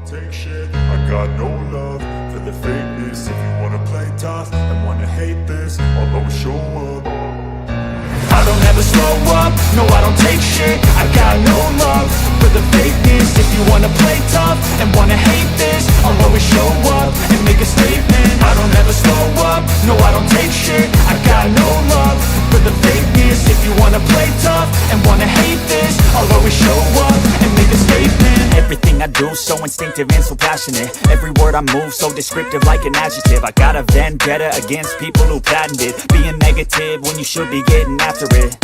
take shit. I got no love for the fakeness. If you wanna play tough and wanna hate this, I'll always show up. I don't ever slow up, no I don't take shit. I got no love for the fakeness. If you wanna play tough and wanna hate this, I'll always show up and make a statement. I don't ever slow up, no I don't take shit. I got no love for the fakeness. If you wanna play tough and wanna hate this, I'll always show up and make a statement. Everything I do so instinctive and so passionate. Every word I move so descriptive like an adjective. I got a vendetta against people who patented being negative when you should be getting after it.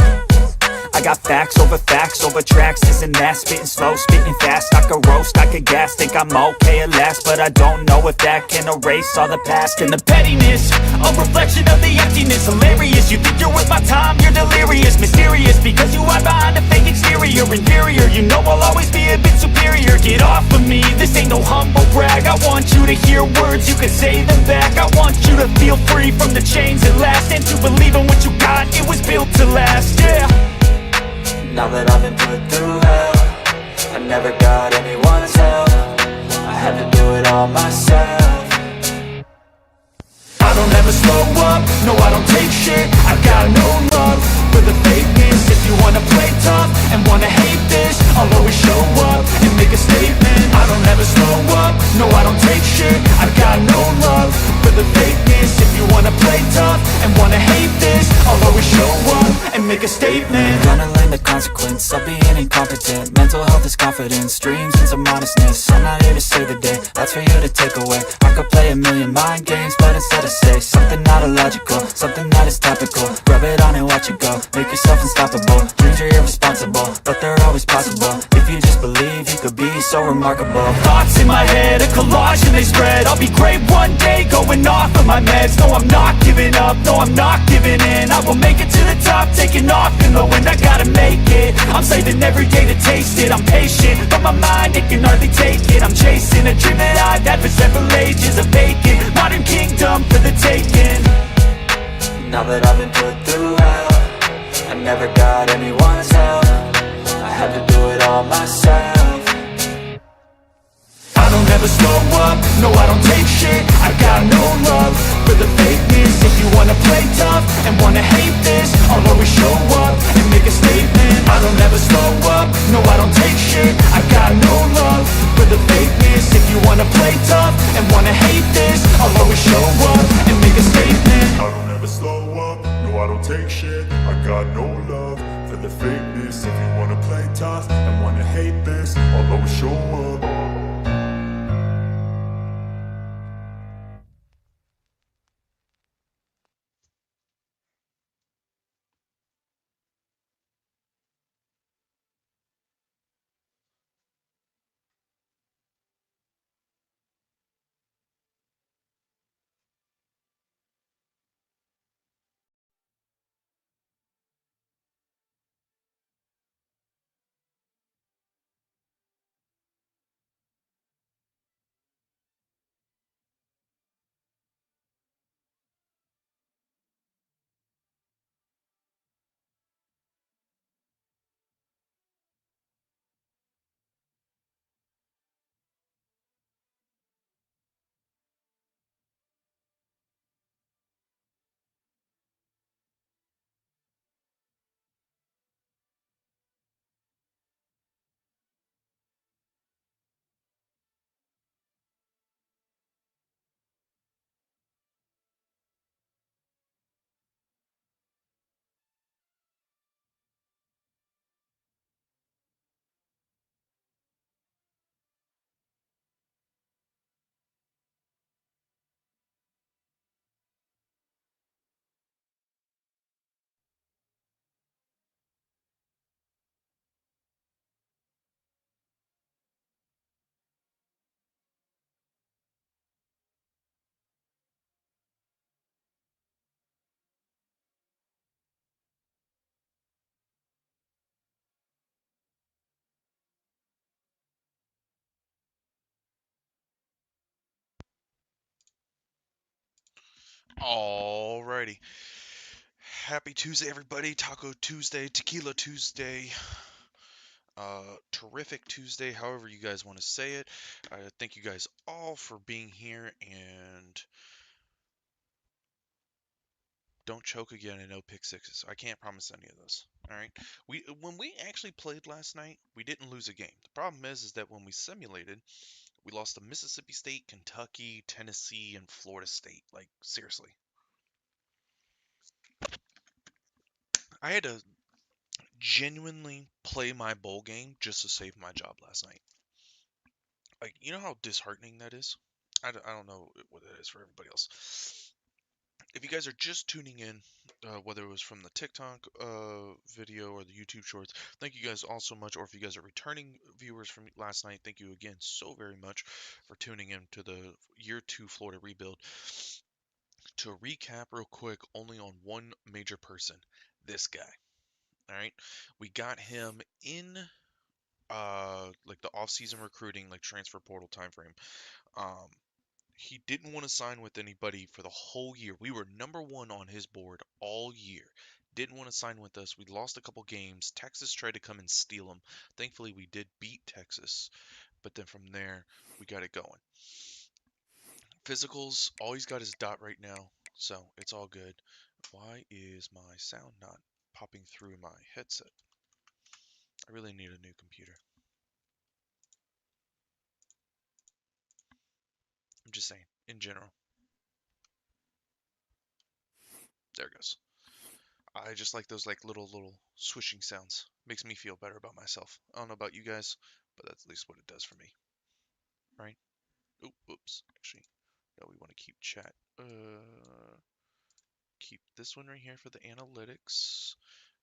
I got facts over tracks, this and that. Spitting slow, spitting fast. I could roast, I could gas. Think I'm okay at last, but I don't know if that can erase all the past. And the pettiness, a reflection of the emptiness. Hilarious, you think you're worth my time, you're delirious. Mysterious, because you hide behind a fake exterior. Inferior, you know I'll always be a bit superior. Get off of me, this ain't no humble brag. I want you to hear words, you can say them back. I want you to feel free from the chains at last, and to believe in what you got, it was built to last, yeah. Now that I've been put through hell, I never got anyone's help. I had to do it all myself. I don't ever slow up, no I don't take shit. I got no love for the fakeness. If you wanna play tough and wanna hate this, I'll always show up and make a statement. I don't ever slow up, no I don't take shit. I got no love for the fakeness. If you wanna play tough and wanna hate this, I'll always show up and make a statement. Gonna learn the consequence of being incompetent. Mental health is confidence, dreams and some honestness. I'm not here to save the day, that's for you to take away. I could play a million mind games, but instead I say something not illogical, something that is topical. Rub it on and watch it go, make yourself unstoppable. Dreams are irresponsible, but they're always possible. If you just believe, you could be so remarkable. Thoughts in my head, a collage and they spread. I'll be great one day, going off of my meds. No, I'm not giving up, no, I'm not giving in. I will make it to the top, taking off in the wind. I gotta make it, I'm saving every day to taste it. I'm patient, but my mind, it can hardly take it. I'm chasing a dream that I've had for several ages. A vacant, modern kingdom for the taking. Now that I've been put through hell, I never got anyone's help. I had to do it all myself. I don't ever slow up, no I don't take shit. I got no love for the fakeness. If you wanna play tough and wanna hate this, I'll always show up and make a statement. I don't ever slow up, no I don't take shit. I got no love for the fakeness. If you wanna play tough and wanna hate this, I'll always show up and make a statement. I don't ever slow up, no I don't take shit. I got no love for the fakeness. If you wanna play tough and wanna hate this, I'll always show up. Alrighty. Happy Tuesday, everybody. Taco Tuesday, Tequila Tuesday. terrific Tuesday, however you guys want to say it. I thank you guys all for being here, and don't choke again and no pick sixes. I can't promise any of those. All right. When we actually played last night, we didn't lose a game. The problem is that when we simulated, we lost to Mississippi State, Kentucky, Tennessee, and Florida State. Like, seriously. I had to genuinely play my bowl game just to save my job last night. Like, you know how disheartening that is? I don't know what it is for everybody else. If you guys are just tuning in, whether it was from the TikTok video or the YouTube shorts, thank you guys all so much. Or if you guys are returning viewers from last night, thank you again so very much for tuning in to the Year 2 Florida Rebuild. To recap real quick, only on one major person, this guy. All right, we got him in like the off-season recruiting, like transfer portal timeframe. He didn't want to sign with anybody for the whole year. We were #1 on his board all year. Didn't want to sign with us. We lost a couple games. Texas tried to come and steal him. Thankfully, we did beat Texas. But then from there, we got it going. Physicals, all he's got is dot right now. So it's all good. Why is my sound not popping through my headset? I really need a new computer. I'm just saying, in general. There it goes. I just like those like little swishing sounds. Makes me feel better about myself. I don't know about you guys, but that's at least what it does for me. Right? Oops. Actually, no, we want to keep chat. Keep this one right here for the analytics.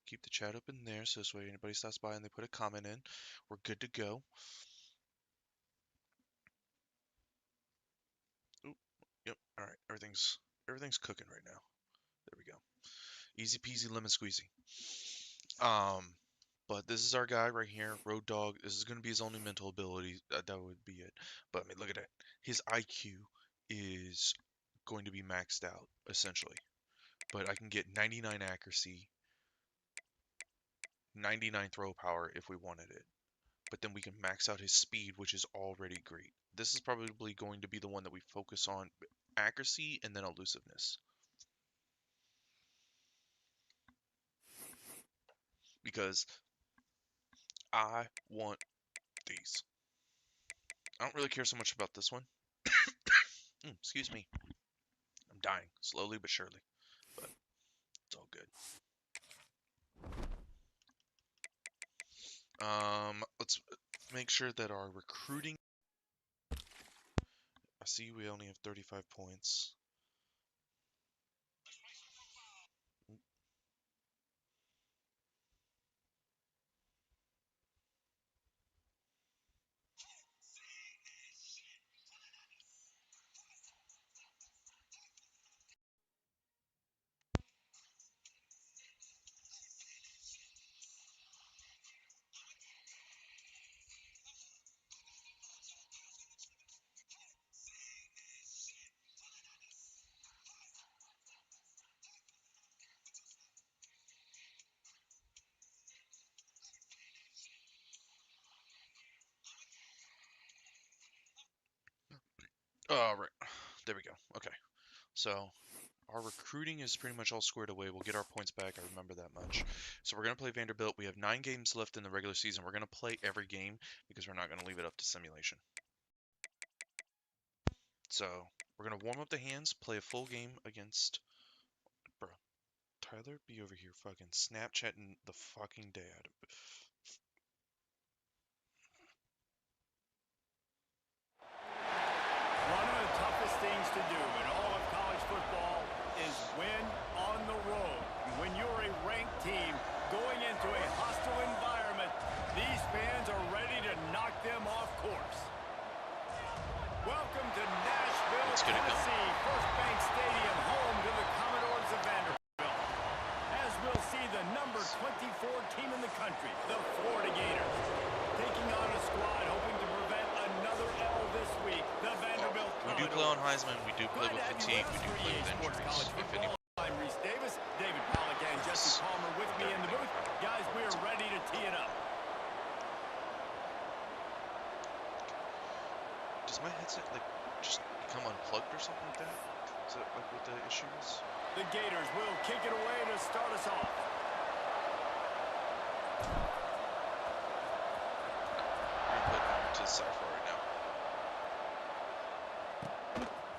Keep the chat up in there, so this way anybody stops by and they put a comment in, we're good to go. Oop. Yep. All right. Everything's cooking right now. There we go. Easy peasy lemon squeezy. But this is our guy right here, Road Dog. This is going to be his only mental ability. That would be it. But I mean, look at that. His IQ is going to be maxed out, essentially. But I can get 99 accuracy, 99 throw power if we wanted it. But then we can max out his speed, which is already great. This is probably going to be the one that we focus on, accuracy and then elusiveness. Because I want these. I don't really care so much about this one. Excuse me. I'm dying, slowly but surely. But it's all good. Let's make sure that our recruiting... I see we only have 35 points. Right. There we go. Okay. So, our recruiting is pretty much all squared away. We'll get our points back. I remember that much. So, we're going to play Vanderbilt. We have 9 games left in the regular season. We're going to play every game because we're not going to leave it up to simulation. So, we're going to warm up the hands, play a full game against... Bro, Tyler, be over here fucking Snapchatting the fucking day out of it. One of the toughest things to do in all of college football is win on the road. When you're a ranked team going into a hostile environment, these fans are ready to knock them off course. Welcome to Nashville, Tennessee, First Bank Stadium, home to the Commodores of Vanderbilt. As we'll see the number 24 team in the country, the Florida Gators, taking on a squad hoping to prevent another L this week, the Vanderbilt We do play on Heisman, we do play with fatigue, we do play with injuries. If any... I'm Reese Davis, David Pollock, and Jesse Palmer with me in the booth. Guys, we're ready to tee it up. Does my headset like just become unplugged or something like that? Is that like what the issue is? The Gators will kick it away to start us off. I'm gonna put him to the side for right now.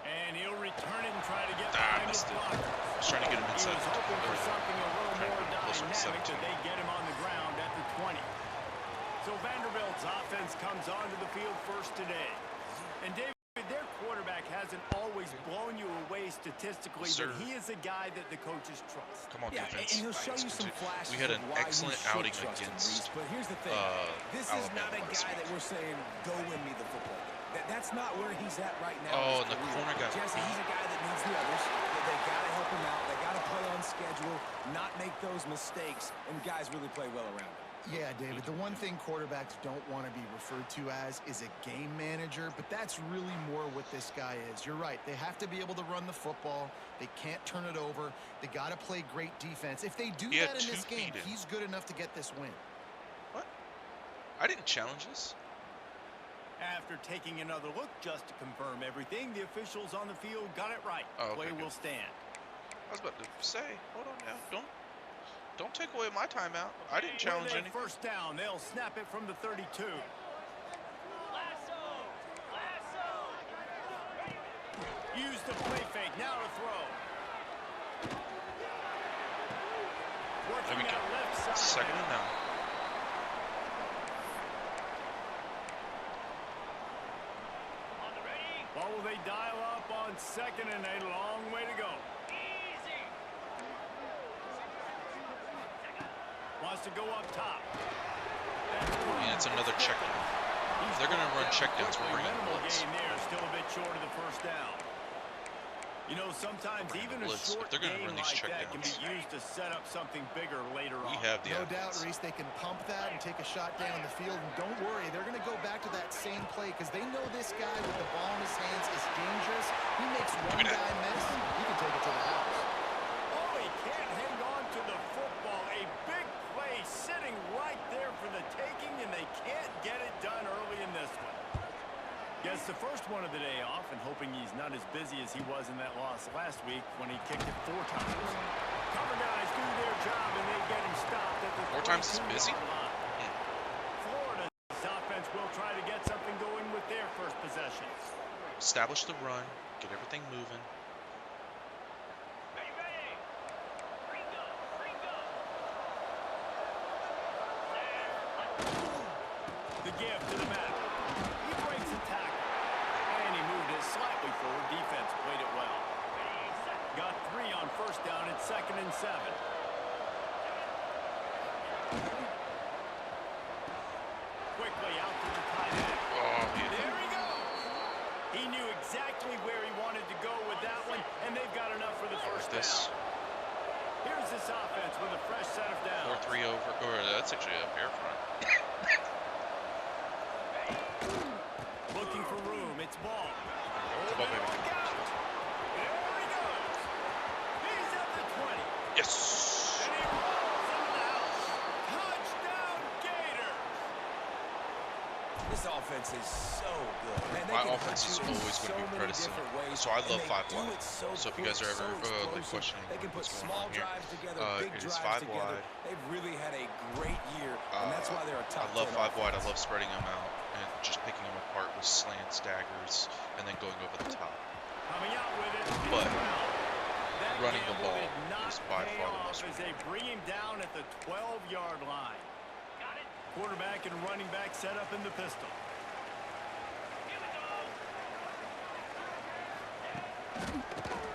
And he'll return it and try to get I behind his missed it. blocker. I was trying to get him He inside. was hoping for something a little trying to more put him closer to dynamic, 17. but they get him on the ground at the 20. So Vanderbilt's offense comes onto the field first today. And David, their quarterback hasn't always blown you away statistically, Sir. but he is a guy that the coaches trust. Come on, Yeah, defense. and he'll show you Let's some continue. flashes. We had an of why excellent you should outing trust him, against Reese, but here's the thing. This is not Alabama a last guy that week. we're saying, go win me the football game. That's not where he's at right now. Oh, in his and the career. corner got Jesse, beat. he's a guy that needs the others. They got to help him out. They got to play on schedule, not make those mistakes, and guys really play well around him. Yeah, David, the one thing quarterbacks don't want to be referred to as is a game manager, but that's really more what this guy is. You're right. They have to be able to run the football. They can't turn it over. They got to play great defense. If they do He had that in 2 this game, feet in. he's good enough to get this win. What? I didn't challenge this. After taking another look just to confirm everything, the officials on the field got it right. Oh, okay, Play good. will stand. I was about to say, hold on now. Don't take away my timeout. I didn't challenge With a anything. first down, they'll snap it from the 32. Use the play fake, now to throw. There we Working go. out left side. Second and 9. What will they dial up on second and a long way to go? Wants to go up top. And it's another check down. If they're going to run check downs, we're bringing Minimal blitz. gain there, still a bit short of the first down. You know, sometimes even a blitz. short If they're gonna game run these like check that can be downs. used to set up something bigger later We on. have the No doubt, offense. Reese, they can pump that and take a shot down the field. And don't worry, they're going to go back to that same play because they know this guy with the ball in his hands is dangerous. He makes one guy miss, he can take it to the house. Oh, he can't hang on to the football. A big play sitting right there for the taking, and they can't get it done early in this one. Gets the first one of the day off, and hoping he's not as busy as he was in that loss last week when he kicked it 4 times. Cover guys do their job, and they get him stopped at the 4 times is 42-yard busy? line. Florida's offense will try to get something going with their first possession. Establish the run. Get everything moving. The give to the man. He breaks the tackle. And he moved it slightly forward. Defense played it well. Got 3 on first down. It's 2nd and 7. Quickly out to the tight end. Oh, yeah. There he goes. He knew exactly where he wanted to go with that one, and they've got enough for the first This down. Here's this offense with a fresh set of downs. 4-3 over. Or that's actually a bear front. Looking for room. It's ball. Come on, baby. Look out. There he goes. He's at the 20. Yes. And he rolls into the house. Touchdown, Gators. This offense is so good. Man, they My can offense hurt is you in always so going to be many credited. different ways, So I and love they 5 do wide. it so So if you guys are quick, ever so like explosive. questioning They can put what's going small on here, drives together, big it is drives 5 together. wide. They've really had a great year, and that's why they're a top I love 10 5 wide. I offense. love spreading them out and just picking them apart with slants, daggers, and then going over the top. Coming out with it. But That running the gamble ball did not is by pay far the off most as they bring him down at the 12-yard line. Quarterback and running back set up in the pistol.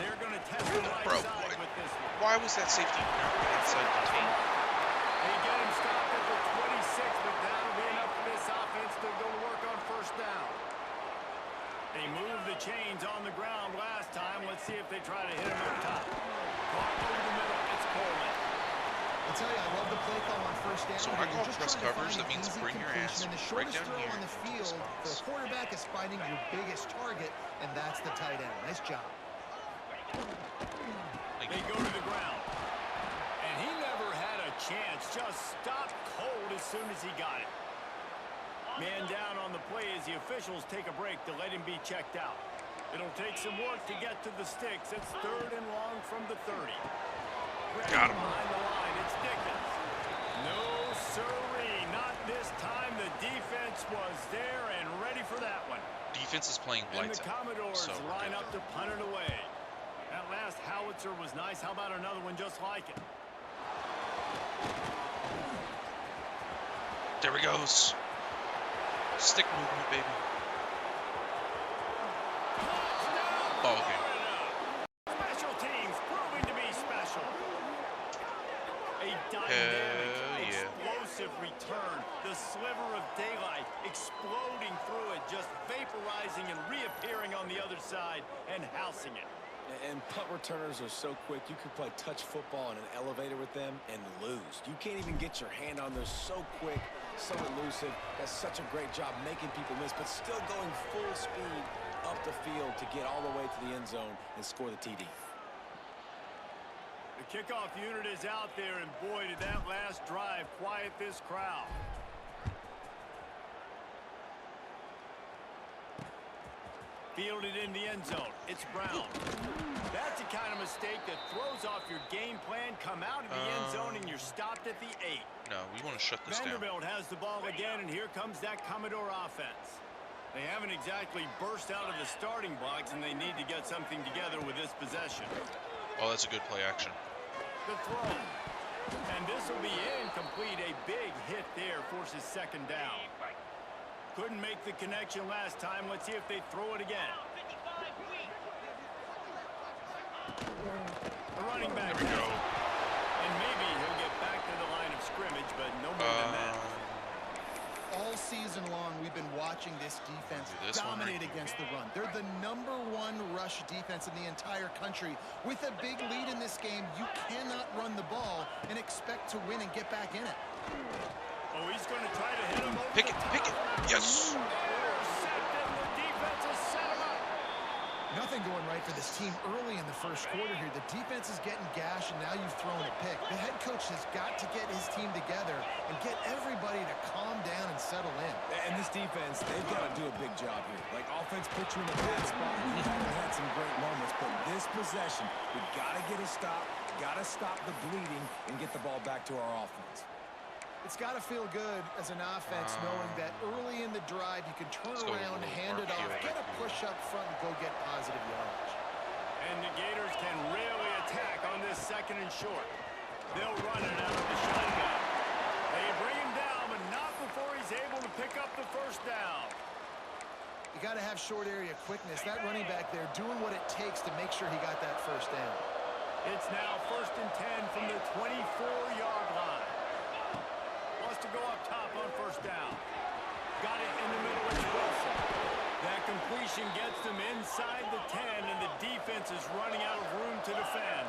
They're going to test the right Bro, side with this one. why was that safety not outside contained? They get him stopped at the 26, but that'll be enough for this offense to go to work on first down. They moved the chains on the ground last time. Let's see if they try to hit him up top. Caught over the middle. It's Coleman. I tell you, I love the play call on first down. So when I You're call just press trying to coverage, find that an means easy bring your ass completion, and the right shortest down throw here on the to the field for a spots. quarterback is finding your biggest target, and that's the tight end. Nice job. They go to the ground. And he never had a chance. Just stopped cold as soon as he got it. Man down on the play as the officials take a break to let him be checked out. It'll take some work to get to the sticks. It's 3rd and long from the 30. Got him. Behind the line, it's Dickens. No sirree, not this time. The defense was there and ready for that one. Defense is playing And lights the out. Commodores So we're line good. up to punt it away. That last howitzer was nice. How about another one just like it? There he goes. Stick movement, baby. Oh, okay. Special teams proving to be special. A dynamic, explosive return. The sliver of daylight exploding through it, just vaporizing and reappearing on the other side and housing it. And punt returners are so quick, you can play touch football in an elevator with them and lose. You can't even get your hand on them. So quick, so elusive. Does such a great job making people miss, but still going full speed up the field to get all the way to the end zone and score the TD. The kickoff unit is out there, and boy, did that last drive quiet this crowd. Fielded in the end zone. It's Brown. That's the kind of mistake that throws off your game plan. Come out of the end zone, and you're stopped at the 8. No, we want to shut this down. Vanderbilt has the ball again, and here comes that Commodore offense. They haven't exactly burst out of the starting blocks, and they need to get something together with this possession. Oh, that's a good play action. The throw. And this will be incomplete. A big hit there forces 2nd down. Couldn't make the connection last time. Let's see if they throw it again. The running back. There we go. And maybe he'll get back to the line of scrimmage, but no more than that. All season long, we've been watching this defense dominate against the run. They're the #1 rush defense in the entire country. With a big lead in this game, you cannot run the ball and expect to win and get back in it. Oh, he's going to try to hit him over Pick the it, top. pick it. Yes. Intercepted. The defense has set him up. Nothing going right for this team early in the first quarter here. The defense is getting gashed, and now you've thrown a pick. The head coach has got to get his team together and get everybody to calm down and settle in. And this defense, they've got to do a big job here. Like, offense put you in a bad spot. You haven't had some great moments, but this possession, we got to get a stop, got to stop the bleeding, and get the ball back to our offense. It's got to feel good as an offense knowing that early in the drive you can turn around, hand it off, get a push up front, and go get positive yardage. And the Gators can really attack on this 2nd and short. They'll run it out of the shotgun. They bring him down, but not before he's able to pick up the 1st down. You got to have short area quickness. That running back there doing what it takes to make sure he got that 1st down. It's now 1st and 10 from the 24-yard line. Wants to go up top on 1st down. Got it in the middle. It's Wilson. That completion gets them inside the 10, and the defense is running out of room to defend.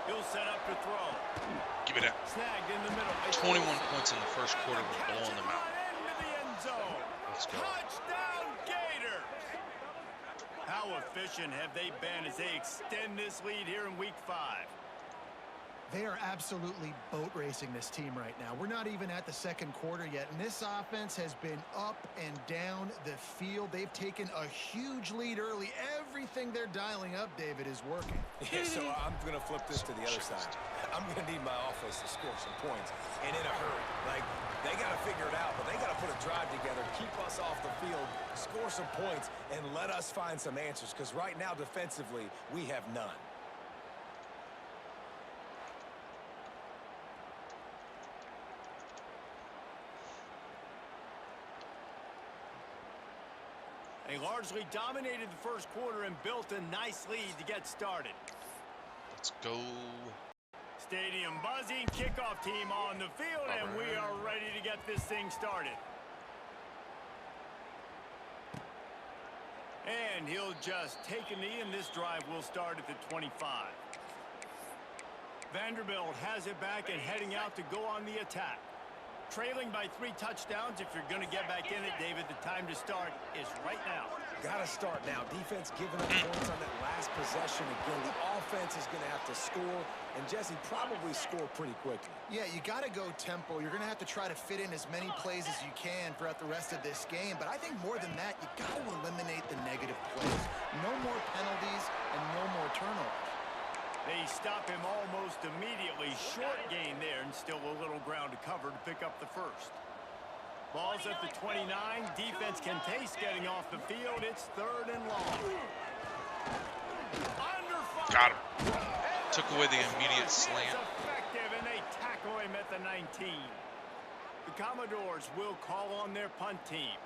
He'll set up to throw. Give it up. Snagged in the middle. 21 points in the first quarter. We're blowing them out. Into the end zone. Let's go. Touchdown, Gators! How efficient have they been as they extend this lead here in Week 5? They are absolutely boat racing this team right now. We're not even at the 2nd quarter yet, and this offense has been up and down the field. They've taken a huge lead early. Everything they're dialing up, David, is working. Yeah, so I'm going to flip this to the other side. I'm going to need my offense to score some points, and in a hurry. Like, they got to figure it out, but they got to put a drive together, keep us off the field, score some points, and let us find some answers, because right now, defensively, we have none. They largely dominated the first quarter and built a nice lead to get started. Let's go. Stadium buzzing, kickoff team on the field, and we are ready to get this thing started. And he'll just take a knee, and this drive will start at the 25. Vanderbilt has it back and heading out to go on the attack. Trailing by 3 touchdowns. If you're going to get back in it, David, the time to start is right now. Got to start now. Defense giving up points on that last possession. Again, the offense is going to have to score, and Jesse probably score pretty quickly. Yeah, you got to go tempo. You're going to have to try to fit in as many plays as you can throughout the rest of this game. But I think more than that, you got to eliminate the negative plays. No more penalties and no more turnovers. They stop him almost immediately. Short gain there, and still a little ground to cover to pick up the first. Ball's at the 29. Defense can taste getting off the field. It's 3rd and long. Under fire. Got him. Took away the immediate slant. Effective, and they tackle him at the 19. The Commodores will call on their punt team.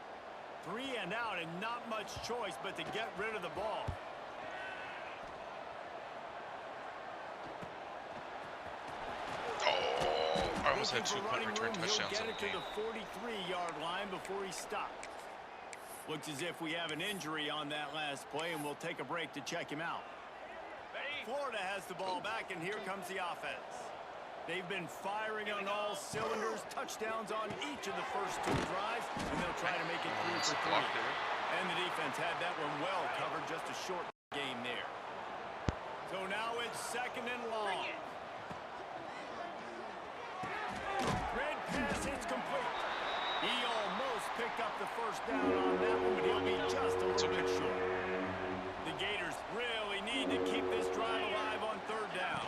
3 and out, and not much choice but to get rid of the ball. I almost had 2 punt return touchdowns in the game. He'll get it to the 43-yard line before he stopped. Looks as if we have an injury on that last play, and we'll take a break to check him out. Florida has the ball back, and here comes the offense. They've been firing on all cylinders, touchdowns on each of the first 2 drives, and they'll try to make it through for 3. And the defense had that one well covered, just a short game there. So now it's 2nd and long. Red pass, it's complete. He almost picked up the first down on that one, but he'll be just a little bit short. The Gators really need to keep this drive alive on 3rd down.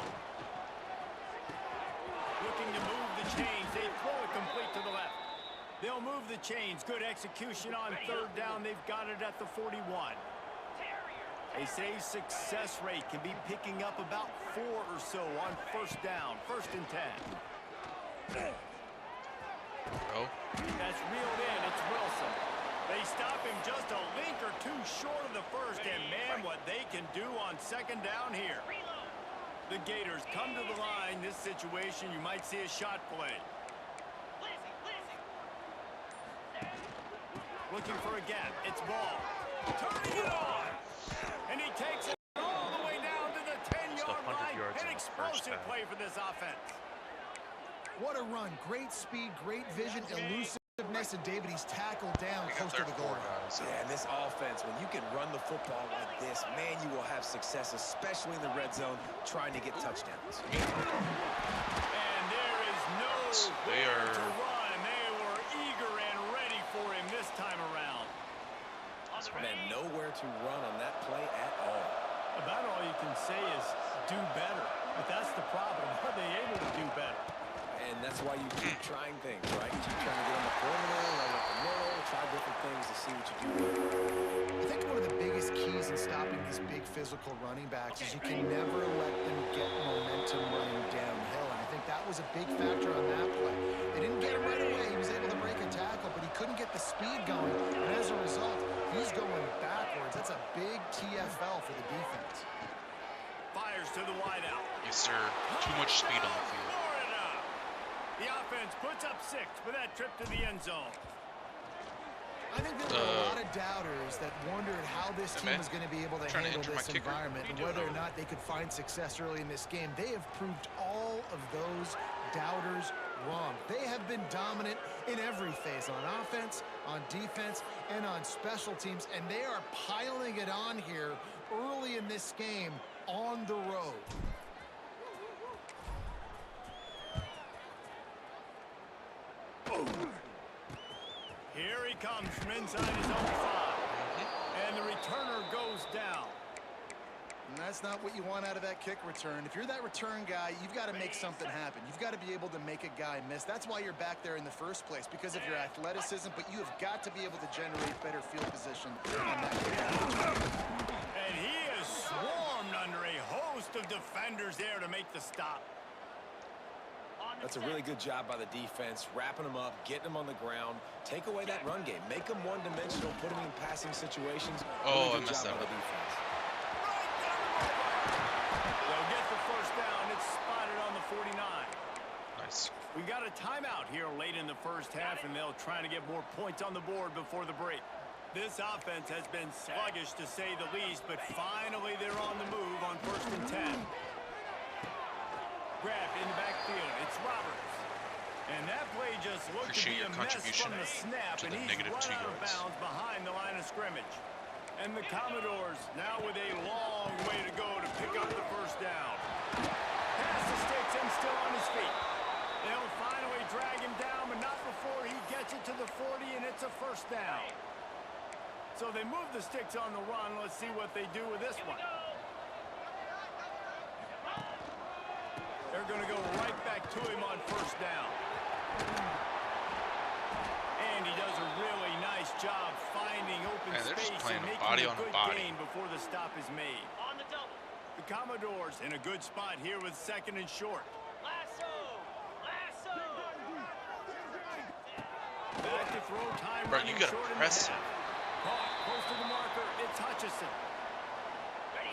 Looking to move the chains. They throw it complete to the left. They'll move the chains. Good execution on 3rd down. They've got it at the 41. They say success rate can be picking up about 4 or so on 1st down. 1st and 10. Oh. That's reeled in. It's Wilson. They stop him just a link or 2 short of the first, and man, what they can do on 2nd down here. The Gators come to the line. This situation, you might see a shot play. Looking for a gap. It's Ball. Turning it on. And he takes it all the way down to the 10-yard line. An explosive play for this offense. What a run. Great speed, great vision, elusiveness, and David, he's tackled down close to the goal line. Yeah, and this offense, when you can run the football like this, man, you will have success, especially in the red zone, trying to get touchdowns. And there is no way to run. They were eager and ready for him this time around. Man, nowhere to run on that play at all. About all you can say is do better. But that's the problem. Are they able to do better? And that's why you keep trying things, right? You keep trying to get on the perimeter, run up the middle, try different things to see what you do. I think one of the biggest keys in stopping these big physical running backs is you can never let them get momentum running downhill. And I think that was a big factor on that play. They didn't get him right away. He was able to break a tackle, but he couldn't get the speed going. And as a result, he's going backwards. That's a big TFL for the defense. Fires to the wideout. Yes, sir. Too much speed on the field. The offense puts up 6 for that trip to the end zone. I think there were a lot of doubters that wondered how this team was going to be able to handle this environment and whether or not they could find success early in this game. They have proved all of those doubters wrong. They have been dominant in every phase, on offense, on defense, and on special teams, and they are piling it on here early in this game on the road. Here he comes from inside his own 5. And the returner goes down. And that's not what you want out of that kick return. If you're that return guy, you've got to make something happen. You've got to be able to make a guy miss. That's why you're back there in the first place, because of your athleticism, but you have got to be able to generate better field position on that kick. And he is swarmed under a host of defenders there to make the stop. That's a really good job by the defense, wrapping them up, getting them on the ground, take away that run game, make them one-dimensional, put them in passing situations. Oh, really I missed that by one. the defense. They'll get the first down. It's spotted on the 49. Nice. We got a timeout here late in the first half, and they'll try to get more points on the board before the break. This offense has been sluggish, to say the least, but finally they're on the move on 1st and 10. Grabbed in the backfield. It's Roberts. And that play just looked to Appreciate be your a mess contribution from the snap, to and the he's negative run 2 out of yards. bounds behind the line of scrimmage. And the Commodores now with a long way to go to pick up the first down. Pass the sticks and still on his feet. They'll finally drag him down, but not before he gets it to the 40, and it's a first down. So they move the sticks on the run. Let's see what they do with this one. They're going to go right back to him on first down. And he does a really nice job finding open space and making a good gain before the stop is made. On the double. The Commodores in a good spot here with 2nd and short. Lasso! Lasso! Back to throw time. Bro, you gotta press him. Caught close to the marker. It's Hutchison.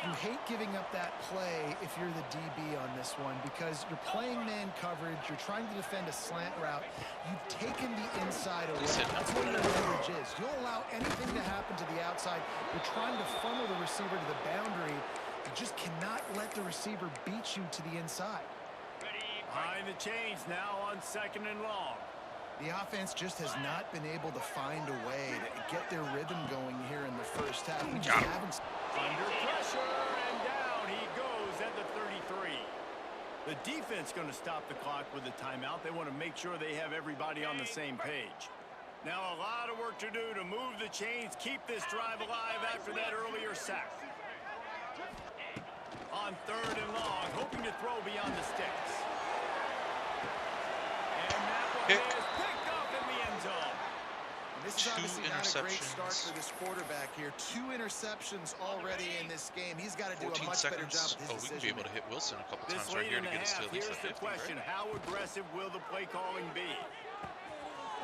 You hate giving up that play if you're the DB on this one because you're playing man coverage, you're trying to defend a slant route, you've taken the inside away. That's what your leverage is. You'll allow anything to happen to the outside. You're trying to funnel the receiver to the boundary. You just cannot let the receiver beat you to the inside. Behind the chains now on 2nd and long. The offense just has not been able to find a way to get their rhythm going here in the first half. We just haven't. Under pressure, and down he goes at the 33. The defense going to stop the clock with a timeout. They want to make sure they have everybody on the same page. Now a lot of work to do to move the chains, keep this drive alive after that earlier sack. On 3rd and long, hoping to throw beyond the sticks. And that one is picked up in the end zone. This is obviously not a great start for this quarterback here. 2 interceptions already in this game. He's got to do a much better job with his we can be able to hit Wilson a couple times right here to get us to at least Here's the the 50, question. right? How aggressive will the play calling be?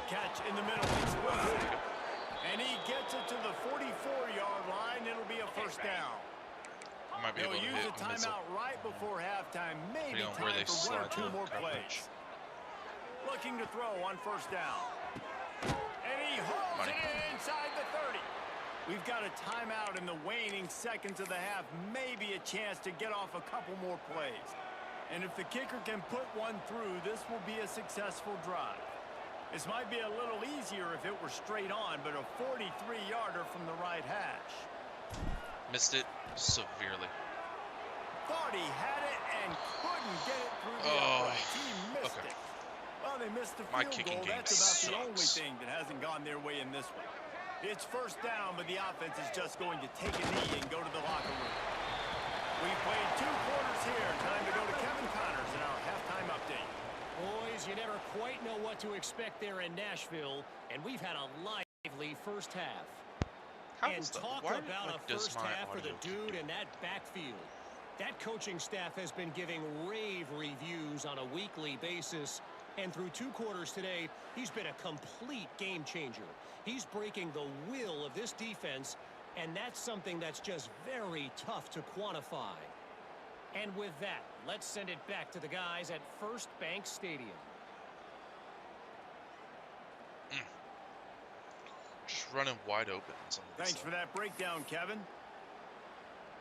Catch in the middle. It's Wilson. And he gets it to the 44-yard line. It'll be a first down. Might be able They'll to use hit a timeout right before halftime. Maybe where time they for 1 or slide 2 the more coverage. plays. Looking to throw on first down. And he holds it in inside the 30. We've got a timeout in the waning seconds of the half. Maybe a chance to get off a couple more plays. And if the kicker can put one through, this will be a successful drive. This might be a little easier if it were straight on, but a 43-yarder from the right hash. Missed it severely. Thought he had it and couldn't get it through the uprights. He missed it. Well, they missed the field goal. That's about the only thing that hasn't gone their way in this one. It's first down, but the offense is just going to take a knee and go to the locker room. We've played 2 quarters here. Time to go to Kevin Connors in our halftime update. Boys, you never quite know what to expect there in Nashville, and we've had a lively first half. And talk about a first half for the dude in that backfield. That coaching staff has been giving rave reviews on a weekly basis. And through 2 quarters today, he's been a complete game changer. He's breaking the will of this defense, and that's something that's just very tough to quantify. And with that, let's send it back to the guys at First Bank Stadium. Just running wide open. Thanks for that breakdown, Kevin.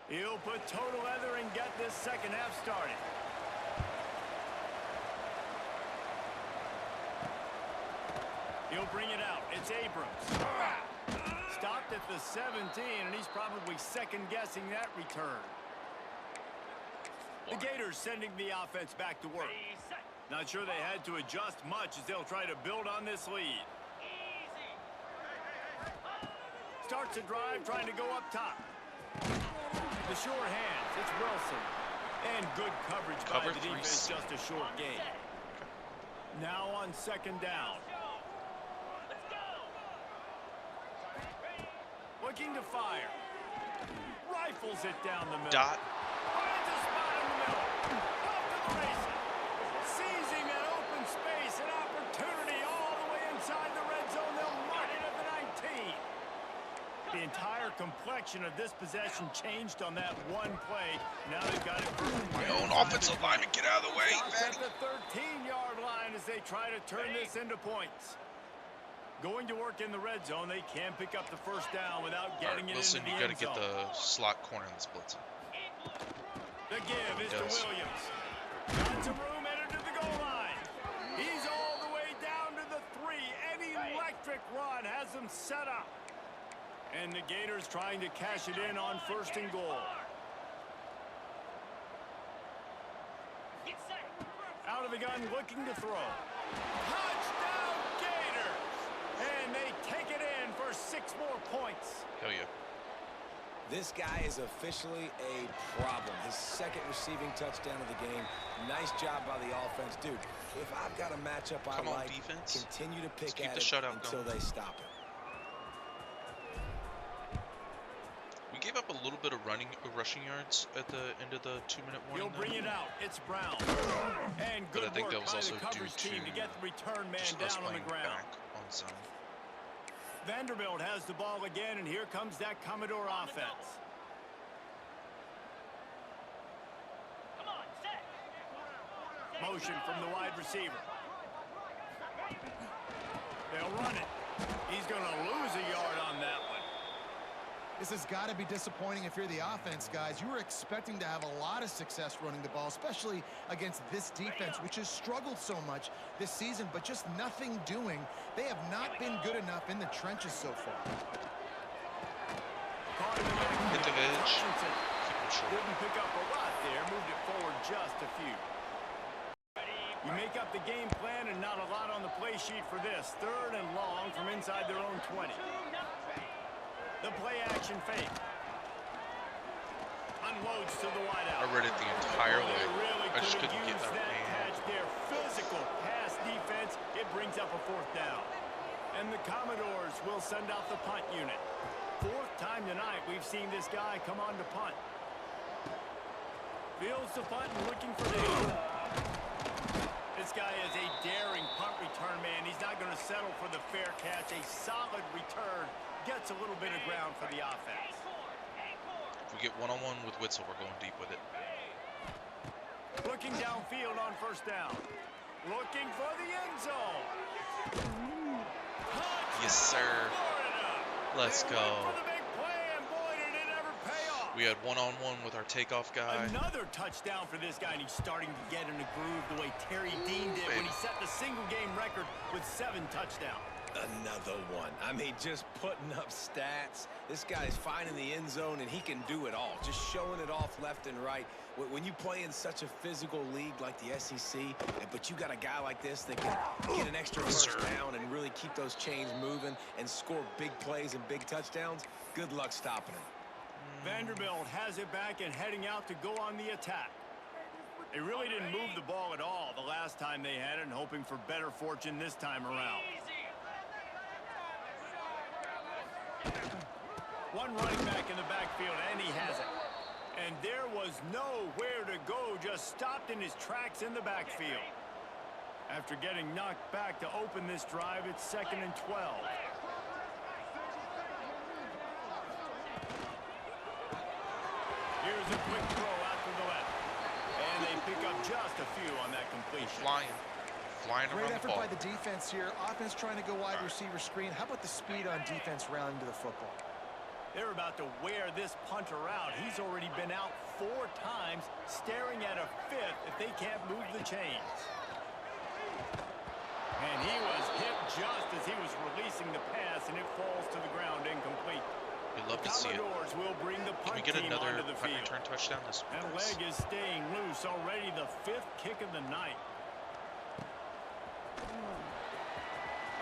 He'll put total leather and get this second half started. He'll bring it out. It's Abrams. Stopped at the 17, and he's probably second-guessing that return. The Gators sending the offense back to work. Not sure they had to adjust much as they'll try to build on this lead. Starts a drive, trying to go up top. The short hands, it's Wilson. And good coverage by the defense, just a short gain. Now on second down. Looking to fire. Rifles it down the middle. Finds a spot in the middle. Off to the races. Seizing an open space, an opportunity all the way inside the red zone. They'll mark it at the 19. The entire complexion of this possession changed on that one play. Now they've got it. My own offensive lineman, get out of the way, man. At the 13-yard line as they try to turn this into points. Going to work in the red zone, they can pick up the first down without getting it into the end zone. Wilson, you got to get the slot corner in this blitzing. The give is to Williams. Got some room, headed to the goal line. He's all the way run has them set up. And the Gators trying to cash it in on 1st and goal. Out of the gun, looking to throw. Touchdown, Gators! And they take it in for 6 more points. Hell yeah. This guy is officially a problem. His 2nd receiving touchdown of the game. Nice job by the offense. Dude, if I've got a matchup I like, defense. continue to pick at the it shutout until they stop it. We gave up a little bit of rushing yards at the end of the 2-minute warning. He'll bring it out. It's Brown. And good but I think work that was by also the coverage due team to get the return man just us down on the playing ground. back on zone. Vanderbilt has the ball again, and here comes that Commodore offense. Motion from the wide receiver. They'll run it. He's going to lose a yard on that one. This has got to be disappointing if you're the offense, guys. You were expecting to have a lot of success running the ball, especially against this defense, which has struggled so much this season, but just nothing doing. They have not been good enough in the trenches so far. Hit the edge. Didn't pick up a lot there. Moved it forward just a few. You make up the game plan and not a lot on the play sheet for this. 3rd and long from inside their own 20. The play action fake. Unloads to the wideout. I read it the entire way. Really I just couldn't get that catch there. Physical pass defense. It brings up a 4th down. And the Commodores will send out the punt unit. 4th time tonight we've seen this guy come on to punt. Fields the punt and looking for danger. This guy is a daring punt return man. He's not going to settle for the fair catch. A solid return. Gets a little bit of ground for the offense. If we get one-on-one with Witzel, we're going deep with it. Looking downfield on 1st down. Looking for the end zone. Yes, sir. Let's go. We had one-on-one with our takeoff guy. Another touchdown for this guy, and he's starting to get in a groove the way Terry Dean did when he set the single-game record with 7 touchdowns. Another one. I mean, just putting up stats. This guy's finding the end zone, and he can do it all. Just showing it off left and right. When you play in such a physical league like the SEC, but you got a guy like this that can get an extra 1st down and really keep those chains moving and score big plays and big touchdowns, good luck stopping him. Vanderbilt has it back and heading out to go on the attack. They really didn't move the ball at all the last time they had it, and hoping for better fortune this time around. One running back in the backfield, and he has it. And there was nowhere to go, just stopped in his tracks in the backfield. After getting knocked back to open this drive, it's 2nd and 12. Here's a quick throw out to the left. And they pick up just a few on that completion. Flying around the ball. Great effort by the defense here. Offense trying to go wide receiver screen. How about the speed on defense rounding to the football? They're about to wear this punter out. He's already been out 4 times, staring at a 5th if they can't move the chains. And he was hit just as he was releasing the pass, and it falls to the ground incomplete. We'd love to see it. Commodores will bring the punt Can we get team another onto the punt field. return touchdown this That leg is staying loose. Already the 5th kick of the night.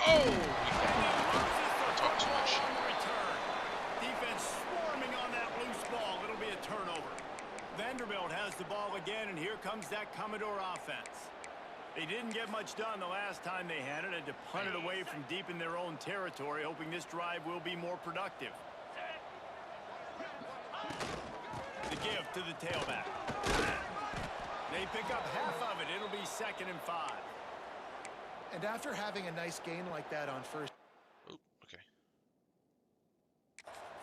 Oh! I talked too much. Defense swarming on that loose ball. It'll be a turnover. Vanderbilt has the ball again, and here comes that Commodore offense. They didn't get much done the last time they had it. Had to punt it away from deep in their own territory, hoping this drive will be more productive. The give to the tailback. They pick up half of it. It'll be 2nd and 5. And after having a nice gain like that on 1st. Oh, okay.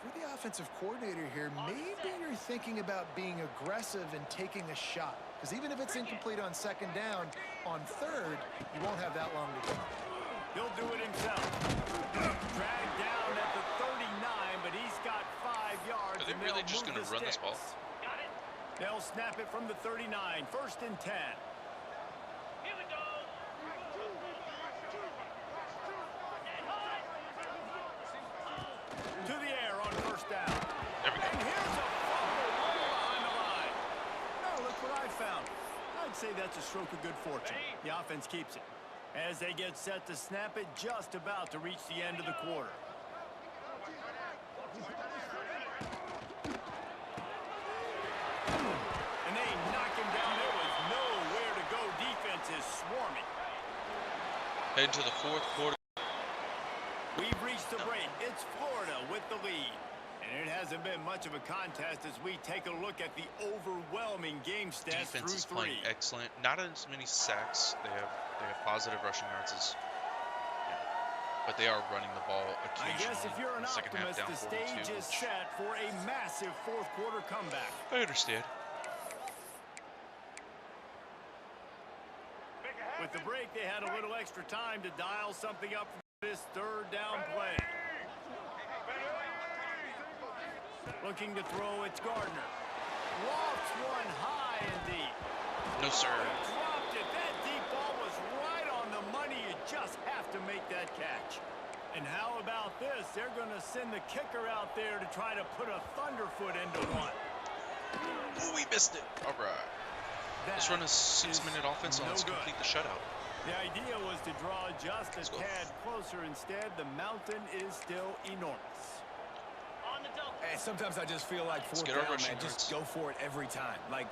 For the offensive coordinator here, maybe you're thinking about being aggressive and taking a shot. Because even if it's incomplete on 2nd down, on 3rd, you won't have that long to go. He'll do it himself. Dragged down at the 39, but he's got 5 yards. Are they really just going to run this ball? They'll snap it from the 39. 1st and 10. I'd say that's a stroke of good fortune. The offense keeps it. As they get set to snap it, just about to reach the end of the quarter. And they knock him down. There was nowhere to go. Defense is swarming. Head to the fourth quarter. We've reached the break. It's Florida with the lead. And it hasn't been much of a contest as we take a look at the overwhelming game stats Defense is through playing three. excellent. Not as many sacks. They have positive rushing yards, but they are running the ball occasionally. I guess if you're an Second half optimist, down the 42, stage is set for a massive fourth quarter comeback. I understand. With the break, they had a little extra time to dial something up for this third down play. Looking to throw, it's Gardner. Lofts one high and deep. No, sir. Dropped it. That deep ball was right on the money. You just have to make that catch. And how about this? They're going to send the kicker out there to try to put a thunderfoot into one. Ooh, we missed it. All right. Let's run a 6-minute offense and let's complete the shutout. The idea was to draw just a tad closer. Instead, the mountain is still enormous. And sometimes I just feel like fourth down, man, just go for it every time. Like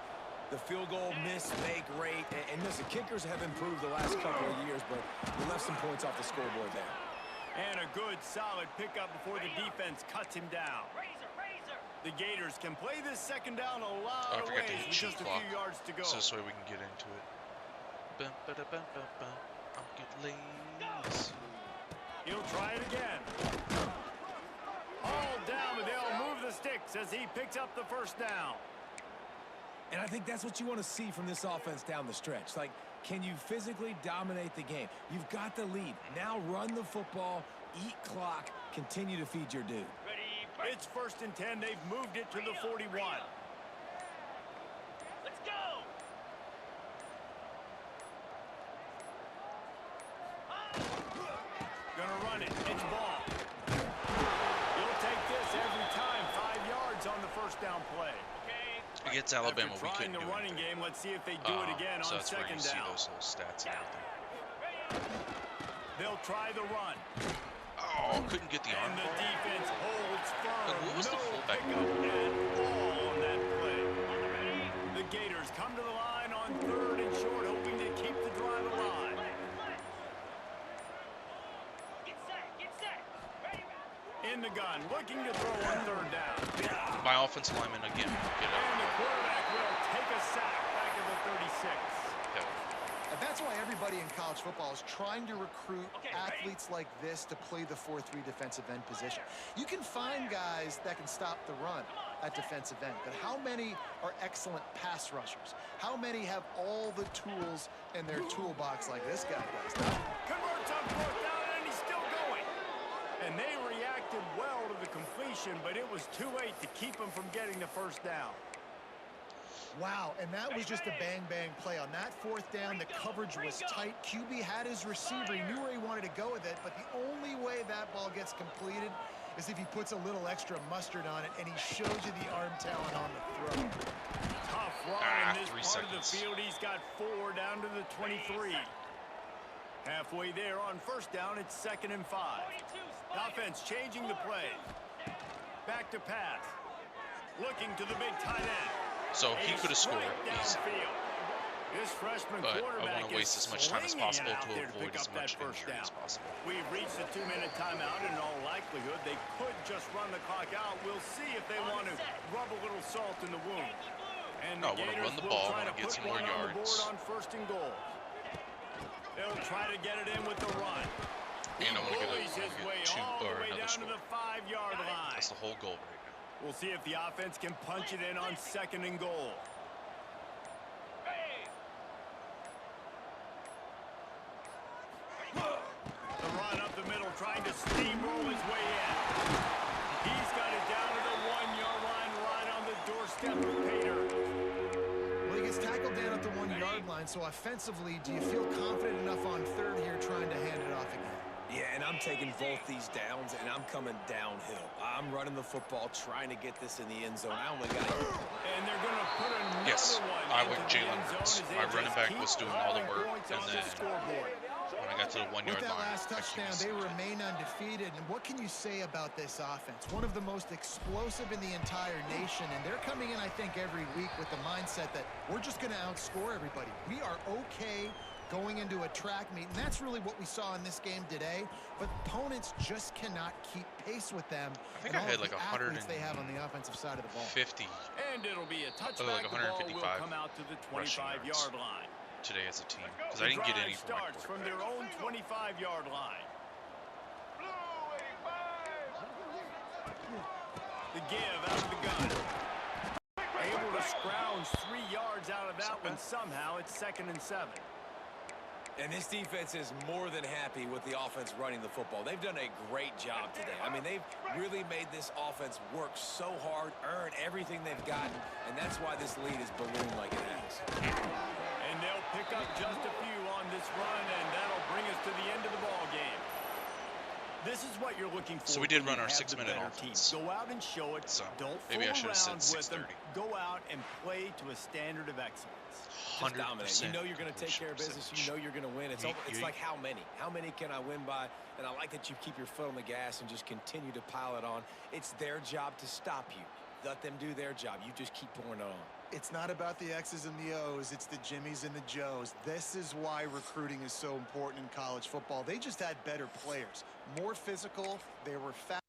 the field goal miss-make rate. And listen, kickers have improved the last couple of years, but we left some points off the scoreboard there. And a good, solid pickup before the defense cuts him down. The Gators can play this second down a lot of ways with just a few yards to go. So this way we can get into it. I'll get lazy. He'll try it again. All down, but they'll move the sticks as he picks up the first down. And I think that's what you want to see from this offense down the stretch. Like, can you physically dominate the game? You've got the lead. Now run the football, eat clock, continue to feed your dude. It's 1st and 10. They've moved it to the 41. Let's go. Gonna run it. It's ball. You'll take this every time. 5 yards on the first down play. Against Alabama, we couldn't do the running game. Let's see if they do it again so on that's where second you see down. those little stats and everything. They'll try the run. Oh, couldn't get the arm. And the defense holds firm. Like, what was the fullback doing? All on that play. The Gators come to the line on 3rd and short, hoping to keep the drive alive. Get set. Ready. In the gun, looking to throw on 3rd down. My offensive lineman again. Get up. And the quarterback will take a sack back at the 36. And that's why everybody in college football is trying to recruit athletes like this to play the 4-3 defensive end position. You can find guys that can stop the run at defensive end, but how many are excellent pass rushers? How many have all the tools in their toolbox like this guy does? Converts on 4th down, and he's still going. And they reacted well to the completion, but it was too late to keep him from getting the first down. Wow, and that was just a bang-bang play. On that 4th down, the coverage was tight. QB had his receiver. He knew where he wanted to go with it, but the only way that ball gets completed is if he puts a little extra mustard on it, and he shows you the arm talent on the throw. Tough run in this part of the field. He's got 4 down to the 23. Halfway there on 1st down, it's 2nd and 5. Offense changing the play. Back to pass. Looking to the big tight end. So he could have scored easily. This freshman But I quarterback want to waste as much time as possible to avoid as much injury as possible. We've reached the 2-minute timeout. In all likelihood, they could just run the clock out. We'll see if they want to rub a little salt in the wound. And no, I want to run the ball. I want to get some more yards. On 1st and goal. They'll try to get it in with the run. And I want to get another score. To the 5-yard line. That's the whole goal right now. We'll see if the offense can punch it in on 2nd and goal. The run up the middle, trying to steamroll his way in. He's got it down to the 1-yard line, right on the doorstep of Gator. Well, he gets tackled down at the 1-yard line, so offensively, do you feel confident enough on 3rd here trying to hand it off again? Yeah, and I'm taking both these downs, and I'm coming downhill. I'm running the football, trying to get this in the end zone. I only got it. And they're going to put another Yes, one I into went the Jalen end zone Hurts. as they My running just back keep was doing all the work, points and on then the scoreboard. when I got to the 1 With yard that line, last touchdown, they remain undefeated. And what can you say about this offense? One of the most explosive in the entire nation. And they're coming in, I think, every week with the mindset that we're just going to outscore everybody. We are okay going into a track meet. And that's really what we saw in this game today. But opponents just cannot keep pace with them. I think I had like 150. They have on the offensive side of the ball. And it'll be a touchback. Like The ball will 155 come out to the 25-yard line. Today as a team, because I didn't get any from my starts from their own 25-yard line. The give out of the gun. Able to scrounge 3 yards out of that one somehow. It's 2nd and 7. And this defense is more than happy with the offense running the football. They've done a great job today. I mean, they've really made this offense work so hard, earn everything they've gotten, and that's why this lead is ballooned like it has. And they'll pick up just a few on this run, and that'll bring us to the end of the ball game. This is what you're looking for. So we did run our 6-minute offense. Go out and show it. So don't maybe I fool should have around said with them. 6:30. Go out and play to a standard of excellence. 100%. You know you're going to take care of business. You know you're going to win. It's like how many? How many can I win by? And I like that you keep your foot on the gas and just continue to pile it on. It's their job to stop you. Let them do their job. You just keep pouring it on. It's not about the X's and the O's. It's the Jimmies and the Joes. This is why recruiting is so important in college football. They just had better players, more physical. They were fast.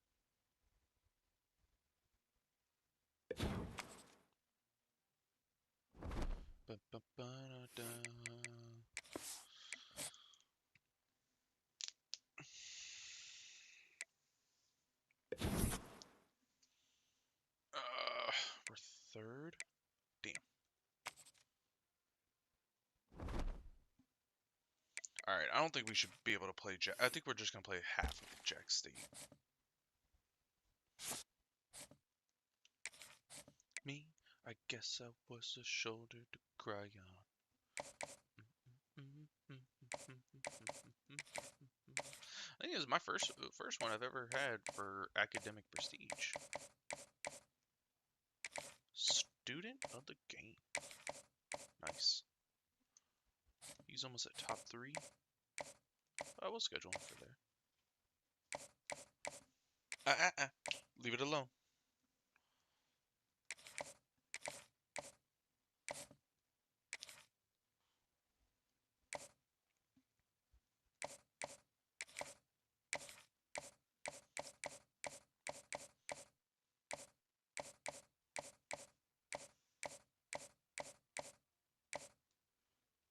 We're third. Damn. All right, I don't think we should be able to play Jack. I think we're just gonna play half of Jack State. Me, I guess I was a shoulder to cry on. I think it was my first one I've ever had for academic prestige. Student of the game. Nice. He's almost at top 3. I will schedule him for there. Leave it alone.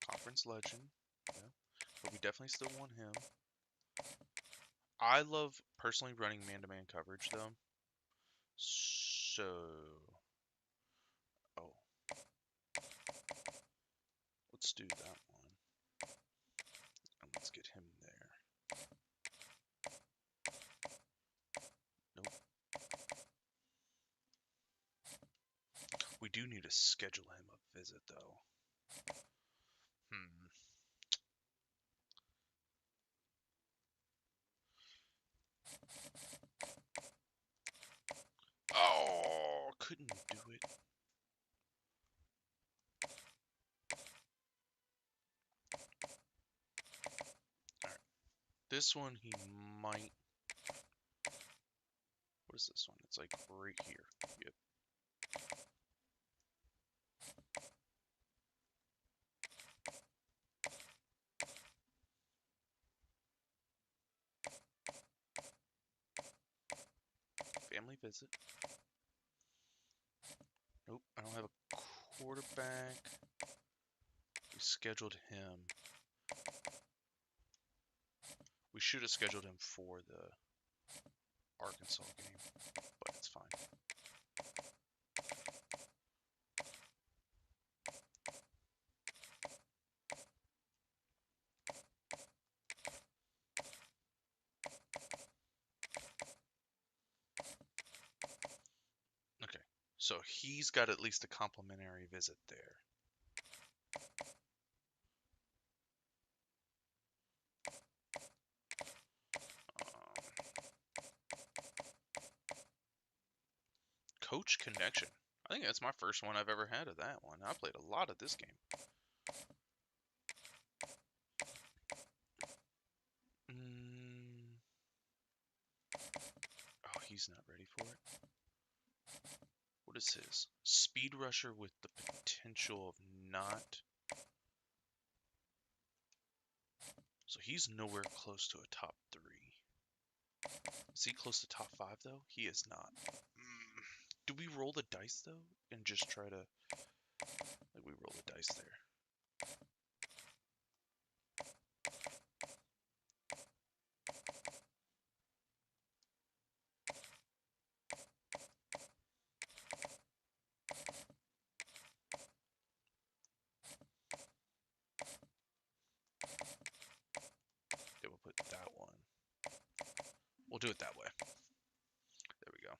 Conference legend. Yeah. But we definitely still want him. I love personally running man-to-man coverage though. So, let's do that one. And let's get him there. Nope. We do need to schedule him a visit though. Oh, couldn't do it. Alright. This one he might... What is this one? It's like right here. Yep. Family visit. Nope, I don't have a quarterback. We scheduled him. We should have scheduled him for the Arkansas game, but it's fine. Okay, so he's got at least a complimentary visit there. Coach Connection. I think that's my first one I've ever had of that one. I played a lot of this game. Oh, he's not ready for it. What is his? Speed rusher with the potential of not. So he's nowhere close to a top 3. Is he close to top 5 though? He is not. Do we roll the dice though and just try to, like, we roll the dice there? Okay, we'll put that one. We'll do it that way. There we go.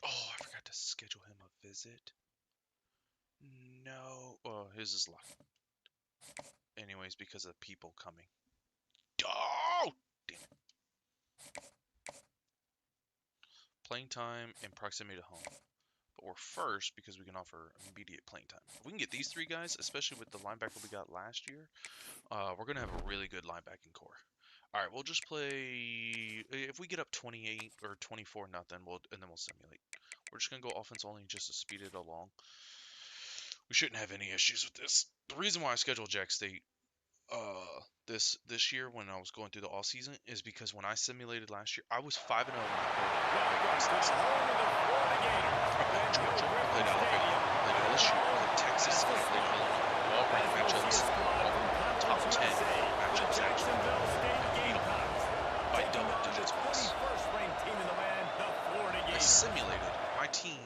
Oh, I forgot to schedule him a visit. No. Oh, his is locked. Anyways, because of people coming. Oh, damn it. Playing time and proximity to home. But we're first because we can offer immediate playing time. If we can get these 3 guys, especially with the linebacker we got last year, we're going to have a really good linebacking core. All right, we'll just play. If we get up 28 or 24 nothing, and then we'll simulate. We're just going to go offense only just to speed it along. We shouldn't have any issues with this. The reason why I scheduled Jack State this year when I was going through the off season is because when I simulated last year, I was 5-0 when I played Georgia, I played Alabama, I played LSU, I played Texas, I played all-ranked matchups, top 10 matchups actually, and beat them by double digits once. I simulated. My team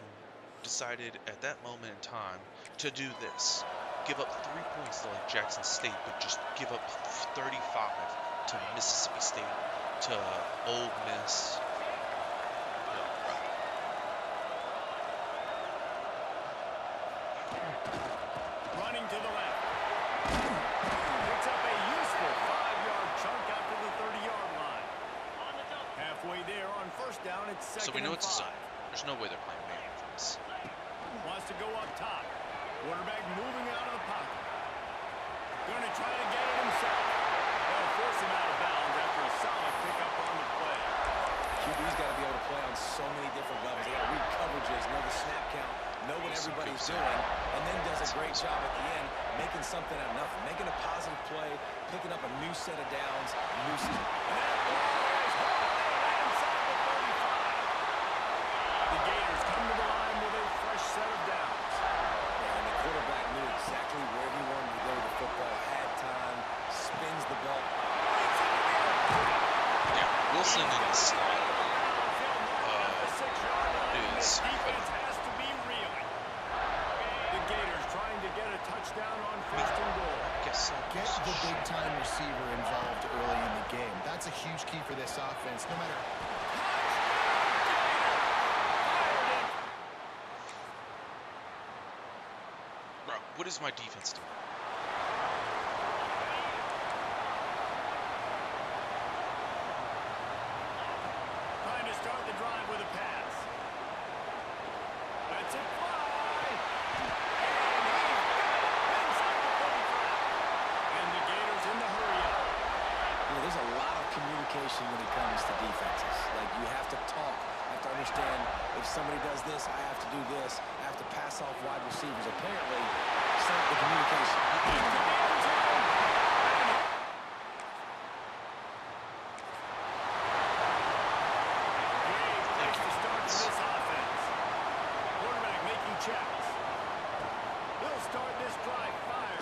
decided at that moment in time to do this. Give up 3 points to like Jackson State, but just give up 35 to Mississippi State, to Ole Miss. Running to the left. Picks up a useful 5-yard chunk out to the 30-yard line. Halfway there on first down, it's second. So we know and it's a 5. zone. There's no way they're playing man for this. Wants to go up top. Quarterback moving out of the pocket. Going to try to get it himself. They'll force him out of bounds after a solid pickup on the play. QB's got to be able to play on so many different levels. They got to read coverages, know the snap count, know what everybody's doing, and then does a great job at the end making something out of nothing, making a positive play, picking up a new set of downs, a new season. And that ball is home inside the 35. The Gators come to the line with a fresh set of downs. And the quarterback knew exactly where he wanted to go with the football, had time, spins the ball. Yeah, Wilson in the slot is Defense has to be reeling. The Gators trying to get a touchdown on first and goal. Get the big-time receiver involved early in the game. That's a huge key for this offense, no matter. Bro, what is my defense doing? Trying to start the drive with a pass. That's it, fly! And the Gators in the hurry up. You know, there's a lot of communication when it comes to defenses. Like, you have to talk. You have to understand if somebody does this, I have to do this. I have to pass off wide receivers. Apparently, some of the communication. Checks. He'll start this drive fired.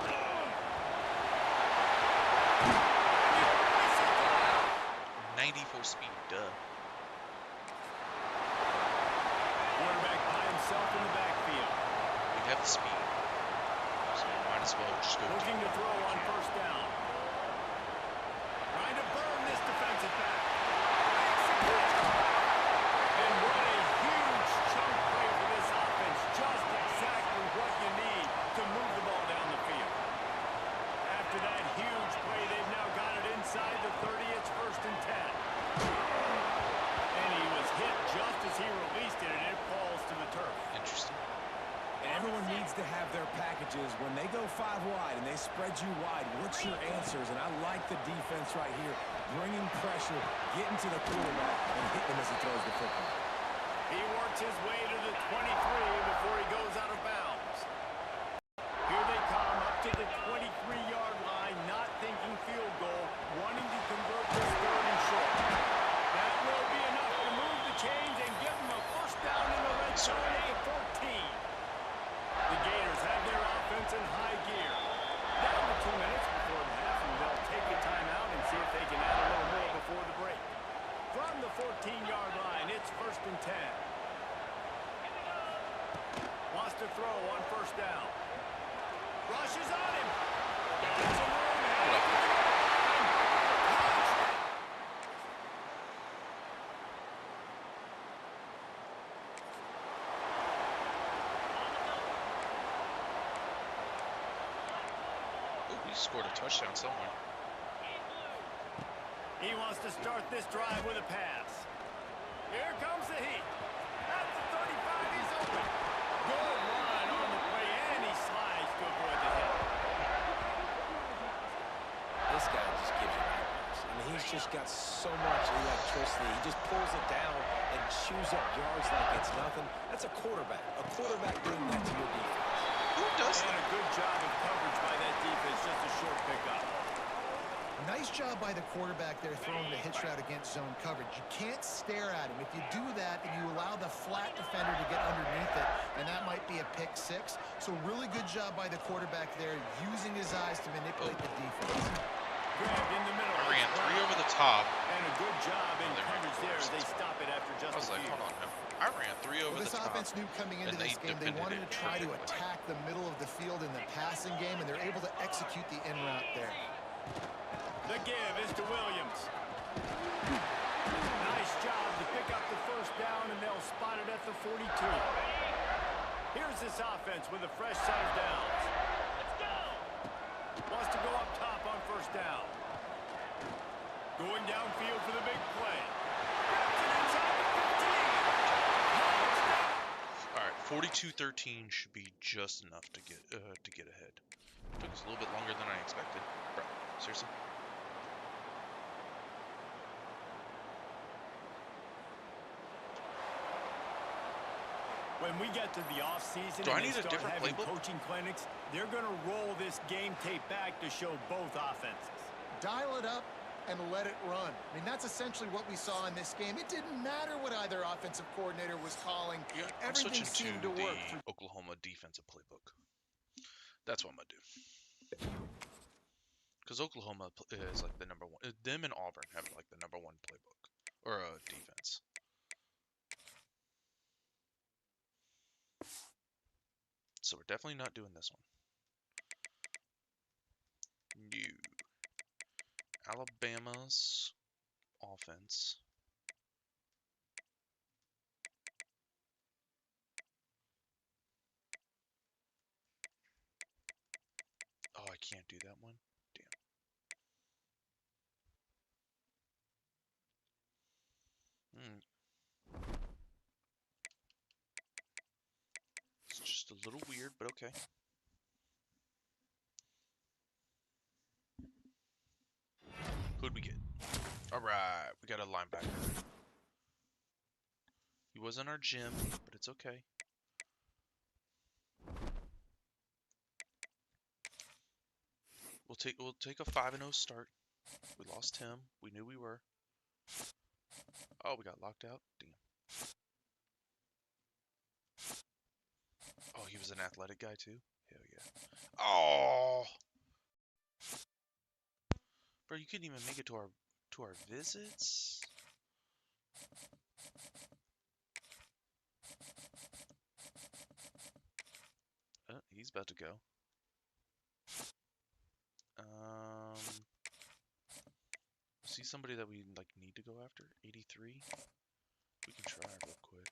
94 speed, duh. Quarterback by himself in the backfield. We have the speed, so we might as well just go. Looking to throw on first down. Trying to burn this defensive back. And what a huge chunk play for this offense. Just exactly what you need to move the ball down the field. After that huge play, they've now got it inside the 30. It's 1st and wide and they spread you wide, what's your answers? And I like the defense right here, bringing pressure, getting to the quarterback, and hitting him as he throws the football. He works his way to the 23 before he goes out of bounds. Here they come up to the 23-yard line, not thinking field goal, wanting to convert this 3rd and short. That will be enough to move the chains and give them a first down in the red zone at 14. The Gators have their offense in high gear. Down to 2 minutes before the half, and they'll take a timeout and see if they can add a little more before the break. From the 14-yard line, it's 1st and 10. Wants to throw on 1st down. Rushes on him. Gets some room. He scored a touchdown somewhere. He wants to start this drive with a pass. Here comes the heat. At the 35, he's open. Good run on the play, and he slides to avoid the hit. This guy just gives you nightmares. I mean, he's just got so much electricity. He just pulls it down and chews up yards like it's nothing. That's a quarterback. A quarterback doing that to your defense. Who does that? And a good job of coverage by that defense, just a short pickup. Nice job by the quarterback there throwing the hitch route against zone coverage. You can't stare at him. If you do that, then you allow the flat defender to get underneath it, and that might be a pick 6. So really good job by the quarterback there, using his eyes to manipulate the defense. Grabbed in the middle. I ran 3 over the top. And a good job in coverage there as they stop it after just I was a like, few. hold on now. I ran 3 over the This top. offense knew coming into this game they wanted to try to attack the middle of the field in the passing game, and they're able to execute the in route there. The give is to Williams. Nice job to pick up the 1st down, and they'll spot it at the 42. Here's this offense with a fresh set of downs. Wants to go up top on 1st down. Going downfield for the big play. All right, 42-13 should be just enough to get ahead. Took us a little bit longer than I expected. Bro, seriously? When we get to the offseason Do I and need they a start different having playbook? coaching clinics, they're going to roll this game tape back to show both offenses. Dial it up and let it run. I mean, that's essentially what we saw in this game. It didn't matter what either offensive coordinator was calling. Yeah, I'm Everything switching seemed to to work. the Oklahoma defensive playbook. That's what I'm going to do. Because Oklahoma is like the number 1. Them and Auburn have like the number 1 playbook. Or defense. So we're definitely not doing this one. New. Alabama's offense. Oh, I can't do that one? Damn. It's just a little weird, but okay. Who'd we get? Alright, we got a linebacker. He wasn't our gym, but it's okay. We'll take a 5-0 start. We lost him. We knew we were. Oh, we got locked out. Damn. Oh, he was an athletic guy too? Hell yeah. Oh! Bro, you couldn't even make it to our visits? He's about to go. See somebody that we like need to go after? 83? We can try real quick.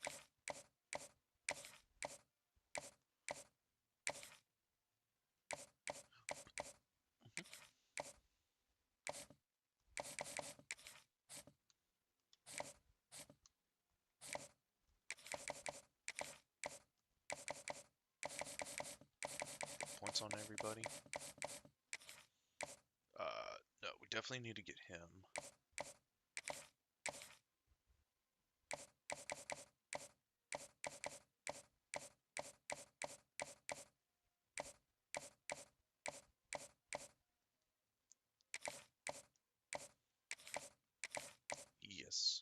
Points on everybody. definitely need to get him. Yes.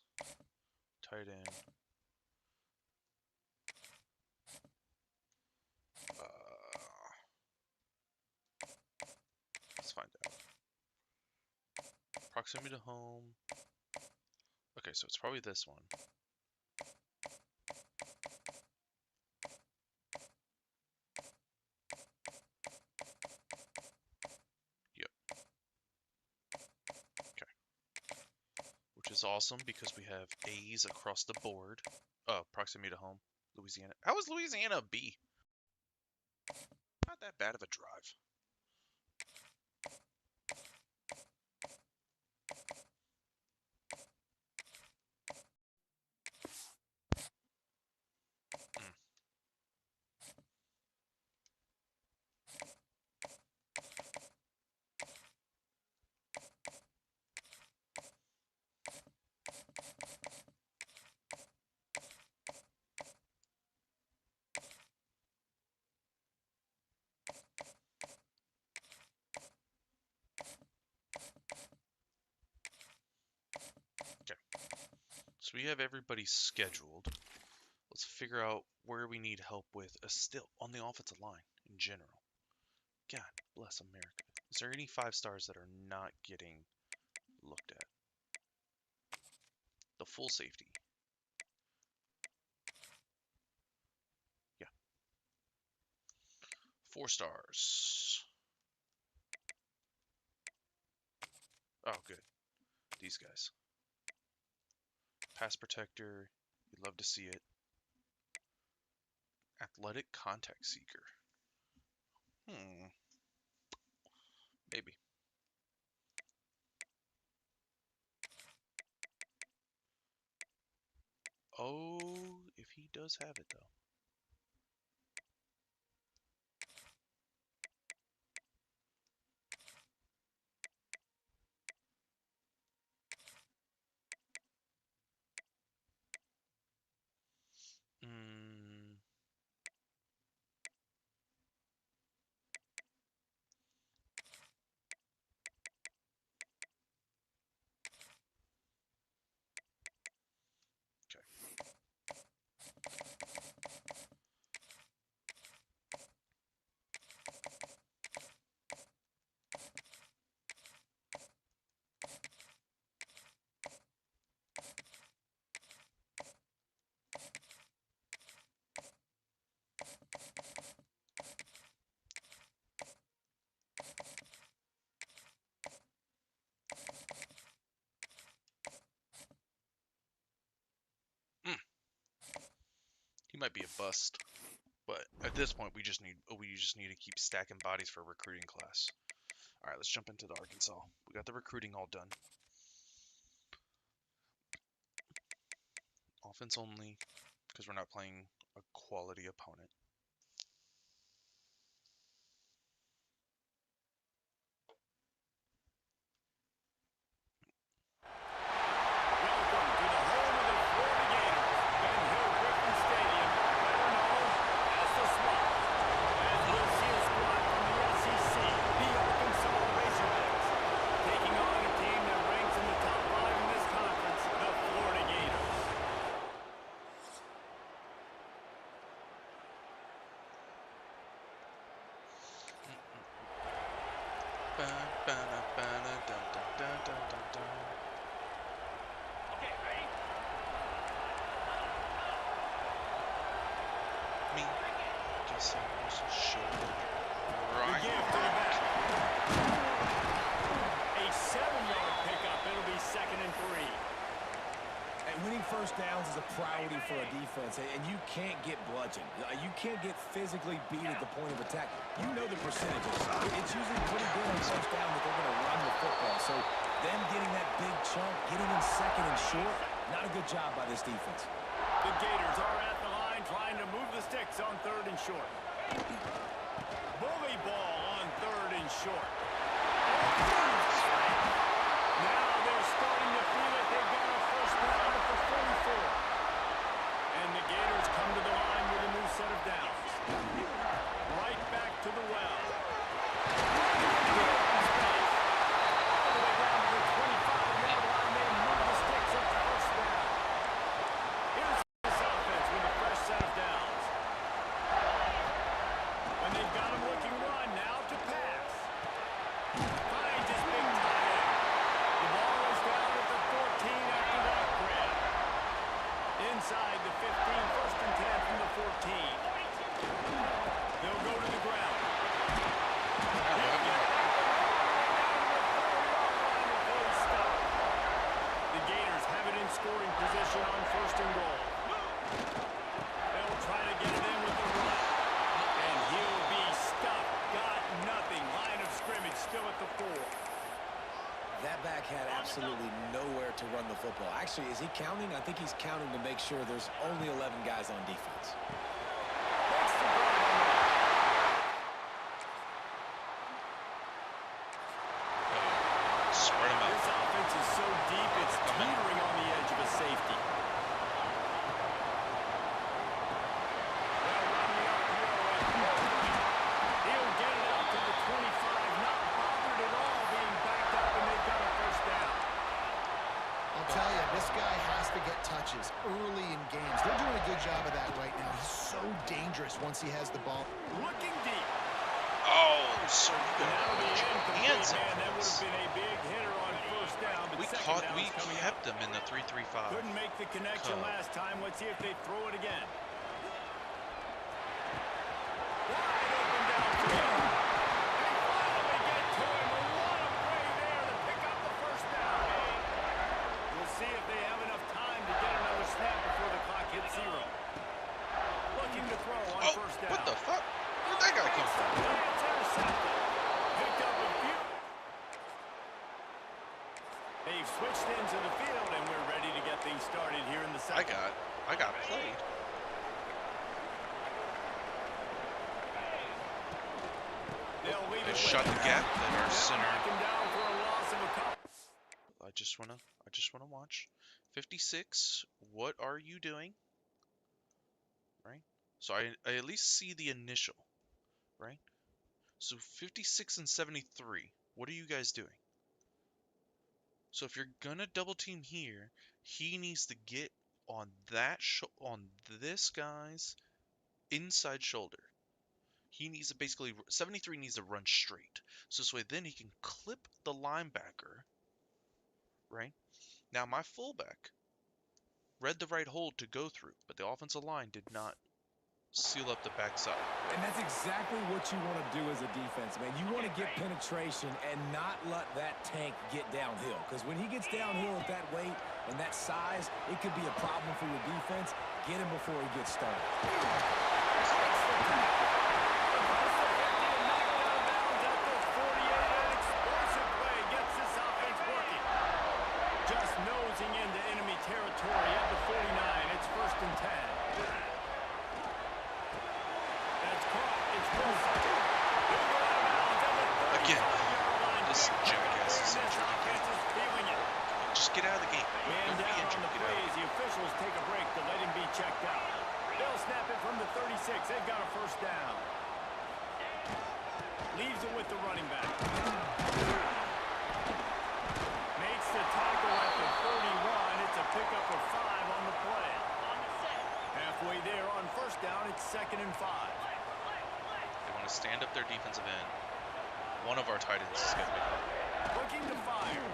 Tight end. Let's find out. Proximity to home. Okay, so it's probably this one. Yep. Okay. Which is awesome because we have A's across the board. Proximity to home. Louisiana. How is Louisiana a B? Not that bad of a drive. So we have everybody scheduled. Let's figure out where we need help with still on the offensive line in general. God bless America. Is there any 5 stars that are not getting looked at? The full safety. Yeah. 4 stars. Oh, good. These guys. Pass protector. You'd love to see it. Athletic contact seeker. Maybe. Oh, if he does have it, though. He might be a bust, but at this point we just need to keep stacking bodies for a recruiting class. All right, let's jump into the Arkansas. We got the recruiting all done. Offense only, because we're not playing a quality opponent. Okay, ready? Me, guess I was showed right. A 7-yard pickup. It'll be 2nd and 3. And winning first downs is a priority for a defense, and you can't get bludgeoned. You can't get physically beat at the point of attack. You know the percentages. It's usually pretty good on first down that they're going to run the football. So them getting that big chunk, getting in 2nd and short, not a good job by this defense. The Gators are at the line trying to move the sticks on 3rd and short. Bully ball on 3rd and short. the 4. That back had absolutely nowhere to run the football. Actually, is he counting? I think he's counting to make sure there's only 11 guys on defense. Spread him out. This offense is so deep, it's teetering on the edge of a safety. He'll get it out to the 25, not bothered at all being backed up, and they've got a first down. I'll tell you, this guy has to get touches early in games. They're doing a good job of that right now. He's so dangerous once he has the ball. Looking deep. Oh, sir, you got Now the incomplete, hands man, up. that would have been a big hitter on first down, but We kept them in the 3-3-5. couldn't make the connection last time. Let's see if they throw it again. Wide open downfield. They finally get to him. A lot of play there to pick up the first down. We'll see if they have enough time to get another snap before the clock hits 0. Looking to throw on first down. What the fuck? Where'd that guy come from? It's intercepted. Picked up a few. They've switched into the field, and we're ready to get things started here in the second. I got played. They shut the gap that our center. I just wanna watch. 56. What are you doing? Right. So I at least see the initial. Right. So 56 and 73. What are you guys doing? So if you're gonna double team here, he needs to get on that on this guy's inside shoulder. He needs to basically 73 needs to run straight. So this way then he can clip the linebacker. Right? Now my fullback read the right hold to go through, but the offensive line did not seal up the backside. And that's exactly what you want to do as a defense, man. You want to get penetration and not let that tank get downhill. Because when he gets downhill at that weight and that size, it could be a problem for your defense. Get him before he gets started. Just nosing into enemy territory at the 49. It's 1st and 10. Again, this jackass is injured again. Just get out of the game. Man Don't be down injured. on the Get out of plays. the The officials take a break to let him be checked out. They'll snap it from the 36. They've got a first down. Leaves it with the running back. Makes the tackle at the 31. It's a pickup of 5 on the play. Halfway there on first down. It's 2nd and 5. They want to stand up their defensive end. One of our tight ends is going to be looking to fire.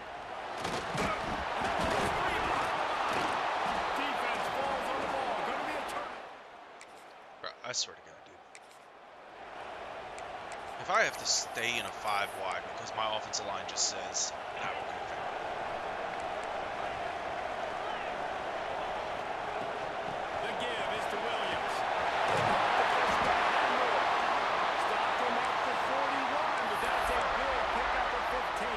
Defense falls on the ball. Going to be a turn. Bro, I swear to God, dude. If I have to stay in a 5 wide because my offensive line just says, nah, we're good. The give is to Williams. Stopped him at the 41, but that's a big pickup of 15.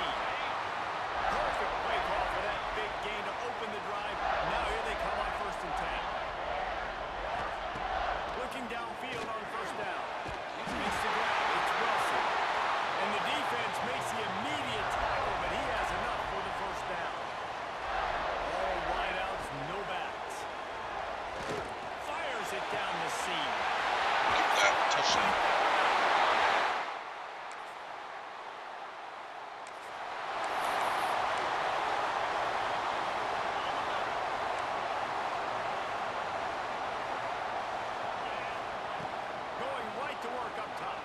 Perfect play call for that big gain to open the drive. Now here they come on 1st and 10. Looking downfield on first down. Makes the grab. It's Wilson. And the defense makes the immediate tackle, but he has enough for the first down. All wideouts, no backs. Fires it down the seam. Touchdown. Going right to work up top.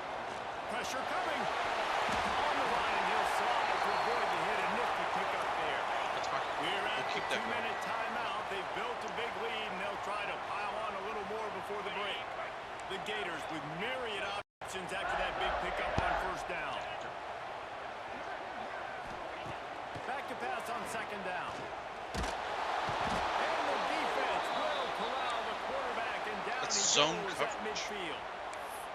Pressure coming. On the line, and he'll slide to avoid the hit. A nifty pickup there. That's fine. We're at We'll keep the that going. 2-minute timeout. They've built a big lead, and they'll try to pile on a little more before the break. The Gators with myriad options after that big pickup on first down. Back to pass on 2nd down. And the defense will corral the quarterback, and down That's he zone goes at coverage. midfield.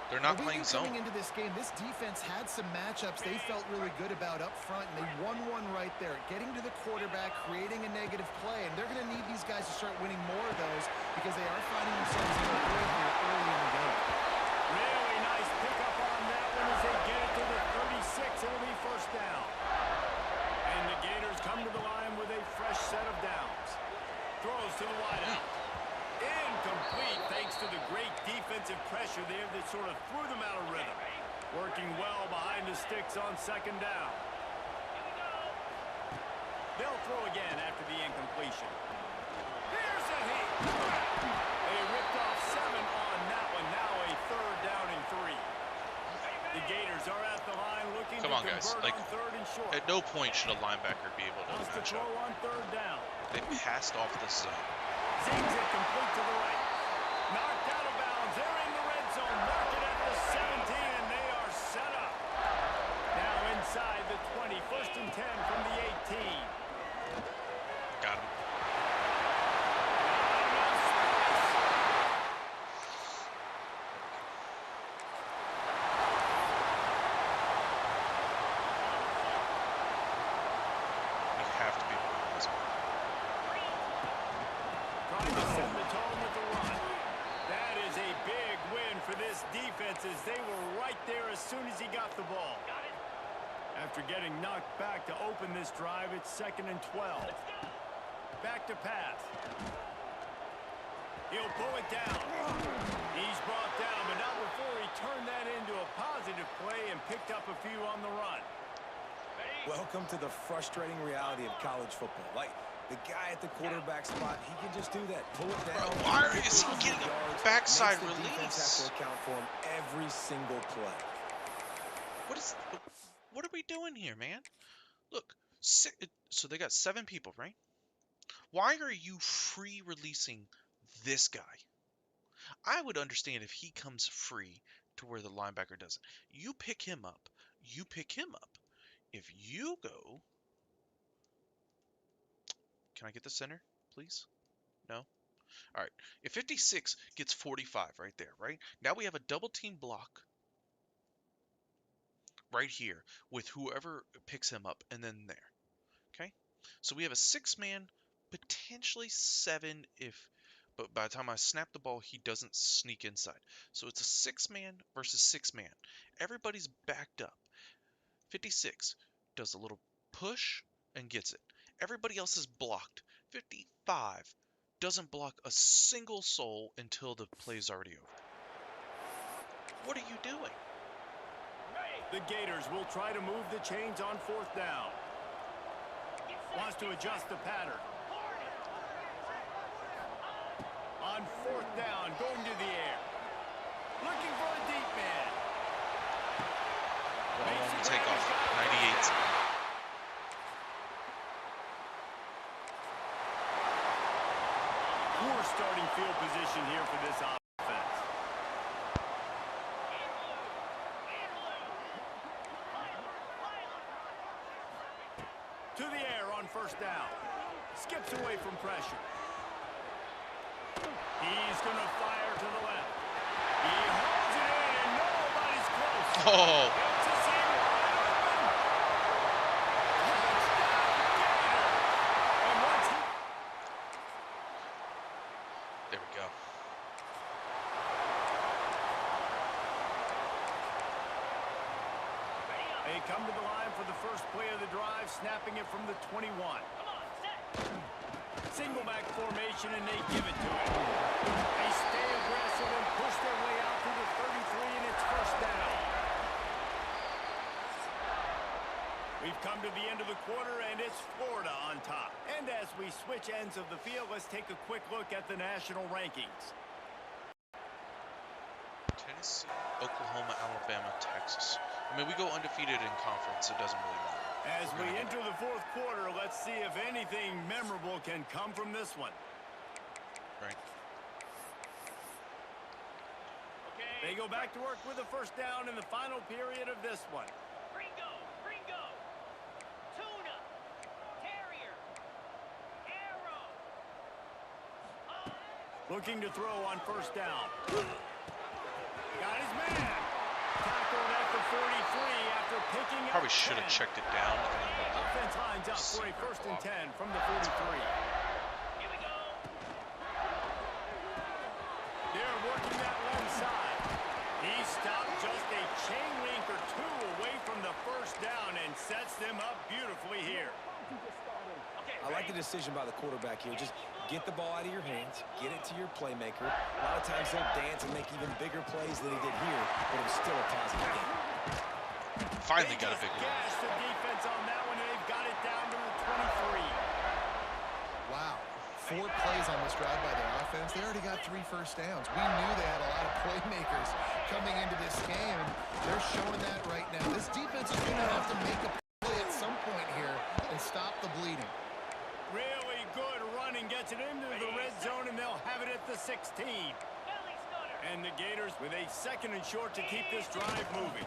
They're not playing zone. Coming into this game, this defense had some matchups they felt really good about up front, and they won one right there. Getting to the quarterback, creating a negative play, and they're going to need these guys to start winning more of those because they are finding themselves in the play here early in the game. Really nice pickup on that one as they get it to the 36. It'll be first down. And the Gators come to the line with a fresh set of downs. Throws to the wideout. Incomplete thanks to the great defensive pressure there that sort of threw them out of rhythm. Working well behind the sticks on second down. They'll throw again after the incompletion. Here's a hit. They ripped off 7 on that one. Now a third down and 3. The Gators are at the line looking to convert on third and short. At no point should a linebacker be able to match up. On third down. They passed off the zone. Zings it complete to the right. Knocked out of bounds. They're in the red zone. Mark it at the 17, and they are set up. Now inside the 20. First and 10 from the 18. Got him. We have to be winning this one. Trying to set the tone with the run. That is a big win for this defense as they were right there as soon as he got the ball. After getting knocked back to open this drive, it's 2nd and 12. Back to pass. He'll pull it down. He's brought down, but not before he turned that into a positive play and picked up a few on the run. Welcome to the frustrating reality of college football. Like, the guy at the quarterback spot, he can just do that. Pull it down. Bro, why is he getting a backside release? Have to account for him every single play. What are we doing here, man? Look, so they got 7 people, right? Why are you free releasing this guy? I would understand if he comes free to where the linebacker doesn't. You pick him up. You pick him up. If you go... Can I get the center, please? No? All right. If 56 gets 45 right there, right? Now we have a double team block right here with whoever picks him up and then there. Okay? So we have a 6-man, potentially 7 but by the time I snap the ball, he doesn't sneak inside. So it's a 6-man versus 6-man. Everybody's backed up. 56 does a little push and gets it. Everybody else is blocked. 55 doesn't block a single soul until the play's already over. What are you doing? The Gators will try to move the chains on 4th down. Wants to adjust the pattern. On 4th down, going to the air. Looking for a deep man. Long takeoff, 98. Poor starting field position here for this offense. To the air on 1st down. Skips away from pressure. He's going to fire to the left. He holds it in and nobody's close. Oh. There we go. They come to the line for the first play of the drive, snapping it from the 21. Single back formation, and they give it to him. They stay aggressive and push their way out to the 33, and it's 1st down. We've come to the end of the quarter, and it's Florida on top. And as we switch ends of the field, let's take a quick look at the national rankings. Tennessee, Oklahoma, Alabama, Texas. I mean, we go undefeated in conference. It doesn't really matter. As we enter the 4th quarter, let's see if anything memorable can come from this one. Right. They go back to work with a 1st down in the final period of this one. Gringo, Tuna, Terrier, Arrow. Looking to throw on 1st down. Got his man. Probably should have checked it down. Offense lines up for a 1st and 10 from the 43. Here we go. They're working that left side. He stopped just a chain link or two away from the 1st down and sets them up beautifully here. I like the decision by the quarterback here. Just get the ball out of your hands, get it to your playmaker. A lot of times they'll dance and make even bigger plays than he did here, but it was still a positive game. Finally got a big one. Gashed the defense on that one, and they've got it down to the 23. Wow. 4 plays on this drive by their offense. They already got 3 first downs. We knew they had a lot of playmakers coming into this game, and they're showing that right now. This defense is going to have to make a play at some point here and stop the bleeding. Really good running, gets it into the red zone, and they'll have it at the 16. And the Gators with a 2nd and short to keep this drive moving.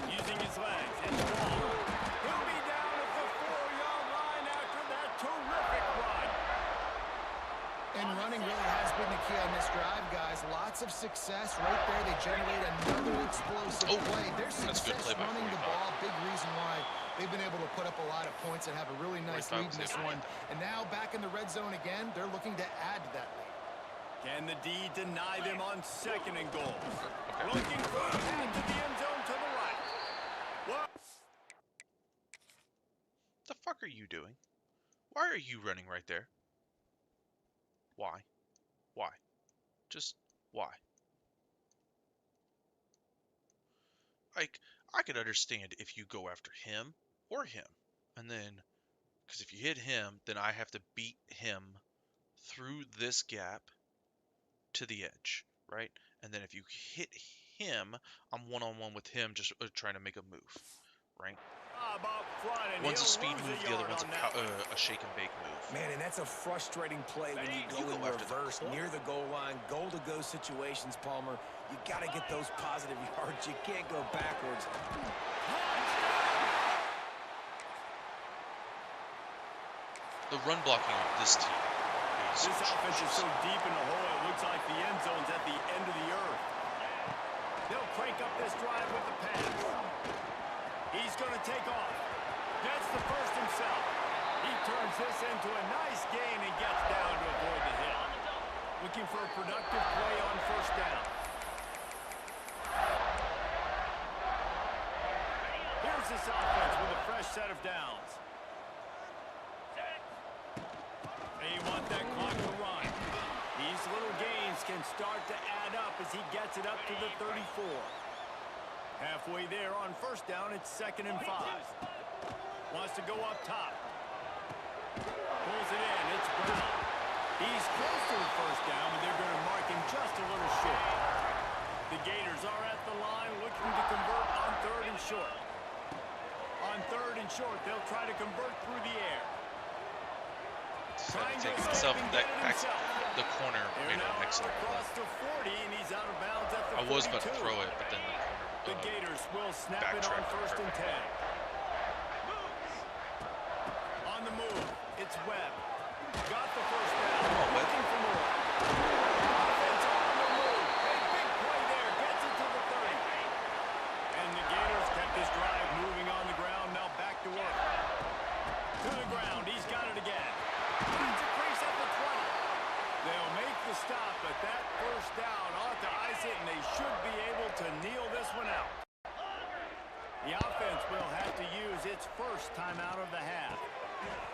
Using his legs and strong. He'll be down at the 4-yard line after that terrific run. And running really has been the key on this drive, guys. Lots of success right there. They generate another explosive play. Their success running the ball, big reason why they've been able to put up a lot of points and have a really nice lead in this one. And now back in the red zone again, they're looking to add to that lead. Can the D deny them on 2nd and goal? Looking for a pass to the end zone to the right. What the fuck are you doing? Why are you running right there? Why? Why? Just why? Like, I could understand if you go after him or him. And then, because if you hit him, then I have to beat him through this gap to the edge, right? And then if you hit him, I'm one-on-one with him just trying to make a move, right? One's a speed move, the other one's a shake and bake move. Man, and that's a frustrating play when you go in reverse near the goal line, goal-to-go situations, Palmer. You got to get those positive yards. You can't go backwards. The run blocking of this team is... This offense is so deep in the hole, it looks like the end zone's at the end of the earth. They'll crank up this drive with the pass. He's going to take off. Gets the 1st himself. He turns this into a nice gain and gets down to avoid the hit. Looking for a productive play on 1st down. Here's this offense with a fresh set of downs. They want that clock to run. These little gains can start to add up as he gets it up to the 34. Halfway there on 1st down, it's 2nd and 5. Wants to go up top. Pulls it in, it's Brown. He's close to the 1st down, but they're going to mark him just a little short. The Gators are at the line looking to convert on 3rd and short. On 3rd and short, they'll try to convert through the air. Trying to take himself, the corner made an excellent across the 40, and he's out of bounds at the 42. I was about to throw it, but then the Gators will snap it on 1st and 10. On the move, it's Webb. Got the 1st down. Looking for more. Offense on the move. A big play there. Gets it to the 30. And the Gators kept this drive moving on the ground. Now back to work. To the ground. He's got it again. Finds a crease at the 20. They'll make the stop, but that 1st down ought to ice it, and they should be able to kneel this one out. The offense will have to use its 1st timeout of the half.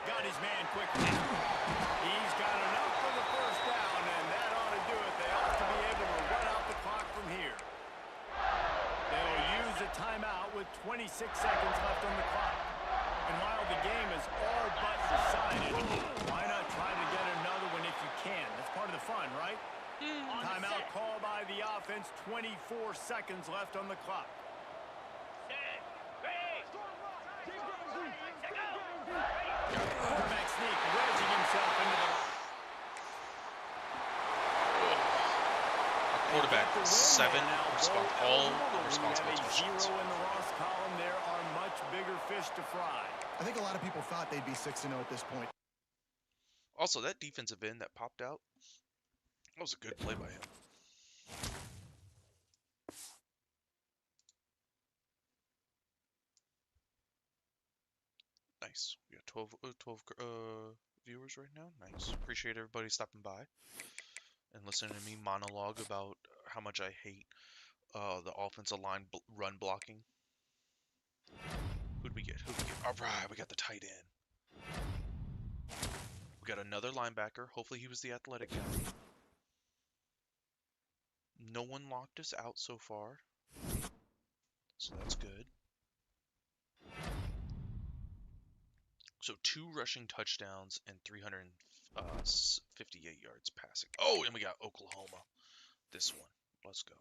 Got his man quickly. He's got enough for the 1st down, and that ought to do it. They ought to be able to run out the clock from here. They'll use a timeout with 26 seconds left on the clock. And while the game is all but decided, why not try to get another one if you can? That's part of the fun, right? Timeout call by the offense, 24 seconds left on the clock. Quarterback sneak, wedging himself into the... Our quarterback, 7, all responsible touchdowns. 0 in the loss column. There are much bigger fish to fry. I think a lot of people thought they'd be 6-0 at this point. Also, that defensive end that popped out, that was a good play by him. Nice. We got 12 viewers right now. Nice. Appreciate everybody stopping by and listening to me monologue about how much I hate the offensive line run blocking. Who'd we get? All right, we got the tight end. We got another linebacker. Hopefully he was the athletic guy. No one locked us out so far, so that's good. So 2 rushing touchdowns and 358 yards passing. Oh, and we got Oklahoma. This one. Let's go.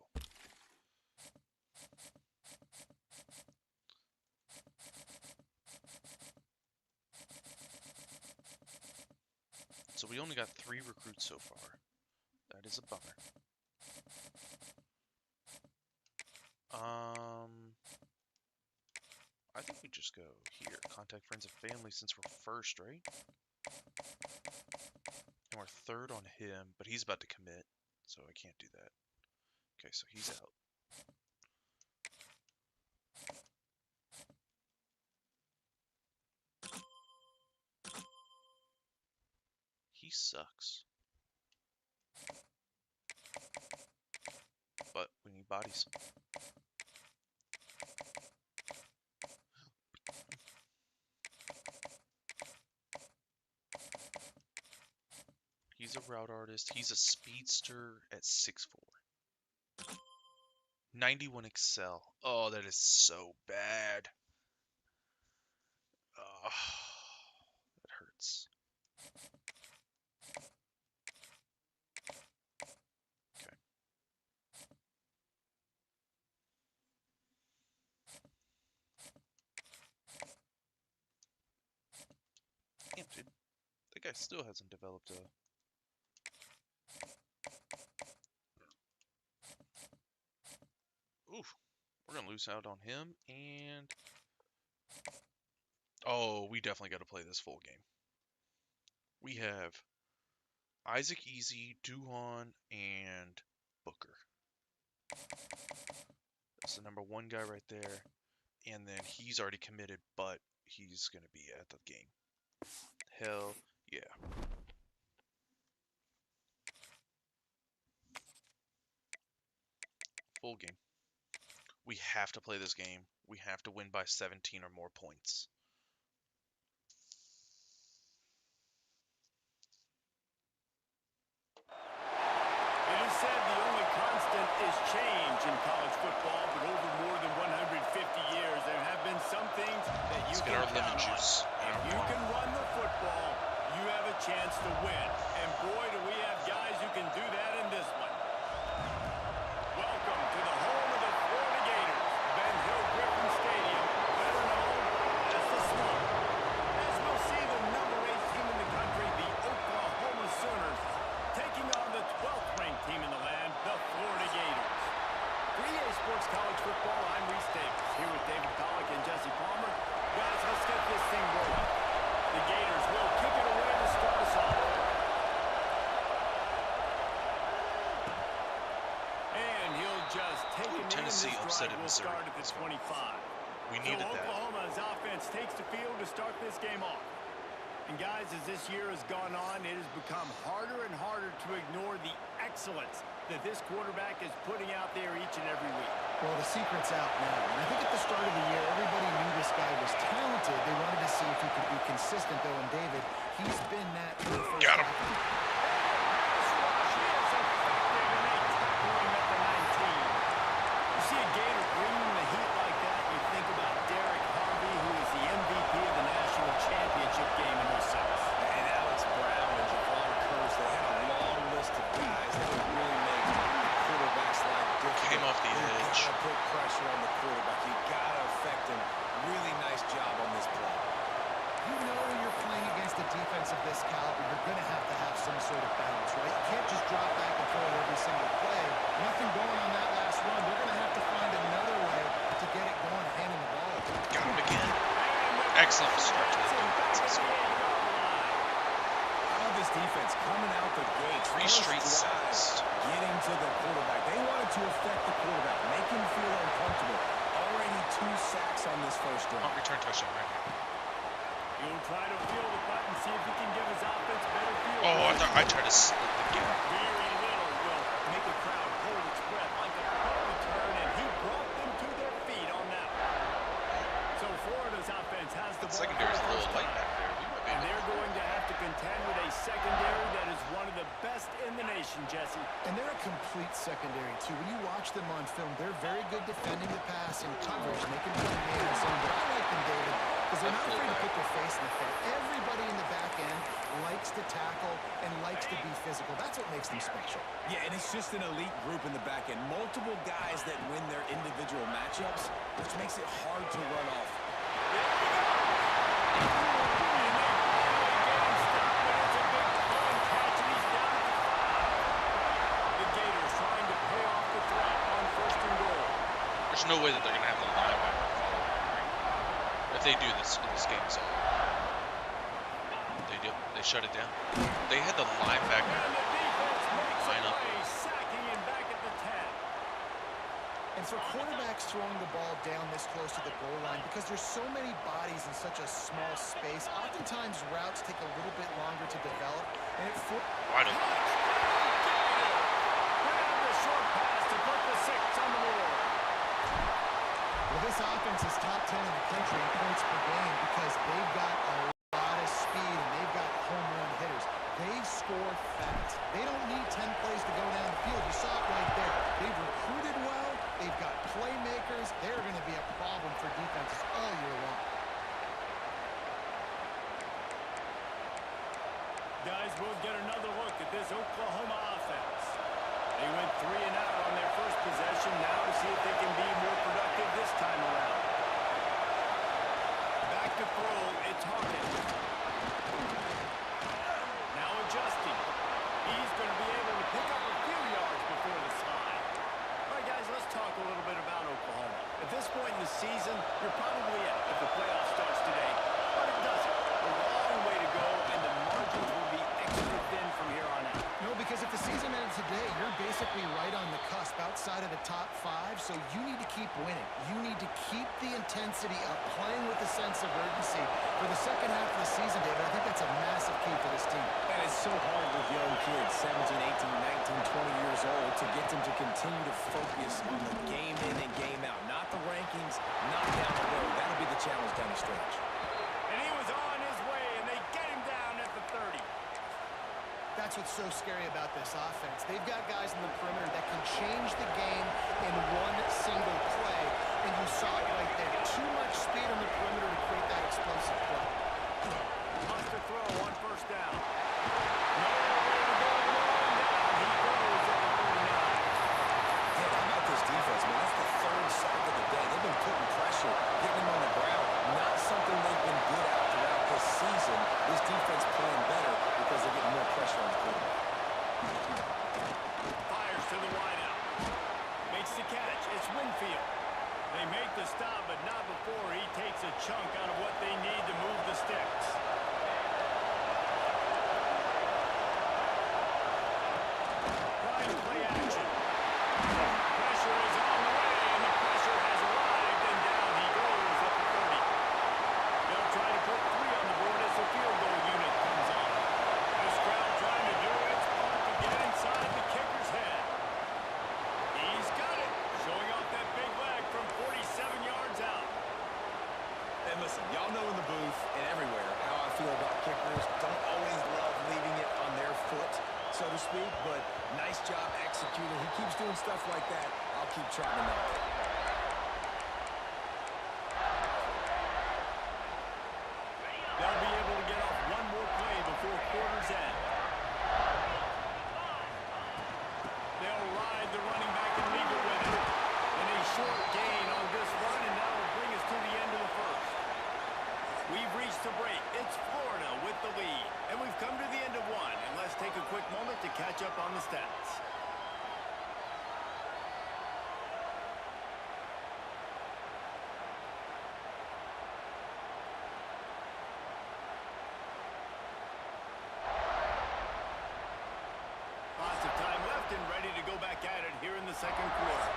So we only got 3 recruits so far. That is a bummer. I think we just go here. Contact friends and family since we're first, right? And we're third on him, but he's about to commit, so I can't do that. Okay, so he's out. He sucks. But we need bodies. He's a route artist. He's a speedster at 6'4". 91 Excel. Oh, that is so bad. Oh, that hurts. Okay. Damn, dude. That guy still hasn't developed a... Oof, we're going to lose out on him, and... Oh, we definitely got to play this full game. We have Isaac Easy, Duhan, and Booker. That's the number 1 guy right there. And then he's already committed, but he's going to be at the game. Hell yeah. Full game. We have to play this game. We have to win by 17 or more points. It is said the only constant is change in college football, but over more than 150 years, there have been some things that you can count on. If you can run the football, you have a chance to win. And boy, do we have guys who can do that in this one. Welcome to the home of the Florida Gators, Ben Hill Griffin Stadium, better known as the Swamp. As we'll see the number 8 team in the country, the Oklahoma Sooners, taking on the 12th ranked team in the land, the Florida Gators. For EA Sports College Football, I'm Reese Davis, here with David Pollack and Jesse Palmer. Guys, let's get this thing rolling. The Gators will kick it away to start us off. And he'll just take it in. Tennessee upset Will start at the 25. We needed that. Oklahoma's offense takes the field to start this game off. And guys, as this year has gone on, it has become harder and harder to ignore the excellence that this quarterback is putting out there each and every week. Well, the secret's out now. And I think at the start of the year, everybody knew this guy was talented. They wanted to see if he could be consistent, though. And David, he's been that for the first Got him. You see a Gator bringing the heat like that, you think about Derek Harvey, who is the MVP of the national championship game in 06. And Alex Brown and Javon Curse, they had a long list of guys that would really make the quarterback's life difficult. Came off the edge. You gotta put pressure on the quarterback. You gotta affect him. Really nice job on this play. You know when you're playing against a defense of this caliber, you're going to have some sort of balance, right? You can't just drop back and throw it every single play. Nothing going on that last run. They're going to have to find another way to get it going, handing the ball. Got him again. Excellent start to the defense. How about this defense coming out the gate? 3 straight sacks. Getting to the quarterback. They wanted to affect the quarterback, make him feel uncomfortable. Already 2 sacks on this first drive. Return touchdown right here. He'll try to feel the button, see if he can give his offense better feel. Oh, I tried to split the game. Very little will make a crowd hold its breath like a punt return, and he brought them to their feet on that one. So Florida's offense has the ball. Secondary's a little light back there. And they're going to have to contend with a secondary that is one of the best in the nation, Jesse. And they're a complete secondary, too. When you watch them on film, they're very good defending the pass and coverage, and they can play man and zone. But I like them, David, because they're not afraid to put their face in the field. Everybody in the back end likes to tackle and likes to be physical. That's what makes them special. Yeah, and it's just an elite group in the back end. Multiple guys that win their individual matchups, which makes it hard to run off. There's no way that they're going to have the linebacker follow him. If they do this in this game, so they do. They shut it down. They had the linebacker line up. And for quarterbacks throwing the ball down this close to the goal line, because there's so many bodies in such a small space, oftentimes routes take a little bit longer to develop. And it Wide open. The short pass to put the 6 on the board. Well, this offense is top 10 in the country in points per game because they've got a lot of speed and they've got home run hitters. They score fast. They don't need 10 plays to go down the field. You saw it right there. They've recruited well. They've got playmakers. They're going to be a problem for defenses all year long. Guys, we'll get another look at this Oklahoma offense. They went 3 and out on their first possession. Now to see if they can be more productive this time around. Back to throw, it's Hawkins. Now adjusting. He's going to be able to pick up a few yards before the slide. All right, guys, let's talk a little bit about Oklahoma. At this point in the season, you're probably out if the playoff starts today. But it doesn't. A long way to go, and the margins will be extra thin from here on out. No, because if the season ends today, you're basically right on the cusp outside of the top 5, so you need to keep winning. You need to keep the intensity up, playing with a sense of urgency. For the second half of the season, David, I think that's a massive key for this team. And it's so hard with young kids, 17, 18, 19, 20 years old, to get them to continue to focus on the game in and game out. Not the rankings, not down the road. That'll be the challenge down the stretch. And he was on his way, and they get him down at the 30. That's what's so scary about this offense. They've got guys in the perimeter that can change the game in one single play, and you saw it right there. Too much speed on the perimeter to create that explosive play. Wants to throw on first down. Nowhere to go, down. He goes at the 49. Yeah, how about this defense, man? That's the 3rd sack of the day. They've been putting pressure, getting them on the ground. Not something they've been good at throughout this season. This defense playing better because they're getting more pressure on the quarterback. Fires to the wideout. Makes the catch. It's Winfield. They make the stop, but not before he takes a chunk out of what they need to move the sticks. Prime play action. Pressure is on the way, and the pressure has arrived, and down he goes at the 30. They'll try to put 3 on the board as the field goal unit comes on. This crowd trying to do its part to get inside the kicker's head. He's got it, showing off that big leg from 47 yards out. And listen, y'all know in the booth and everywhere how I feel about kickers. Don't always love leaving it on their foot, so to speak, but nice job executing. He keeps doing stuff like that. I'll keep trotting him out. They'll be able to get off one more play before quarter's end. They'll ride the running back and legal with it. And a short gain on this run, and that will bring us to the end of the first. We've reached the break. It's Florida with the lead. And we've come to the end of one. And let's take a quick moment to catch up on the stats. Lots of time left and ready to go back at it here in the second quarter.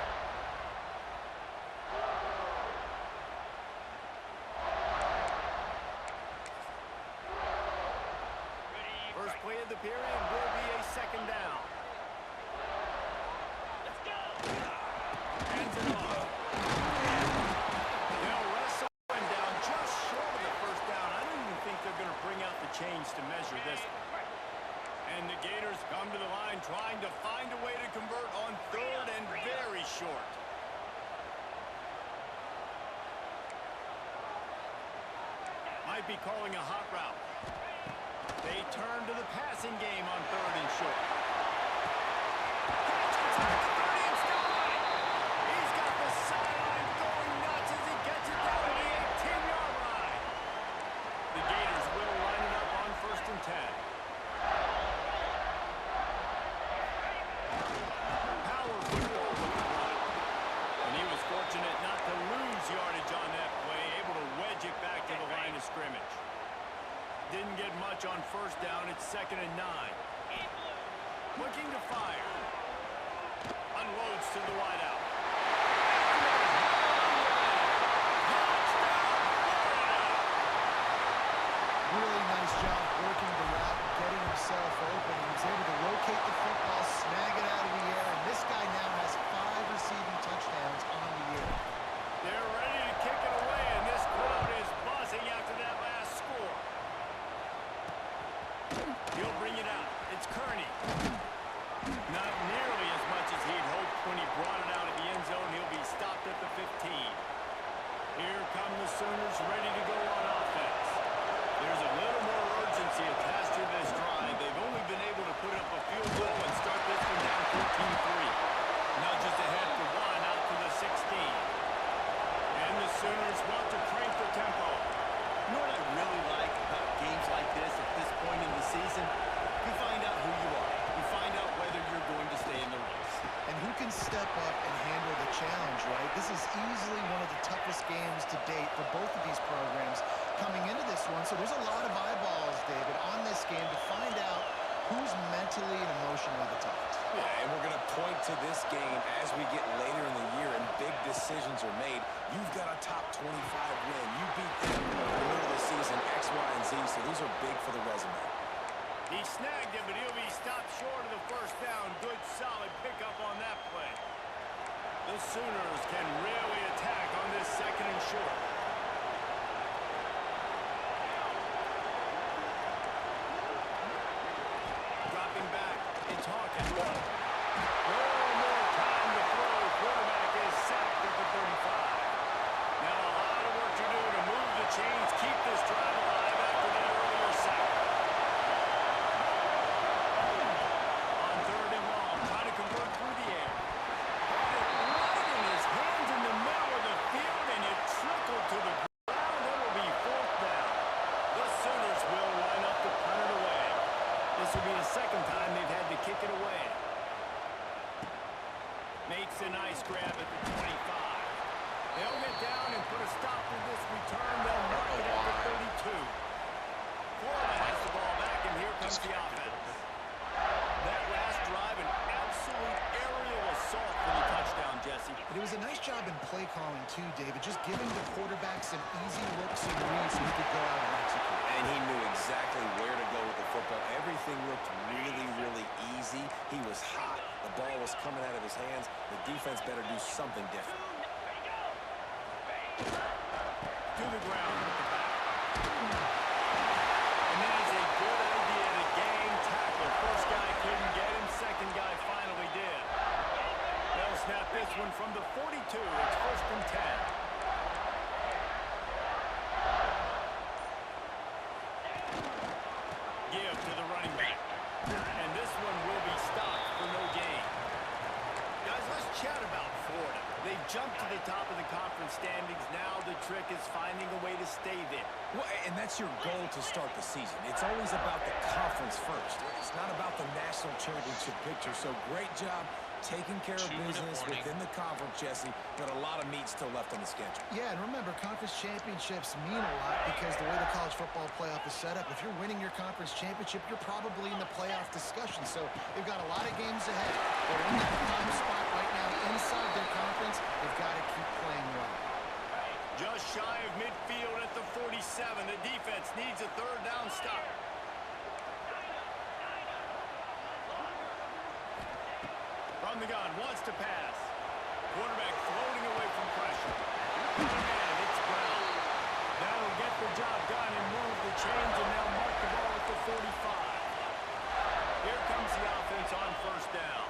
period will be a second down. Let's go. Hands it off. They'll wrestle him down just short of the first down. I don't even think they're going to bring out the chains to measure this one. And the Gators come to the line trying to find a way to convert on third and very short. Might be calling a hot route. They turn to the passing game on third and short. He's got the sideline going nuts as he gets it down to the 18-yard line. The Gators will line it up on 1st and 10. Power football with the run. And he was fortunate not to lose yardage on that play, able to wedge it back to the line of scrimmage. Didn't get much on first down. It's 2nd and 9. Looking to fire. Unloads to the wideout. Really nice job working the route, getting himself open. He was able to locate the football, snag it out of the air, and this guy now has 5 receiving touchdowns on the year. They're ready to kick it away, and this crowd is buzzing after that last score. He'll bring it out. It's Kearney. Not nearly as much as he'd hoped when he brought it out of the end zone. He'll be stopped at the 15. Here come the Sooners ready to go on offense. There's a little more urgency attached to this drive. They've only been able to put up a field goal and start this one down 14-3. Now just ahead for 1 out to the 16. And the Sooners want to crank the tempo. You know what I really like about games like this at this point in the season? You find out who you are. You find out whether you're going to stay in the race. And who can step up and handle the challenge, right? This is easily one of the toughest games to date for both of these programs coming into this one. So there's a lot of eyeballs, David, on this game to find out who's mentally and emotionally the toughest. Yeah, and we're going to point to this game as we get later in the year and big decisions are made. You've got a top 25 win. You beat them in the middle of the season, X, Y, and Z, so these are big for the resume. He snagged it, but he'll be stopped short of the first down. Good, solid pickup on that play. The Sooners can really attack on this 2nd and short. Dropping back. It's Hawkins. No more time to throw. Quarterback is sacked at the 35. Now a lot of work to do to move the chains, keep this drive alive after that earlier sack. On 3rd and long, trying to convert through the air. Had it right in his hands in the middle of the field, and it trickled to the ground. It'll be 4th down. The Sooners will line up to punt it away. This will be the 2nd time they've had to kick it away. Makes a nice grab at the 25. They'll get down and put a stop to this return. They'll mark it at the 32. Florida has the ball back, and here comes the offense. That last drive, an absolute aerial assault for the touchdown, Jesse. But it was a nice job in play calling, too, David, just giving the quarterback some easy looks and reads so he could go out and execute. And he knew exactly where to go with the football. Everything looked really, really easy. He was hot. The ball was coming out of his hands. The defense better do something different. To the ground with the back. And that is a good idea to gang tackle. First guy couldn't get him. Second guy finally did. They'll snap this one from the 42. It's 1st and 10. Give to the running back. And this one will be stopped for no gain. Guys, let's chat about Florida. They've jumped to the top of the conference standings. Now the trick is finding a way to stay there. Well, and that's your goal to start the season. It's always about the conference first. It's not about the national championship picture. So great job taking care of business within the conference, Jesse, but a lot of meat still left on the schedule. Yeah, and remember, conference championships mean a lot because the way the college football playoff is set up, if you're winning your conference championship, you're probably in the playoff discussion. So they've got a lot of games ahead. They're in that prime spot right now inside their conference. They've got to keep playing well. Just shy of midfield at the 47. The defense needs a 3rd down stop. From the gun, wants to pass. Quarterback floating away from pressure. And it's Brown. That'll get the job done and move the chains, and they'll mark the ball at the 45. Here comes the offense on first down.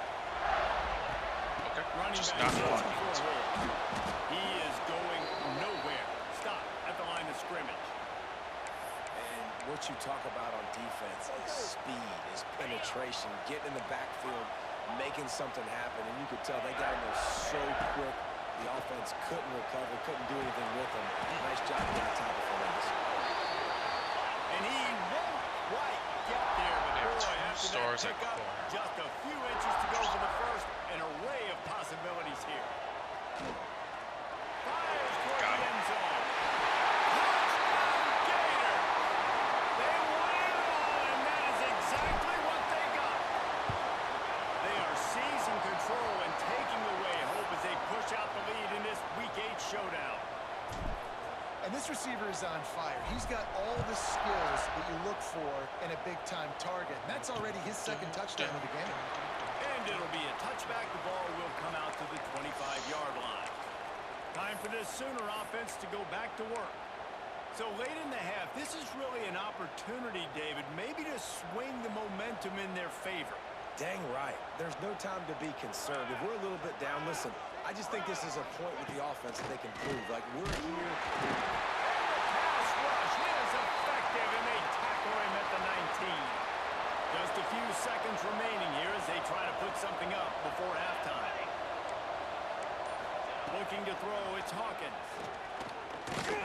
Okay, Running just back not blocking. He is going nowhere. Stop at the line of scrimmage. And what you talk about on defense is speed, is penetration, getting in the backfield, making something happen. And you could tell they got in there so quick. The offense couldn't recover, couldn't do anything with them. Nice job getting on top of things. And he won't quite get there, but boy, after stars that at pickup, corner. just a few inches to go for the first. An array of possibilities here. Fires toward the end zone. Touchdown, Gator! They won it all, and that is exactly what they got. They are seizing control and taking away hope as they push out the lead in this Week 8 showdown. And this receiver is on fire. He's got all the skills that you look for in a big-time target. And that's already his second touchdown of the game. And it'll be a touchback. The ball will come out to the 25-yard line. Time for this Sooner offense to go back to work. So late in the half, this is really an opportunity, David, maybe to swing the momentum in their favor. Dang right. There's no time to be concerned. If we're a little bit down, listen, I just think this is a point with the offense that they can prove. Like, we're here. Pass rush is effective, and they tackle him at the 19. Just a few seconds remaining here as they try to put something up before halftime. Looking to throw, it's Hawkins. The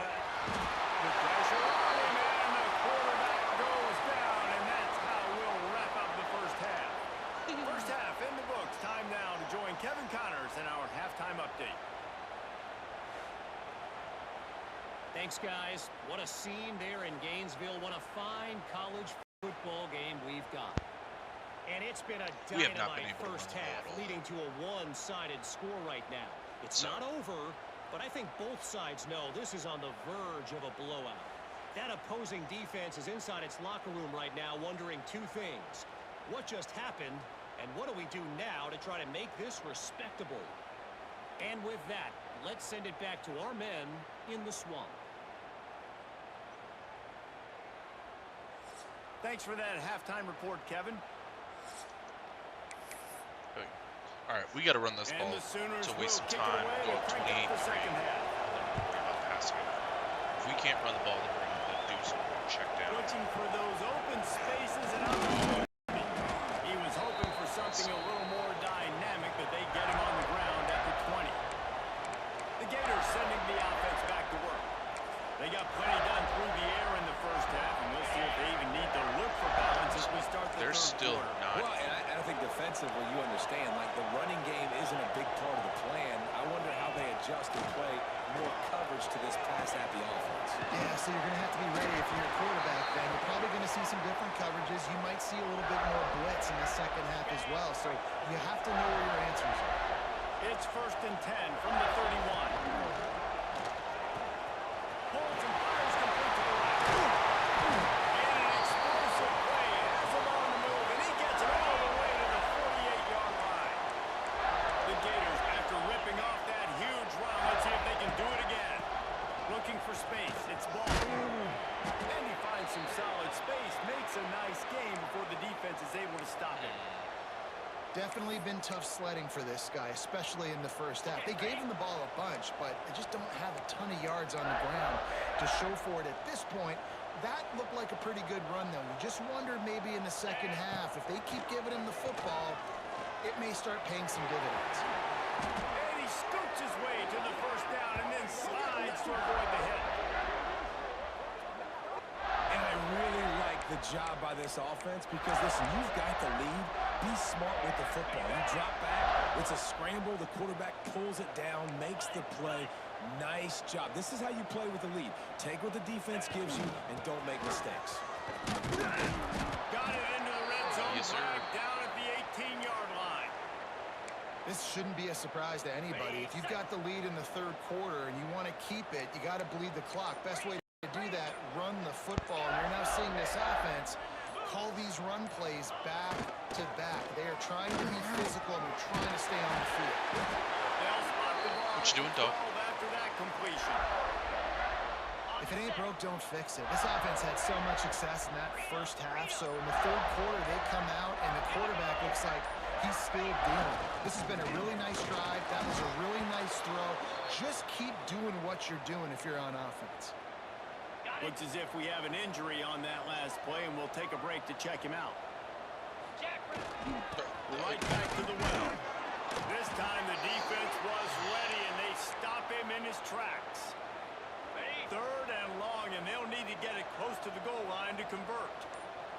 pressure on him, and the quarterback goes down, and that's how we'll wrap up the first half. First half in the books. Time now to join Kevin Connors in our halftime update. Thanks, guys. What a scene there in Gainesville. What a fine college football game we've got. And it's been a dynamite first half, leading to a one-sided score right now. It's not over, but I think both sides know this is on the verge of a blowout. That opposing defense is inside its locker room right now wondering two things. What just happened, and what do we do now to try to make this respectable? And with that, let's send it back to our men in the swamp. Thanks for that halftime report, Kevin. All right, we got to run this ball to waste some time. Go up 28-3, and then we'll worry about passing it. If we can't run the ball, then we're going to do some check down. Looking for those open spaces, and he was hoping for something a little more dynamic, but they get him on the ground at the 20. The Gators sending the offense back to work. They got plenty done through the air in the first half, and we'll see if they even need to look for balance as we start the third quarter. Not. Well, and I think defensively, you understand, like, the running game isn't a big part of the plan. I wonder how they adjust and play more coverage to this pass-happy offense. Yeah, so you're going to have to be ready if you're a quarterback, then. You're probably going to see some different coverages. You might see a little bit more blitz in the second half as well, so you have to know where your answers are. It's 1st and 10 from the 31. Holds and fires complete to the right. And an explosive play has him on the move, and he gets it all the way to the 48-yard line. The Gators, after ripping off that huge run, let's see if they can do it again. Looking for space, it's ball. And he finds some solid space, makes a nice game before the defense is able to stop him. Definitely been tough sledding for this guy, especially in the first half. They gave him the ball a bunch, but they just don't have a ton of yards on the ground to show for it at this point. That looked like a pretty good run, though. You just wondered maybe in the second half, if they keep giving him the football, it may start paying some dividends. And he scoots his way to the first down and then slides to avoid the hit. And I really like the job by this offense because, listen, you've got the lead. Be smart with the football. You drop back, it's a scramble, the quarterback pulls it down, makes the play. Nice job. This is how you play with the lead. Take what the defense gives you and don't make mistakes. Got it into the red zone, yes, down at the 18-yard line. This shouldn't be a surprise to anybody. If you've got the lead in the third quarter and you want to keep it, you got to bleed the clock. Best way to do that, run the football. And you're now seeing this offense call these run plays back to back. They are trying to be physical and they're trying to stay on the field. What you doing, dog? After that completion. If it ain't broke, don't fix it. This offense had so much success in that first half, so in the third quarter, they come out, and the quarterback looks like he's still dealing. This has been a really nice drive. That was a really nice throw. Just keep doing what you're doing if you're on offense. Looks as if we have an injury on that last play, and we'll take a break to check him out. Right back to the well. This time the defense was ready, and they stop him in his tracks. Third and long, and they'll need to get it close to the goal line to convert.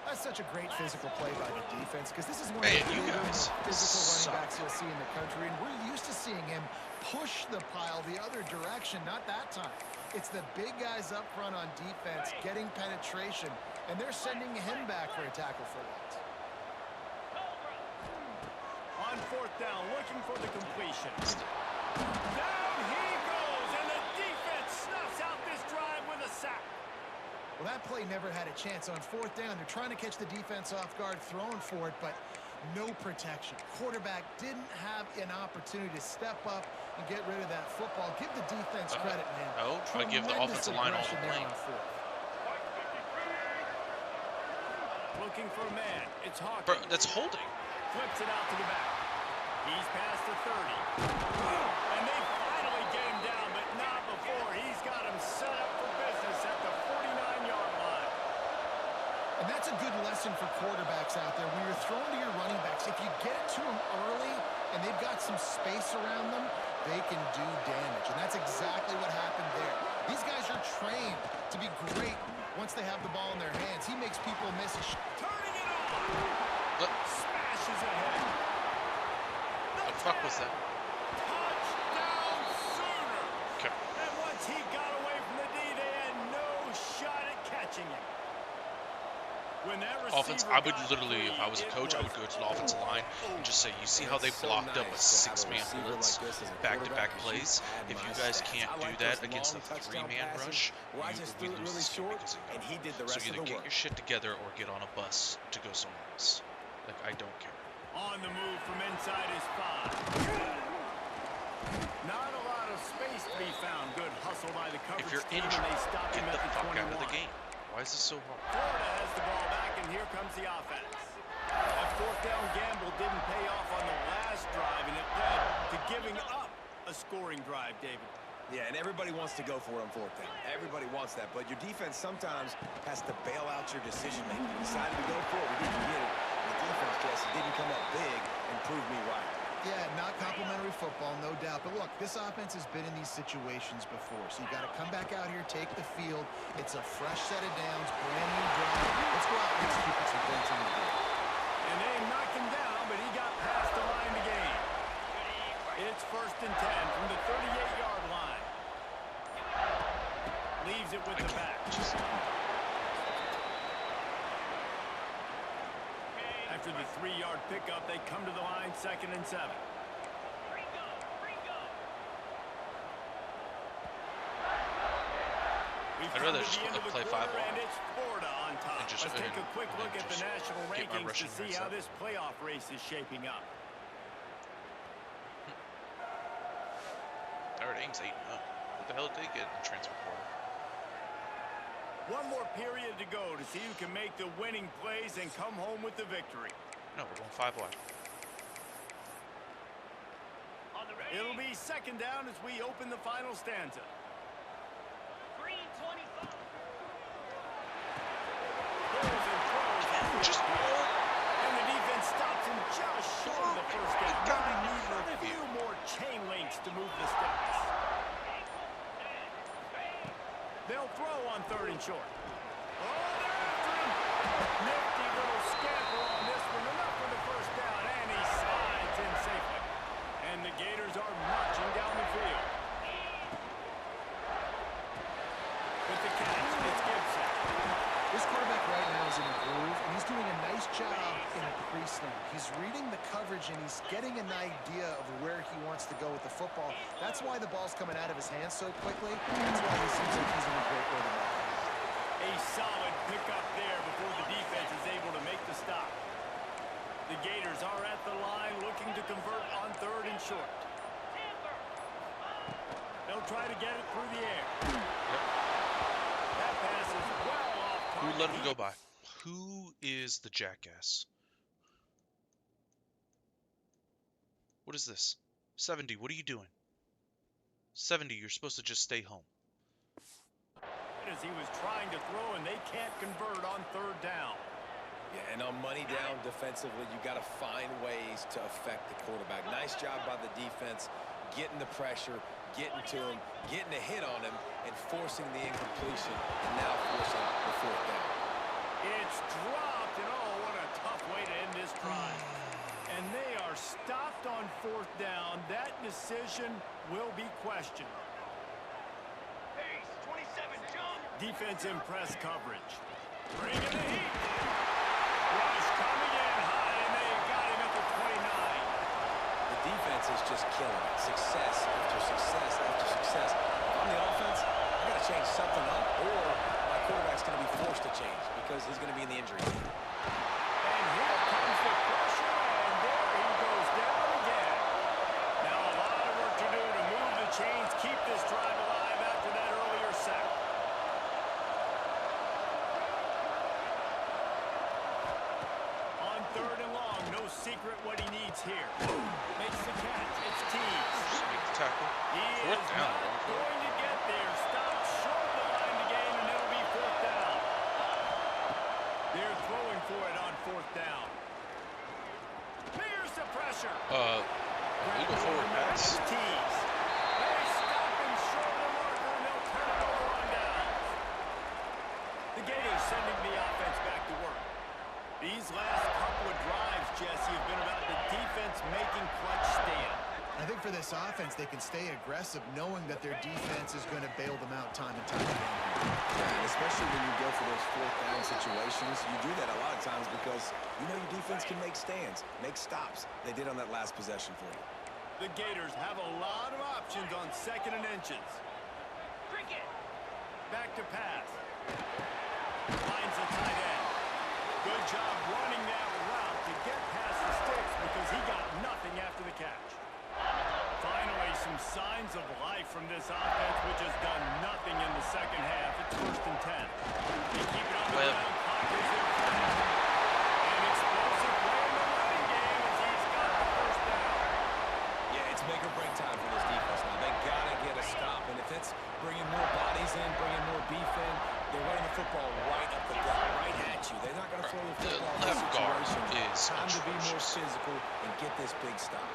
That's such a great physical play by the defense, because this is one of the most physical running backs you'll see in the country, and we're used to seeing him push the pile the other direction. Not that time. It's the big guys up front on defense getting penetration, and they're sending him back for a tackle for that. On fourth down, looking for the completion. Down he goes, and the defense snuffs out this drive with a sack. Well, that play never had a chance. On fourth down, they're trying to catch the defense off guard, throwing for it, but no protection. Quarterback didn't have an opportunity to step up and get rid of that football. Give the defense credit, man. No, I give the offensive line all the blame. Looking for a man. It's Hawkins. Bro, that's holding. Flips it out to the back. He's past the 30. And they finally get him down, but not before. He's got him set up for business at the 49-yard line. And that's a good lesson for quarterbacks out there. When you're throwing to your running backs, if you get it to them early and they've got some space around them, they can do damage. And that's exactly what happened there. These guys are trained to be great once they have the ball in their hands. He makes people miss a shot. Turning it on. Smashes ahead. What the fuck was that? Touchdown Sooner. Okay. And once he got away from the D, they had no shot at catching him. When that Offense, I would literally, if I was a coach, I would go to the offensive line and just say, you see how they blocked up a 6-man blitz, back-to-back plays? If you guys can't do that against a 3-man rush, we lose this game because of you. So either get your shit together or get on a bus to go somewhere else. Like, I don't care. On the move from inside his 5. Not a lot of space to be found. Good hustle by the coverage. If you're team, injured, and they stop get him the at fuck 21. out of the game. Why is this so hard? Florida has the ball back, and here comes the offense. That fourth down gamble didn't pay off on the last drive, and it led to giving up a scoring drive, David. Yeah, and everybody wants to go for it on fourth down. Everybody wants that, but your defense sometimes has to bail out your decision-making. You decided to go for it, we didn't get it. The defense, Jesse, didn't come up big and prove me right. Yeah, not complimentary football, no doubt. But look, this offense has been in these situations before. So you got to come back out here, take the field. It's a fresh set of downs, brand new drive. Let's go out and let's keep it some points on the board. And they knocked him down, but he got past the line to gain. It's 1st and 10 from the 38-yard line. Leaves it with the back. After the 3-yard pickup, they come to the line, 2nd and 7. I'd rather just play 5 wide. And it's Florida on top. And just Let's take a quick look at the national get my rankings to rushing see yards how up. this playoff race is shaping up. Notre Dame's 8-0. What the hell did they get in the transfer portal? One more period to go to see who can make the winning plays and come home with the victory. No, we're going 5 wide. It'll be 2nd down as we open the final stanza. Green 25. Just And the defense stops him just short of the first down. Need a few more chain links to move the sticks. They'll throw on 3rd and short. Oh, they're after him. Nifty little scamper on this one. Enough for the first down, and he slides in safely. And the Gators are marching down the field. With the catch, it's Gibson. This quarterback right now is in a groove, and he's doing a nice job in a pre-snap. He's reading the coverage, and he's getting an idea of where he wants to go with the football. That's why the ball's coming out of his hands so quickly. That's why he seems like he's in a great way to go. A solid pickup there before the defense is able to make short. They'll try to get it through the air. That pass is well off target. Who let him go by? Who is the jackass? What is this? 70, what are you doing? 70, you're supposed to just stay home. As he was trying to throw, and they can't convert on third down. Yeah, and on money down defensively, you got to find ways to affect the quarterback. Nice job by the defense, getting the pressure, getting to him, getting a hit on him, and forcing the incompletion, and now forcing the fourth down. It's dropped, and oh, what a tough way to end this drive. And they are stopped on fourth down. That decision will be questioned. Pace, 27, jump. Defense in press coverage. Bringing the heat. Rush coming in high, and they got him at the 29. The defense is just killing it. Success after success after success. If I'm the offense, I got to change something up, or my quarterback's going to be forced to change because he's going to be in the injury. And here comes the pressure, and there he goes down again. Now a lot of work to do to move the chains, keep this drive alive after that earlier sack. On third and long, no secret what he needs here. Makes the catch. It's Tees. Just make the tackle. He Fourth is down. not going to get there. Stop short of the line to gain, and it'll be fourth down. They're throwing for it on fourth down. Here's the pressure. Illegal forward pass. Tees. They stop him short of the marker, and they'll turn it over on downs. The Gators sending the offense back to work. These last couple of drives, Jesse, have been about the defense making clutch stand. I think for this offense, they can stay aggressive knowing that their defense is going to bail them out time and time again. Yeah, and especially when you go for those fourth down situations, you do that a lot of times because you know your defense can make stands, make stops. They did on that last possession for you. The Gators have a lot of options on second and inches. Cricket. Back to pass. Finds the tight end. Good job running that route to get past the sticks because he got nothing after the catch. Finally, some signs of life from this offense, which has done nothing in the second half. It's first and 10. They keep it on the ground. Conquers it. An explosive play in the running game as he's got the first down. Yeah, it's make or break time for this defense now. They got to get a stop, and if it's bringing more bodies in, bringing more beef in, they're running the football right up the gut, right at you. They're not going to throw the football in this situation. Time to be more physical and get this big stop.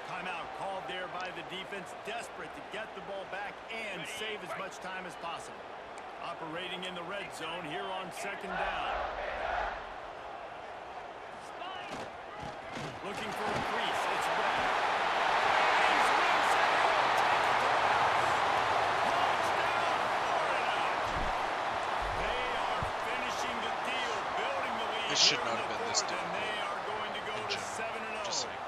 Timeout called there by the defense, desperate to get the ball back and save as much time as possible. Operating in the red zone here on second down. Looking for a crease. It's Red. They are finishing the deal, building the lead. This should not have been this deal. And they are going to go to 7-0. Just saying.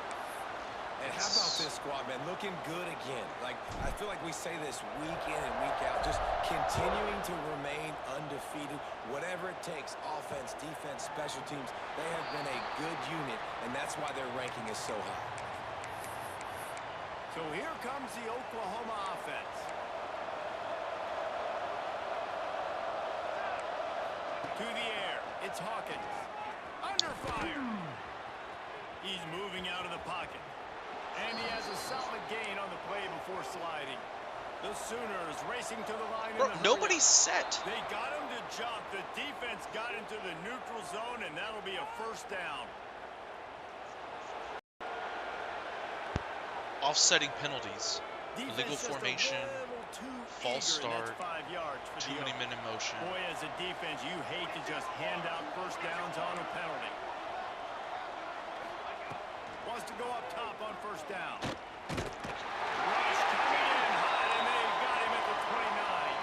And how about this squad, man? Looking good again. Like, I feel like we say this week in and week out, just continuing to remain undefeated, whatever it takes, offense, defense, special teams. They have been a good unit, and that's why their ranking is so high. So here comes the Oklahoma offense. To the air, it's Hawkins. Under fire. He's moving out of the pocket. And he has a solid gain on the play before sliding. The Sooners racing to the line. Bro, nobody's set. They got him to jump. The defense got into the neutral zone, and that'll be a first down. Offsetting penalties. Defense Illegal just formation. False start. 5 yards for Too many men in motion. Boy, as a defense, you hate to just hand out first downs on a penalty. Wants to go up top on first down. Rush coming in high, and they've got him at the 29.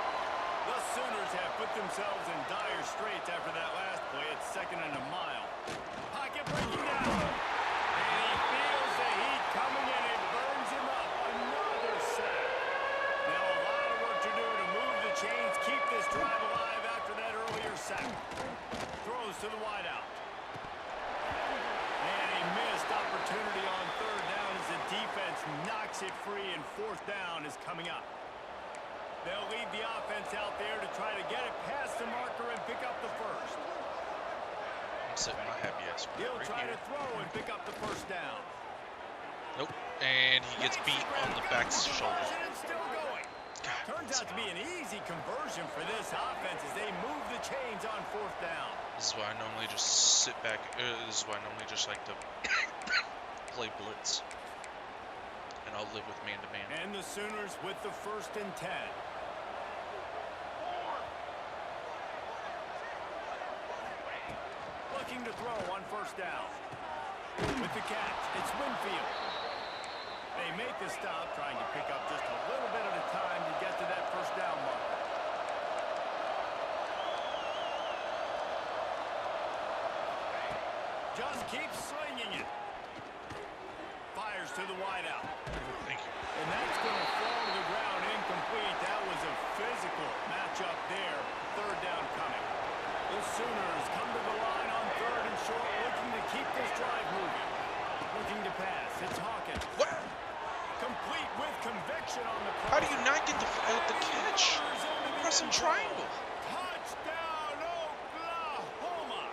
The Sooners have put themselves in dire straits after that last play. It's second and a mile. Pocket breaking down. And he feels the heat coming in. It burns him up. Another sack. Now a lot of work to do to move the chains, keep this drive alive after that earlier sack. Throws to the wideout. And he missed opportunity on third down as the defense defense out there to try to get it past the marker and pick up the first. I'm setting my happy ass He'll right try here. to throw and pick up the first down. Nope. And he gets beat on the back shoulder. Still going. Turns out to be an easy conversion for this offense as they move the chains on fourth down. This is why I normally just sit back. This is why I normally just like to play blitz. And I'll live with man-to-man. And the Sooners with the 1st and 10. Looking to throw on first down. With the catch, it's Winfield. They make the stop, trying to pick up just a little bit at a time to get to that first down mark. Just keeps slinging it. Fires to the wideout. Thank you. And that's going to fall to the ground incomplete. That was a physical matchup there. Third down coming. The Sooners come to the line on 3rd and short, looking to keep this drive moving. Looking to pass. It's Hawkins. What? Complete with conviction on the How do you not get the catch? Pressing triangle. Touchdown, Oklahoma.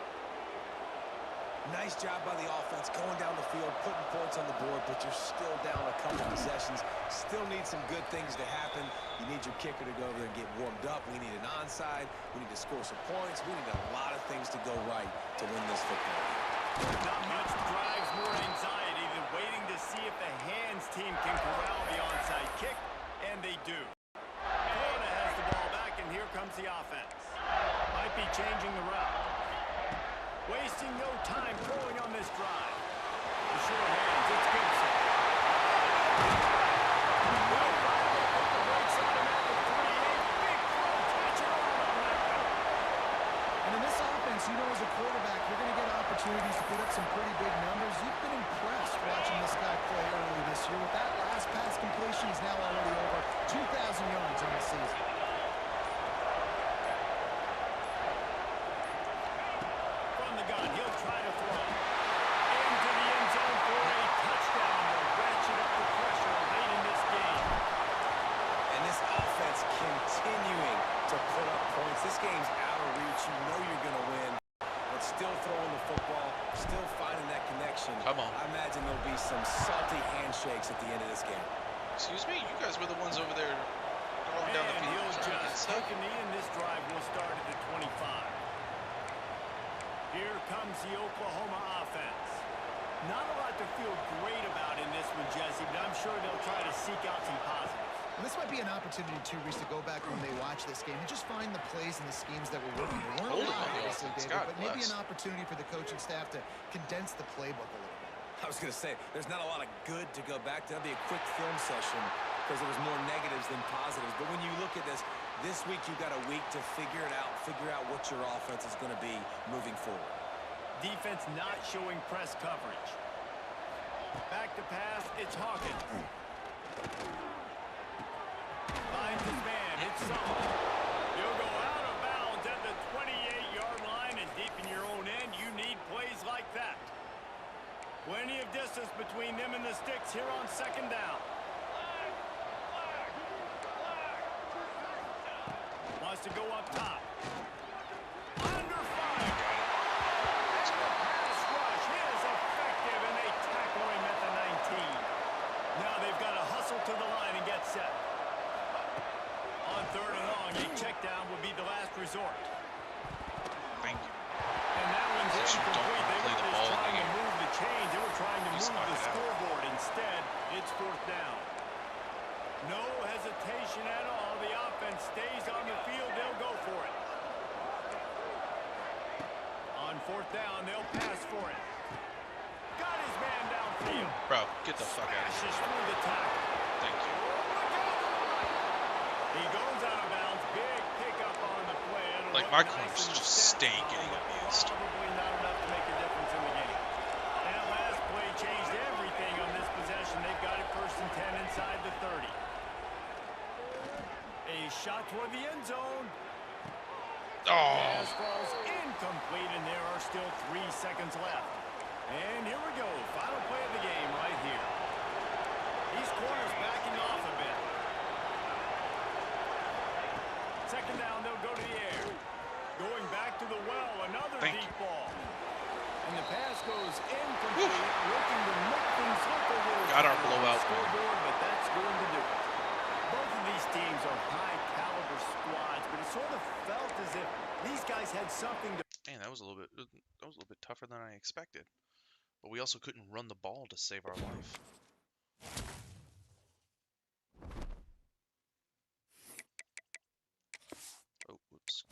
Nice job by the offense going down the field, putting points on the board, but you're still down a couple possessions. Still need some good things to happen. You need your kicker to go over there and get warmed up. We need an onside. We need to score some points. We need a lot of things to go right to win this football game. Not much drives more anxiety than waiting to see if the hands team can corral the onside kick, and they do. Florida has the ball back, and here comes the offense. Might be changing the route. Wasting no time throwing on this drive. The short hands, it's Gibson. Well, the brakes on him at the 38. Big throw, catch it all on that one. And in this offense, you know, as a quarterback, you're going to get opportunities to put up some pretty big numbers. You've been impressed watching this guy play early this year. With that last pass completion, he's now already over 2,000 yards on the season. From the gun, he'll try to throw. Into the end zone for a touchdown to ratchet up the pressure late in this game. And this offense continuing to put up points. This game's out of reach. You know you're going to win. But still throwing the football, still finding that connection. Come on. I imagine there'll be some salty handshakes at the end of this game. Excuse me? You guys were the ones over there going down the And field. he'll trying to get just stuff. take a knee, and this drive will start at the 25. Here comes the Oklahoma offense. Not a lot to feel great about in this one, Jesse, but I'm sure they'll try to seek out some positives. And this might be an opportunity, too, Reese, to go back when they watch this game and just find the plays and the schemes that were working. There weren't a lot, obviously, David, but maybe an opportunity for the coaching staff to condense the playbook a little bit. I was going to say, there's not a lot of good to go back to. That'll be a quick film session because there was more negatives than positives. But when you look at this week you've got a week to figure it out, figure out what your offense is going to be moving forward. Defense not showing press coverage. Back to pass, it's Hawkins. Finds his man, it's Summer. He'll go out of bounds at the 28-yard line, and deep in your own end, you need plays like that. Plenty of distance between them and the sticks here on 2nd down. Wants to go up top. Under fire. Pass rush is effective, and they tackle him at the 19. Now they've got to hustle to the line and get set. On 3rd and long, a check down would be the last resort. Thank you. And that one's Since you don't incomplete. They play were the just ball in the trying to game. move the chains. They were trying to Just move knock the it out. scoreboard. Instead, it's 4th down. No hesitation at all. The offense stays on the field. They'll go for it. On 4th down, they'll pass for it. Got his man downfield. Bro, get the fuck out of Smashes here. through the tackle. Thank you. He goes out of bounds. Big pickup on the play. It'll Like, look my nice corners in the just stats stay column, getting but abused. Probably not enough to make a difference in the game. That last play changed everything on this possession. They've got it 1st and 10 inside the 30. A shot toward the end zone. Oh, Pass falls incomplete, and there are still 3 seconds left. And here we go. Final play of the game right here. These corners backing off a bit. Second down, they'll go to the air. Going back to the well, another deep ball. And the pass goes incomplete, looking to make things look a little got our blowout scoreboard, but that's going to do it. Both of these teams are high-caliber squads, but it sort of felt as if these guys had something to... Man, that was a little bit tougher than I expected. But we also couldn't run the ball to save our life. Oh, whoops.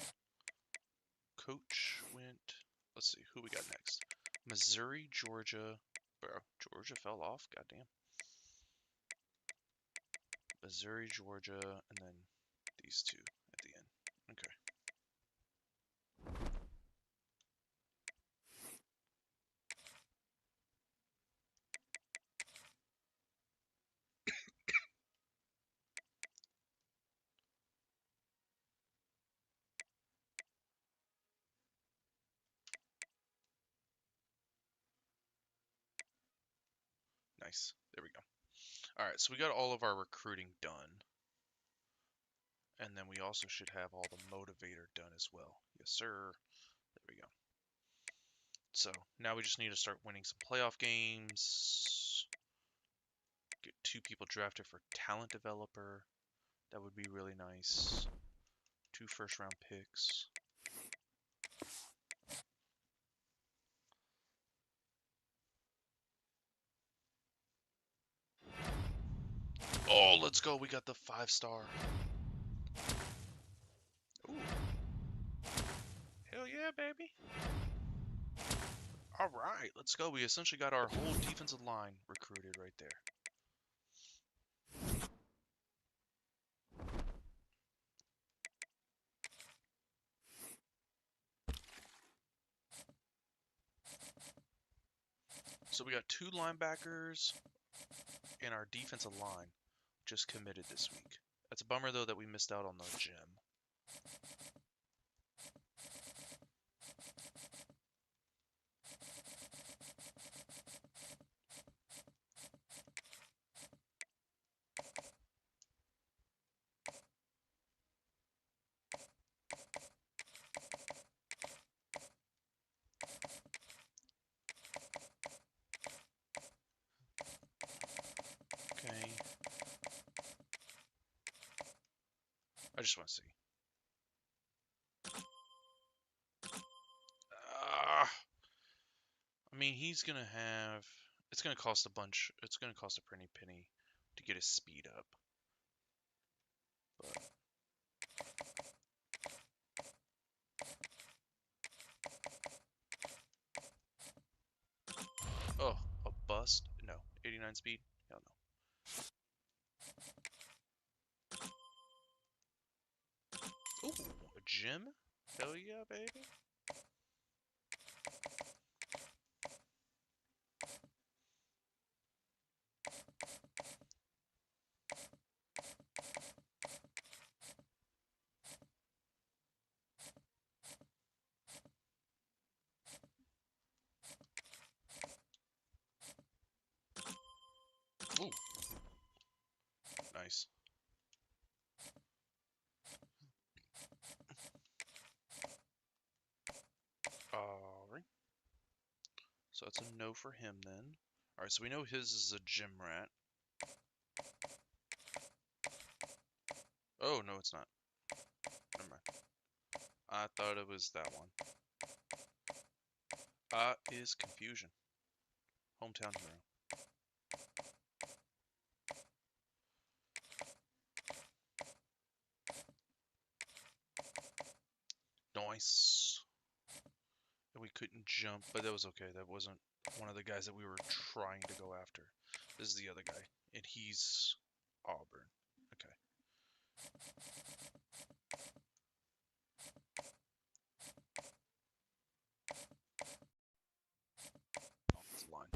Coach went... Let's see, who we got next? Missouri, Georgia. Bro, Georgia fell off? Goddamn. Missouri, Georgia, and then these two at the end. Okay. Nice. There we go. All right, so we got all of our recruiting done. And then we also should have all the motivator done as well. Yes, sir. There we go. So now we just need to start winning some playoff games. Get 2 people drafted for talent developer. That would be really nice. 2 first-round picks. Oh, let's go. We got the 5-star. Ooh. Hell yeah, baby. All right, let's go. We essentially got our whole defensive line recruited right there. So we got 2 linebackers and our defensive line just committed this week. That's a bummer, though, that we missed out on the gym. Okay. I just want to see. I mean, he's going to have... It's going to cost a bunch. It's going to cost a pretty penny to get his speed up. But... Oh, a bust? No. 89 speed? Hell no. Ooh, a gym? Hell yeah, baby. Ooh. Nice. Alright. So that's a no for him then. Alright, so we know his is a gym rat. Oh, no, it's not. Never mind. I thought it was that one. Is confusion. Hometown hero. Nice. And we couldn't jump, but that was okay. That wasn't one of the guys that we were trying to go after. This is the other guy, and he's Auburn. Okay. Offensive line.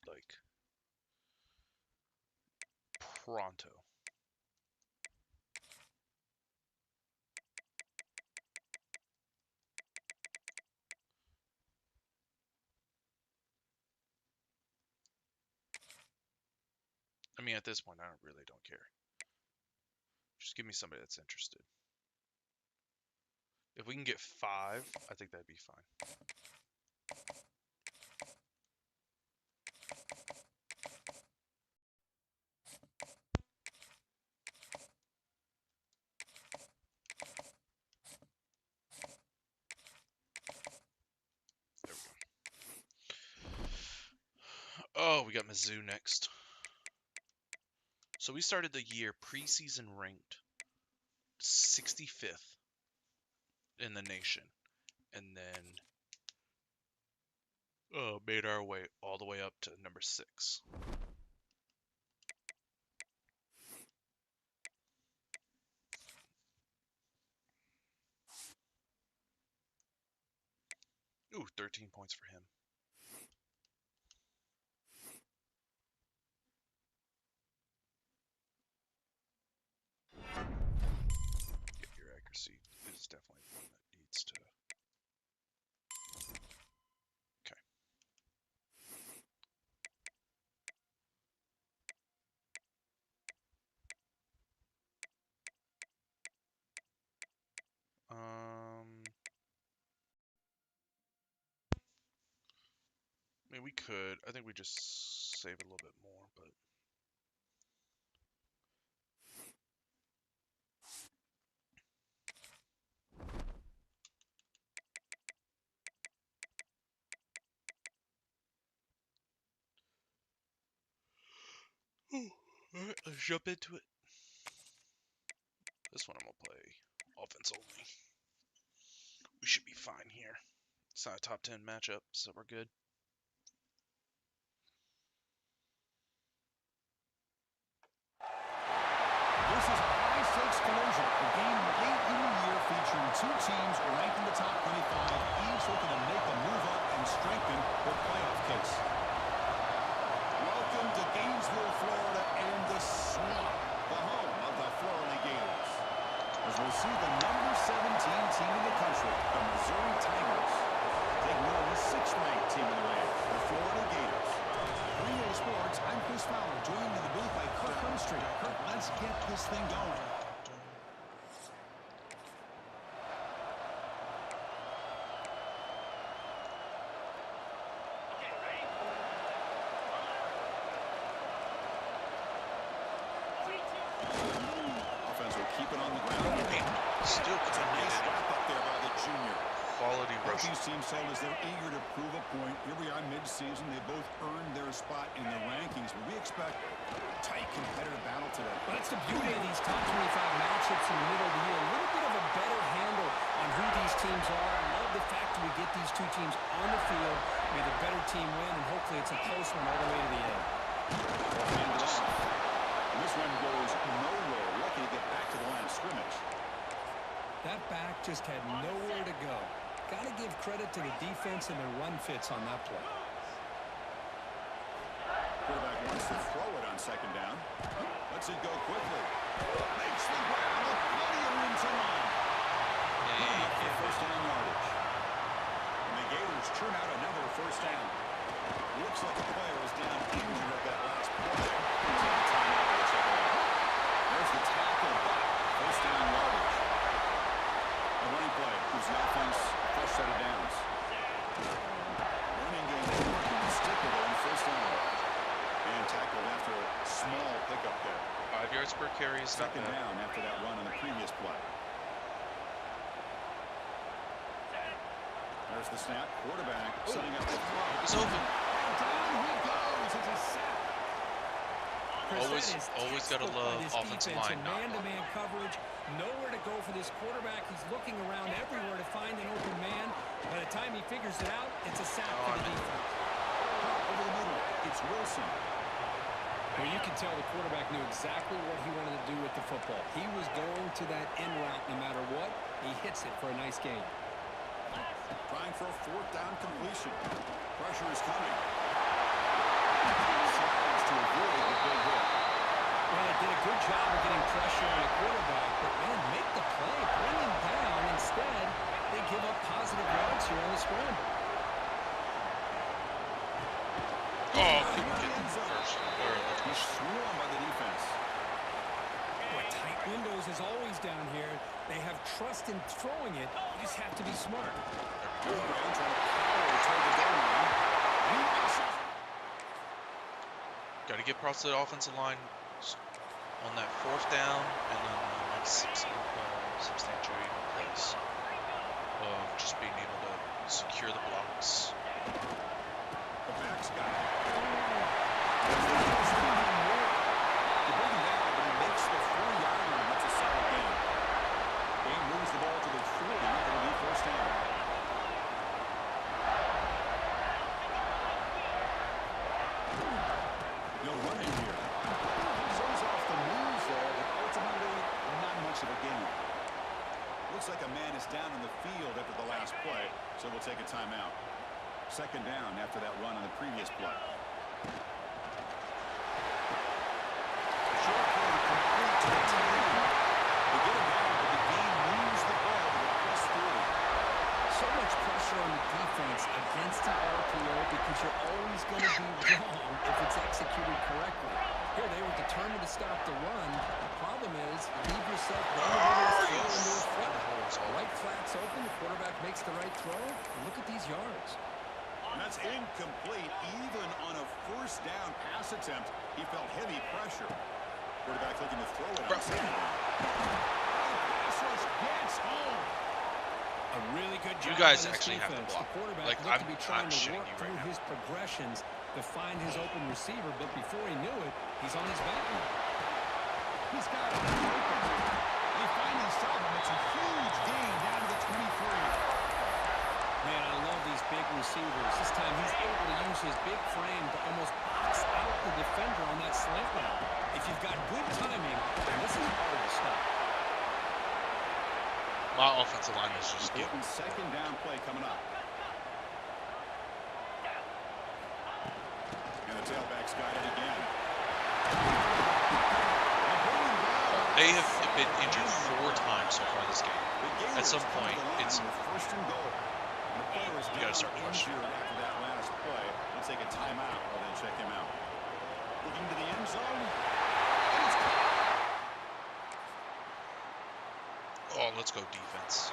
Like, pronto. I mean, at this point, I really don't care. Just give me somebody that's interested. If we can get 5, I think that'd be fine. There we go. Oh, we got Mizzou next. So we started the year preseason ranked 65th in the nation, and then made our way all the way up to number 6. Ooh, 13 points for him. Yeah, your accuracy is definitely one that needs to. Okay. I mean, we could. I think we just save it a little bit more, but. Alright, let's jump into it. This one I'm gonna play offense only. We should be fine here. It's not a top 10 matchup, so we're good. This is a high-stakes collision, a game late in the year featuring 2 teams ranked in the top 25, each looking to make a move up and strengthen their playoff case. Welcome to Gainesville, Florida, and the Swamp, the home of the Florida Gators. As we'll see the number 17 team in the country, the Missouri Tigers, taking on the 6th-ranked team in the land, the Florida Gators. 3A Sports, I'm Chris Fowler, joined in the booth by Kirk Humstreet. Kirk, let's get this thing going. Offense will keep it on the ground. Still It's a nice wrap up there by the junior. quality rush. These teams told us they're eager to prove a point. Here we are mid-season. They both earned their spot in the rankings, but we expect a tight competitive battle today. Well, that's the beauty of these top 25 matchups in the middle of the year. A little bit of a better handle on who these teams are. I love the fact that we get these 2 teams on the field. May the better team win, and hopefully it's a close one all the way to the end. This one goes nowhere. Lucky to get back to the line of scrimmage. That back just had nowhere to go. Got to give credit to the defense and their run fits on that play. Quarterback wants to throw it on 2nd down. Lets it go quickly. Makes the ground with plenty of room to run. For 1st down yardage. And the Gators churn out another 1st down. Looks like a player was down injured at that last play. There's the tackle. 1st down yardage. A running play gives the offense a fresh set of downs. Running game working to stick with it on 1st down. And tackled after a small pickup there. 5 yards per carry is not 2nd bad. down after that run on the previous play. There's the snap. Quarterback setting up the throw. It's open. Down he goes. It's a sack. Always got to love offensive line not man-to-man coverage. Nowhere to go for this quarterback. He's looking around everywhere to find an open man. By the time he figures it out, it's a sack for the defense. Over the middle, it's Wilson. Well, you can tell the quarterback knew exactly what he wanted to do with the football. He was going to that end route no matter what. He hits it for a nice gain. Trying for a 4th down completion. Pressure is coming. Slides to avoid the big hit. Well, they did a good job of getting pressure on the quarterback, but man, make the play, bring him down. Instead, they give up positive yards here on the scramble. Oh, couldn't get the first. He's swarmed by the defense. Oh, a tight windows is always down here. They have trust in throwing it. You just have to be smart. Got to get across the offensive line on that 4th down, and then substantiating the plays of just being able to secure the blocks. The back's got it. He makes the 4-yard line. That's a solid game. Game moves the ball to the 40. It'll be first down. No running here. Shows off the moves there, but ultimately not much of a game. Looks like a man is down in the field after the last play, so we'll take a timeout. 2nd down after that run on the previous play. Short play complete to the tight end. They get him down, but the game moves the ball to the +40. So much pressure on the defense against the RPO because you're always going to be wrong if it's executed correctly. Here they were determined to stop the run. The problem is you leave yourself vulnerable into a flat. Right flat's open, the quarterback makes the right throw, and look at these yards. And that's incomplete. Even on a 1st down pass attempt, he felt heavy pressure. Quarterback looking to throw it on 2nd down. Pass rush gets home. A really good job. You guys by this actually have to defense. block. The quarterback Like, looked to be trying I'm to shitting work you through right now. his progressions to find his open receiver, but before he knew it, he's on his back now. He's got it open. They finally stop him. It's a huge gain down to the 23. Man, I love these big receivers. This time he's able to use his big frame to almost box out the defender on that slant route. If you've got good timing, then this is hard to stop. My offensive line is just getting 2nd down play coming up. And the tailback's got it again. They have been injured 4 times so far this game. At some point, it's 1st and goal. you got to start pushing. After that last play, let's take a timeout while they check him out. Looking to the end zone. Oh, let's go defense.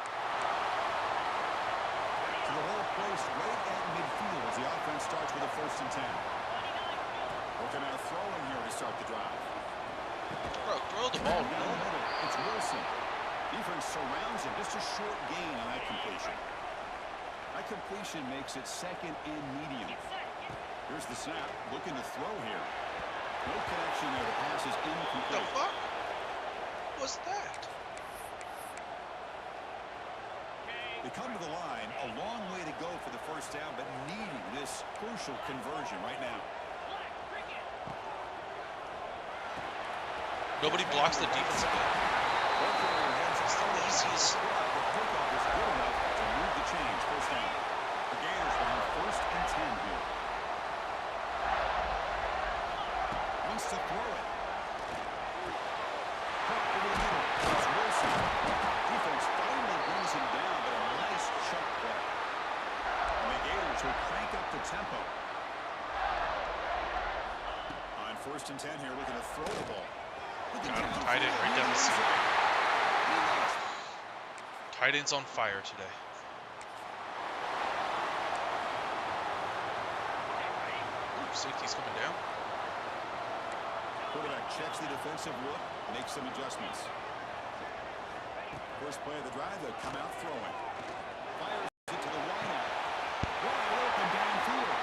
To the hole placed right at midfield as the offense starts with a 1st and 10. Working on a throw in here to start the drive. Bro, throw the ball. Down the middle, it's Wilson. Defense surrounds him. Just a short gain on that completion. That completion makes it 2nd and medium. Here's the snap. Looking to throw here. No connection there. The pass is incomplete. The fuck was that? They come to the line. A long way to go for the 1st down, but needing this crucial conversion right now. Nobody blocks the defensive end. It's the laziest. The pickoff is good enough to move the chains. 1st down. The Gators will have 1st and 10 here. Wants to throw it. Caught over the middle. It's Wilson. Defense finally brings him down, but a nice chunk play. And the Gators will crank up the tempo. On 1st and 10 here, looking to throw the ball. Got him tight end right down the seam. Tight end's on fire today. Ooh, safety's coming down. Quarterback checks the defensive look, makes some adjustments. First play of the drive, they'll come out throwing. Fires it to the wideout. Wide open downfield.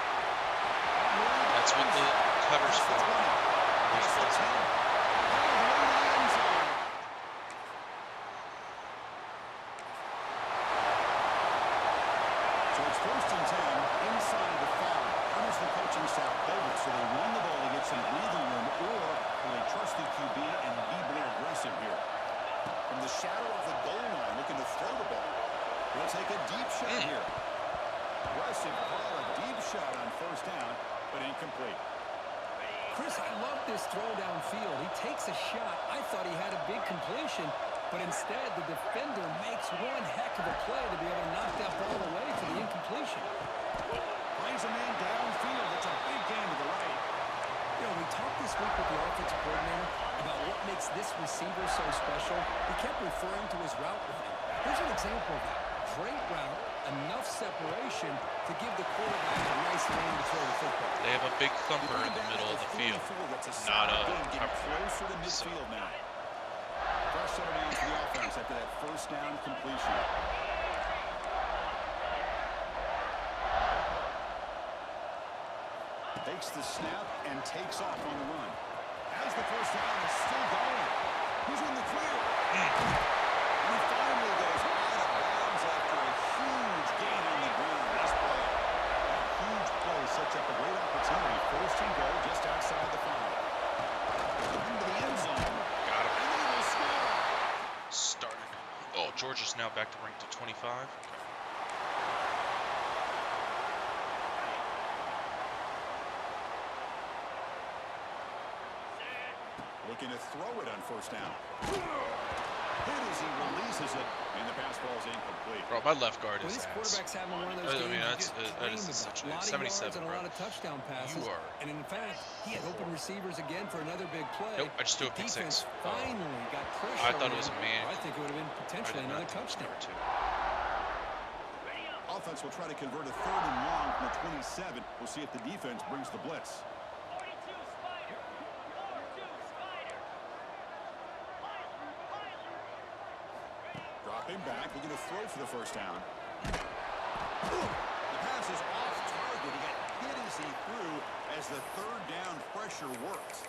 That's what the cover's for. So it's 1st and 10 inside the 5. How does the coaching staff hold it? So they run the ball to get some breathing room, or will they trust the QB and be more aggressive here? From the shadow of the goal line, looking to throw the ball. They'll take a deep shot here. Aggressive call, a deep shot on 1st down, but incomplete. Chris, I love this throw downfield. He takes a shot. I thought he had a big completion, but instead the defender makes one heck of a play to be able to knock that ball away for the incompletion. Finds a man downfield. It's a big gain to the right. You know, we talked this week with the offensive coordinator about what makes this this receiver so special? He kept referring to his route running. Here's an example of that. Great route, enough separation to give the quarterback a nice lane to throw the football. They have a big thumper in the middle of the field, not a closer to midfield now. Fresh set of downs for the offense after that first down completion. Takes the snap and takes off on the run. As the first down is still going. Who's in the clear? And he finally goes out of bounds after a huge gain on the ground. Nice play. That huge play sets up a great opportunity. First and goal just outside the 5. Into the end zone. Got him. And they will score. Started. Oh, Georgia's now back to rank to 25. Looking to throw it on first down. Hit as he releases it, and the pass ball's incomplete. Bro, my left guard is This ass. quarterback's having one of those games that is essentially a lot of 77, yards and a bro. lot of touchdown passes. You are. And in fact, he had open receivers again for another big play. Nope, I just threw a pick Defense 6. finally got pressure. I thought it was a man. I think it would have been potentially another touchdown. Offense will try to convert a 3rd and long from the 27. We'll see if the defense brings the blitz. Dropping back, looking to throw for the first down. The pass is off target. He got hit as he threw as the 3rd down pressure worked.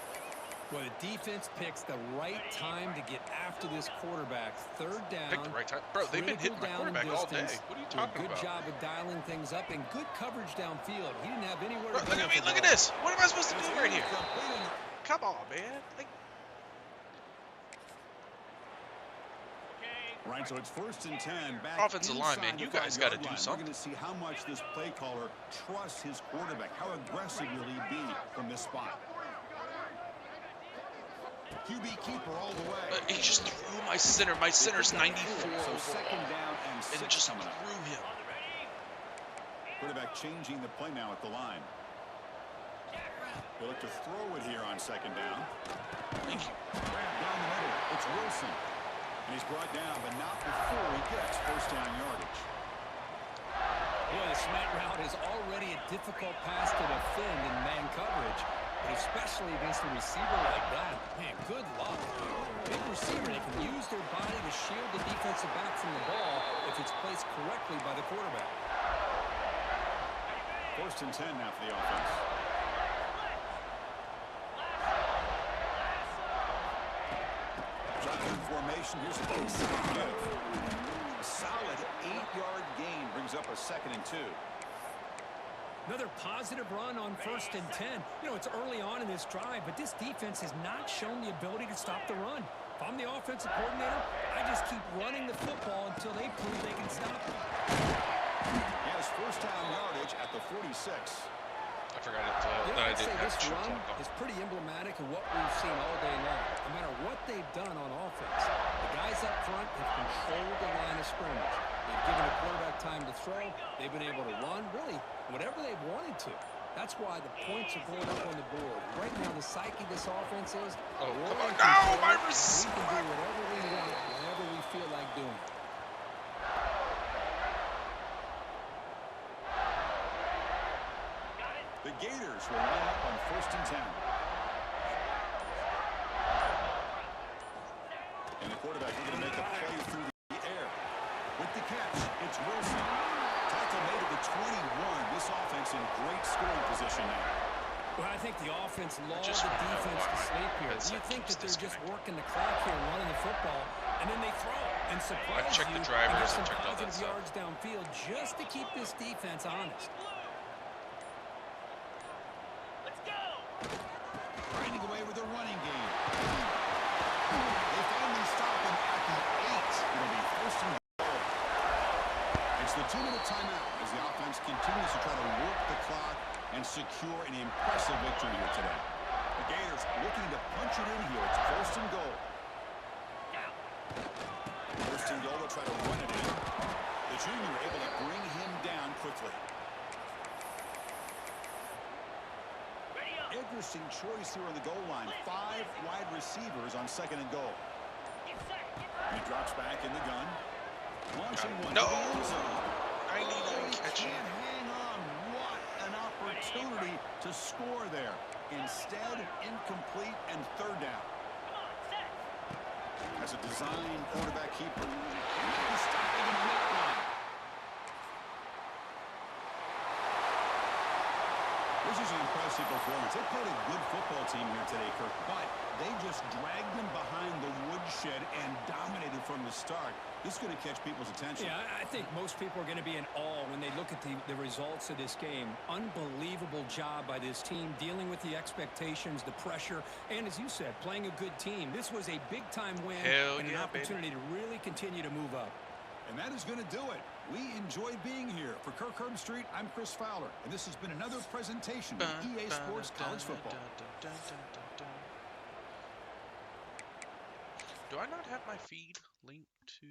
Well, the defense picks the right time to get after this quarterback. 3rd down. Pick the right time. Bro, they've been hitting my quarterback all day. What are you talking about? Good job of dialing things up and good coverage downfield. He didn't have anywhere Bro, to look go at me. with the Look at ball. this. What am I supposed to do right here? Come on, man. Like, Right, so it's 1st and 10. Back offensive line, man, inside you the guys got to 5-yard do line. something. We're going to see how much this play caller trusts his quarterback. How aggressive will he be from this spot? QB keeper all the way. He just threw my center. My center's 94 So overall. 2nd down and 6 And just coming up. threw him. Quarterback changing the play now at the line. He'll look to throw it here on 2nd down. Thank you. Down the middle, it's Wilson. And he's brought down, but not before he gets first down yardage. Boy, the slant route is already a difficult pass to defend in man coverage, but especially against a receiver like that. Man, good luck. Big receiver, they can use their body to shield the defensive back from the ball if it's placed correctly by the quarterback. 1st and 10 now for the offense. Shotgun formation. Here's a big give. A solid 8-yard gain brings up a 2nd and 2. Another positive run on 1st and 10. You know, it's early on in this drive, but this defense has not shown the ability to stop the run. If I'm the offensive coordinator, I just keep running the football until they prove they can stop it. He has first down yardage at the 46. I forgot that I I'd say didn't have this to shoot run clock on. is pretty emblematic of what we've seen all day long. No matter what they've done on offense, the guys up front have controlled the line of scrimmage. They've given the quarterback time to throw. They've been able to run, really, whatever they've wanted to. That's why the points are going up on the board. Right now, the psyche of this offense is, Oh, we're come on. in No, control, my and we receiver. can do whatever we want, whenever we feel like doing it. The Gators will line up on 1st and 10. And the quarterback looking to make a play through the air. With the catch, it's Wilson. Tackle made at the 21. This offense in great scoring position now. Well, I think the offense lulled the just wanna know defense why to my sleep here. headset You think keeps that they're just disconnecting. working the clock here and running the football, and then they throw and surprise checked you the drivers, and get I some checked all that positive stuff. yards downfield just to keep this defense honest. Grinding away with a running game. They finally stop him at the 8. It'll be 1st and goal. It's the 2-minute timeout as the offense continues to try to work the clock and secure an impressive victory here today. The Gators looking to punch it in here. It's 1st and goal. 1st and goal, they'll try to run it in. The junior able to bring him down quickly. Interesting choice here on the goal line. 5 wide receivers on 2nd and goal. He drops back in the gun. Launching one to the end zone. I need to catch him. Hang on. What an opportunity to score there. Instead, incomplete and 3rd down. As a design quarterback keeper. Now stopping in the net line. This is an impressive performance. They played a good football team here today, Kirk, but they just dragged them behind the woodshed and dominated from the start. This is going to catch people's attention. Yeah, I think most people are going to be in awe when they look at the results of this game. Unbelievable job by this team, dealing with the expectations, the pressure, and as you said, playing a good team. This was a big-time win and an opportunity to really continue to move up. And that is going to do it. We enjoyed being here. For Kirk Herbstreit, I'm Chris Fowler, and this has been another presentation of EA Sports College Football. Do I not have my feed linked to...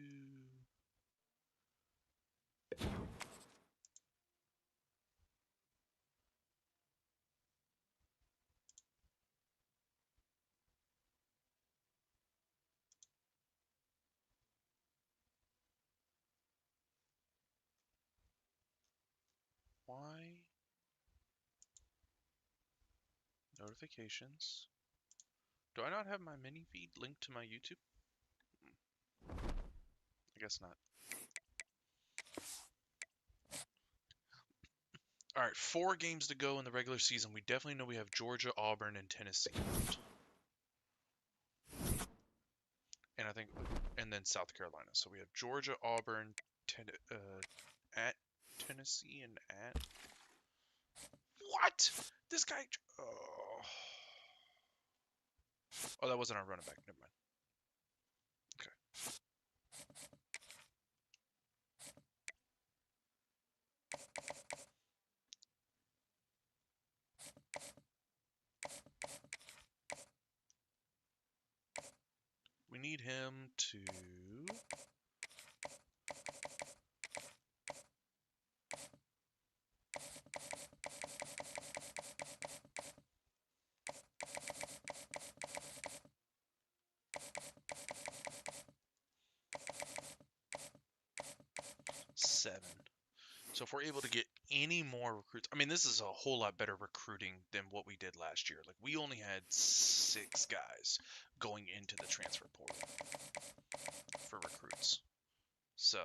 Why? Notifications. Do I not have my mini feed linked to my YouTube? I guess not. All right, 4 games to go in the regular season. We definitely know we have Georgia, Auburn, and Tennessee. And I think, and then South Carolina. So we have Georgia, Auburn, at Tennessee, and at... What? This guy... Oh, that wasn't our running back. Never mind. Okay. We need him to... Seven. So if we're able to get any more recruits, I mean, this is a whole lot better recruiting than what we did last year. Like, we only had 6 guys going into the transfer portal for recruits. So.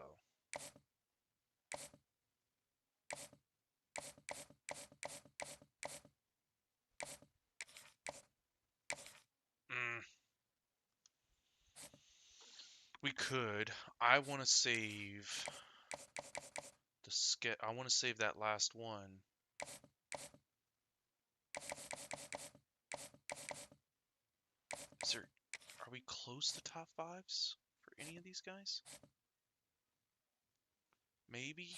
We could. I want to save the I want to save that last one. Is there? Are we close to top 5s for any of these guys? Maybe.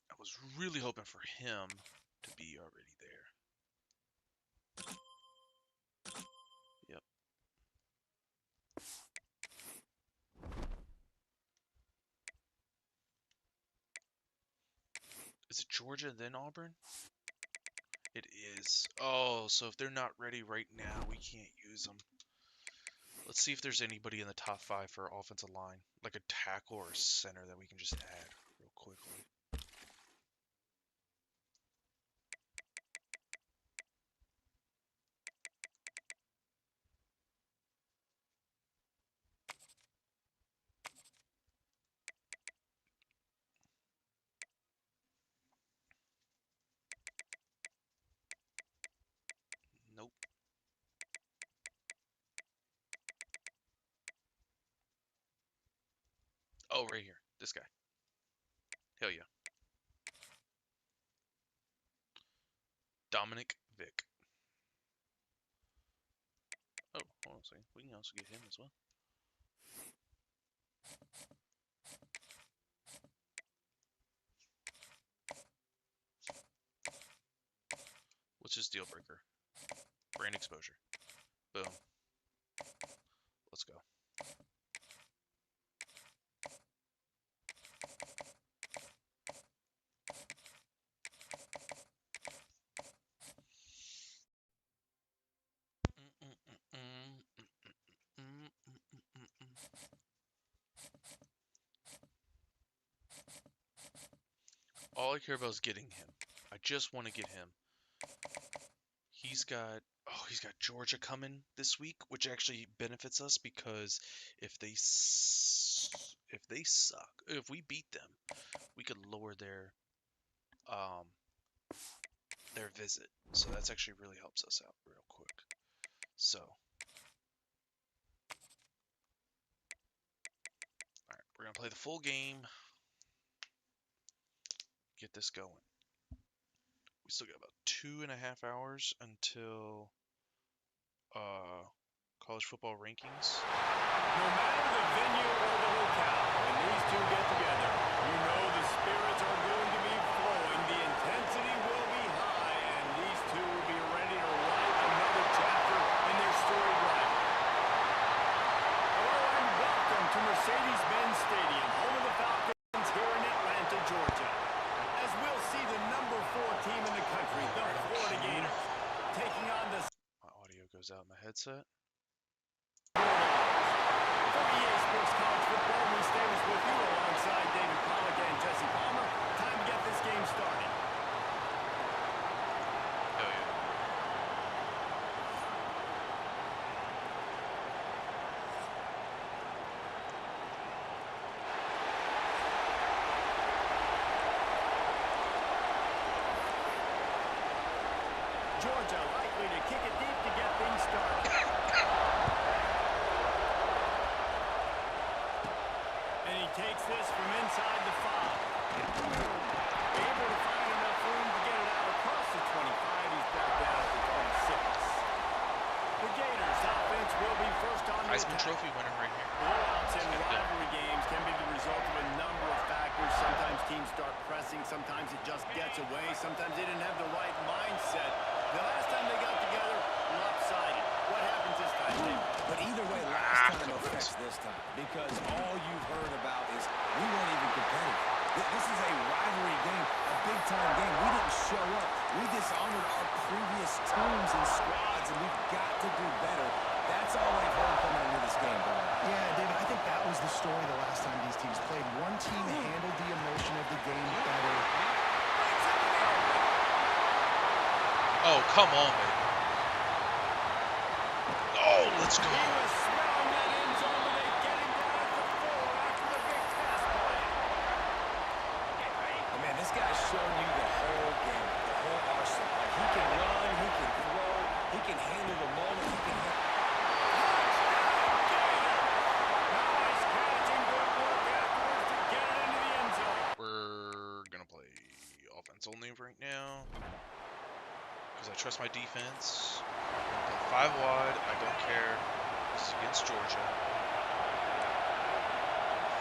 I was really hoping for him to be already there. Yep. Is it Georgia then Auburn? It is. Oh, so if they're not ready right now, we can't use them. Let's see if there's anybody in the top 5 for offensive line, like a tackle or a center that we can just add real quickly. Nope. Oh, right here. This guy. Hell yeah. Dominic Vick. Oh, hold on a second. We can also get him as well. What's his deal breaker? Brand exposure. Boom. Let's go. All I care about is getting him. I just want to get him. He's got Georgia coming this week, which actually benefits us because if they suck, if we beat them, we could lower their visit. So that's actually really helps us out real quick. So, all right, we're gonna play the full game. Get this going. We still got about 2.5 hours until college football rankings. No matter the venue or the locale, when these two get together, you know the spirits are going to be flowing, the intensity will be high, and these two will be ready to write another chapter in their storied rivalry. Hello and welcome to Mercedes-Benz Stadium, home of the Falcons here in Atlanta, Georgia. As we'll see the number 4 team in the country, the Florida Gators, taking on the... My audio goes out in my headset. For EA Sports College Football, we stay with you alongside David Pollack and Jesse Palmer. Time to get this game started. Oh, yeah. Georgia likely to kick it deep to get things started. And he takes this from inside the 5. Able to find enough room to get it out across the 25. He's brought down to 26. The Gators offense will be first on the Heisman attack. Trophy winner right here. Blowouts and rivalry games can be the result of a number of factors. Sometimes teams start pressing, sometimes it just gets away, sometimes they didn't have the right mindset. The last time they got together, lopsided. What happens this time, Dave? But either way, last time affects this time because all you've heard about is we weren't even competitive. This is a rivalry game, a big-time game. We didn't show up. We dishonored our previous teams and squads, and we've got to do better. That's all I've heard coming into this game, Brian. Yeah, David, I think that was the story the last time these teams played. One team handled the emotion of the game better. Oh, come on, baby. Oh, let's go. He was smelling that end zone, but they get him down at the 4 after the big pass play. Oh, man, this guy's showing you the whole game, the whole arsenal. Like, he can run, he can throw, he can handle the moment, he can handle... Nice catch and good work afterwards to get it into the end zone. We're going to play offense only right now. Because I trust my defense. I'm going to play 5 wide. I don't care. This is against Georgia.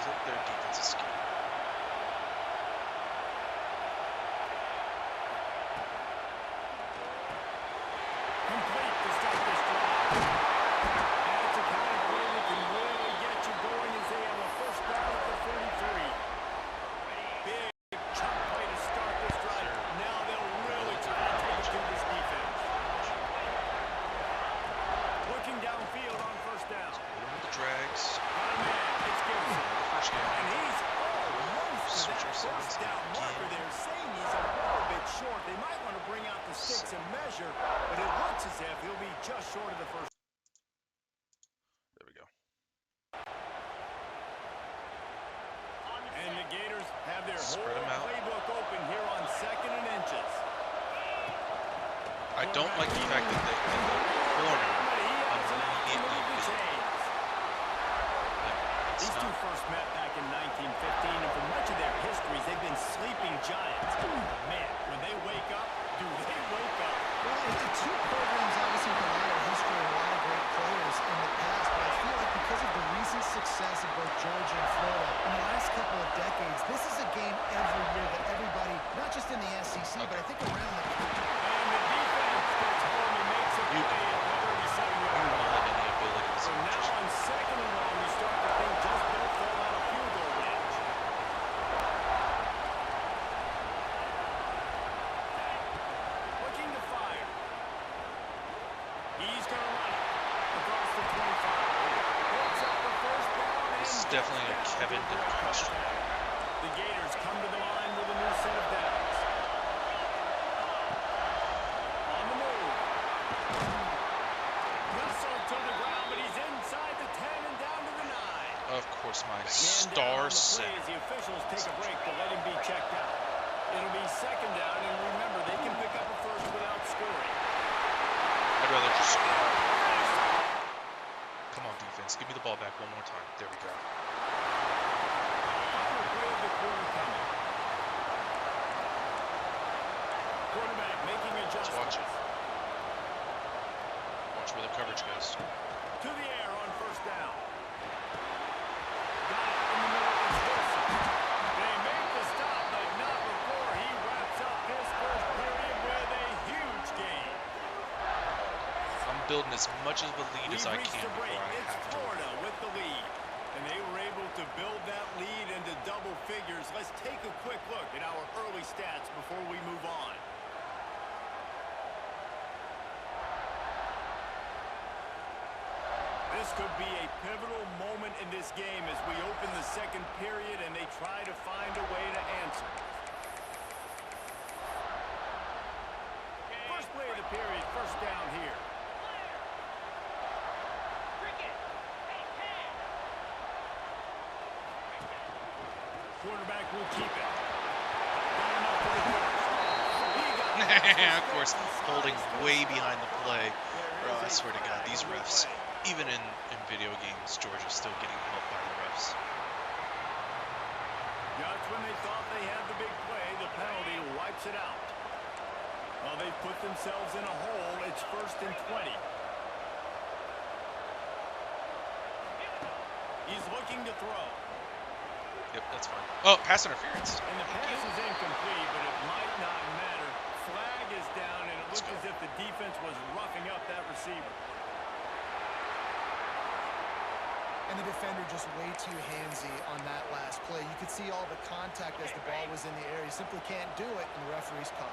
Flip their defensive scheme. Complete to start this drive. That's a kind of play that can really get you going as they have a first down at the 33. Big chunk play to start this drive. Now they'll really try to take it to this defense. Looking downfield on first down. With the drags. Got a man. It's Gibson. First down. And he's almost to that first down marker there, saying he's a little bit short. They might want to bring out the sticks and measure, but it looks as if he'll be just short of the first. There we go. And the Gators have their Spread whole 'em out. playbook open here on 2nd and inches. I don't like the fact that the corner immediately beat. These two first met back in 1915, and for much of their histories, they've been sleeping giants. Man, when they wake up, do they wake up? Well, the two programs obviously provide a history of a lot of great players in the past, but I feel like because of the recent success of both Georgia and Florida in the last couple of decades, this is a game every year that everybody, not just in the SEC, but I think around the country. And the defense gets home and makes a play at the 37-yard line. So now on 2nd and long, you start to think just don't fall out of field goal range. Looking to fire. He's going to run it across the 25. Picks up the first down. This is definitely a Kevin question. The Gators come to the line with a new set of downs. On the move. Whistle to the ground, but he's inside the 10 and down to the 9. Of course, my star center. The officials take a break to let him be checked out. It'll be second down, and remember, they can pick up a first without scoring. I'd rather just score. Come on, defense. Give me the ball back one more time. There we go. Quarterback making Let's watch adjustments. it. Watch where the coverage goes. To the air on first down. Got it in the middle. It's Wilson. They make the stop, but not before he wraps up this first period with a huge gain. I'm building as much of a lead as I can before I It's have to. Florida with the lead. And they were able to build that lead into double figures. Let's take a quick look at our early stats before we move on. This could be a pivotal moment in this game as we open the second period and they try to find a way to answer. First play of the period, first down here. Quarterback will keep it. Of course, holding way behind the play. Bro, I swear to God, these refs, even in video games, Georgia's still getting helped by the refs. Just when they thought they had the big play, the penalty wipes it out. Well, they've put themselves in a hole. It's 1st and 20. He's looking to throw. Yep, that's fine. Oh, pass interference. And the pass is incomplete, but it might not matter. Flag is down, and it looked as if the defense was roughing up that receiver. And the defender just way too handsy on that last play. You could see all the contact as the ball was in the air. He simply can't do it, and the referee's caught.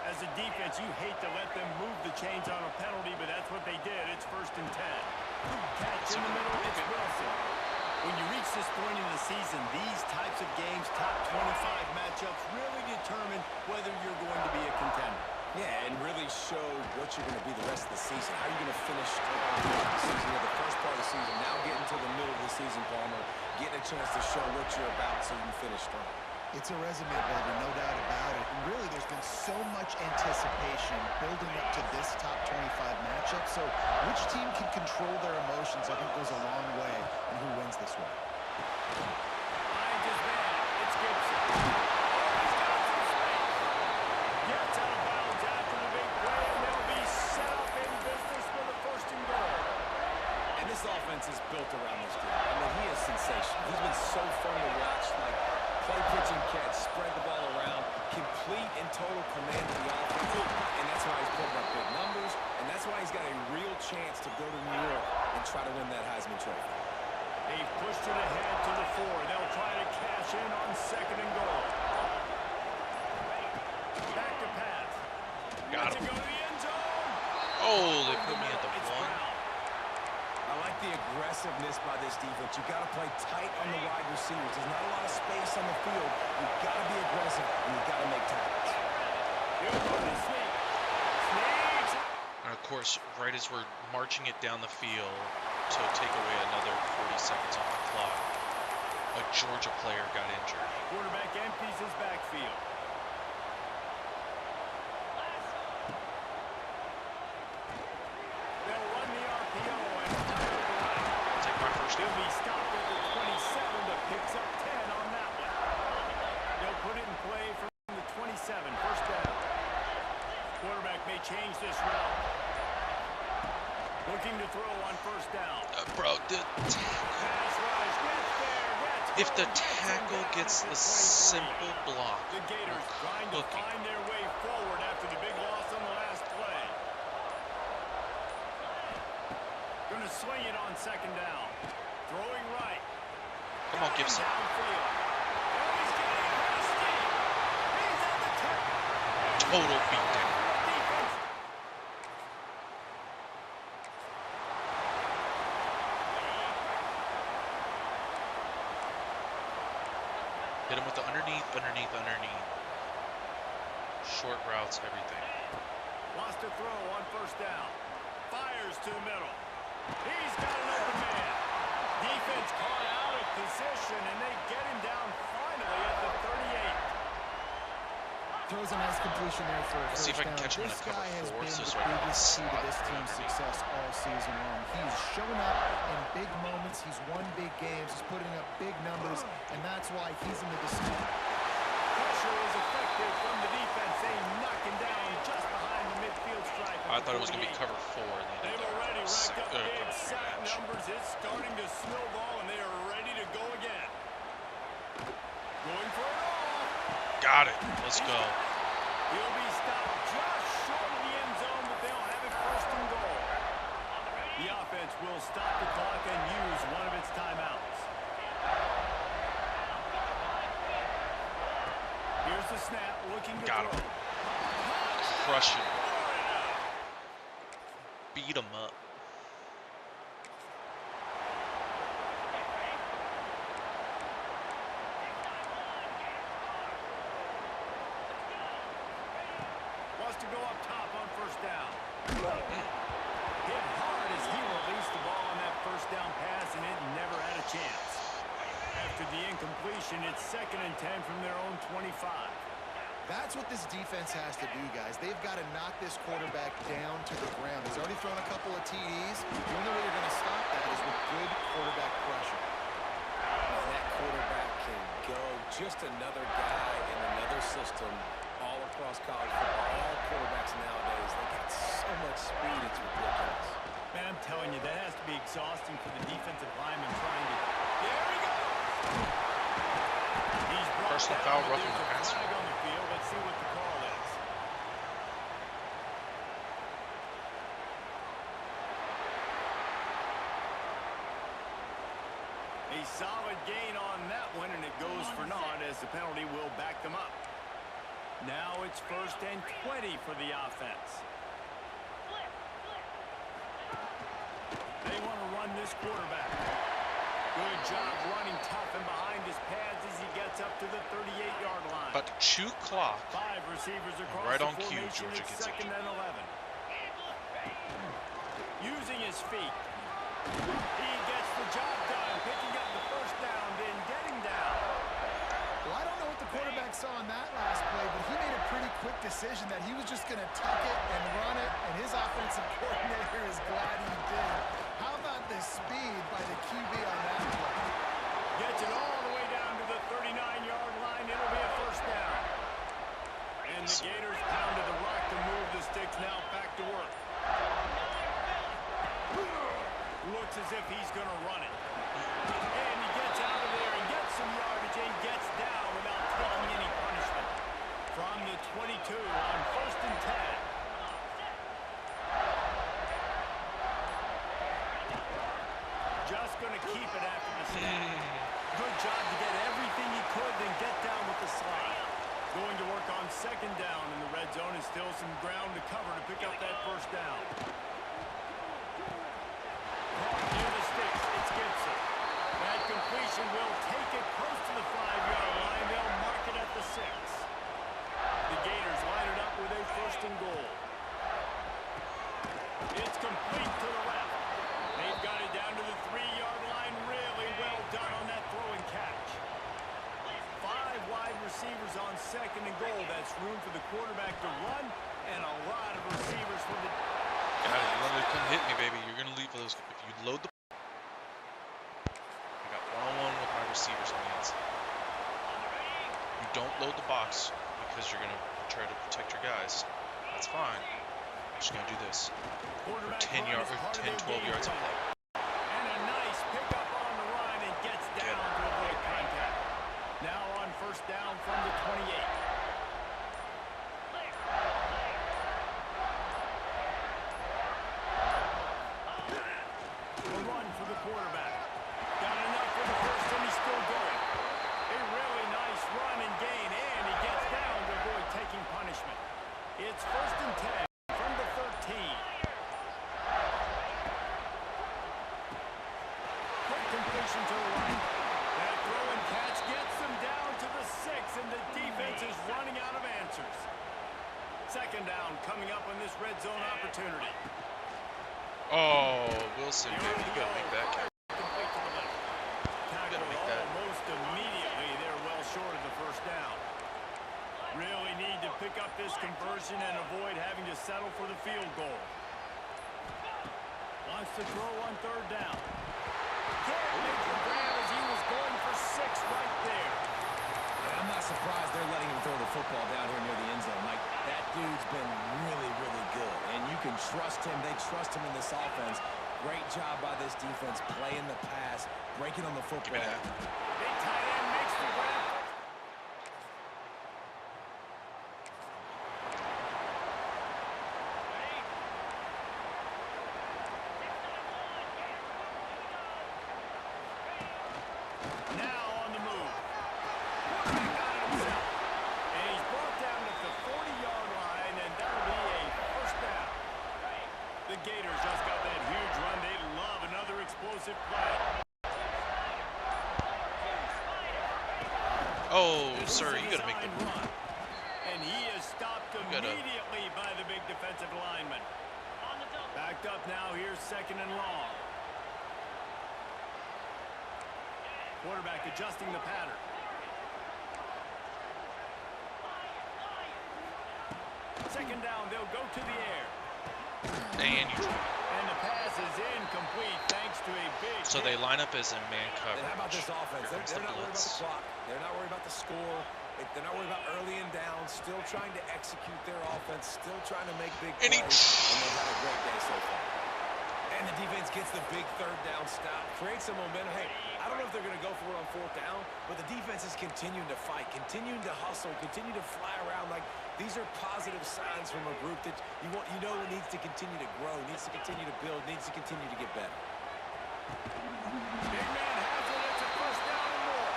As a defense, you hate to let them move the chains on a penalty, but that's what they did. It's 1st and 10. Catch in the middle, it's Wilson. When you reach this point in the season, these types of games, top 25 matchups, really determine whether you're going to be a contender. Yeah, and really show what you're going to be the rest of the season. How are you going to finish strong throughout the season? The first part of the season, now getting to the middle of the season, Palmer, getting a chance to show what you're about so you can finish strong. It's a resume builder, no doubt about it. And really, there's been so much anticipation building up to this top 25 matchup. So which team can control their emotions, I think, goes a long way in who wins this one. Behind his man, it's Gibson. Oh, he's got some space. Gets out of bounds after the big play, and they'll be set up in business for the 1st and goal. And this offense is built around this dude. I mean, he is sensational. He's been so fun to watch. Like, play, pitch, and catch, spread the ball around, complete and total command of the offense. And that's why he's putting up big numbers, and that's why he's got a real chance to go to New York and try to win that Heisman Trophy. They've pushed it ahead to the 4. They'll try to cash in on 2nd and goal. Back to pass. Got him. To go to the end zone. Oh, they put me at the 1. I like the aggressiveness by this defense. You've got to play tight on the wide receivers. There's not a lot of space on the field. You've got to be aggressive, and you've got to make tackles. And of course, right as we're marching it down the field to take away another 40 seconds off the clock, a Georgia player got injured. Quarterback empties his backfield. They'll run the RPO and fire the right. Take my first He'll be stopped at the 27, but picks up 10 on that one. They'll put it in play from the 27, 1st down. Quarterback may change this route. Looking to throw on 1st down. Bro, if the tackle gets the simple block, the Gators trying to find their way forward after the big loss on the last play. Going to swing it on 2nd down. Throwing right. Come on, Gibson. Downfield. Oh, he's getting rusty. He's at the top. Total beatdown. Hit him with the underneath. Short routes, everything. Wants to throw on first down. Fires to the middle. He's got an open man. Defense caught out of position, and they get him down finally at the 38. Throws a nice completion there for a Let's see if I first can down. catch him in This a cover guy has four, been so the I can biggest key to slot this him team's underneath. success all season long. He's shown up in big moments. He's won big games. He's putting up big numbers, and that's why he's in the dispute. Pressure is effective from the defense. They knock him down just behind the midfield stripe. I thought it was going to be cover 4. And They've already racked up big cover 3 sack match. numbers. It's starting to snowball, and they are ready to go again. Going for it all. Got it. Let's go. He'll be stopped just short of the end zone, but they'll have it first and goal. The offense will stop the clock and use one of its timeouts. Here's the snap, looking to Got throw. him. Crush it. Beat him up. Wants to go up top on first down. Hit hard as he released the ball on that first down pass, and it never had a chance. After the incompletion, it's 2nd and 10 from their own 25. That's what this defense has to do, guys. They've got to knock this quarterback down to the ground. He's already thrown a couple of TDs. The only way you're going to stop that is with good quarterback pressure. Man, that quarterback can go. Just another guy in another system all across college football. All quarterbacks nowadays, they got so much speed, it's ridiculous. Man, I'm telling you, that has to be exhausting for the defensive lineman trying to... There he goes! He's brought Personal down, foul, but roughing the there's a passer. flag on the field. Let's see what the call is. A solid gain on that one, and it goes for naught as the penalty will back them up. Now it's 1st and 20 for the offense. They want to run this quarterback. Good job running tough and behind his pads as he gets up to the 38-yard line. About to chew clock. 5 receivers across Right the on cue, formation. Georgia It's gets 2nd injured. and 11. Using his feet. He gets the job done, picking up the first down, then getting down. Well, I don't know what the quarterback saw on that last play, but he made a pretty quick decision that he was just going to tuck it and run it, and his offensive coordinator is glad he did. How about the speed by the QB on that play? Gets it all the way down to the 39-yard line. It'll be a first down. And the Gators pounded the rock to move the sticks. Now back to work. Looks as if he's going to run it. And he gets out of there and gets some yardage and gets down without taking any punishment. From the 22 on 1st and 10. Just going to keep it after the snap. Good job to get everything he could, then get down with the slide. Going to work on 2nd down in the red zone, and still some ground to cover to pick up that first down. Near the sticks, it's Gibson. That completion will take it close to the 5-yard line. They'll mark it at the 6. The Gators line it up with a 1st and goal. It's complete to the left. They've got it down to the 3-yard line. Really well done on that throw and catch. 5 wide receivers on 2nd and goal. That's room for the quarterback to run, and a lot of receivers for the... Got it. Come hit me, baby. You're going to leave those. If you load the... I got one-on-one with my receivers on the inside. You don't load the box because you're going to try to protect your guys. That's fine. I'm just going to do this. 10, 12 yards of play. And a nice pickup on the run and gets down to avoid contact. Now on 1st down from the 28. A run for the quarterback. Got enough for the 1st, and he's still going. A really nice run and gain, and he gets down to avoid taking punishment. It's 1st and 10 from the 13. Quick completion to the right. That throw and catch gets them down to the Second down coming up on this red zone opportunity. Oh, Wilson, baby, you gotta make that count. Tackle almost immediately. They're well short of the first down. Really need to pick up this conversion and avoid having to settle for the field goal. Wants to throw on third down. Can't make the grab as he was going for 6 right there. And I'm not surprised they're letting him throw the football down here near the end zone. Like, that dude's been really, really good. And you can trust him. They trust him in this offense. Great job by this defense playing the pass, breaking on the football. Big tight end makes the grab. Now on the move. Quarterback got it himself. And he's brought down at the 40-yard line, and that'll be a first down. The Gators just got that huge run. They love another explosive play. Oh, sir, you gotta make the run. And he is stopped immediately by the big defensive lineman. Backed up now, here's second and long. Quarterback adjusting the pattern. Second down, they'll go to the air. And the pass is incomplete thanks to a big so they line up as in man coverage. How about this offense? They're not worried about the clock. They're not worried about the score. They're not worried about early and down. Still trying to execute their offense. Still trying to make big plays. And they've had a great day so far. And the defense gets the big third down stop. Creates some momentum. Hey, I don't know if they're going to go for it on fourth down, but the defense is continuing to fight, continuing to hustle, continue to fly around. Like, these are positive signs from a group that you know needs to continue to grow, needs to continue to build, needs to continue to get better. Big man has it. It's a first down and more.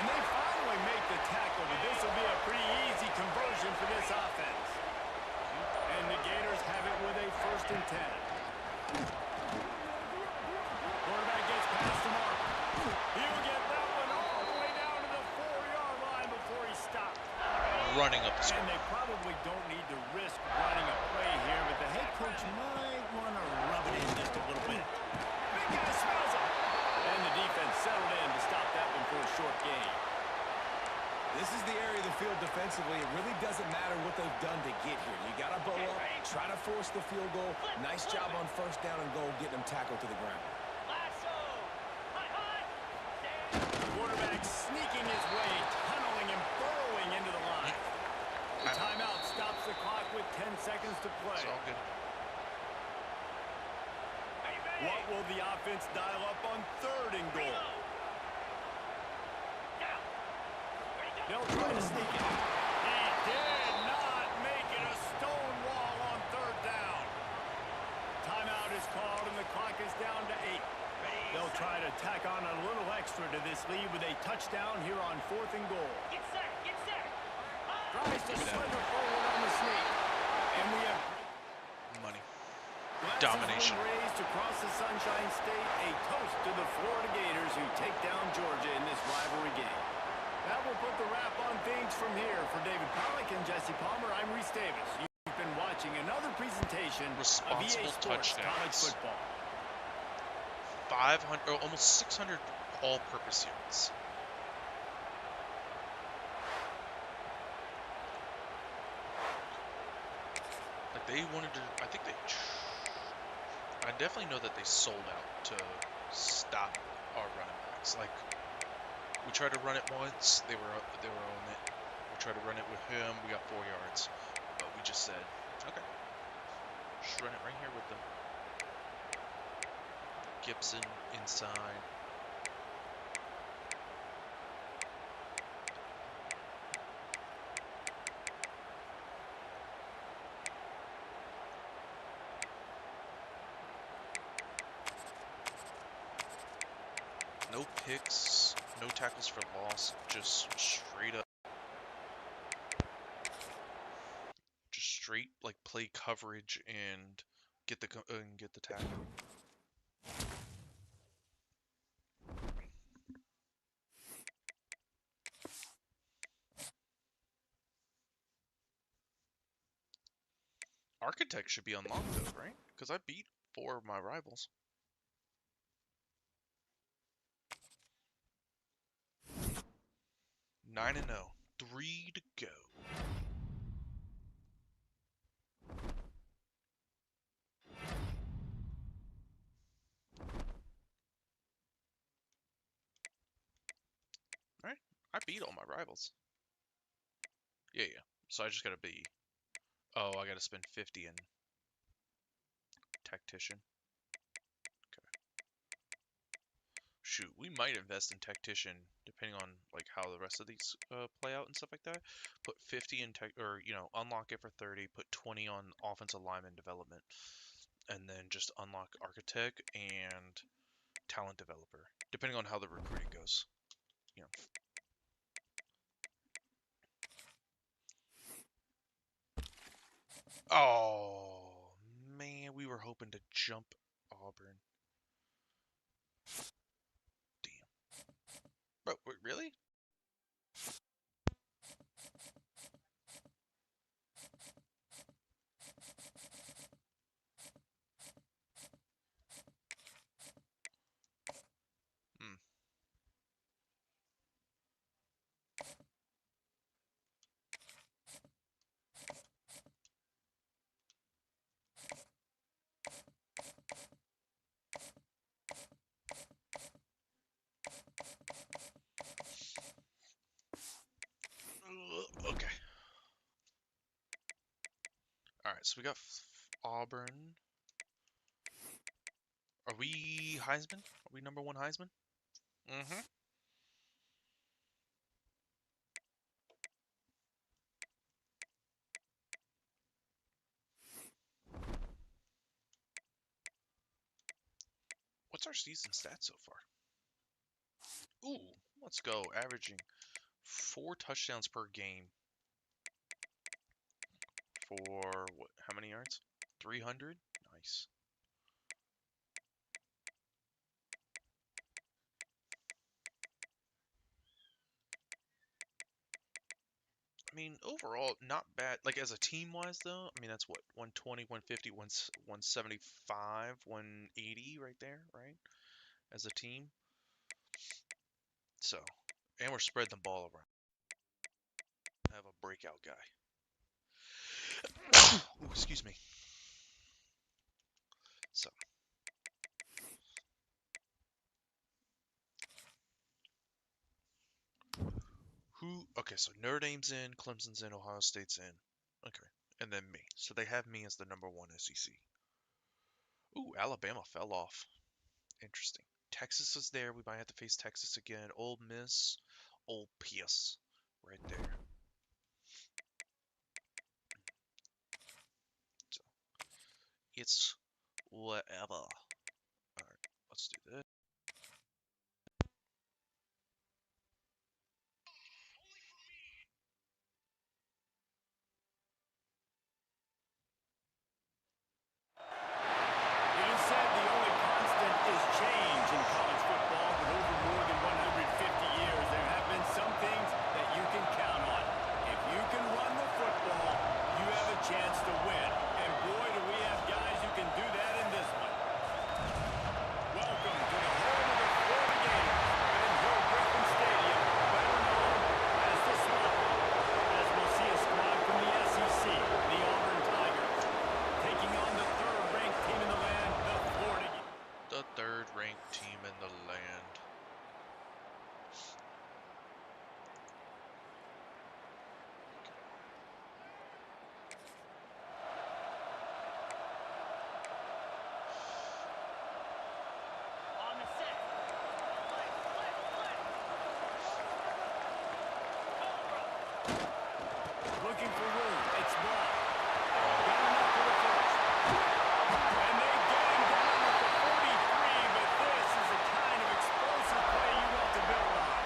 And they finally make the tackle, but this will be a pretty easy conversion for this offense. And the Gators have it with a first and 10. Quarterback gets past the mark. He'll get that one all the way down to the 4-yard line before he stops. Running up the score. And they probably don't need to risk running a play here, but the head coach might want to rub it in just a little bit. Big guy smells it. And the defense settled in to stop that one for a short gain. This is the area of the field defensively. It really doesn't matter what they've done to get here. You got to bow up, try to force the field goal. Nice job on first down and goal, getting them tackled to the ground. Quarterback sneaking his way, tunneling and burrowing into the line. The timeout stops the clock with 10 seconds to play. It's all good. What will the offense dial up on third and goal? They'll try to sneak it. He did not make it a stone wall on third down. Timeout is called and the clock is down to 8. They'll try to tack on a little extra to this lead with a touchdown here on fourth and goal. Get set, get set. Tries to slither forward on the sneak. And we have money. Domination raised across the Sunshine State. A toast to the Florida Gators who take down Georgia in this rivalry game. That will put the wrap on things from here. For David Pollack and Jesse Palmer, I'm Reese Davis. You've been watching another presentation of EA Sports College Football. 500, or almost 600 all-purpose yards. Like, they wanted to, I definitely know that they sold out to stop our running backs. Like, we tried to run it once, they were on it. We tried to run it with him, we got 4 yards. But we just said, okay, just run it right here with them. Gibson inside. No picks, no tackles for loss, just straight up. Just straight like play coverage and get the tackle. Architect should be unlocked though, right? Because I beat 4 of my rivals. Nine and 0, 3 to go. All right, I beat all my rivals. Yeah. So I just gotta be. Oh, I gotta spend 50 in tactician. Okay. Shoot, we might invest in tactician depending on like how the rest of these play out and stuff like that. Put 50 in tech, or unlock it for 30. Put 20 on offensive lineman development, and then just unlock architect and talent developer, depending on how the recruiting goes. Oh man, we were hoping to jump Auburn. Damn. Bro, wait, really? Okay. Alright, so we got Auburn. Are we Heisman? Are we #1 Heisman? Mm-hmm. What's our season stats so far? Ooh, let's go. Averaging 4 touchdowns per game. For what? How many yards? 300? Nice. I mean, overall, not bad. Like, as a team-wise, though, I mean, that's what? 120, 150, 175, 180 right there, right? As a team. So, and we're spreading the ball around. I have a breakout guy. Ooh, excuse me. So. Okay, so Notre Dame's in, Clemson's in, Ohio State's in. Okay, and then me. So they have me as the #1 SEC. Ooh, Alabama fell off. Interesting. Texas is there. We might have to face Texas again. Ole Miss, Ole Miss, right there. So, it's whatever. Alright, let's do this. Looking for room. It's blocked. Got enough for the first. And they get him down at the 43, but this is the kind of explosive play you want to build on.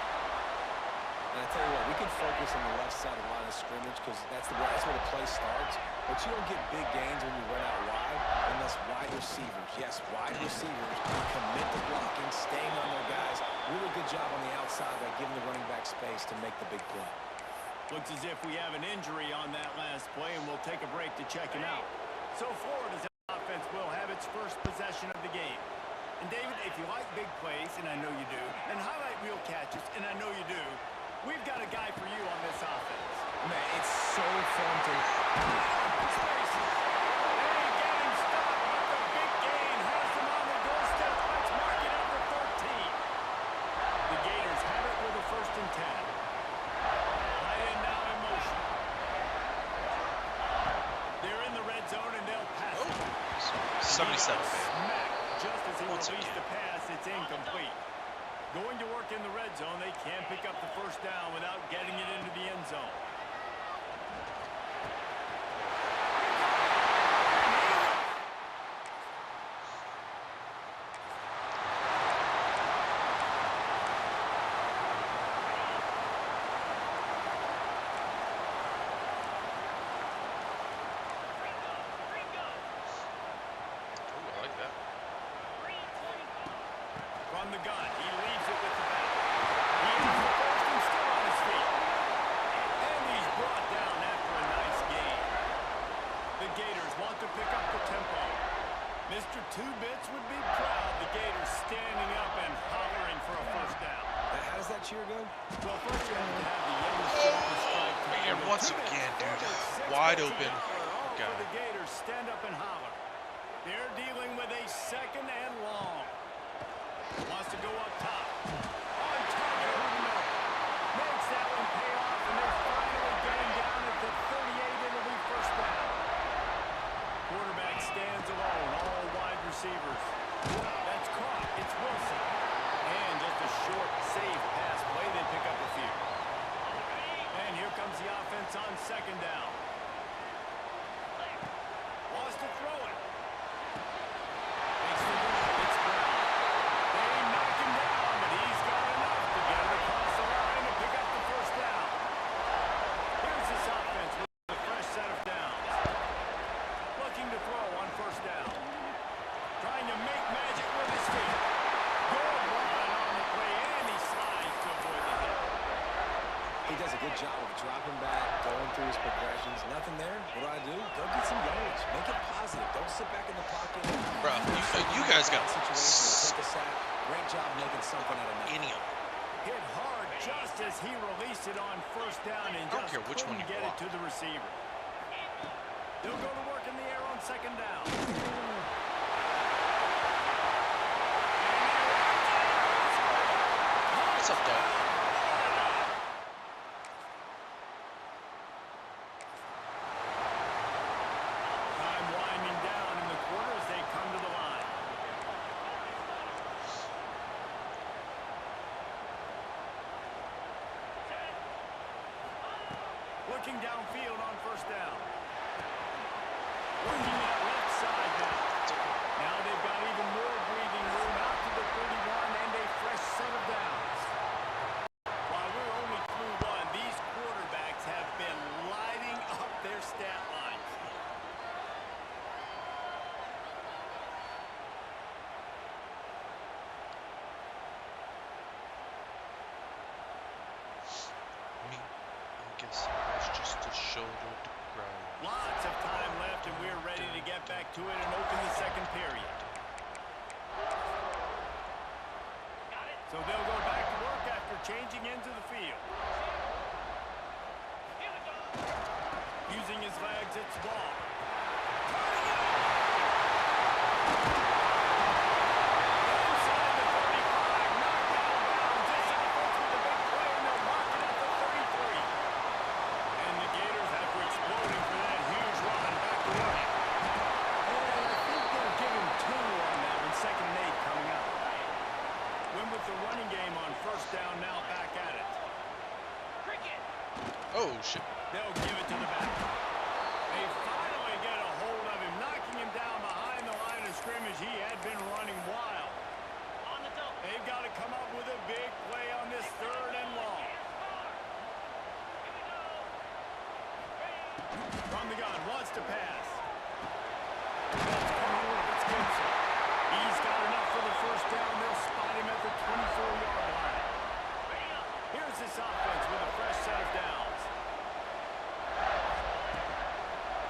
And I tell you what, we can focus on the left side of the line of scrimmage because that's where the play starts. But you don't get big gains when you run out wide unless wide receivers, yes, wide receivers, commit to blocking, staying on their guys. Really good job on the outside by giving the running back space to make the big play. Looks as if we have an injury on that last play, and we'll take a break to check him out. So Florida's offense will have its first possession of the game. And David, if you like big plays, and I know you do, and highlight reel catches, and I know you do, we've got a guy for you on this offense. Man, it's so fun to... Spaces. They get him stopped with the big gain. Has him on the doorstep. Let's mark it up for 13. The Gators have it with a 1st and 10. Tight end now in motion. They're in the red zone, and they'll pass it. 77, man. Just as he released the pass, it's incomplete. Going to work in the red zone, they can't pick up the 1st down without getting it into the end zone. From the gun, he leaves it with the back. He is the 1st and still on his feet. And he's brought down after a nice gain. The Gators want to pick up the tempo. Mr. Two-Bits would be proud. The Gators standing up and hollering for a 1st down. How does that cheer go? Well, first you have to have the yellow stripe strike. Man, once again, dude, wide open. Guy. The Gators stand up and holler. They're dealing with a 2nd and long. Wants to go up top. On target over the middle. Makes that one pay off, and they're finally getting down at the 38. It'll be 1st down. Quarterback stands alone, all wide receivers. That's caught. It's Wilson. And just a short, safe pass play. They pick up a few. And here comes the offense on 2nd down. Wants to throw it. Makes the grab. It's Brown. They knock him down, but he's got enough to get it across the line and pick up the 1st down. Here's this offense with a fresh set of downs. Looking to throw on 1st down. Trying to make magic with his feet. Good run on the play, and he slides to avoid the hit. He does a good job of dropping back, going through his progressions. Nothing there. What do? Go get some yardage. Make it positive. Don't sit back in the pocket. Bro, you guys got take a sack. Great job making something out of nothing. Hit hard just as he released it on 1st down and just couldn't get it to the receiver. They'll go to work in the air on 2nd down. What's up, dog? Time winding down in the quarter as they come to the line. Looking downfield on 1st down. Working that left side now. Now they've got even more breathing room out to the 31 and a fresh set of downs. While we're only through 1, these quarterbacks have been lighting up their stat lines. I guess that's just a shoulder to ground. Lots of time left, and we're ready to get back to it and open the 2nd period. So they'll go back to work after changing into the field. Using his legs, it's Ball. Inside the 35, knocked out of bounds. This offense with a big play, and they'll mark it at the 33. And the Gators, after exploding for that huge run, back to work. And I think they'll give him 2 on that one, 2nd and 8 coming up. Win with the running game on 1st down, now back at it. Oh, shit. They'll give it to the back. They finally get a hold of him, knocking him down behind the line of scrimmage. He had been running wild. They've got to come up with a big play on this 3rd and long. From the gun, wants to pass. It's Gibson. He's got enough for the 1st down. They'll spot him at the 24-yard line. Here's this offense with a fresh set of downs.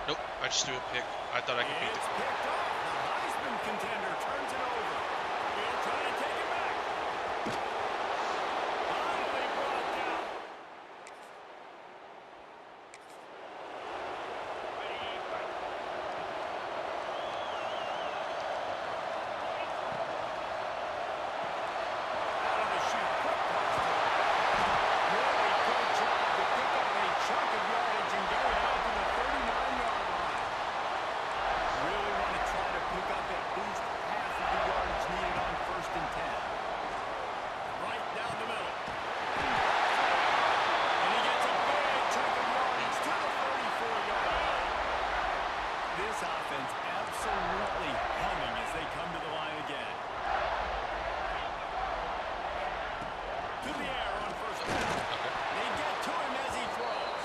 Nope, I I just threw a pick. I thought I could beat It's picked off. The Heisman contender turns it over. He'll try to take it back. Finally brought down. Out of the chute. Quick pass. Really good job to pick up a chunk of yardage and get it out to the 39-yard line. Really want to try to pick up at least half of the yardage needed on 1st and 10. Right down the middle. And he gets a big chunk of yardage to the 34-yard line. This offense absolutely humming as they come to the line again. To the air on 1st down. They get to him as he throws.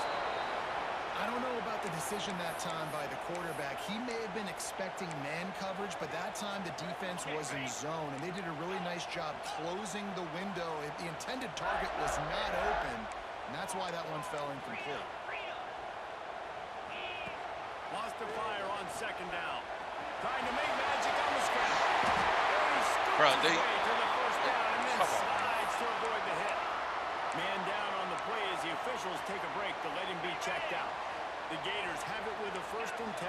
I don't know about the decision that time by the quarterback. He may have been expecting man coverage, but that time the defense was in zone, and they did a really nice job closing the window. The intended target was not open, and that's why that one fell incomplete. Wants to fire on 2nd down. Trying to make magic on the scramble. Bro, He scoots his way to the 1st down and then slides to avoid the hit. Man down on the play as the officials take a break to let him be checked out. The Gators have it with a 1st and 10.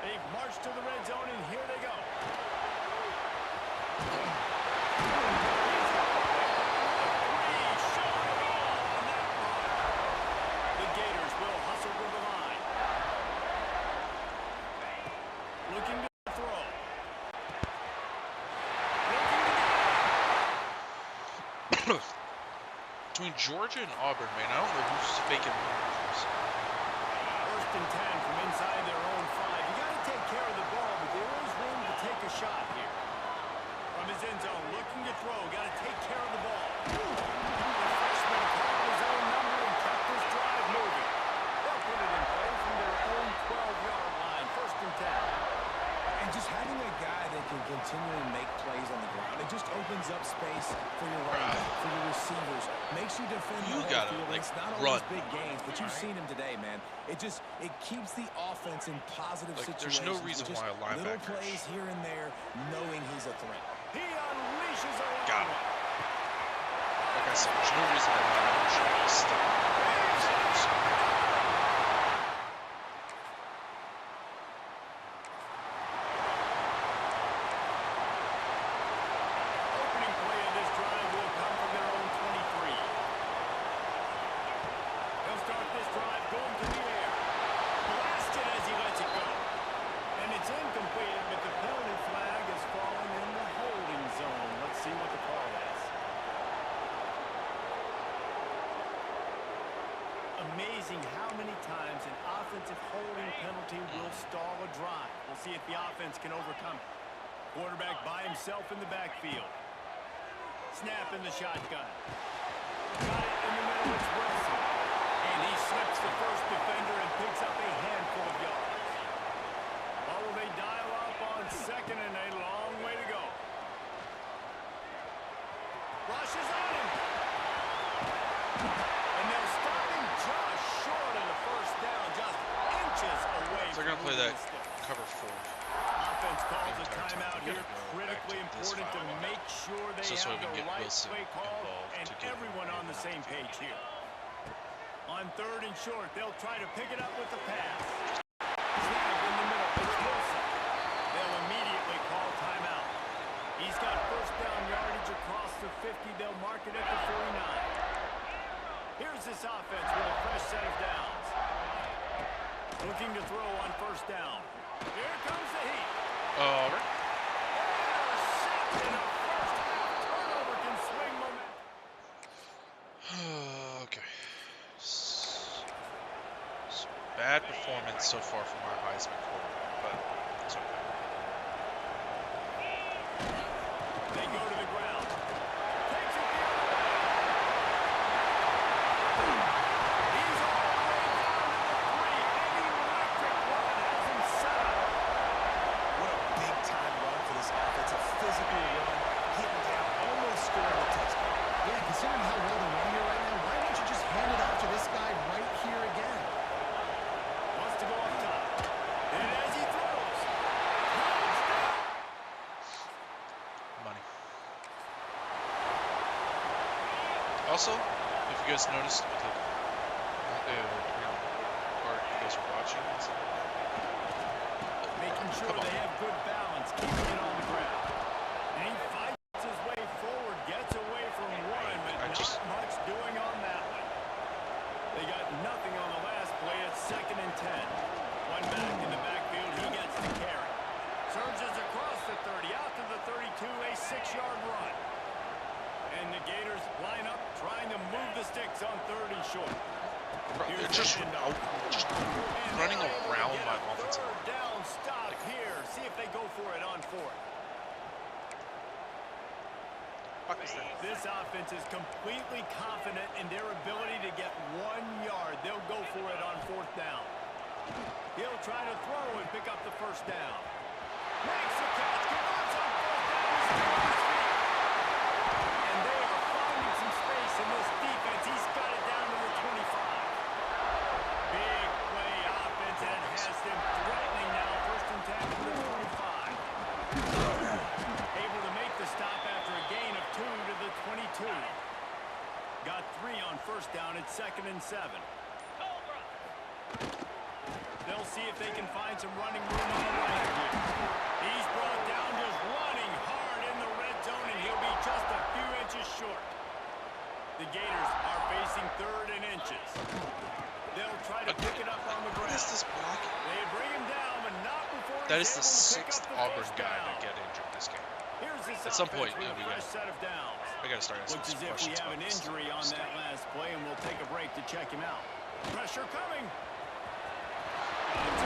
They've marched to the red zone, and here they go. The Gators will hustle to the line. Looking to throw. Between Georgia and Auburn, man, I don't know who's faking this. 1st and 10 from inside their own 5. You got to take care of the ball, but there is room to take a shot here. From his end zone, looking to throw. Got to take care of the ball. The freshman called his own number and kept this drive moving. They'll put it in play from their own 12-yard line. 1st and 10. And just having a guy that can continually make plays on the ground, it just opens up space for your running back, for your receivers, makes you defend the whole field. It's not always big gains, but you've seen him today, man. It keeps the offense in positive situations. There's no reason why a linebacker. Little plays here and there, knowing he's a threat. He unleashes a long Got it. Like I said, there's no reason a linebacker should be stuck. Opening play of this drive will come from their own 23. They'll start this drive going to the air. Blasted as he lets it go. And it's incomplete, but the penalty flag is falling in the holding zone. Let's see what the call is. Amazing how many times an offensive holding penalty will stall a drive. We'll see if the offense can overcome it. Quarterback by himself in the backfield. Snap in the shotgun. Got it in the middle, it's Wilson. And he slips the first defender and picks up a handful of yards. Or will they dial up on 2nd and a long way to go? Rushes on him. And they'll stop him just short of the 1st down, just inches away. So they're going to play that cover 4. Offense calls a timeout here. Critically important to make sure they have the right play call and everyone on the same page here. On 3rd and short, they'll try to pick it up with the pass. Snap in the middle. It's Wilson. They'll immediately call timeout. He's got 1st down yardage across the 50. They'll mark it at the 49. Here's this offense with a fresh set of downs. Looking to throw on 1st down. Here comes the heat. Over. Intercepted. A 1st half turnover can swing momentum. Okay. Bad performance so far from our Heisman quarterback, but it's okay. They go to the ground. Takes it He's all the way down to the 3. An electric run has him set up. What a big-time run for this offense. A physical run, getting down, almost scoring a touchdown. Yeah, considering how well they're running here right now, why don't you just hand it off to this guy right here again? Also, if you guys noticed, depending on what part you guys are watching, making sure they have good balance, keeping it on the ground. And he fights his way forward, gets away from one, but not much doing on that one. They got nothing on the last play. It's 2nd and 10. One back in the backfield, he gets the carry. Surges across the 30, out to the 32, a 6-yard run. And the Gators line up, trying to move the sticks on 3rd and short. They're just running around my offensive line. Down, stop here. See if they go for it on 4th. This offense is completely confident in their ability to get 1 yard. They'll go for it on 4th down. He'll try to throw and pick up the 1st down. Makes the catch, converts on 4th down. And they are finding some space in this defense. He's got it down to the 25. Big play offense that has them threatening now. 1st and 10 from the 25. Able to make the stop after a gain of 2 to the 22. Got 3 on 1st down at 2nd and 7. They'll see if they can find some running room on the right here. He's brought down just running hard in the red zone, and he'll be just a few inches short. The Gators are facing 3rd and inches. They'll try to pick it up on the ground. What is this block? They bring him down, but not before That is he's the able to pick 6th up the Auburn first guy down. to get injured this game. Here's this At some point, offense with a fresh set of downs. I gotta start asking Looks some as if we questions have about an this injury on stuff. that last play, and we'll take a break to check him out. Pressure coming. It's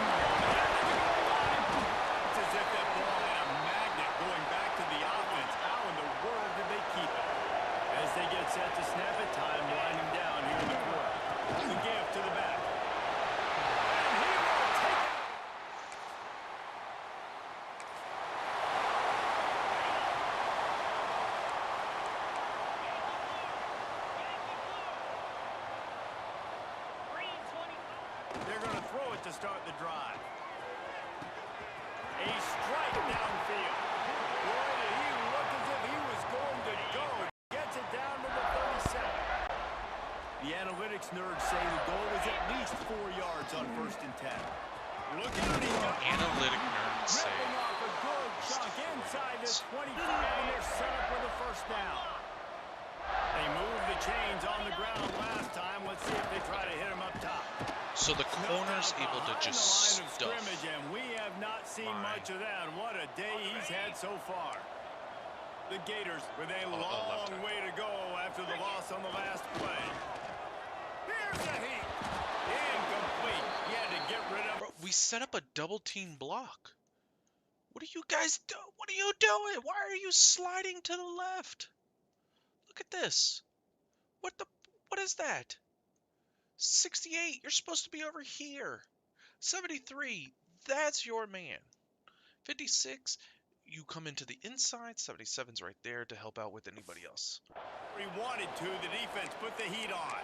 as if that ball had a magnet going back to the offense. How in the world did they keep it? As they get set to snap it, time winding down here in the quarter. The give to the back. And he will take it. They're going to throw it to start the drive. A strike downfield. Boy, did he look as if he was going to go. Gets it down to the 37. The analytics nerds say the goal is at least 4 yards on 1st and 10. Look at it. Analytic nerds say Ripping off a good chunk inside the 25, and they're set up for the 1st down. They moved the chains on the ground last time. Let's see if they try to hit him up top. so the corner's able to just stuff. And we have not seen much of that. What a day he's had so far. The Gators with a long way to go after the loss on the last play. Here's the heat. Incomplete. He had to get rid of. Bro, we set up a double team block. What are you guys do? What are you doing? Why are you sliding to the left? Look at this. What is that? 68, you're supposed to be over here. 73, that's your man. 56, you come into the inside. 77's right there to help out with anybody else. He wanted to. The defense put the heat on.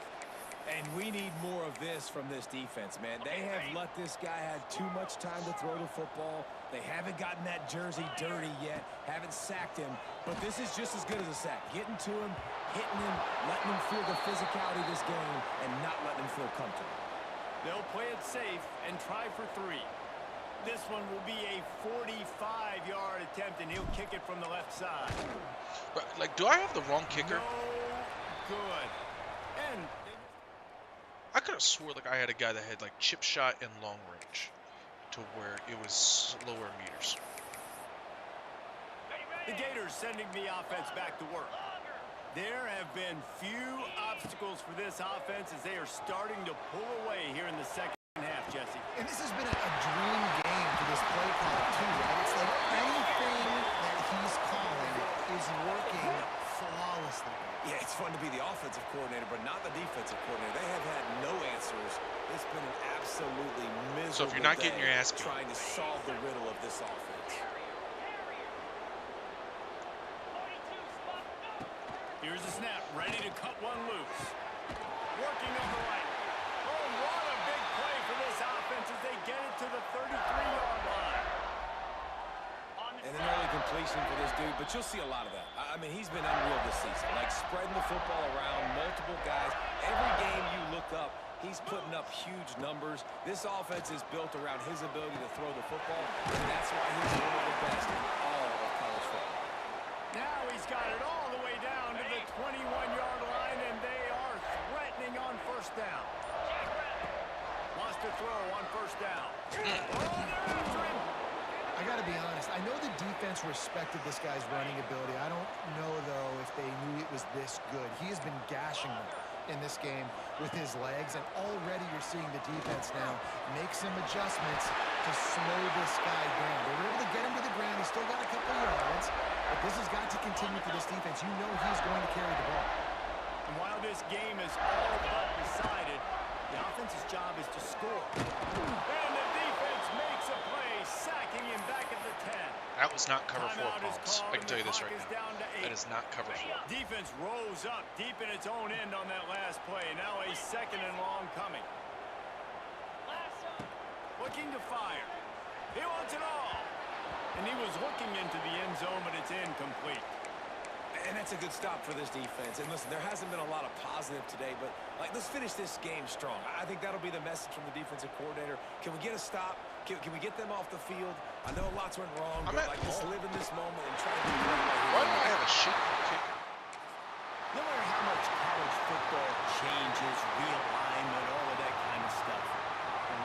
And we need more of this from this defense, man. They have let this guy have too much time to throw the football. They haven't gotten that jersey dirty yet, haven't sacked him. But this is just as good as a sack. Getting to him, hitting him, letting him feel the physicality of this game, and not letting him feel comfortable. They'll play it safe and try for 3. This one will be a 45-yard attempt, and he'll kick it from the left side. But, like, do I have the wrong kicker? No good. And I could have swore like I had a guy that had like chip shot and long range to where it was lower meters. the Gators sending the offense back to work. There have been few obstacles for this offense as they are starting to pull away here in the second half, Jesse. And this has been a dream game for this play caller, too, right? It's like anything that he's calling is working flawlessly. Yeah, it's fun to be the offensive coordinator, but not the defensive coordinator. They have had no answers. It's been an absolutely miserable So if you're not getting your ass beat, trying to solve the riddle of this offense. Here's the snap, ready to cut one loose. Working on the right. Oh, what a big play for this offense as they get it to the 33-yard line. And an early completion for this dude, but you'll see a lot of that. I mean, he's been unreal this season, like spreading the football around, multiple guys. Every game you look up, he's putting up huge numbers. This offense is built around his ability to throw the football, and that's why he's one of the best in all of college football. Now he's got it all the way down to the 21-yard line, and they are threatening on first down. Wants to throw on first down. Oh, they're after him. I got to be honest. I know the defense respected this guy's running ability. I don't know, though, if they knew it was this good. He has been gashing them in this game with his legs, and already you're seeing the defense now make some adjustments to slow this guy down. They were able to get him to the ground. He's still got a couple yards, but this has got to continue for this defense. You know he's going to carry the ball. And while this game is all but decided, the offense's job is to score. And the defense makes a play, sacking him back at the 10. That was not cover 4, Palms. I can tell you this right now. That is not cover 4. Defense rose up deep in its own end on that last play. Now a second and long coming. Looking to fire. He wants it all. And he was looking into the end zone, but it's incomplete. And that's a good stop for this defense. And listen, there hasn't been a lot of positive today, but let's finish this game strong. I think that'll be the message from the defensive coordinator. Can we get a stop? Can we get them off the field? I know lots went wrong, but just live in this moment and try to do it. Why do I have a shit kick? No matter how much college football changes, realignment, all of that kind of stuff,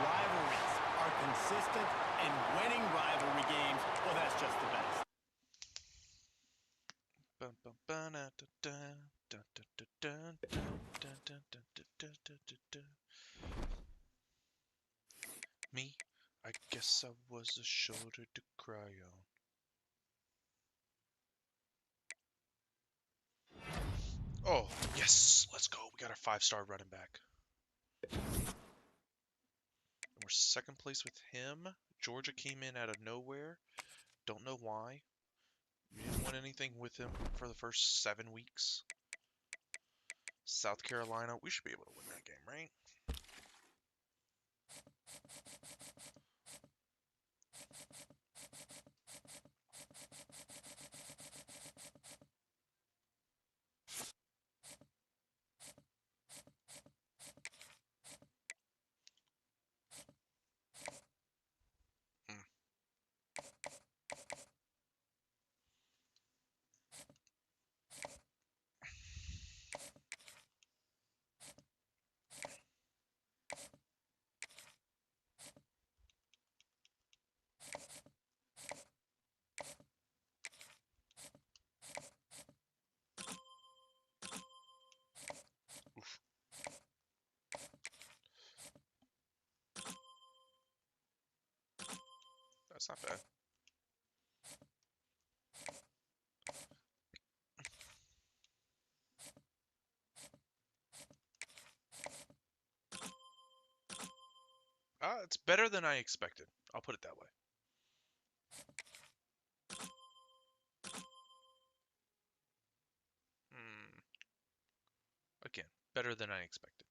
rivalries are consistent, and winning rivalry games, well, that's just the best. Me, I guess I was a shoulder to cry on. Oh, yes, let's go. We got our 5-star running back. And we're second place with him. Georgia came in out of nowhere. Don't know why. We didn't win anything with him for the first 7 weeks. South Carolina, we should be able to win that game, right? That's not bad. It's better than I expected. I'll put it that way. Again, better than I expected.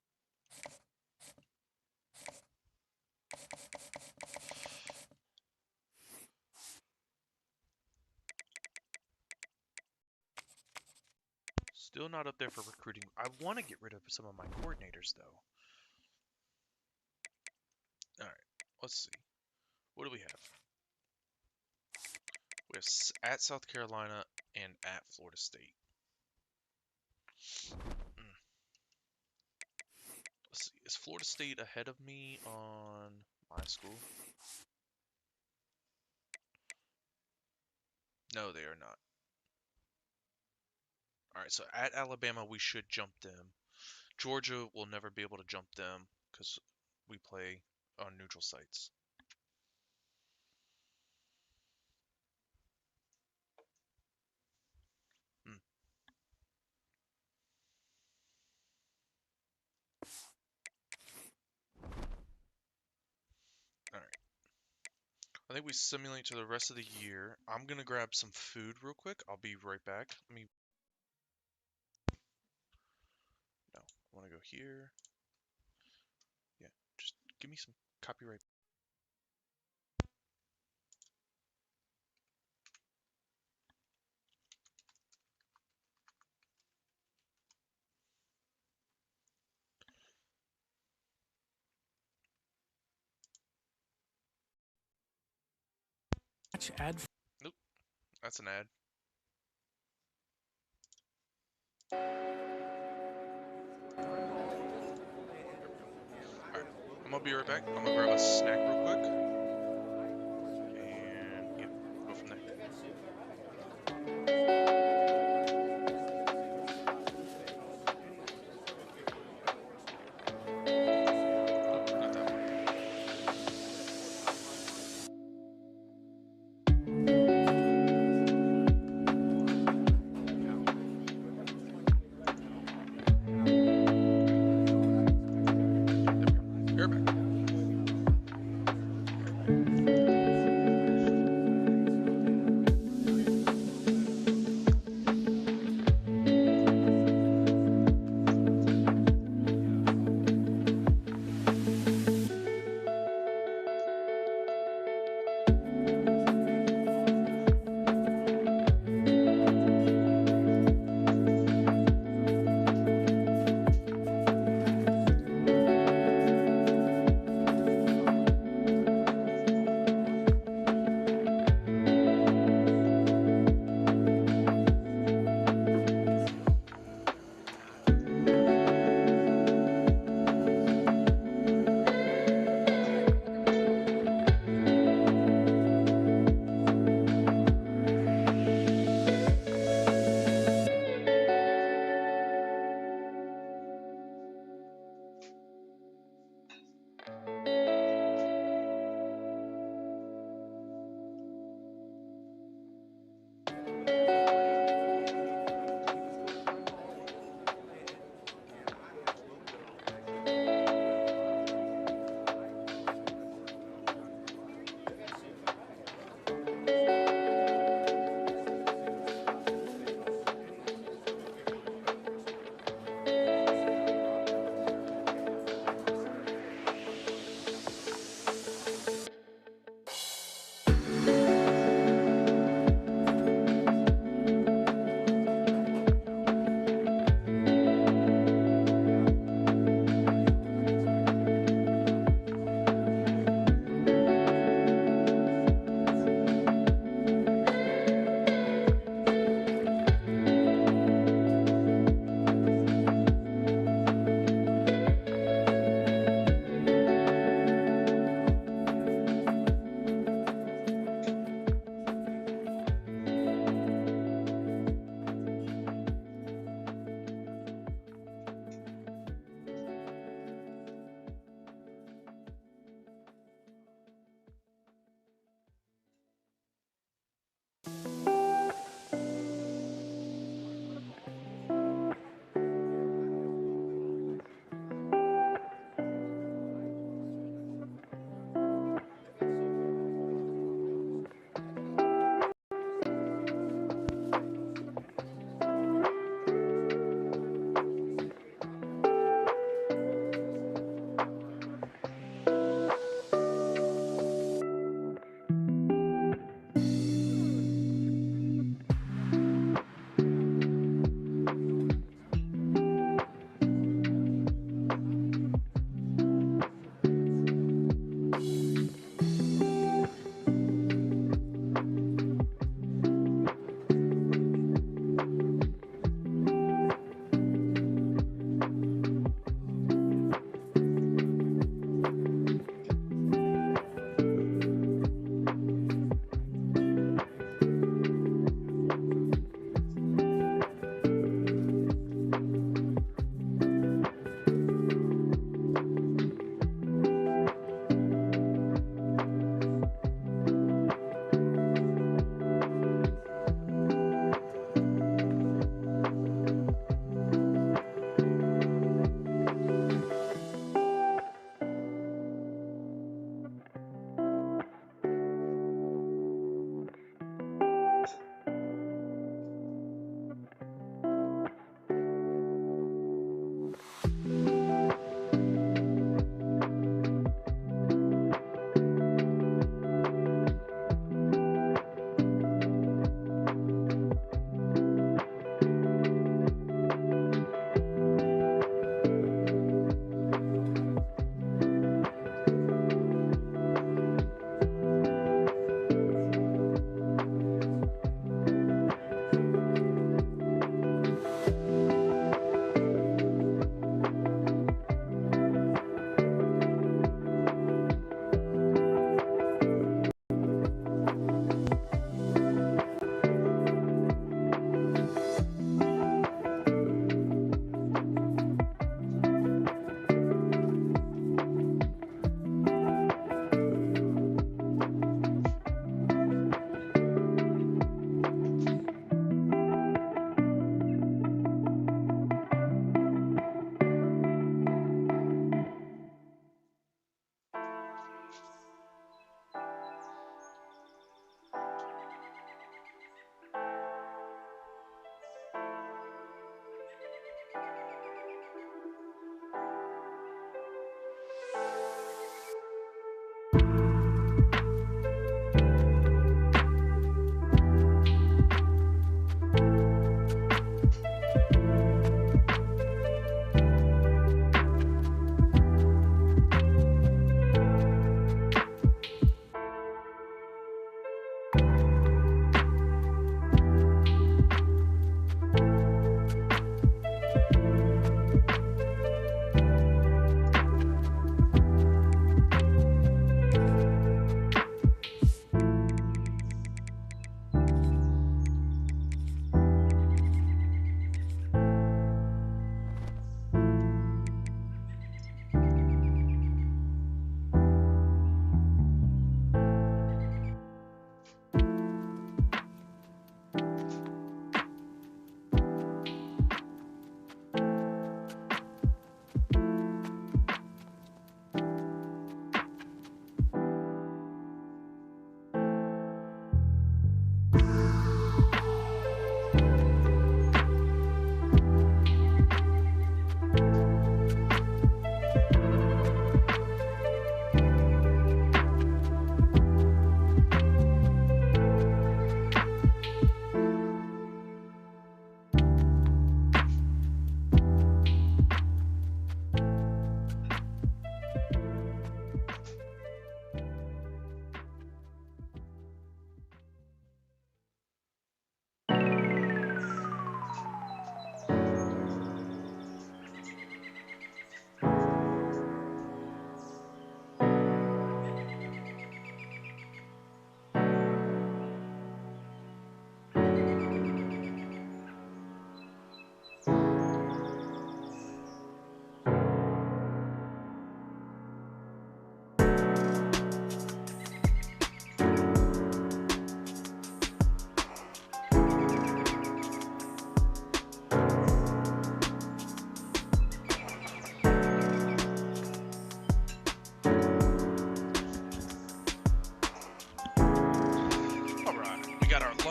Still not up there for recruiting. I want to get rid of some of my coordinators, though. Alright, let's see. What do we have? We have at South Carolina and at Florida State. Let's see. Is Florida State ahead of me on my school? No, they are not. Alright, so at Alabama, we should jump them. Georgia will never be able to jump them because we play on neutral sites. Alright. I think we simulate to the rest of the year. I'm going to grab some food real quick. I'll be right back. No, I want to go here. Yeah, just give me some copyright. Ad. Nope, that's an ad. Alright, I'm gonna be right back. I'm gonna grab a snack real quick. And yeah, go from there. Not that one. You're back.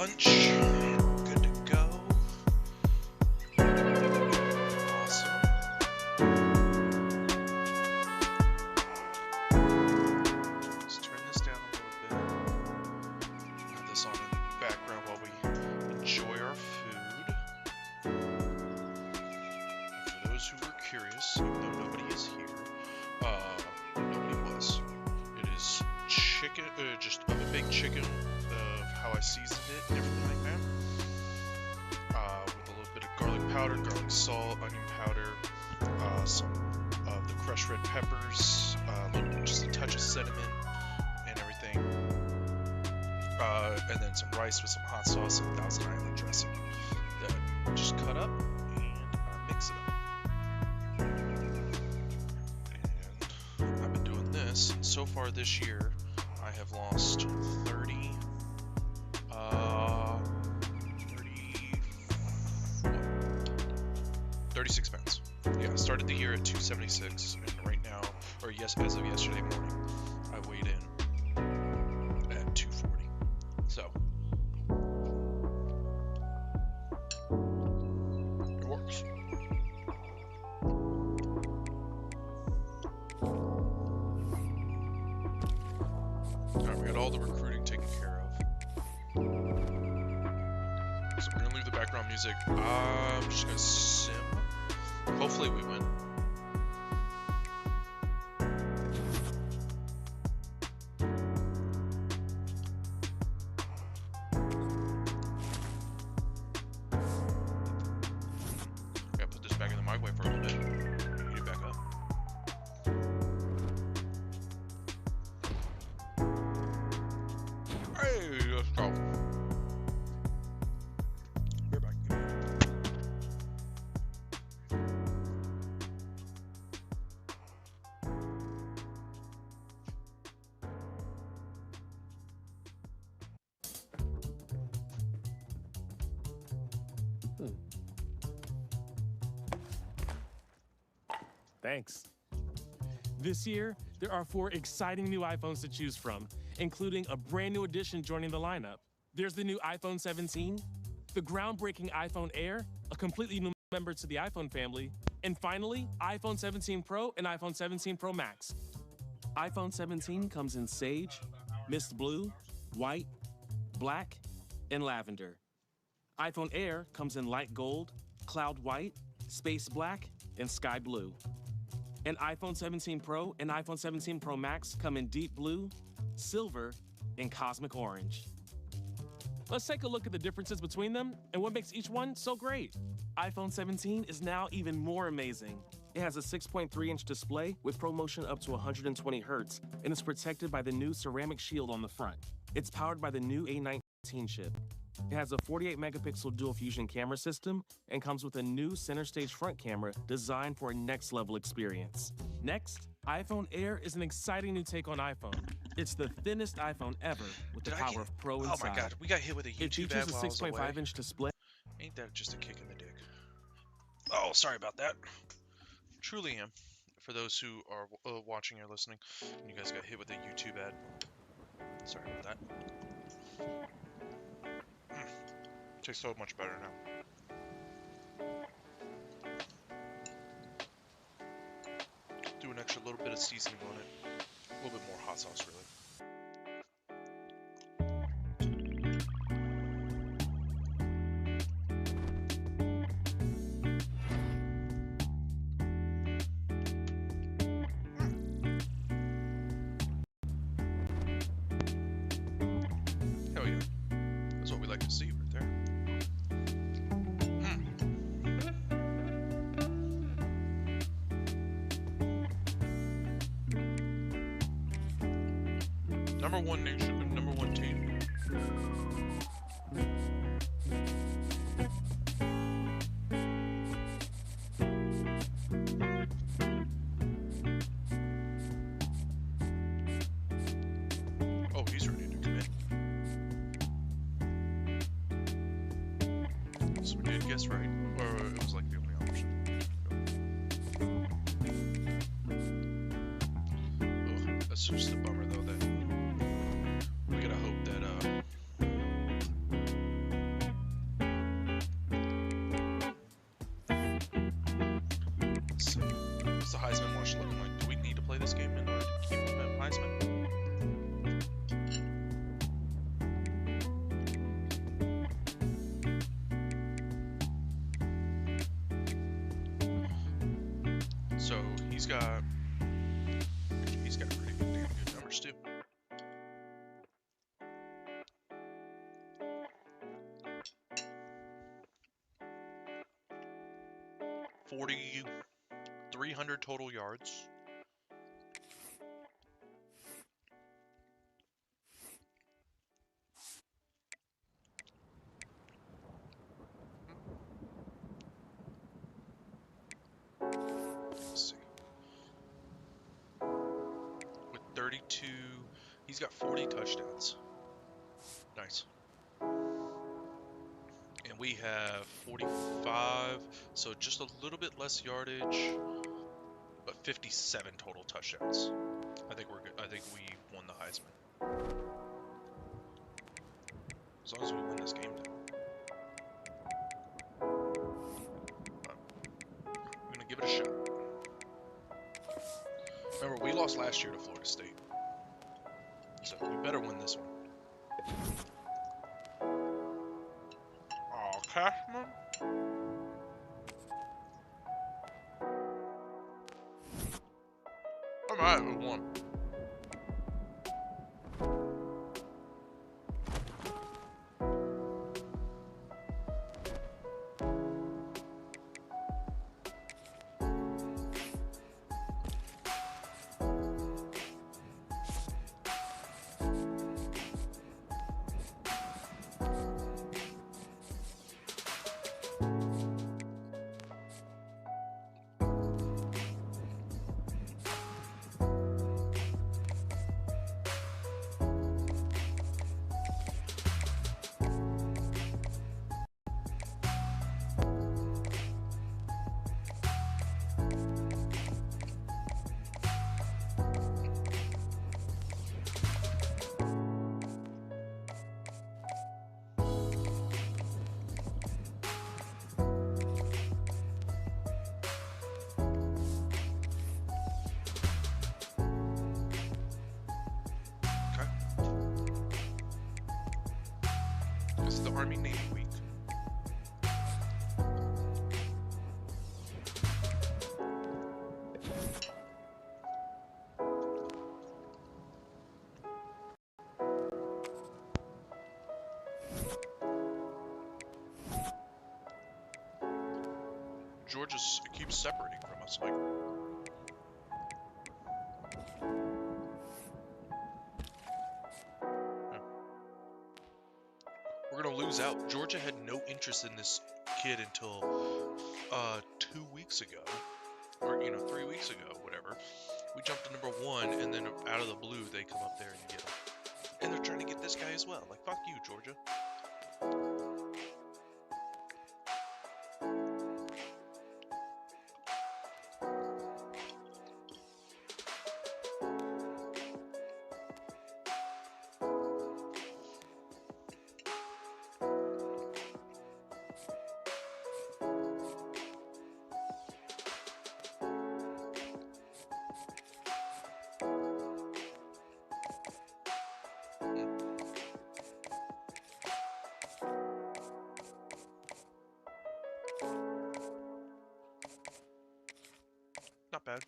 lunch. Good to go. Awesome. Let's turn this down a little bit. Have this on in the background while we enjoy our food. And for those who were curious, even though nobody is here, nobody was. It is chicken, just a big chicken of how I seasoned it and everything like that. With a little bit of garlic powder, garlic salt, onion powder, some of the crushed red peppers, just a touch of cinnamon and everything. And then some rice with some hot sauce and Thousand Island dressing that I just cut up and mix it up. And I've been doing this, and so far this year I have lost 36 pounds. Yeah, I started the year at 276, and right now, or yes, as of yesterday morning, I weighed in at 240. So it works. Alright, we got all the recruiting taken care of. So we're gonna leave the background music. I'm just gonna sim. Hopefully we win. Gotta put this back in the microwave for a little bit. Heat it back up. Hey, let's go. We're back. Thanks. This year, there are 4 exciting new iPhones to choose from, including a brand new addition joining the lineup. There's the new iPhone 17, the groundbreaking iPhone Air, a completely new member to the iPhone family, and finally, iPhone 17 Pro and iPhone 17 Pro Max. iPhone 17 comes in sage, mist blue, white, black, and lavender. iPhone Air comes in light gold, cloud white, space black, and sky blue. And iPhone 17 Pro and iPhone 17 Pro Max come in deep blue, silver, and cosmic orange. Let's take a look at the differences between them and what makes each one so great. iPhone 17 is now even more amazing. It has a 6.3-inch display with ProMotion up to 120 Hz and is protected by the new ceramic shield on the front. It's powered by the new A19 chip. It has a 48-megapixel dual fusion camera system and comes with a new center stage front camera designed for a next-level experience. Next, iPhone Air is an exciting new take on iPhone. It's the thinnest iPhone ever with the power of Pro inside. Oh my god, we got hit with a YouTube ad while I was away. It features a 6.5-inch display. Ain't that just a kick in the dick? Oh, sorry about that. Truly am. For those who are watching or listening, and you guys got hit with a YouTube ad. Sorry about that. Tastes so much better now. Do an extra little bit of seasoning on it. A little bit more hot sauce, really. Hell yeah. That's what we like to see right there. Number one nation, number one team. Oh, he's ready to commit. So we did guess right, or it was like the only option. Ugh, that's just a bummer though that we gotta hope that So, what's the Heisman watch looking like? Do we need to play this game in order to keep him at Heisman? So he's got pretty damn good numbers too. $4,300 total yards. Let's see. With 32, he's got 40 touchdowns. Nice. And we have 45, so just a little bit less yardage, but 57 total touchdowns. I think we're good. I think we won the Heisman. As long as we win this game, then. I'm gonna give it a shot. Remember, we lost last year to Florida State, so we better win this one. Oh, Cashman. I'm alright with one. This is the Army Navy week. Georgia keeps separating from us, like. We're gonna lose out. Georgia had no interest in this kid until 2 weeks ago, or 3 weeks ago, whatever. We jumped to number 1, and then out of the blue, they come up there and get him. And they're trying to get this guy as well. Like, fuck you, Georgia. Not bad.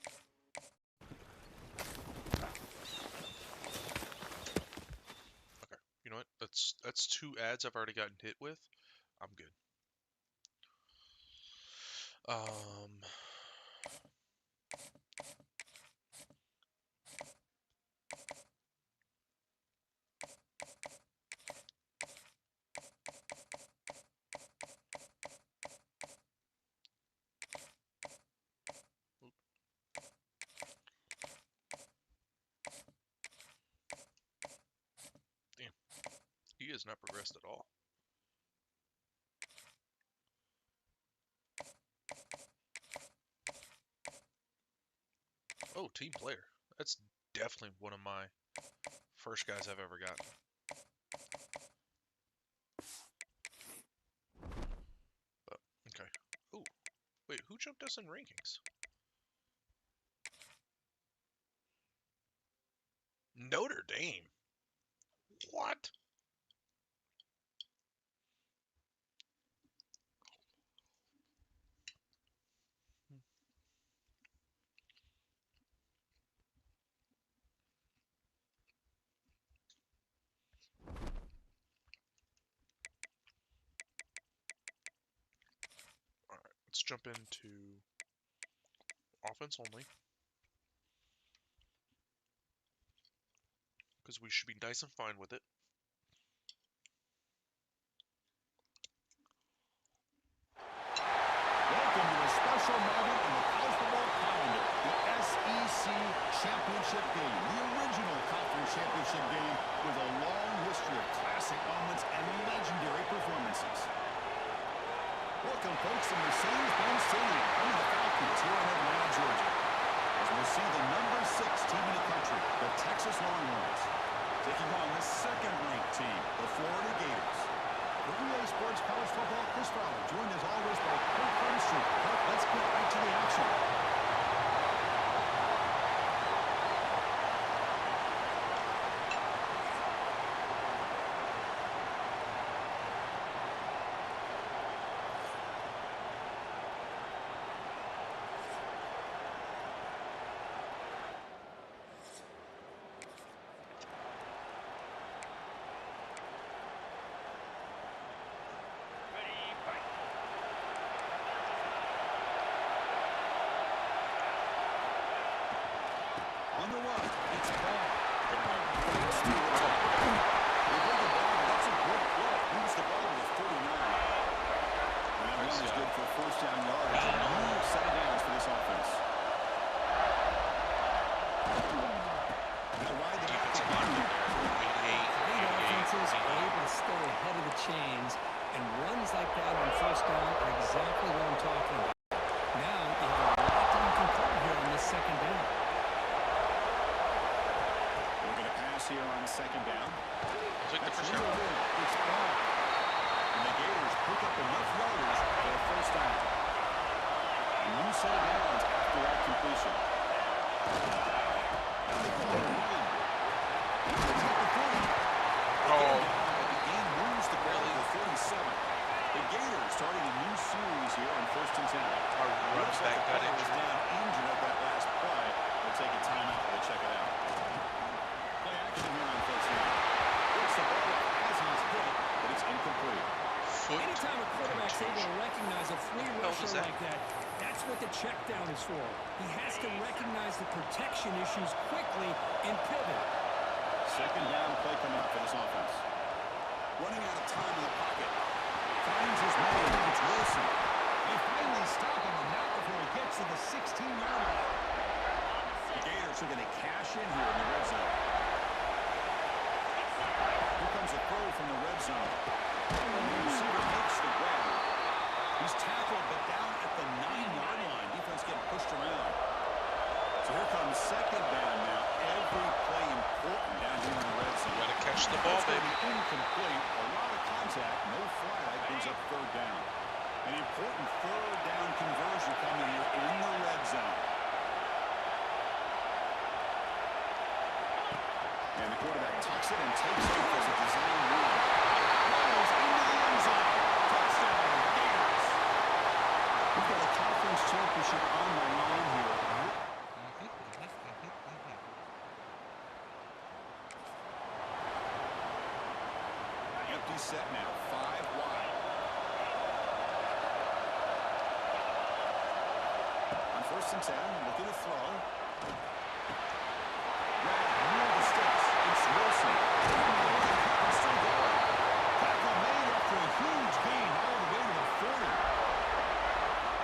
Okay, you know what? That's 2 ads I've already gotten hit with. I'm good. Damn, he has not progressed at all. Oh, team player. That's definitely one of my first guys I've ever gotten. But, okay. Oh, wait, who jumped us in rankings? Notre Dame. What? All right, let's jump into offense only, because we should be nice and fine with it. Welcome to a special moment in the college football calendar, the SEC Championship Game, the original conference championship game with a long history of classic moments and legendary performances. Welcome, folks, to Mercedes-Benz Stadium, home of the Falcons here in Atlanta, Georgia, as we'll see the number 6 team in the country, the Texas Longhorns, taking on the second-ranked team, the Florida Gators. For EA Sports College Football, Chris Fowler, joined as always by Kirk Armstrong. Kirk, let's get right to the action. On the run, it's ball. They bring the ball, that's a good play. Moves the ball to the 49. And that run is good for first down yardage. And no set of downs for this offense. They'll ride the defensive line there. Great offenses are able to stay ahead of the chains, and runs like that on first down are exactly what I'm talking about. Now you have a lot to be controlled here on this second down. Here on second down. Take the first down. It's ball. And the Gators pick up enough yardage for a first down. A new set of downs after that completion. Oh. The game moves the ball to the 47. The Gators starting a new series here on 1st and 10. Our running back got injured. Injured at that last play. We'll take a timeout while they check it out. Here on first down. Gets the ball as he's hit, but it's incomplete. Anytime a quarterback's able to recognize a free rusher like that, that's what the check down is for. He has to recognize the protection issues quickly and pivot. Second down play coming up for this offense. Running out of time in the pocket. Finds his man. It's Wilson. They finally stop him, and not before he gets to the 16-yard line. The Gators are going to cash in here in the red zone. Here comes a throw from the red zone. The receiver makes the grab. He's tackled, but down at the 9-yard line. Defense getting pushed around. So here comes second down now. Every play important down here in the red zone. Got to catch the ball, baby. Incomplete. A lot of contact. No flag. Brings up third down. An important third down conversion coming here in the red zone. And the quarterback tucks it and takes off as a design run. Rolls into the end zone. Touchdown, Gators. We've got a conference championship on the line here. Empty set now, 5 wide. On 1st and 10, looking to throw. Near the sticks, it's Wilson. Still going. Tackle made after a huge gain all the way to the 40.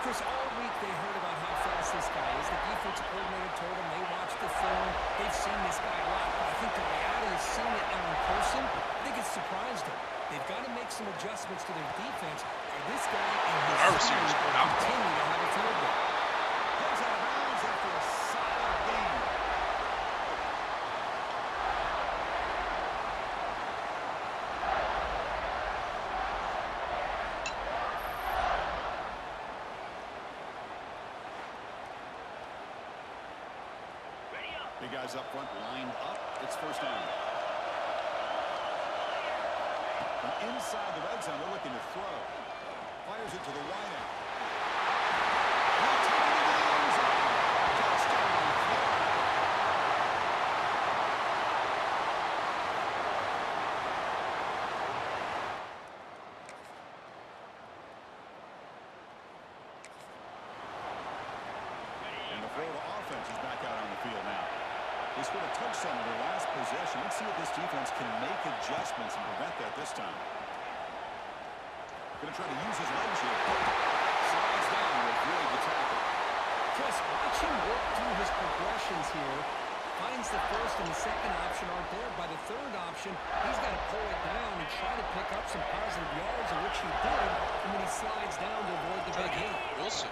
Chris, all week they heard about how fast this guy is. The defensive coordinator told them they watched the film. They've seen this guy a lot, but I think the reality is seeing it now in person, I think it's surprised them. They've got to make some adjustments to their defense, or this guy and his receivers will continue to have a field goal. Goes out of bounds after a solid gain. The guys up front lined up. It's first down. From inside the red zone, they're looking to throw. Fires it to the wide out. They scored a touchdown in their last possession. Let's see if this defense can make adjustments and prevent that this time. Going to try to use his legs here. Slides down with really the tackle. Chris, watch him work through his progressions here. Finds the first and the second option aren't there. By the third option, he's got to pull it down and try to pick up some positive yards, in which he did, and then he slides down to avoid the big hit. Wilson.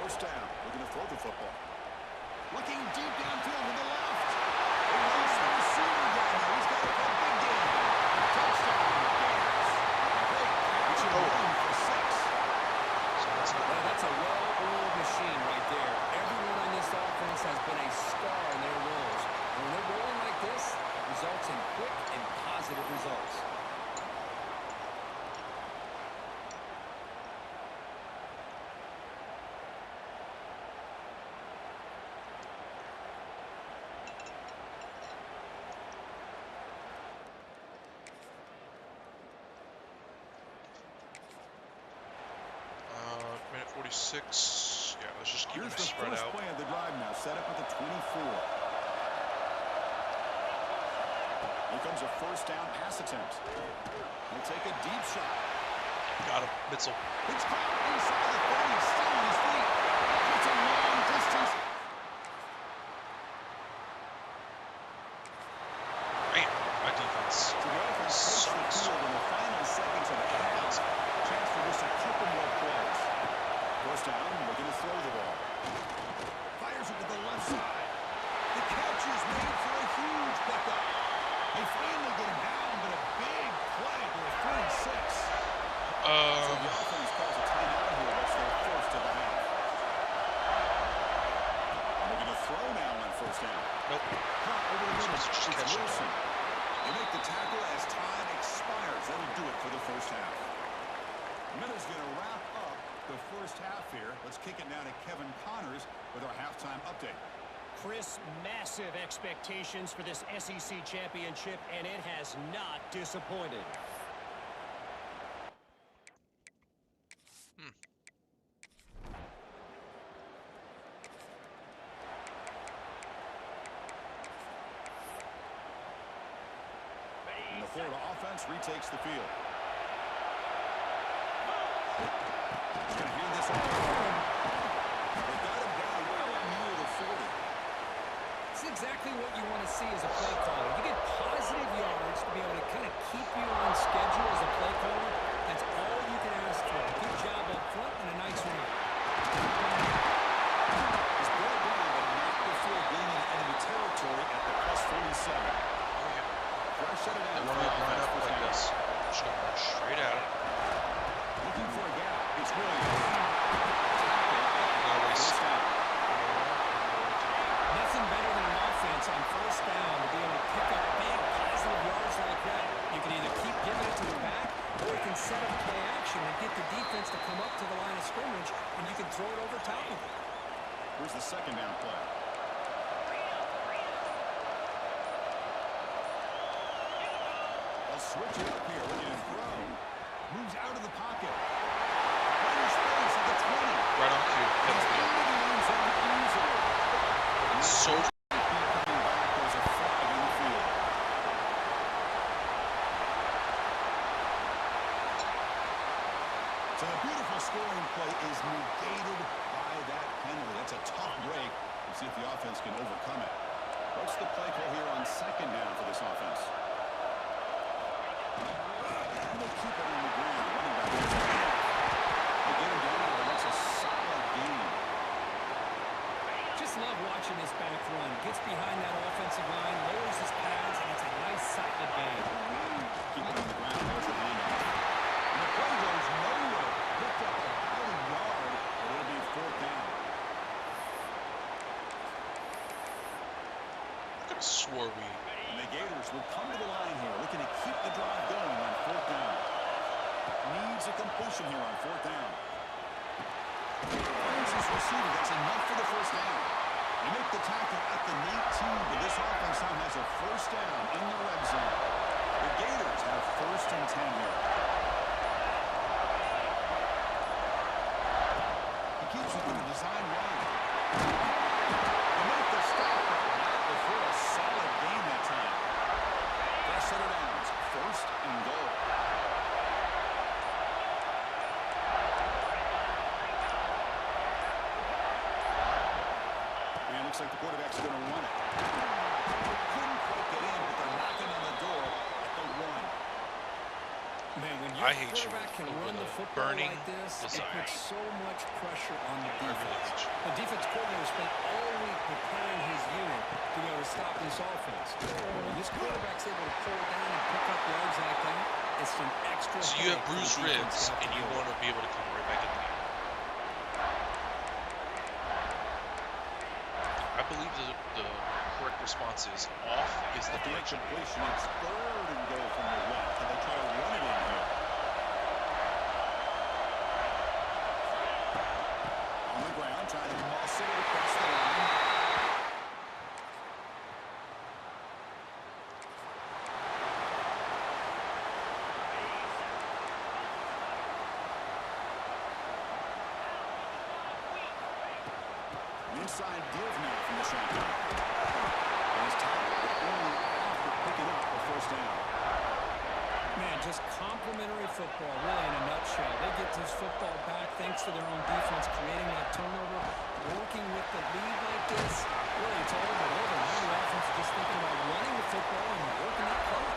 First down. Looking to throw the football. Looking deep downfield to the left. That's a well-oiled machine right there. Everyone on this offense has been a star in their roles. And when they're rolling like this, it results in quick and positive results. Minute 46. Yeah, let's just keep it spread out. Here's the first play of the drive now, set up at the 24. Here comes a first down pass attempt. He'll take a deep shot. Got him. Mitchell. It's caught inside the 30, still on his feet. It's a long distance. Man, my defense sucks. In the final seconds of the half, chance for just a couple more plays. First down, looking to throw the ball. Fires it to the left side. The catch is made for a huge pickup. They finally get him down, but a big play for a 36. So the offense calls a timeout here. That's their first of the half. Looking to throw now on first down. Nope. Over the middle. Just catch Wilson. They make the tackle as time expires. That'll do it for the first half. Miller's going to wrap up the first half here. Let's kick it now to Kevin Connors with our halftime update. Chris, massive expectations for this SEC championship, and it has not disappointed. And the Florida offense retakes the field. He's going to hand this off. They got him down well near the 40. It's exactly what you want to see as a play caller. You get positive yards to be able to kind of keep you on schedule as a play caller. That's all you can ask for. Good job up front and a nice run. He's brought down, but not before gaining enemy territory at the +47. Fresh set it out. They want to line up like this. Just going to run straight at it. Looking for a gap. It's Williams. Nothing better than an offense on first down to be able to pick up big positive yards like that. You can either keep giving it to the back, or you can set up play action and get the defense to come up to the line of scrimmage, and you can throw it over top of it. Here's the second down play. They'll switch it up here. Looking to throw. Moves out of the pocket. Space at the 20. Right on cue. So So a beautiful scoring play is negated by that penalty. That's a tough break. We'll see if the offense can overcome it. What's the play call here on second down for this offense? And they'll keep it on the ground. They get him down, but that's a solid game. Just love watching this back run. Gets behind that offensive line, lowers his pads, and it's a nice solid game. Keep it on the ground. There's the handoff. And the play goes nowhere. Picked up about a yard, but it'll be fourth down. swore we... And the Gators will come to the line here, looking to keep the drive going on 4th down. Needs a completion here on 4th down. Finds his receiver. That's enough for the 1st down. They make the tackle at the 18, but this offense now has a 1st down in the red zone. The Gators have 1st and 10 here. He keeps it to the design run. They make the stop, but not before a solid game that time. First set of downs, 1st and goal. And looks like the quarterback's going to run it. Couldn't quite get in, but they're knocking on the door at the 1. Man, when I hate you quarterback can over run the the football burning like this, it desire. puts so much pressure on the I really defense. hate you. The defense coordinator spent all week preparing his unit to be able to stop this offense. When this quarterback's able to pull down and pick up yards like that, it's an extra. So you have bruised ribs, and you want to be able to come right back in the game. I believe the correct response is off is the direction. Completion. It's 3rd and goal from the left. Can they try to run it in here? On the ground, trying to muscle it across the line. Inside give now from the shotgun. And he's tackled, but only after picking up the 1st down. Man, just complimentary football, really, in a nutshell. They get this football back thanks to their own defense, creating that turnover, working with the lead like this. Really, it's all but over. Now the offense is just thinking about running the football and working that clock.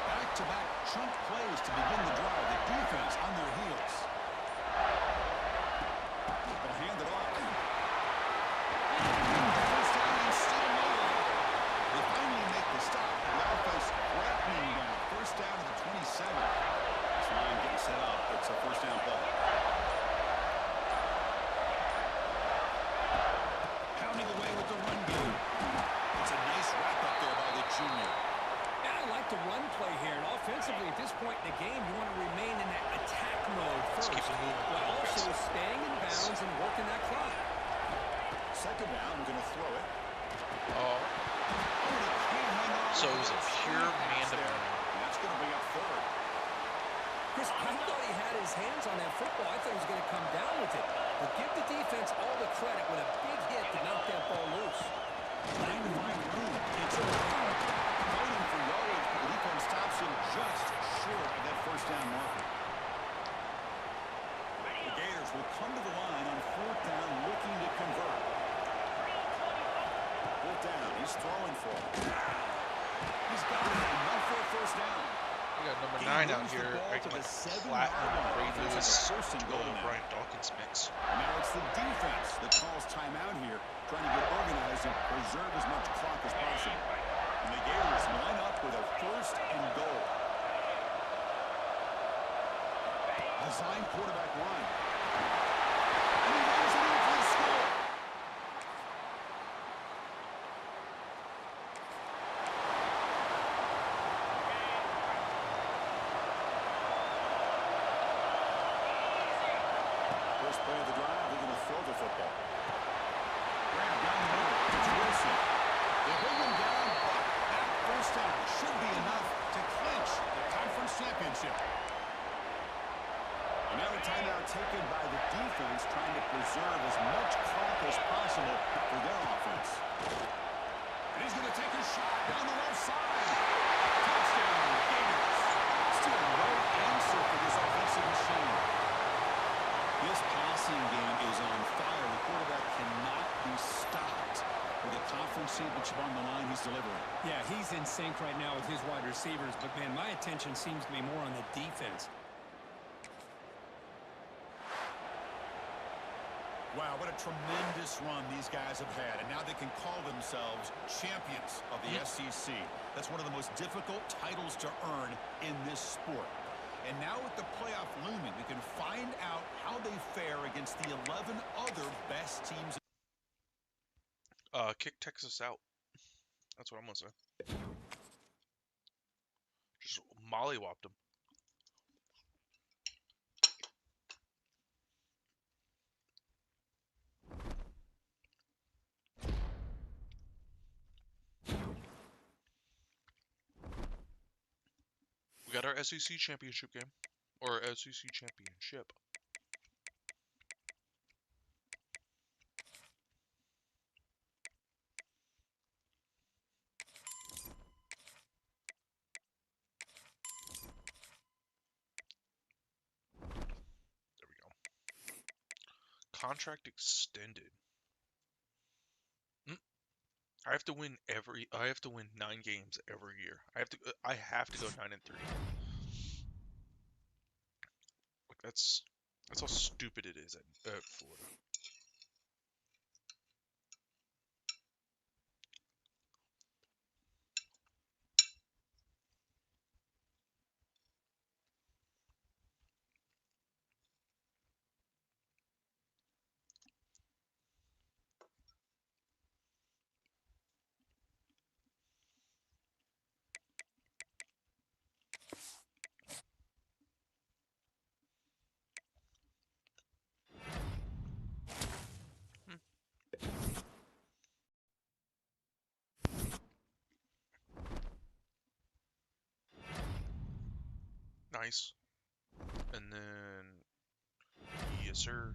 Back-to-back chunk plays to begin the drive. The defense on their heels. They'll hand it off. First down and still moving. They finally make the stop. The offense threatening down. First down to the 27. This line getting set up. It's a 1st down play. Pounding away with the run game. It's a nice wrap-up there by the junior. Yeah, I like the run play here. And offensively, at this point in the game, you want to remain in that attack mode first. Let's keep it moving. While also staying in bounds and working that clock. 2nd down, we're going to throw it. Oh. So it was a pure man-to-man. That's going to bring up 3rd. Chris, I thought he had his hands on that football. I thought he was going to come down with it. But give the defense all the credit with a big hit to knock that ball loose. Trying to find room. It's a run. Fighting for yards, but the defense stops him just short of that 1st down marker. The Gators will come to the line on 4th down, looking to convert. 4th down, he's throwing for it. He's got it enough for a 1st down. We got number 9 out here. I can Platinum, Ray Lewis, Brian Dawkins mix. And now it's the defense that calls timeout here, trying to get organized and preserve as much clock as possible. And the Gators line up with a 1st and goal. Design quarterback run. And he runs it in for the score. First play of the drive, they're going to throw the football. Grab down the middle. It's Wilson. They bring him down, but that 1st down should be enough to clinch the conference championship. And now a timeout taken by the defense, trying to preserve as much clock as possible for their offense. And he's going to take a shot down the left side. Touchdown, Gators. Still no answer for this offensive machine. This passing game is on fire. The quarterback cannot be stopped. With a conference championship on the line, he's delivering. Yeah, he's in sync right now with his wide receivers. But, man, my attention seems to be more on the defense. Wow, what a tremendous run these guys have had. And now they can call themselves champions of the SEC. That's one of the most difficult titles to earn in this sport. And now with the playoff looming, we can find out how they fare against the 11 other best teams. Kick Texas out. That's what I'm gonna say. Just mollywopped him. We got our SEC championship game. Or SEC championship. There we go. Contract extended. I have to win 9 games every year. I have to go 9-3. Like that's how stupid it is at Florida. Nice. And then, yes sir,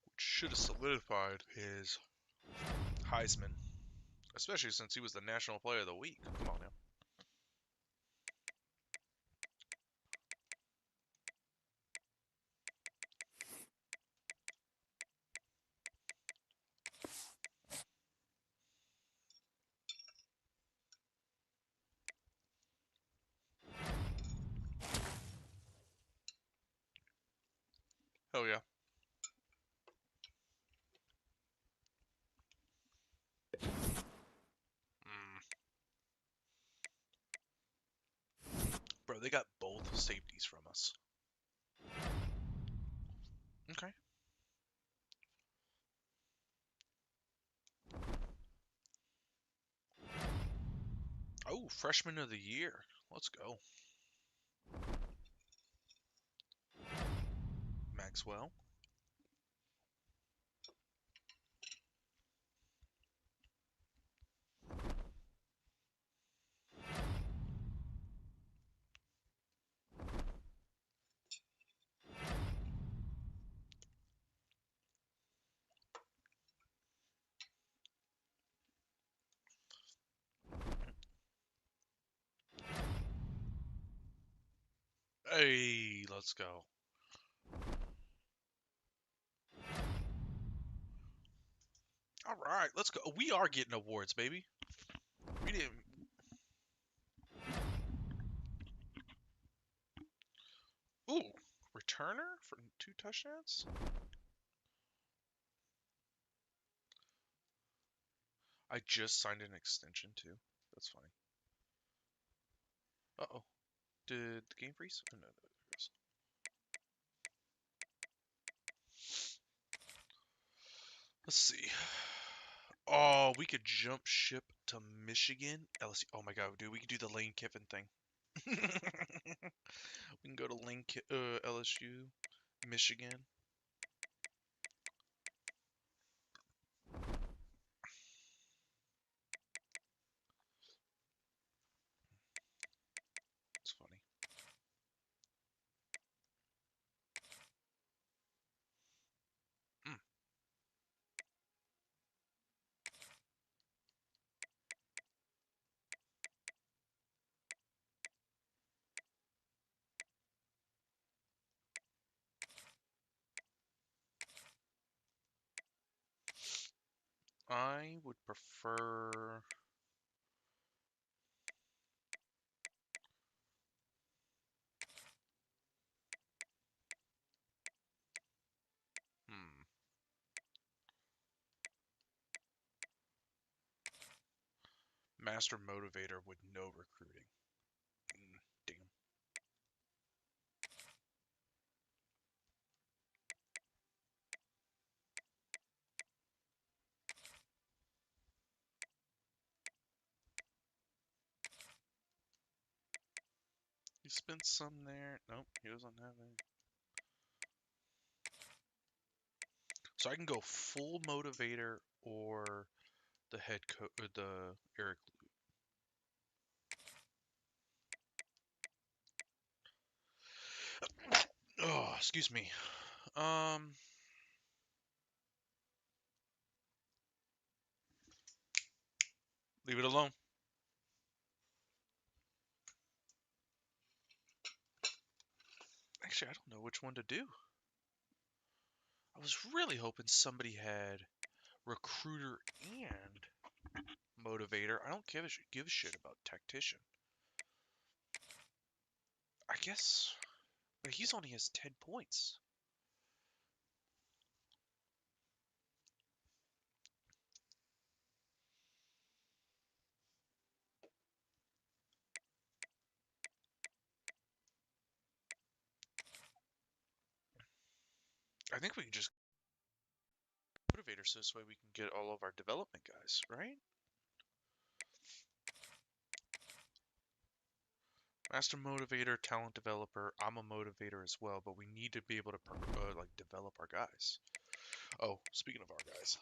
which should have solidified his Heisman, especially since he was the National Player of the Week. Come on now. Hell yeah. Bro, they got both safeties from us. Okay. Oh, freshman of the year. Let's go. Maxwell. Hey, let's go. All right, let's go. We are getting awards, baby. We didn't. Ooh, returner for 2 touchdowns? I just signed an extension too. That's funny. Uh-oh. Did the game freeze? Oh, no, there it goes. Let's see. Oh, we could jump ship to Michigan. LSU. Oh my god, dude, we could do the Lane Kiffin thing. We can go to LSU, Michigan. It's funny. I would prefer... Master Motivator with no recruiting. Damn. spent some there. Nope, he doesn't have any. So I can go full motivator or the head coach, or the Eric. Oh, excuse me. Leave it alone. Actually, I don't know which one to do. I was really hoping somebody had recruiter and motivator. I don't give a shit about tactician. I guess, but he's only has 10 points. I think we can just motivator so this way we can get all of our development guys, right? Master motivator, talent developer. I'm a motivator as well, but we need to be able to like develop our guys. Oh, speaking of our guys,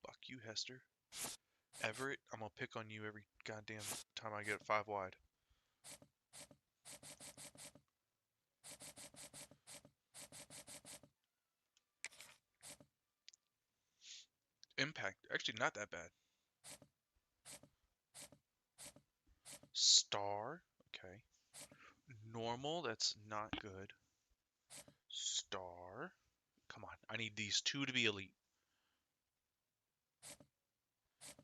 fuck you, Hester. Everett, I'm gonna pick on you every goddamn time I get 5 wide. Impact, actually not that bad. Star, okay. Normal, that's not good. Star, come on, I need these 2 to be elite.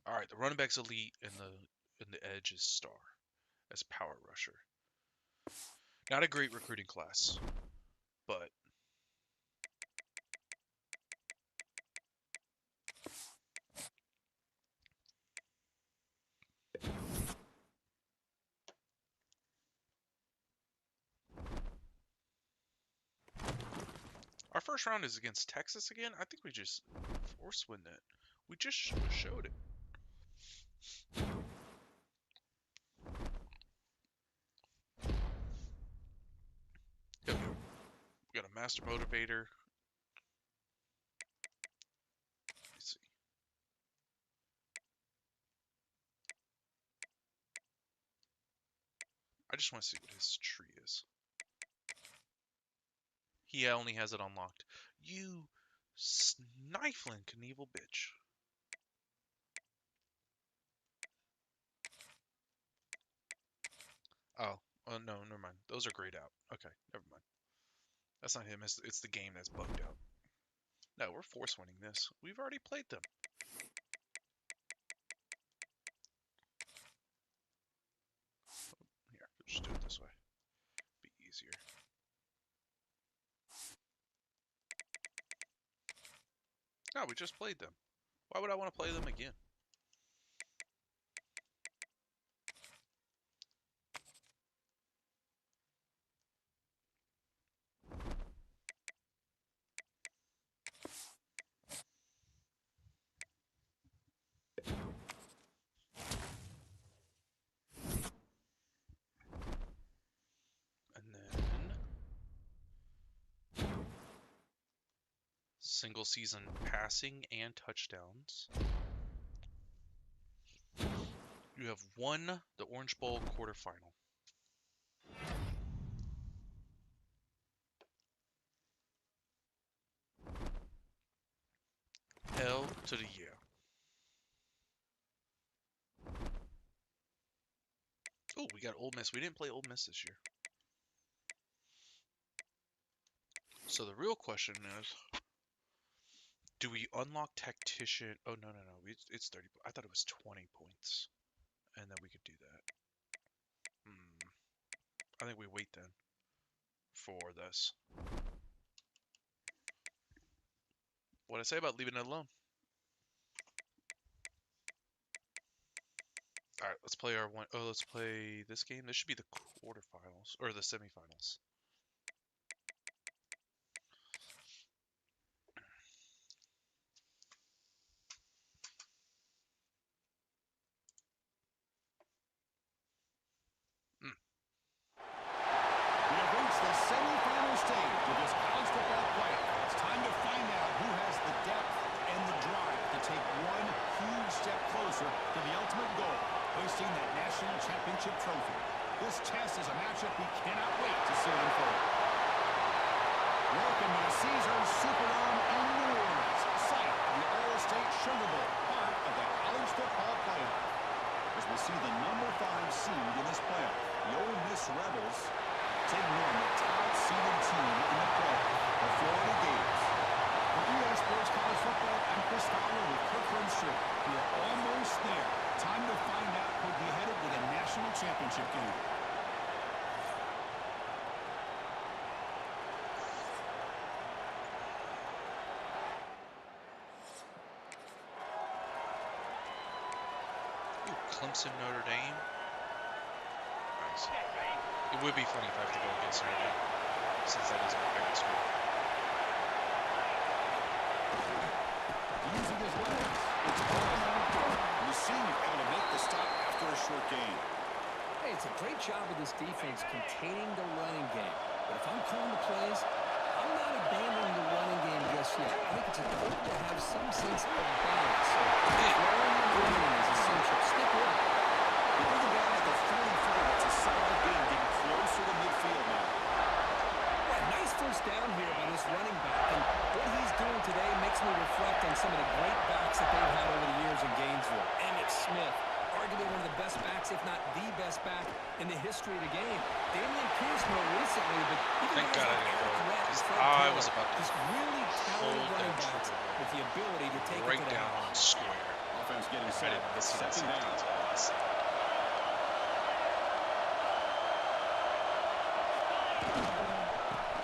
All right, the running back's elite, and the edge is star as power rusher. Not a great recruiting class, but our first round is against Texas again. I think we just force win that. We just showed it. Yep. We got a master motivator. Let's see. I just want to see what his tree is. He only has it unlocked. You snifling Knievel bitch. Oh, no, never mind. Those are grayed out. Okay, never mind. That's not him. It's the game that's bugged out. No, we're force winning this. We've already played them. Here, just do it this way. Be easier. No, we just played them. Why would I want to play them again? Single season passing and touchdowns. You have won the Orange Bowl quarterfinal. Hell to the yeah. Oh, we got Ole Miss. We didn't play Ole Miss this year. So the real question is, do we unlock tactician? Oh, no. It's 30. I thought it was 20 points. And then we could do that. I think we wait then for this. What'd I say about leaving it alone? All right, let's play our one. Oh, let's play this game. This should be the quarterfinals or the semifinals. contesting that national championship trophy. This test is a matchup we cannot wait to see unfold. Welcome to the Caesars Superdome in New Orleans, site of the All-State Sugar Bowl, part of the college football playoff. As we see the number 5 seed in this playoff, the Ole Miss Rebels taking on the top-seeded team in the playoff, the Florida Gators. For EA Sports College Football, I'm Chris Fowler with Kirk Herbstreit. We are almost there. Time to find out who'll be headed to the national championship game. Clemson, Notre Dame. Nice. It would be funny if I have to go against Notre Dame, since that is my favorite school. Using his legs, it's the senior able to make the stop after a short game. Hey, it's a great job of this defense containing the running game. But if I'm calling the plays, I'm not abandoning the running game just yet. I think it's important to have some sense of balance. So throwing and running is essential. Stick with it. We're bringing down at the 44. It's a solid game, getting closer to midfield now. Yeah, nice first down here by this running back. And what he's doing today makes me reflect on some of the great backs that they've had over the years in Gainesville. Emmitt Smith, arguably one of the best backs, if not the best back in the history of the game. Damian Pierce more recently, but even Thank God I didn't go, because I was about to really talented running backs with the ability to take right it to the down on house. square. Offense getting set. I didn't see that Second down. until last.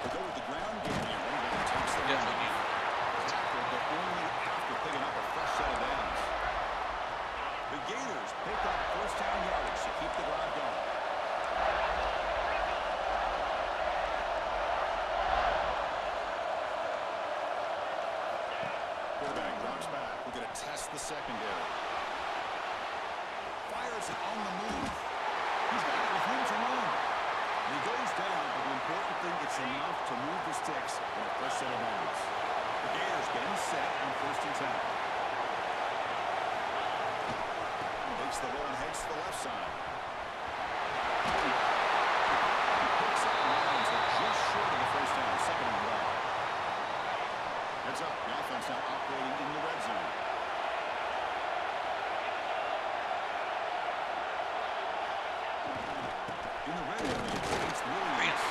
They go with the ground game here. Rebound takes the Definitely need tackle, but only after picking up a fresh set of downs. The Gators pick up first down yardage to keep the drive going. Quarterback drops back. We're going to test the secondary. Fires it on the move. He's got it with room to run. And he goes down, but the important thing, it's enough to move the sticks in a fresh set of downs. The Gators getting set on first and 10. Takes the ball and heads to the left side. Picks up lines are just short of the first down, second and 1. Heads up, the offense now operating in the red zone. In the red area, it's Williams.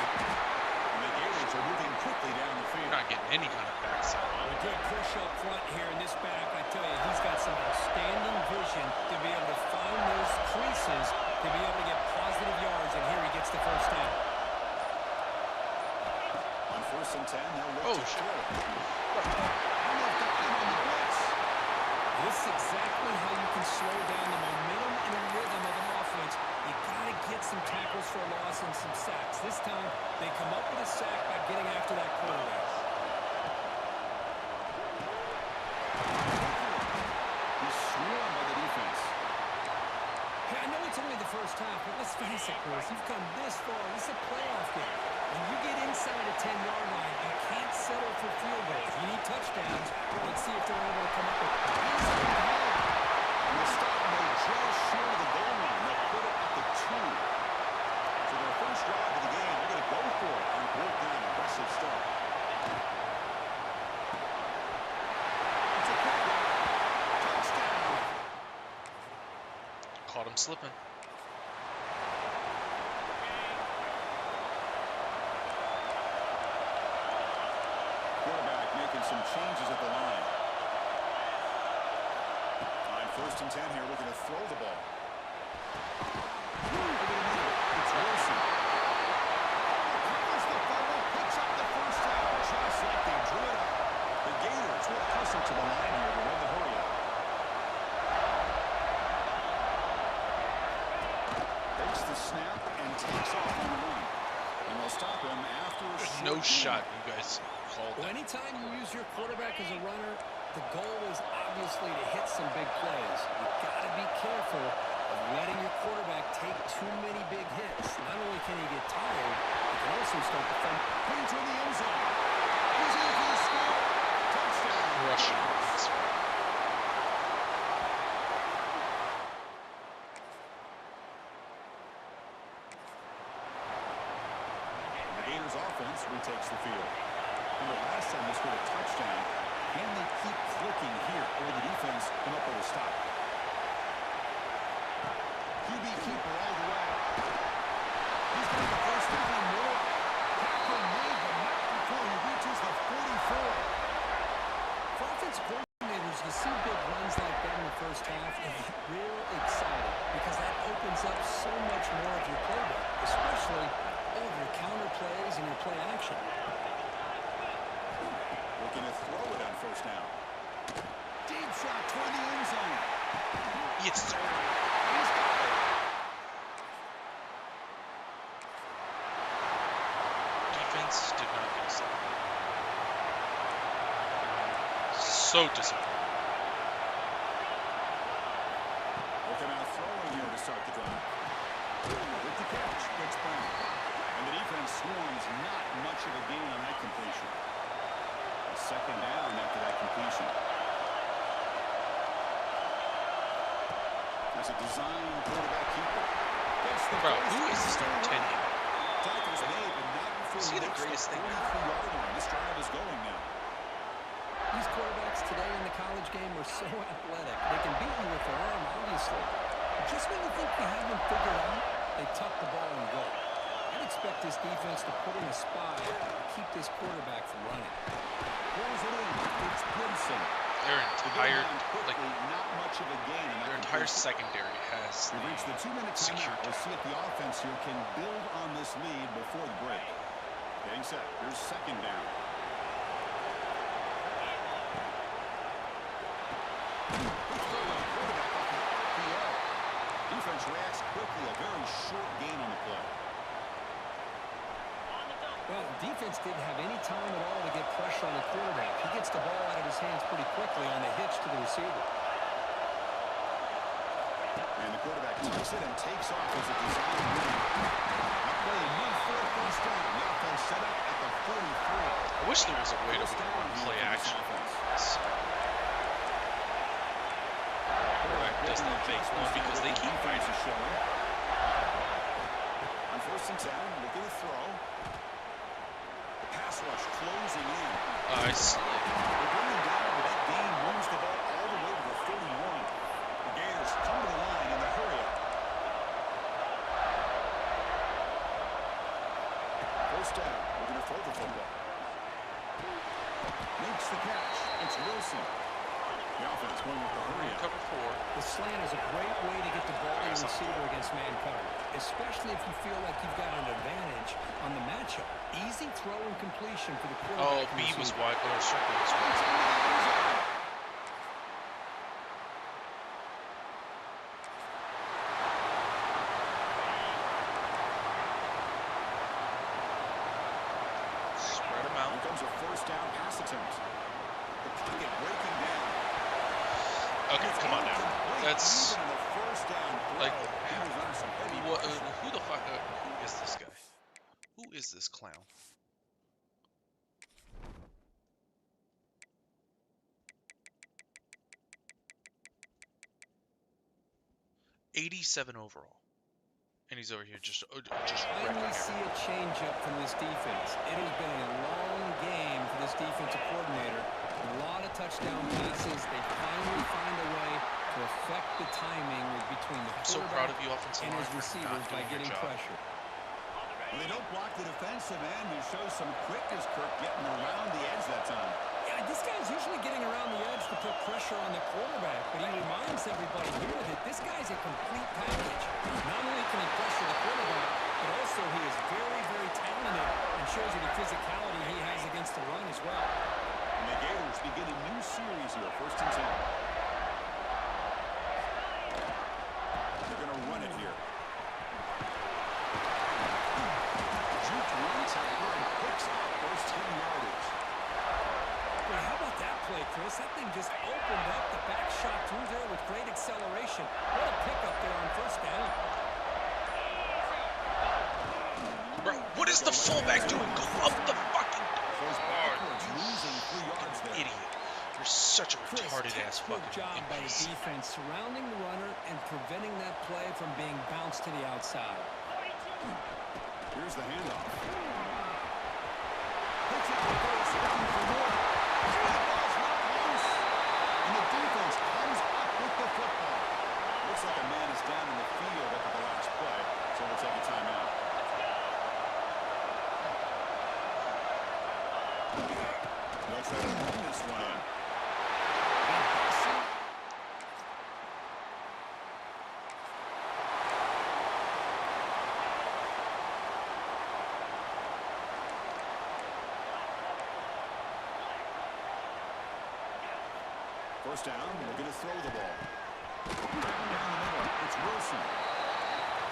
And the Gators are moving quickly down the field. You're not getting any kind of backside. A good push up front here in this back. I tell you, he's got some outstanding vision to be able to find those creases, to be able to get positive yards, and here he gets the first down. On first and 10, they'll look to shit. throw it. And they've got him on the blitz. This is exactly how you can slow down the momentum and the rhythm of an offense. You got to get some tackles for a loss and some sacks. This time, they come up with a sack by getting after that quarterback. He's swarmed by the defense. Hey, I know it's only the first half, but let's face it, Chris. You've come this far. This is a playoff game. When you get inside the 10-yard line, you can't settle for field goals. You need touchdowns. Let's see if they're able to come up with it. And the stop made just short of the goal line. They'll put it at the 2. So their first drive of the game, they're going to go for it on 4th down. Aggressive start. It's a pickup. Touchdown. Caught him slipping. Quarterback making some changes at the line. On first and 10 here, looking to throw the ball. It's Wilson. Covers the fumble, picks up the first down, just like they drew it up. The Gators will hustle to the line here to win the hurry-up. Takes the snap and takes off on the run. And they'll stop him after a There's short no shot you guys called Well, that. anytime you use your quarterback as a runner, the goal is obviously to hit some big plays. You've got to be careful of letting your quarterback take too many big hits. Not only can he get tired, he can also start to fumble. into the end zone. He's in for the score. Touchdown. Rushing. offense retakes the field. Remember, last time they scored a touchdown. Can they keep clicking here, or the defense come up with a stop? QB keeper all the way. He's got the first down and more. Packer made the knock before he reaches the 44. For offensive coordinators, you see big runs like that in the first half, and you get real excited because that opens up so much more of your playbook, especially all of your counter plays and your play action. Looking to throw it on first down. Deep shot toward the end zone. Yes, sir. He's got it. Defense did not get a stop. So disappointing. Looking out throwing here to start the drive. With the catch, it's Brown. And the defense swarms not much of a gain on that completion. A second down after that completion. That's a design quarterback keeper. Bro, who is this number 10 here? Tackles made, but not before See the greatest thing. 43-yard line. This drive is going now. These quarterbacks today in the college game are so athletic. They can beat you with their arm, obviously. But just when you think you have them figured out, they tuck the ball and go. I'd expect this defense to put in a spy to keep this quarterback from running. Pulls it in. It's Gibson. Their entire, like, not much of a gain. their entire secondary has We reach the 2-minute timeout. We'll see if the offense here can build on this lead before the break. Getting set. Here's second down. Defense reacts quickly. A very short gain on the play. Well, the defense didn't have any time at all to get pressure on the quarterback. He gets the ball out of his hands pretty quickly on the hitch to the receiver. And the quarterback tucks it and takes off as a design win. A play move for a first down. The offense set up at the 43. I wish there was a way to run play action. Quarterback does not make one because they keep fighting. On first and 10, look at the throw. Pass rush closing in. I see. They're bringing down, but that gain moves the ball all the way to the 31. The Gators come to the line in the hurry up. First down. We're going to throw the football. Makes the catch. It's Wilson. The offense going with the hurry up. Cover 4. The slant is a great way to get the ball to the receiver against man coverage, especially if you feel like you've got an advantage on the matchup. Easy throw and completion for the quarterback. Oh, B was wide. Oh, circle was wide. Spread them out. Here comes a first down pass attempt. The pocket breaking down. Okay, come on now. That's like, what? Who the fuck? Who is this guy? Who is this clown? '87 overall, and he's over here just Finally see a change up from this defense. It has been a long game for this defensive coordinator. A lot of touchdown passes. They finally find a way to affect the timing between the quarterback and his receivers by getting pressure. Well, they don't block the defensive end. He shows some quickness, Kirk, getting around the edge that time. Yeah, this guy's usually getting around the edge to put pressure on the quarterback, but he reminds everybody here that this guy's a complete package. Not only can he pressure the quarterback, but also he is very, very talented and shows you the physicality he has against the run as well. And the Gators begin a new series here, first and 10. They're going to run it here. Juke one tackler and picks up first 10 yardage. Boy, how about that play, Chris? That thing just opened up the back shot through there with great acceleration. What a pickup there on first down. Bro, what is the fullback doing? Go up the fucking idiot. You're such a retarded ass fucking job by the defense surrounding the runner and preventing that play from being bounced to the outside. Here's the handoff. First down, we're going to throw the ball. Down the middle, it's Wilson.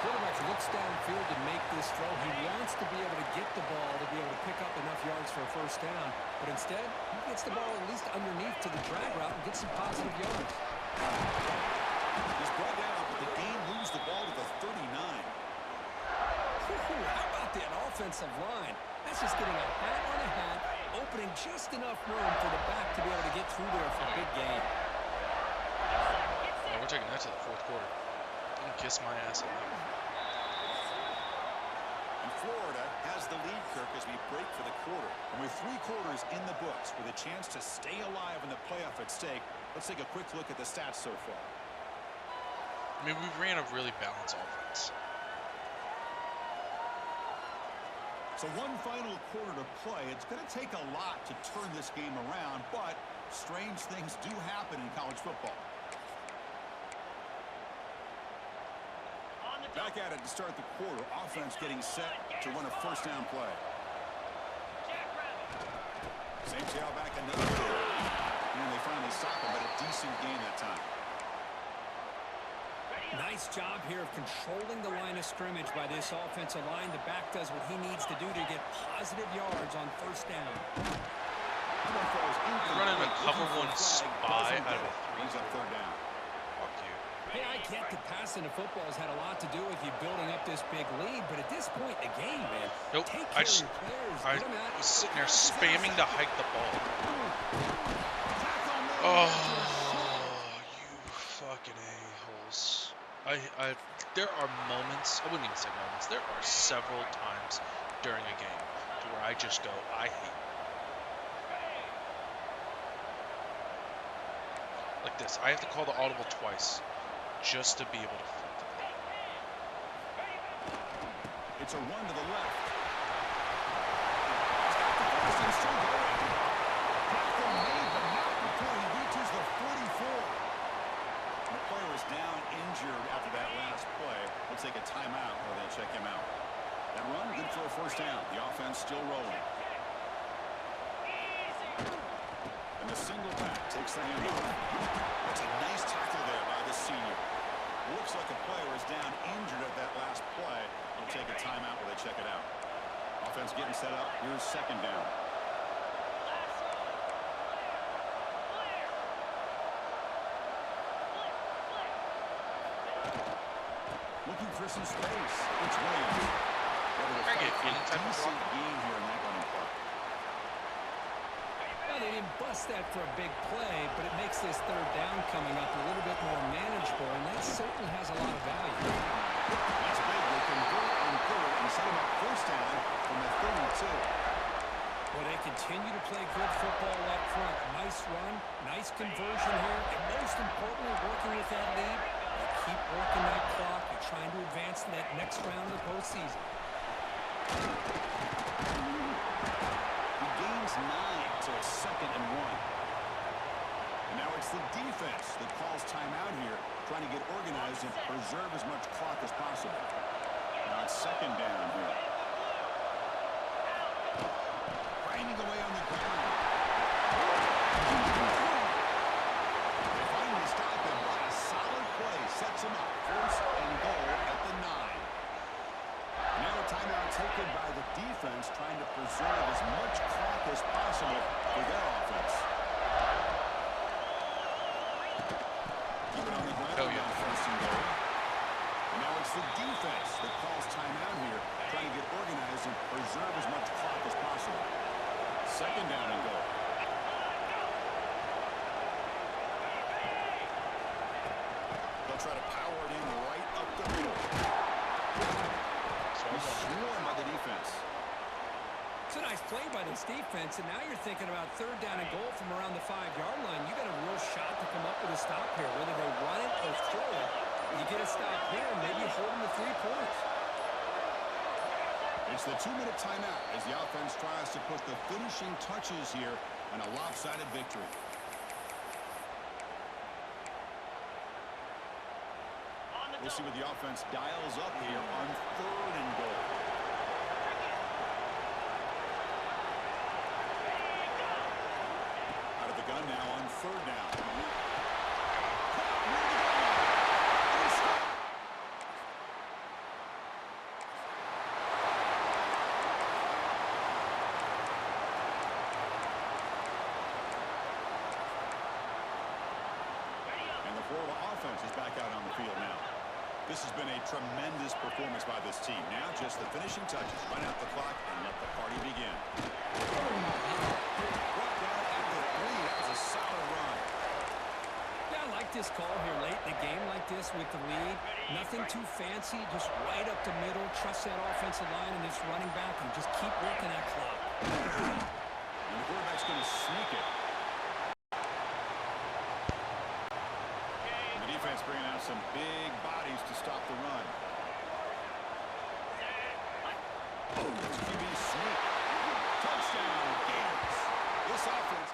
Quarterback looks downfield to make this throw. He wants to be able to get the ball to be able to pick up enough yards for a first down. But instead, he gets the ball at least underneath to the drag route and gets some positive yards. He's brought down, but the game moves the ball to the 39. How about that offensive line? That's just getting a hat on a hat, opening just enough room for the back to be able to get through there for a big gain. Oh, we're taking that to the fourth quarter. Don't kiss my ass on that one. And Florida has the lead, Kirk, as we break for the quarter. And with 3 quarters in the books with a chance to stay alive in the playoff at stake, let's take a quick look at the stats so far. I mean, we ran a really balanced offense. So one final quarter to play. It's going to take a lot to turn this game around, but strange things do happen in college football. Back at it to start the quarter. Offense getting set to run a first down play. Same tail back another. And they finally stop him, but a decent gain that time. Nice job here of controlling the line of scrimmage by this offensive line. The back does what he needs to do to get positive yards on first down. He's running a cover 1 spy out of a 3. Third down. Fuck you. Hey, I get the passing of football has had a lot to do with you building up this big lead, but at this point in the game, man, nope. take care of your players. I was sitting there spamming to hike the ball. Oh, you fucking a-holes. There are moments, I wouldn't even say moments, there are several times during a game to where I just go, I hate you. Like this, I have to call the audible twice just to be able to flip the ball. It's a run to the left. The player is down injured after that last play. We'll take a timeout while they check him out. That run, good for a first down. The offense still rolling. And the single back takes the handoff. That's a nice tackle there by the senior. Looks like a player is down injured at that last play. We'll take a timeout while they check it out. Offense getting set up. Here's second down. Looking for some space. It's Williams. Decent gain here in that running play. Well, they didn't bust that for a big play, but it makes this third down coming up a little bit more manageable, and that certainly has a lot of value. That's big. They convert on third and set him up first down from the 32. Well, they continue to play good football up front. Nice run, nice conversion here, and most importantly, working with that lead. Keep working that clock. You're trying to advance to that next round of the postseason. He gains 9, so it's 2nd and 1. And now it's the defense that calls timeout here, trying to get organized and preserve as much clock as possible. Now it's 2nd down here. Grinding away on the ground. They finally stop him. What a solid play. Sets him up. 1st and goal at the 9. Now a timeout taken by the defense, trying to preserve as much clock as possible for their offense. Keep it on the ground on 1st and goal. And now it's the defense that calls timeout here, trying to get organized and preserve as much clock as possible. 2nd down and goal. They'll try to power it in right up the middle. Swarmed by the defense. It's a nice play by this defense, and now you're thinking about 3rd down and goal from around the 5-yard line. You got a real shot to come up with a stop here, whether they run it or throw it. You get a stop here, and maybe you hold them to 3 points. It's the 2-minute timeout as the offense tries to put the finishing touches here on a lopsided victory. We'll see what the offense dials up here on 3rd and goal. Out of the gun now on 3rd down. This has been a tremendous performance by this team. Now just the finishing touches. Run out the clock and let the party begin. Brought down at the 3. That was a solid run. Yeah, I like this call here late in the game like this with the lead. Nothing too fancy, just right up the middle. Trust that offensive line and this running back and just keep working that clock. And the quarterback's going to sneak it. And the defense bringing out some big bodies to stop the run. Oh, it's QB sneak. Touchdown, Gators. This offense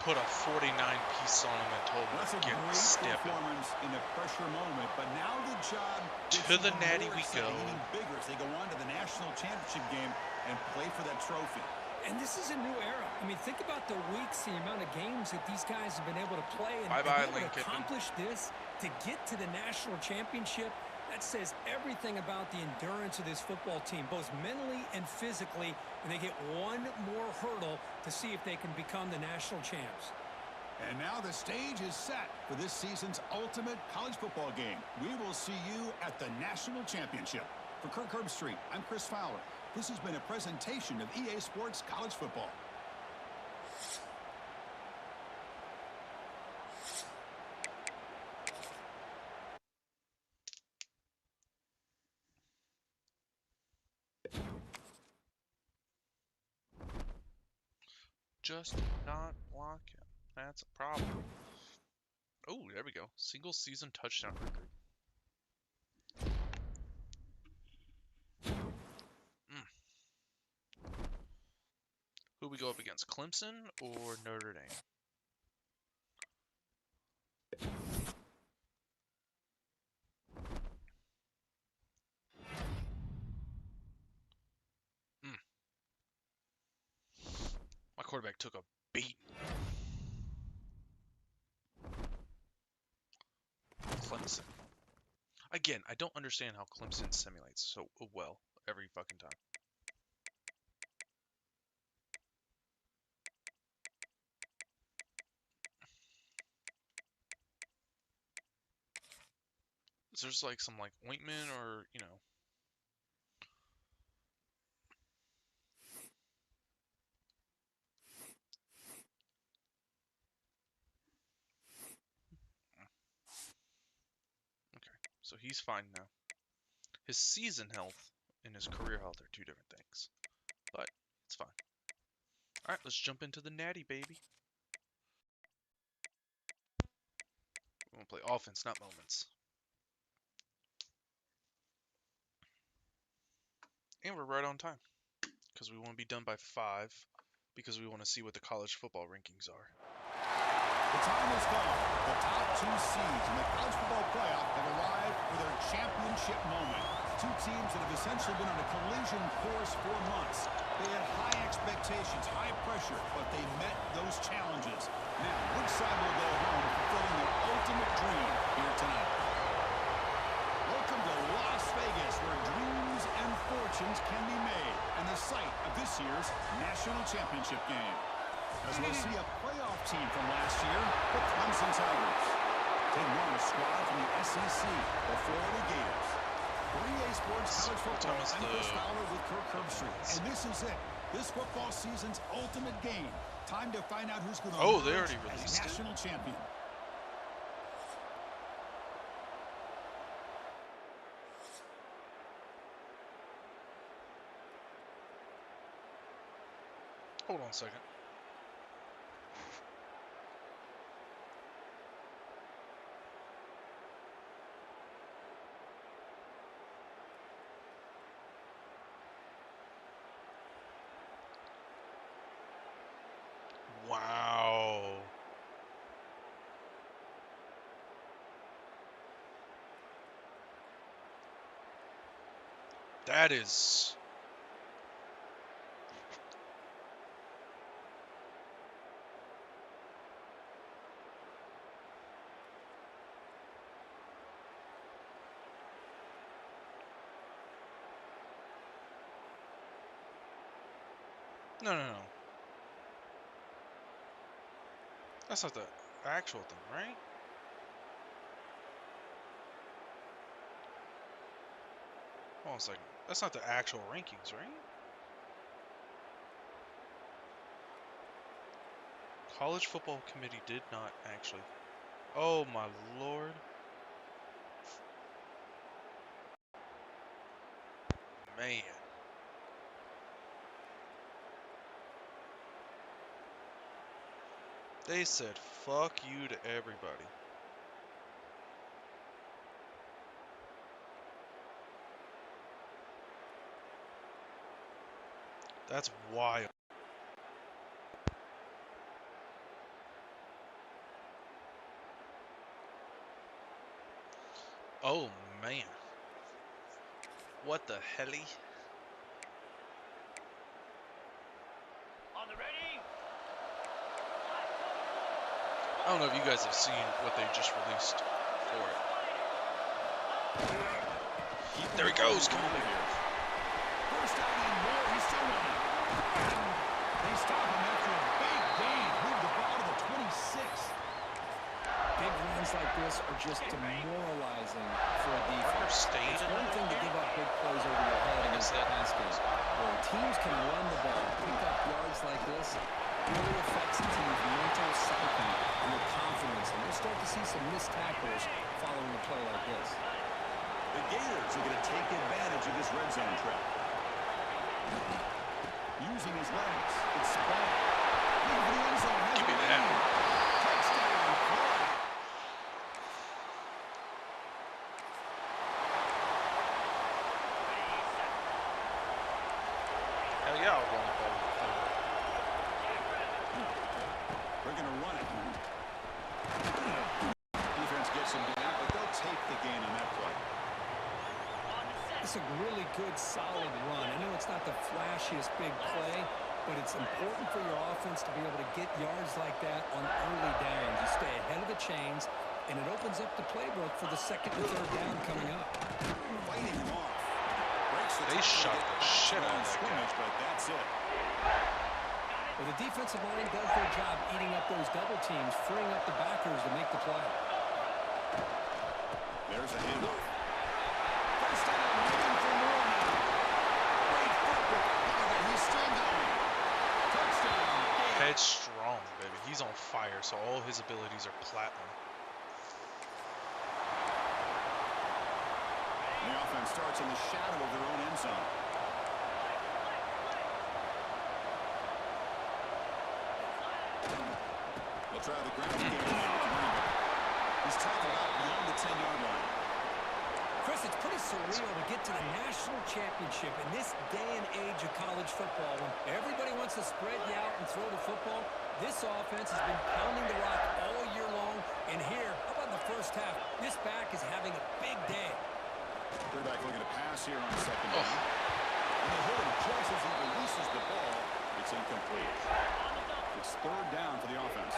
put a 49-piece on him and told him that's a to get great stepping. performance in a pressure moment, but now the job To the natty we go. Even bigger as they go on to the national championship game and play for that trophy. And this is a new era. I mean, think about the weeks, the amount of games that these guys have been able to play. And Bye-bye, to be Lane able to Kiffin. accomplish this, to get to the national championship, that says everything about the endurance of this football team, both mentally and physically. And they get one more hurdle to see if they can become the national champs. And now the stage is set for this season's ultimate college football game. We will see you at the national championship. For Kirk Herbstreit, I'm Chris Fowler. This has been a presentation of EA Sports College Football. Just not block him. That's a problem. Oh, there we go. Single season touchdown record. Who we go up against, Clemson or Notre Dame? My quarterback took a beat. Clemson. Again, I don't understand how Clemson simulates so well every fucking time. Is there like some like ointment or, you know? Okay, so he's fine now. His season health and his career health are two different things, but it's fine. All right, let's jump into the natty, baby. We want to play offense, not moments. And we're right on time because we want to be done by 5 because we want to see what the college football rankings are. The time has come. The top 2 seeds in the college football playoff have arrived for their championship moment. 2 teams that have essentially been on a collision course for months. They had high expectations, high pressure, but they met those challenges. Now, which side will go home fulfilling their ultimate dream here tonight? Welcome to Las Vegas, where dreams and fortunes can be made, and the site of this year's national championship game. As we'll see a playoff team from last year, the Clemson Tigers. Taking on a squad from the SEC, the Florida Gators. For EA Sports College Football, I'm Chris Fowler with Kirk Herbstreit. And this is it. This football season's ultimate game. Time to find out who's going to emerge as national champion. Hold on a second. Wow. That is... No. That's not the actual thing, right? Hold on a second. That's not the actual rankings, right? College Football Committee did not actually. Oh my lord. Man. They said fuck you to everybody. That's wild. Oh man. What the helly? On the ready. I don't know if you guys have seen what they just released for it. There he goes. Come on here. First down and more. He's still running. They stop him after a big gain. Move the ball to the 26. Big runs like this are just demoralizing for a defense. It's one thing to give up big plays over your head in this pass game. Where teams can run the ball, pick up yards like this, really affects the team's mental psyche and their confidence. And we'll start to see some missed tackles following a play like this. The Gators are going to take advantage of this red zone trap. Using his legs. It's spot. Give me that. Hell yeah, I'll run the ball. They're going to run it. Defense gets him down, but they'll take the gain on that play. It's a really good, solid run. I know it's not the flashiest big play, but it's important for your offense to be able to get yards like that on early downs. You stay ahead of the chains, and it opens up the playbook for the second and third down coming up. Fighting him off. They shot the shit out of that guy. But that's it. Well, the defensive line does their job eating up those double teams, freeing up the backers to make the play. There's a handoff. First down, looking for more now. Great football. He's still going. Touchdown. Headstrong, baby. He's on fire, so all his abilities are platinum. The offense starts in the shadow of their own end zone. They'll try the ground game now. He's tackled out beyond the 10-yard line. Chris, it's pretty surreal to get to the national championship in this day and age of college football when everybody wants to spread you out and throw the football. This offense has been pounding the rock all year long, and here, how about the first half? This back is having a big day. Quarterback looking to pass here on second down. And they hit him just as he releases the ball. It's incomplete. It's third down for the offense.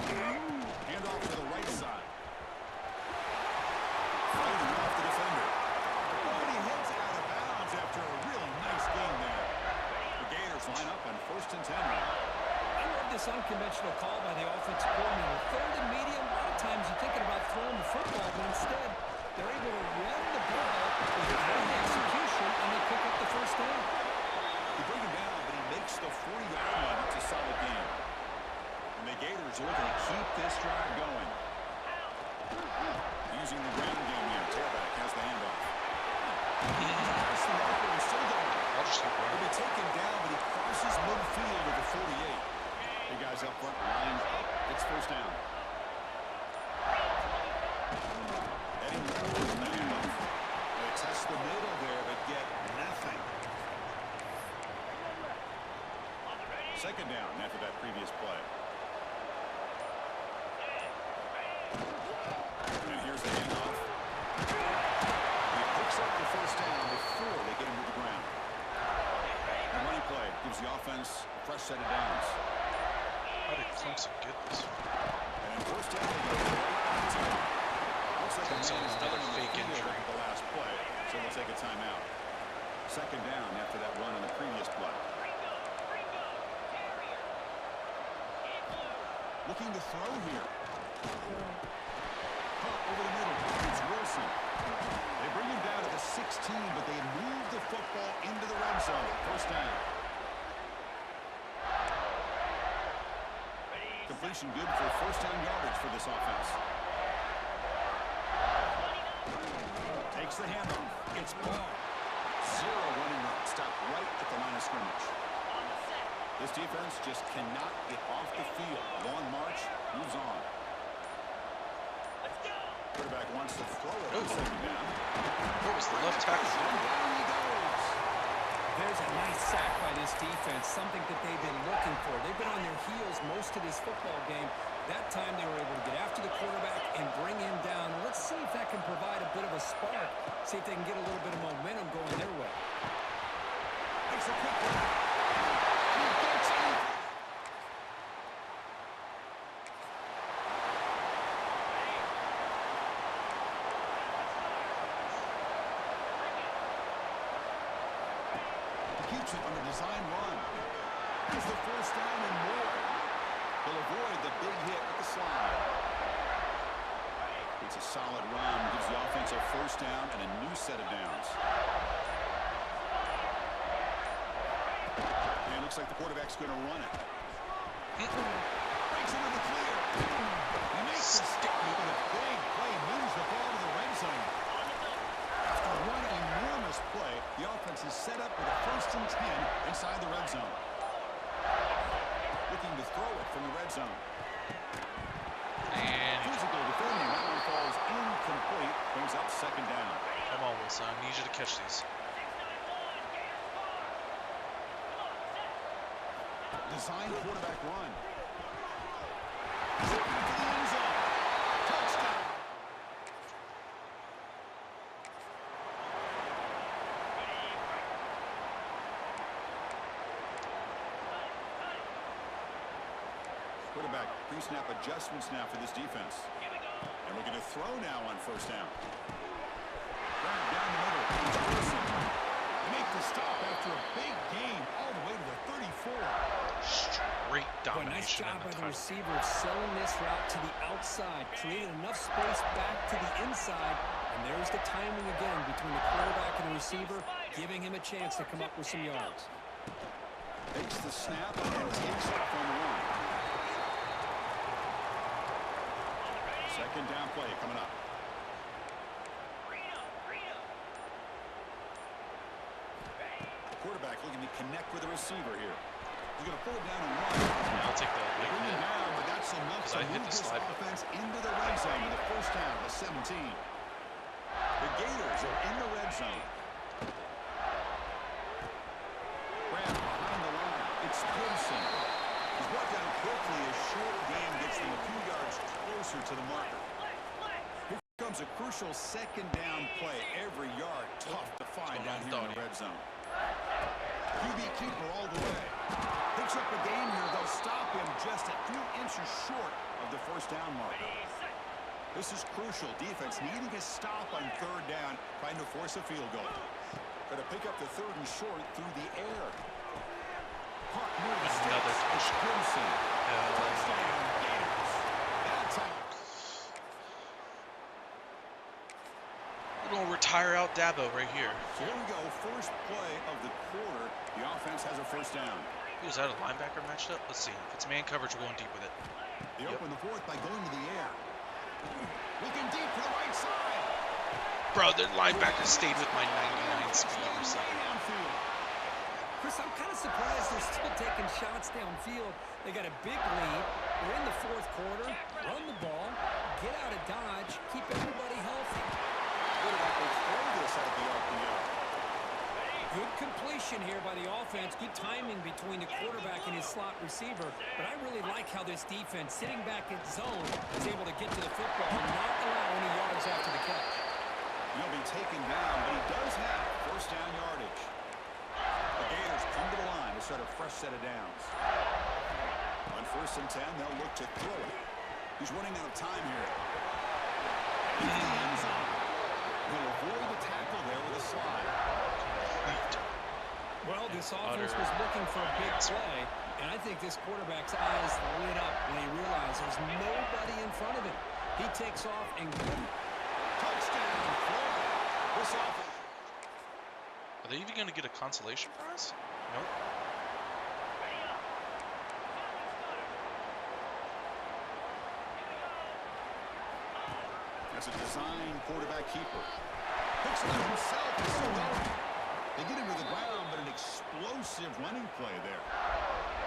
Handoff to the right side. Fighting off the defender. And he heads out of bounds after a really nice game there. The Gators line up on 1st and 10 now. I love this unconventional call by the offensive coordinator. Third and medium, a lot of times you're thinking about throwing the football, but instead they're able to run the ball with great execution, and they pick up the first down. They bring him down, but he makes the 40-yard line. It's a solid game. And the Gators are looking to keep this drive going. Using the ground game here. Tailback has the handoff. He'll be taken down, but he crosses midfield at the 48. The guys up front lined up. It's first down. Heading towards the handoff. They test the middle there, but get nothing. Second down after that previous play. And here's the handoff. He picks up the first down before they get him to the ground. The running play gives the offense a fresh set of downs. How did Clemson get this? And first down, looks like another fake injury. The last play, so they'll take a timeout. Second down after that run on the previous play. Looking to throw here. Caught over the middle. It's Wilson. They bring him down to the 16, but they move the football into the red zone. First down. Completion good for first down yardage for this offense. Takes the handoff. It's ball. 0 running route. Stop right at the line of scrimmage. This defense just cannot get off the field. Long march, moves on. Quarterback wants to throw it on second down. What was the left tackle? Down he goes. There's a nice sack by this defense, something that they've been looking for. They've been on their heels most of this football game. That time they were able to get after the quarterback and bring him down. Let's see if that can provide a bit of a spark. See if they can get a little bit of momentum going their way. Makes a quick one. Keeps it on the design run. Here's the first down and more. He'll avoid the big hit with the slide. It's a solid run. Gives the offense a first down and a new set of downs. And it looks like the quarterback's going to run it. Breaks into the clear. He makes the stick move with a big play. Moves the ball to the red zone. After one enormous play, the offense is set up with a 1st and 10 inside the red zone. Looking to throw it from the red zone. And physical defending. That one falls incomplete. Brings up second down. Come on, Wilson. I need you to catch these. Design quarterback run. Into the end zone. Touchdown. Quarterback pre-snap adjustments now for this defense. And looking to throw now on first down. Right down the middle. It's Wilson. They make the stop after a big gain all the way to the 34. Straight domination. Nice job by the receiver of selling this route to the outside. Created enough space back to the inside. And there's the timing again between the quarterback and the receiver, giving him a chance to come up with some yards. Takes the snap and takes off on the run. Second down play coming up. The quarterback looking to connect with the receiver here. He's going to pull it down and run. Yeah, I'll take the late hit. Down, but that's enough to move this offense into the red zone with the first down, the 17. The Gators are in the red zone. Grab behind the line. It's Gibson. He's brought down quickly as short game gets them a few yards closer to the marker. Here comes a crucial second down play. Every yard tough to find down here in the red zone. QB keeper all the way. Picks up the game here. They'll stop him just a few inches short of the first down marker. This is crucial. Defense needing a stop on third down, trying to force a field goal. Got to pick up the third and short through the air. Hawk near the sticks. It's Crimson. Touchdown, Gators. That's out. We're going to retire out Dabo right here. So here we go. First play of the quarter. The offense has a first down. Was that a linebacker matched up? Let's see. If it's man coverage, we're going deep with it. They open the fourth by going to the air. Looking deep to the right side. Bro, their linebacker stayed with my 99 speed receiver. Chris, I'm kind of surprised they're still taking shots downfield. They got a big lead. They're in the fourth quarter. Run the ball. Get out of dodge. Keep everybody healthy. Quarterback will throw this out of the RPO. Good completion here by the offense. Good timing between the quarterback and his slot receiver. But I really like how this defense, sitting back in zone, is able to get to the football and not allow any yards after the catch. He'll be taken down, but he does have first down yardage. The Gators come to the line to start a fresh set of downs. On 1st and 10, they'll look to throw it. He's running out of time here. Into the end zone. He'll avoid the tackle there with a slide. Well, this offense was looking for a big play. And I think this quarterback's eyes lit up when he realized there's nobody in front of him. He takes off and touchdown, Florida. This offense. Are they even going to get a consolation prize? Nope. That's a design quarterback keeper. Picks it up himself. They get him to the ground, but an explosive running play there.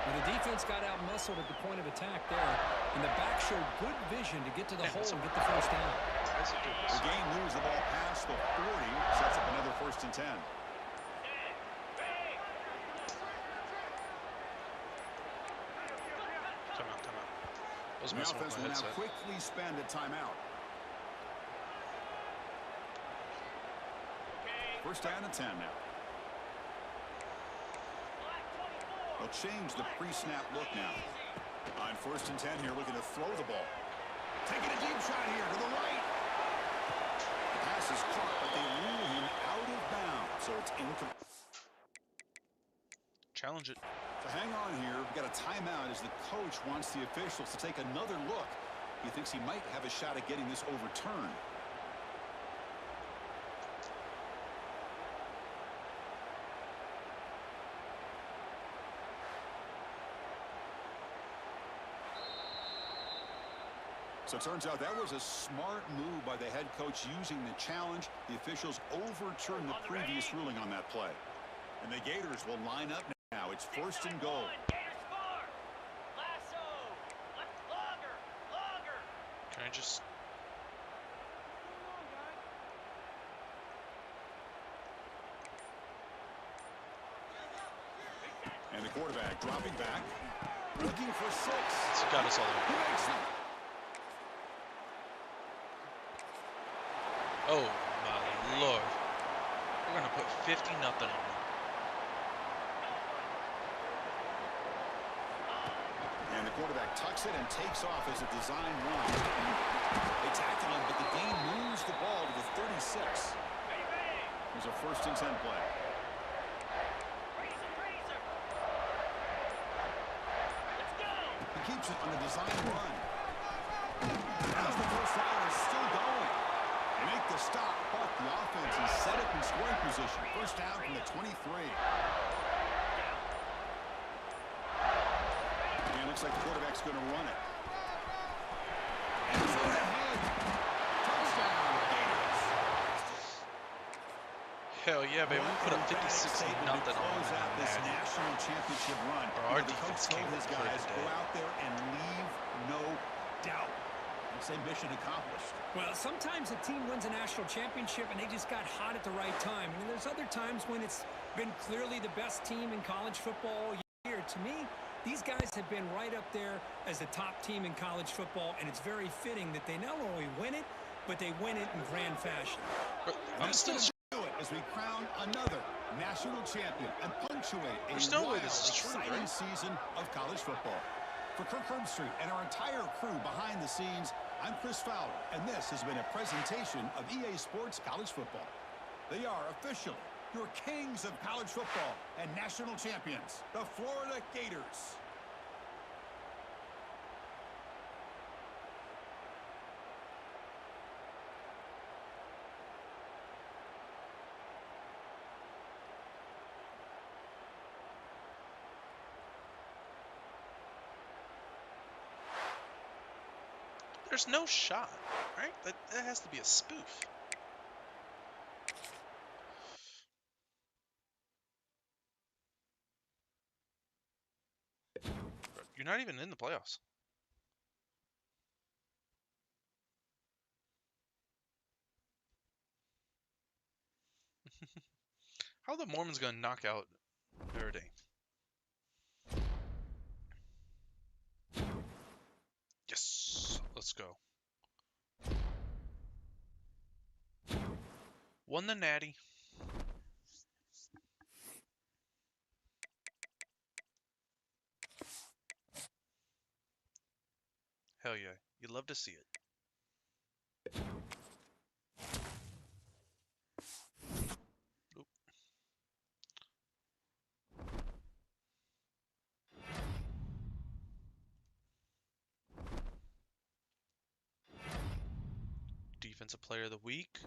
Well, the defense got out muscled at the point of attack there, and the back showed good vision to get to the hole and get the first down. The game moves the ball past the 40, sets up another 1st and 10. Time out. The offense will now quickly spend a timeout. 1st down and 10 now. They'll change the pre-snap look now. On 1st and 10 here, looking to throw the ball. Taking a deep shot here to the right. The pass is caught, but they rule him out of bounds, so it's incomplete. Challenge it. So hang on here. We've got a timeout as the coach wants the officials to take another look. He thinks he might have a shot at getting this overturned. So it turns out that was a smart move by the head coach using the challenge. The officials overturned the previous ruling on that play. And the Gators will line up now. It's 1st and goal. Can I just... And the quarterback dropping back. Looking for 6. It's got us all there. He makes it. Oh my Lord. We're going to put 50-0 on them. And the quarterback tucks it and takes off as a design run. They tackle him, but the game moves the ball to the 36. There's a 1st and 10 play. He keeps it on the design run. As the first down is still going. They make the stop, but the offense is set up in scoring position. 1st down from the 23. And it looks like the quarterback's going to run it. And it's ahead. Touchdown, Gators. Hell yeah, baby. We put up 56-0 on them. This national championship run. Our defense came his to play guys today. go out there and leave no doubt. Say mission accomplished. Well, sometimes a team wins a national championship and they just got hot at the right time. And there's other times when it's been clearly the best team in college football all year. To me, these guys have been right up there as the top team in college football, and it's very fitting that they not only win it, but they win it in grand fashion. I'm still... Do it as we crown another national champion and punctuate a There's no way wild, this is true, exciting right? season of college football. For Kirk Herbstreit and our entire crew behind the scenes, I'm Chris Fowler, and this has been a presentation of EA Sports College Football. They are officially your kings of college football and national champions, the Florida Gators. There's no shot, right? That has to be a spoof. You're not even in the playoffs. How are the Mormons going to knock out Verde? Yes, let's go. Won the natty. Hell yeah, you'd love to see it. Oop. Defensive Player of the Week.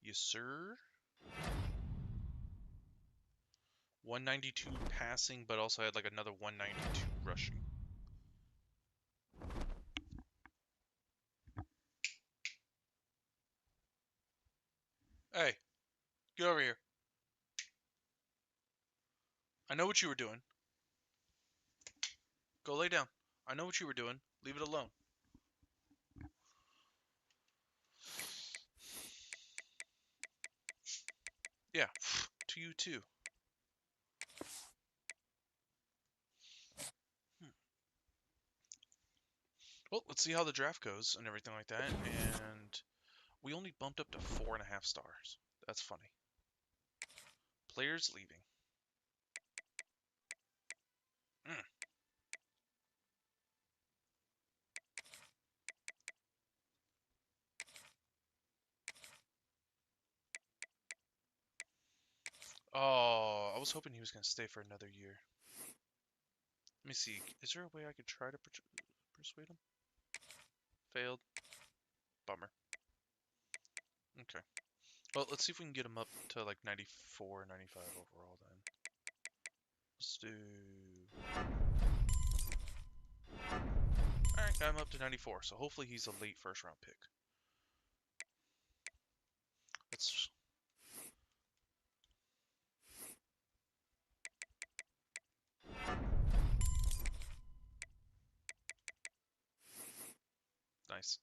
Yes, sir. 192 passing, but also had like another 192 rushing. Hey, get over here. I know what you were doing. Go lay down. I know what you were doing. Leave it alone. Yeah, to you too. Well, let's see how the draft goes and everything like that. And we only bumped up to 4.5 stars. That's funny. Players leaving. Oh, I was hoping he was going to stay for another year. Let me see. Is there a way I could try to persuade him? Failed. Bummer. Okay. Well, let's see if we can get him up to like 94, 95 overall then. Let's do... Alright, got him up to 94, so hopefully he's a late first round pick. Let's... Nice.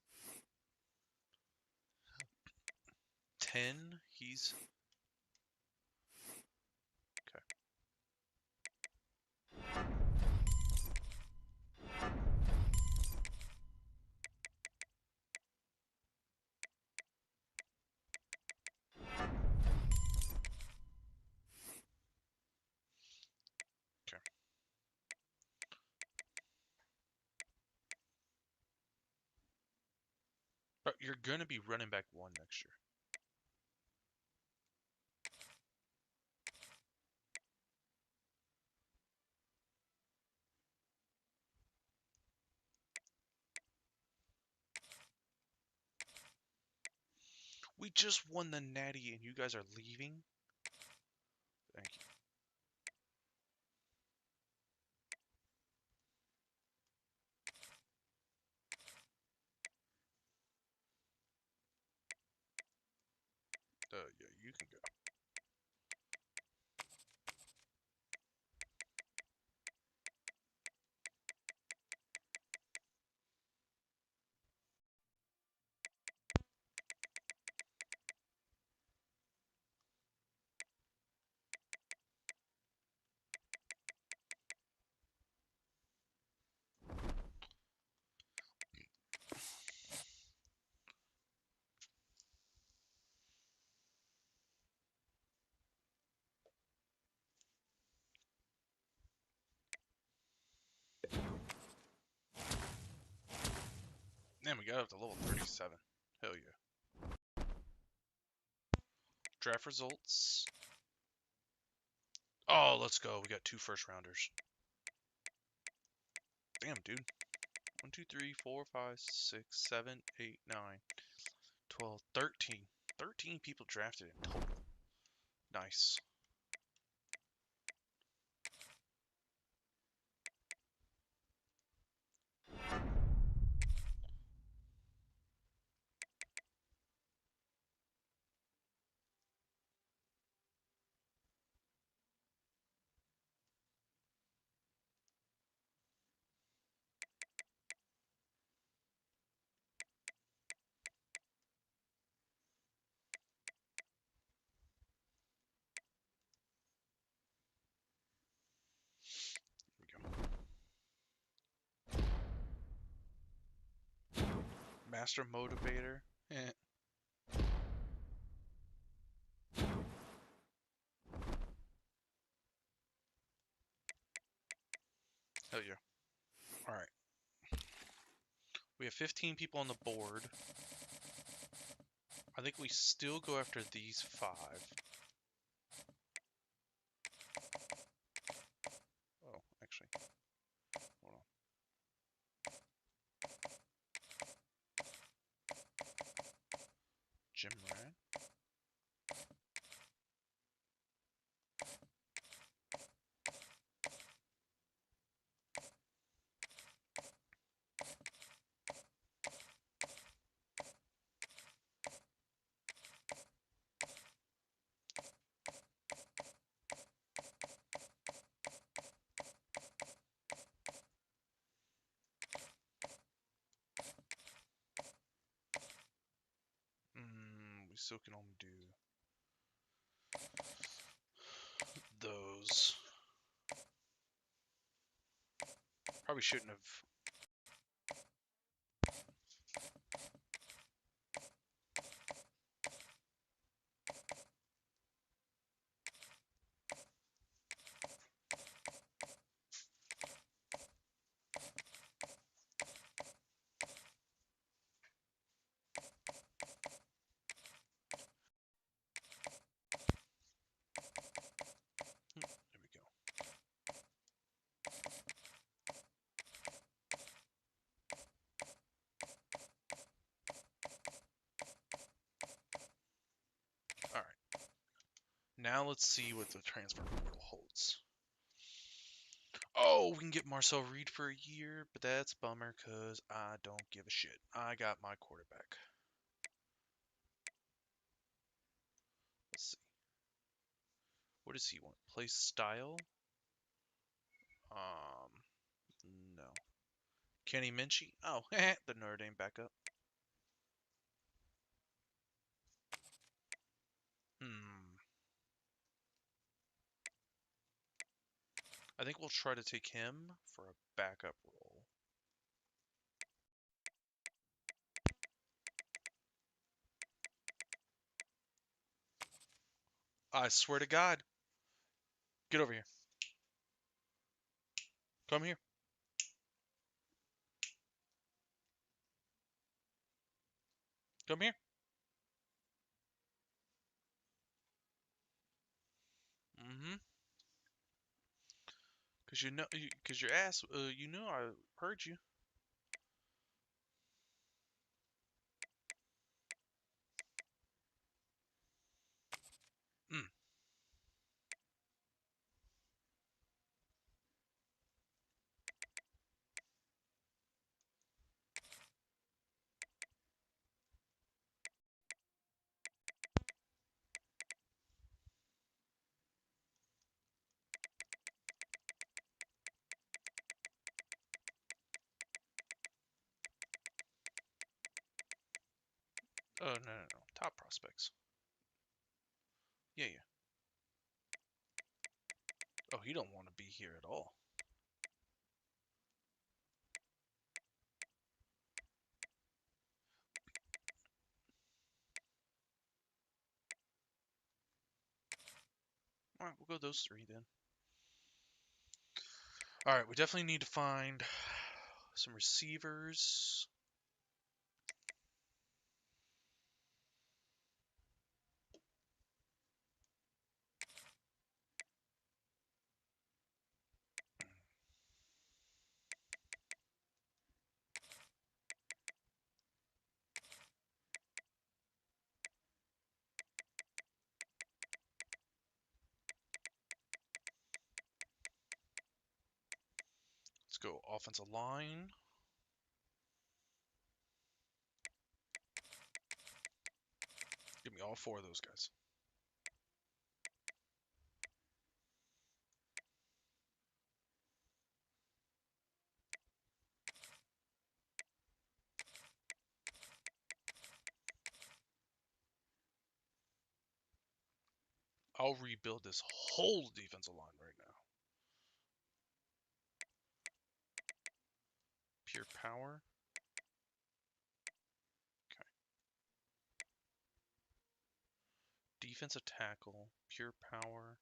10, he's... Okay. Okay. But you're going to be running back 1 next year. We just won the Natty and you guys are leaving? Thank you. Yeah, you can go. Man, we got up to level 37. Hell yeah. Draft results. Oh, let's go. We got 2 first rounders. Damn, dude. 1, 2, 3, 4, 5, 6, 7, 8, 9, 12, 13. 13 people drafted in total. Nice. Master Motivator. Hell yeah. Alright. We have 15 people on the board. I think we still go after these 5. Oh, actually. Hold on. still can only do those. Probably shouldn't have. There we go. All right. Now let's see what the transfer portal holds. Oh, we can get Marcel Reed for a year, but that's a bummer because I don't give a shit. I got my quarterback. Let's see. What does he want? Play style? No. Kenny Minchie? Oh, the Notre Dame backup. I think we'll try to take him for a backup role. I swear to God. Get over here. Come here. Come here. Mm-hmm. Cause you know, cause your ass, you know I heard you. Mm. Oh, no. Top prospects. Yeah. Oh, he don't want to be here at all. All right, we'll go those three then. All right, we definitely need to find some receivers. Let's go offensive line. Give me all four of those guys. I'll rebuild this whole defensive line right now. Pure power. Okay. Defensive tackle. Pure power.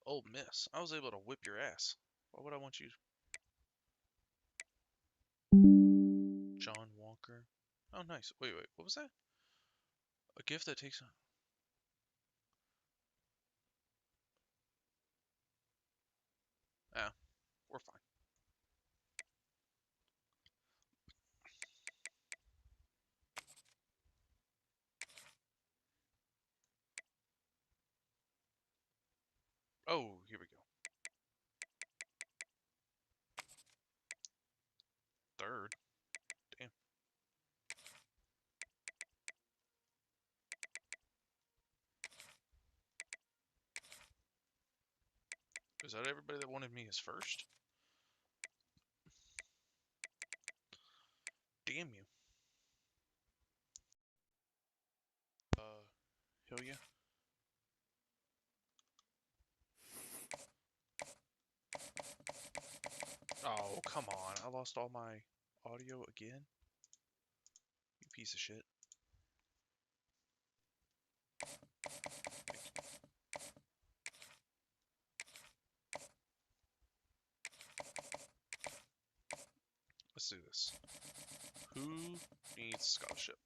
Oh, miss. I was able to whip your ass. Why would I want you? John Walker. Oh, nice. Wait. What was that? A gift that takes... Ah, we're fine. Oh, here we go. Third. Damn. Is that everybody that wanted me as first? Damn you. Hell yeah. Oh, come on. I lost all my audio again? You piece of shit. Let's do this. Who needs scholarship?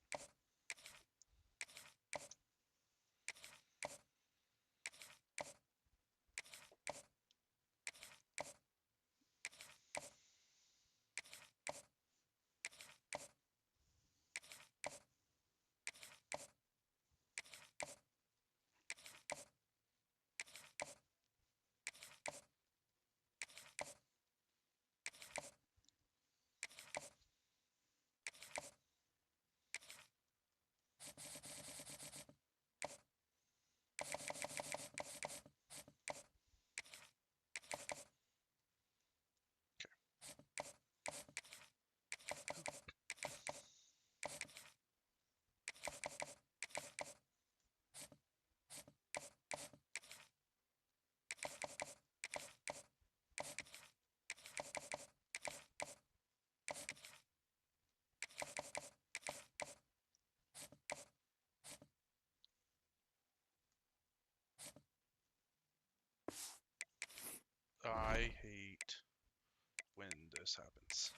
I hate when this happens.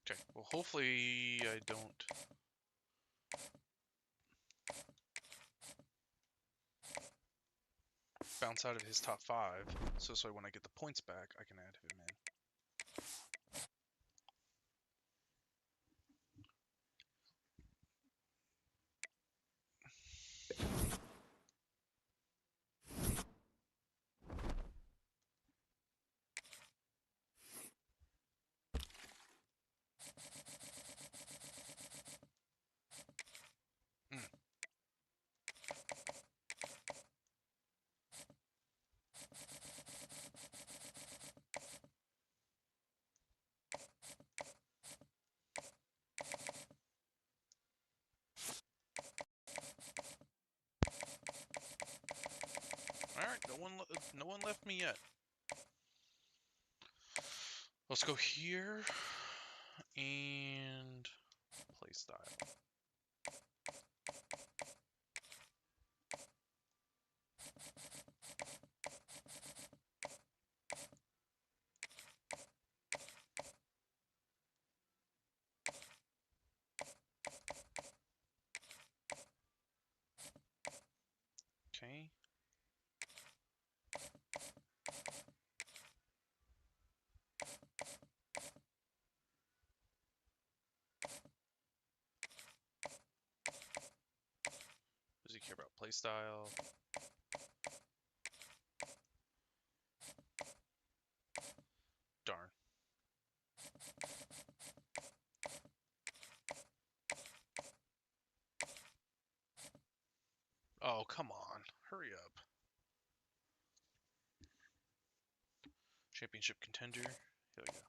Okay, well hopefully I don't bounce out of his top 5, so when I get the points back, I can add him in. Alright, no one left me yet. Let's go here and play style. Okay. Does he care about playstyle? Darn. Oh, come on. Hurry up. Championship contender. Hell yeah.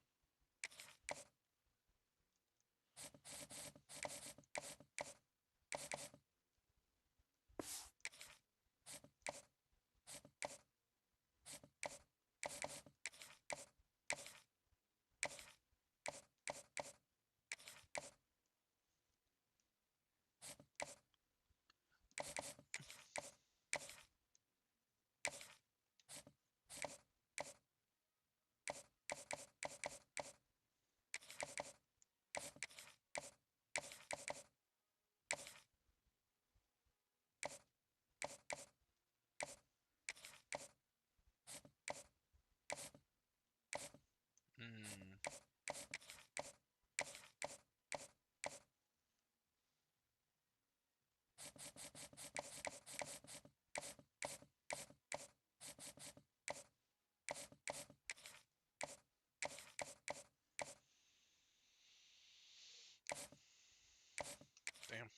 Damn.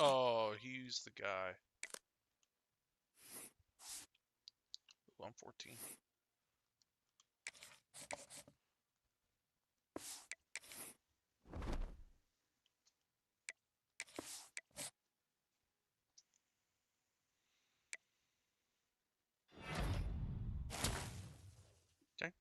Oh, he's the guy. Ooh, I'm 14. Okay.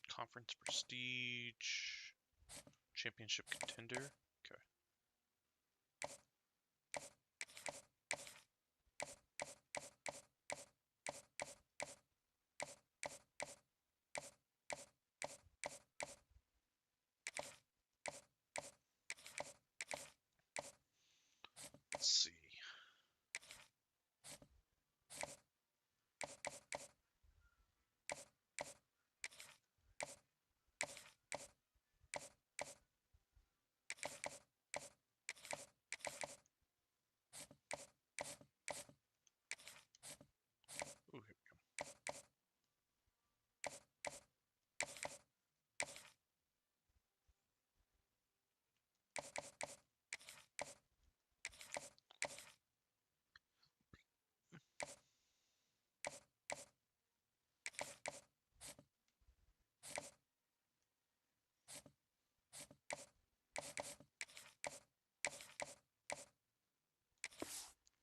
Conference prestige. Championship contender. Okay. Let's see. Ooh, here we go.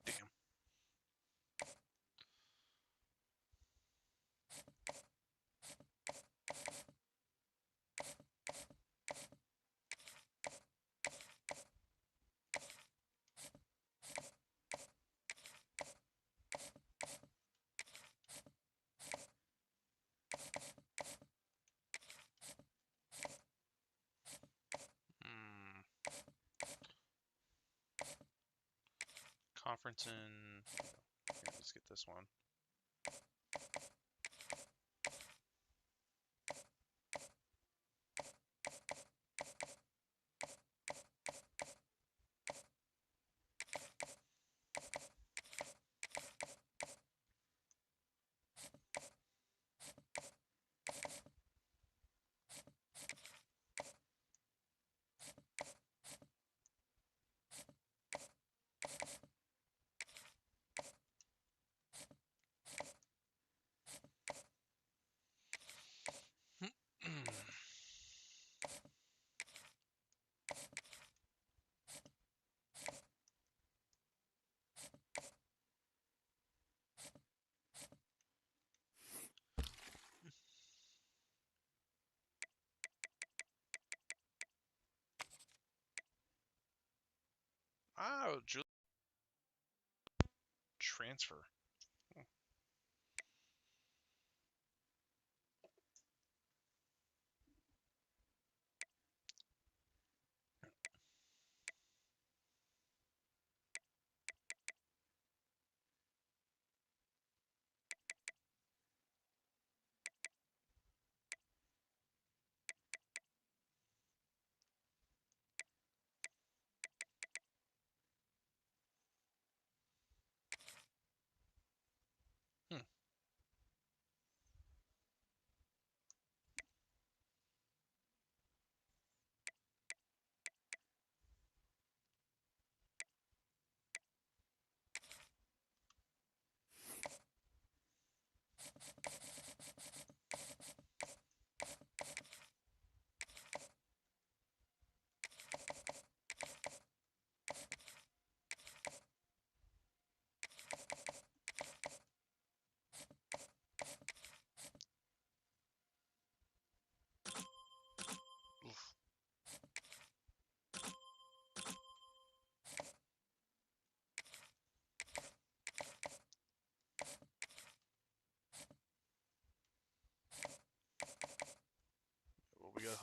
Damn. Conference in. Here, let's get this one. Oh, transfer.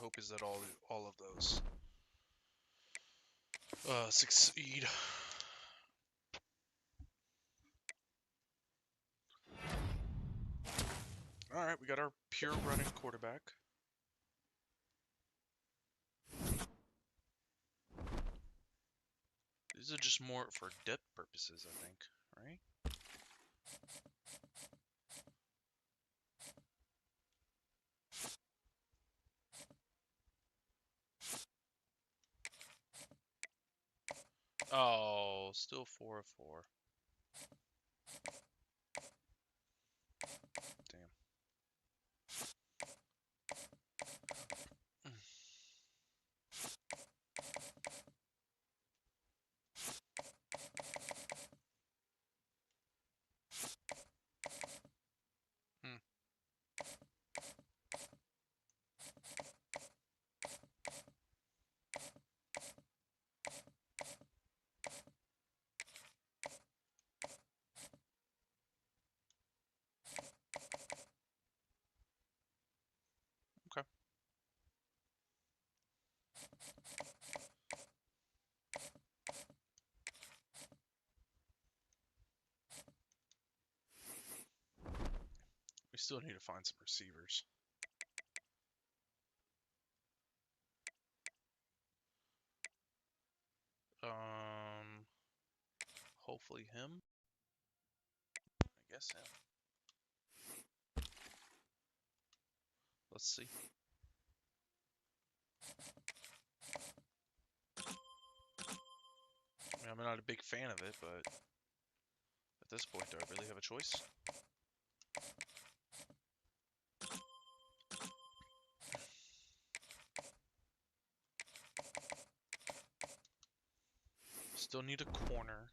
hope is that all of those succeed. All right, we got our pure running quarterback. These are just more for depth purposes, I think, right? Oh, still 4 of 4. Damn. Okay. We still need to find some receivers. Hopefully him. I guess him. Let's see. I mean, I'm not a big fan of it, but at this point, do I really have a choice? Still need a corner.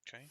Okay.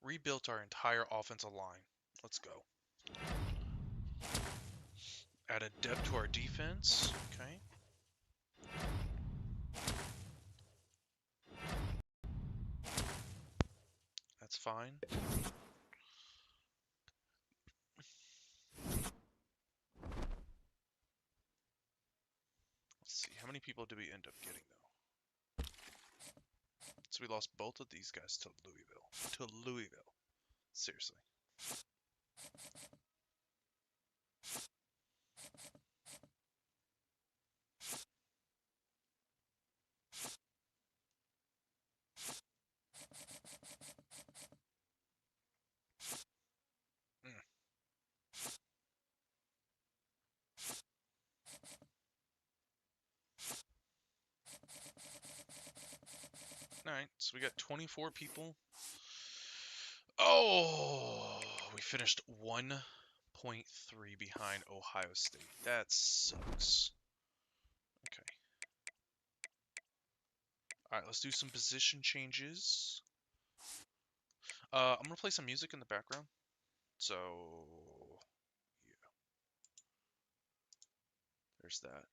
Rebuilt our entire offensive line. Let's go. Added depth to our defense. Okay. That's fine. Let's see. How many people do we end up getting, though? So we lost both of these guys to Louisville. To Louisville. Seriously. Alright, so we got 24 people. Oh, we finished 1.3 behind Ohio State. That sucks. Alright, let's do some position changes. I'm gonna play some music in the background. So, yeah. There's that.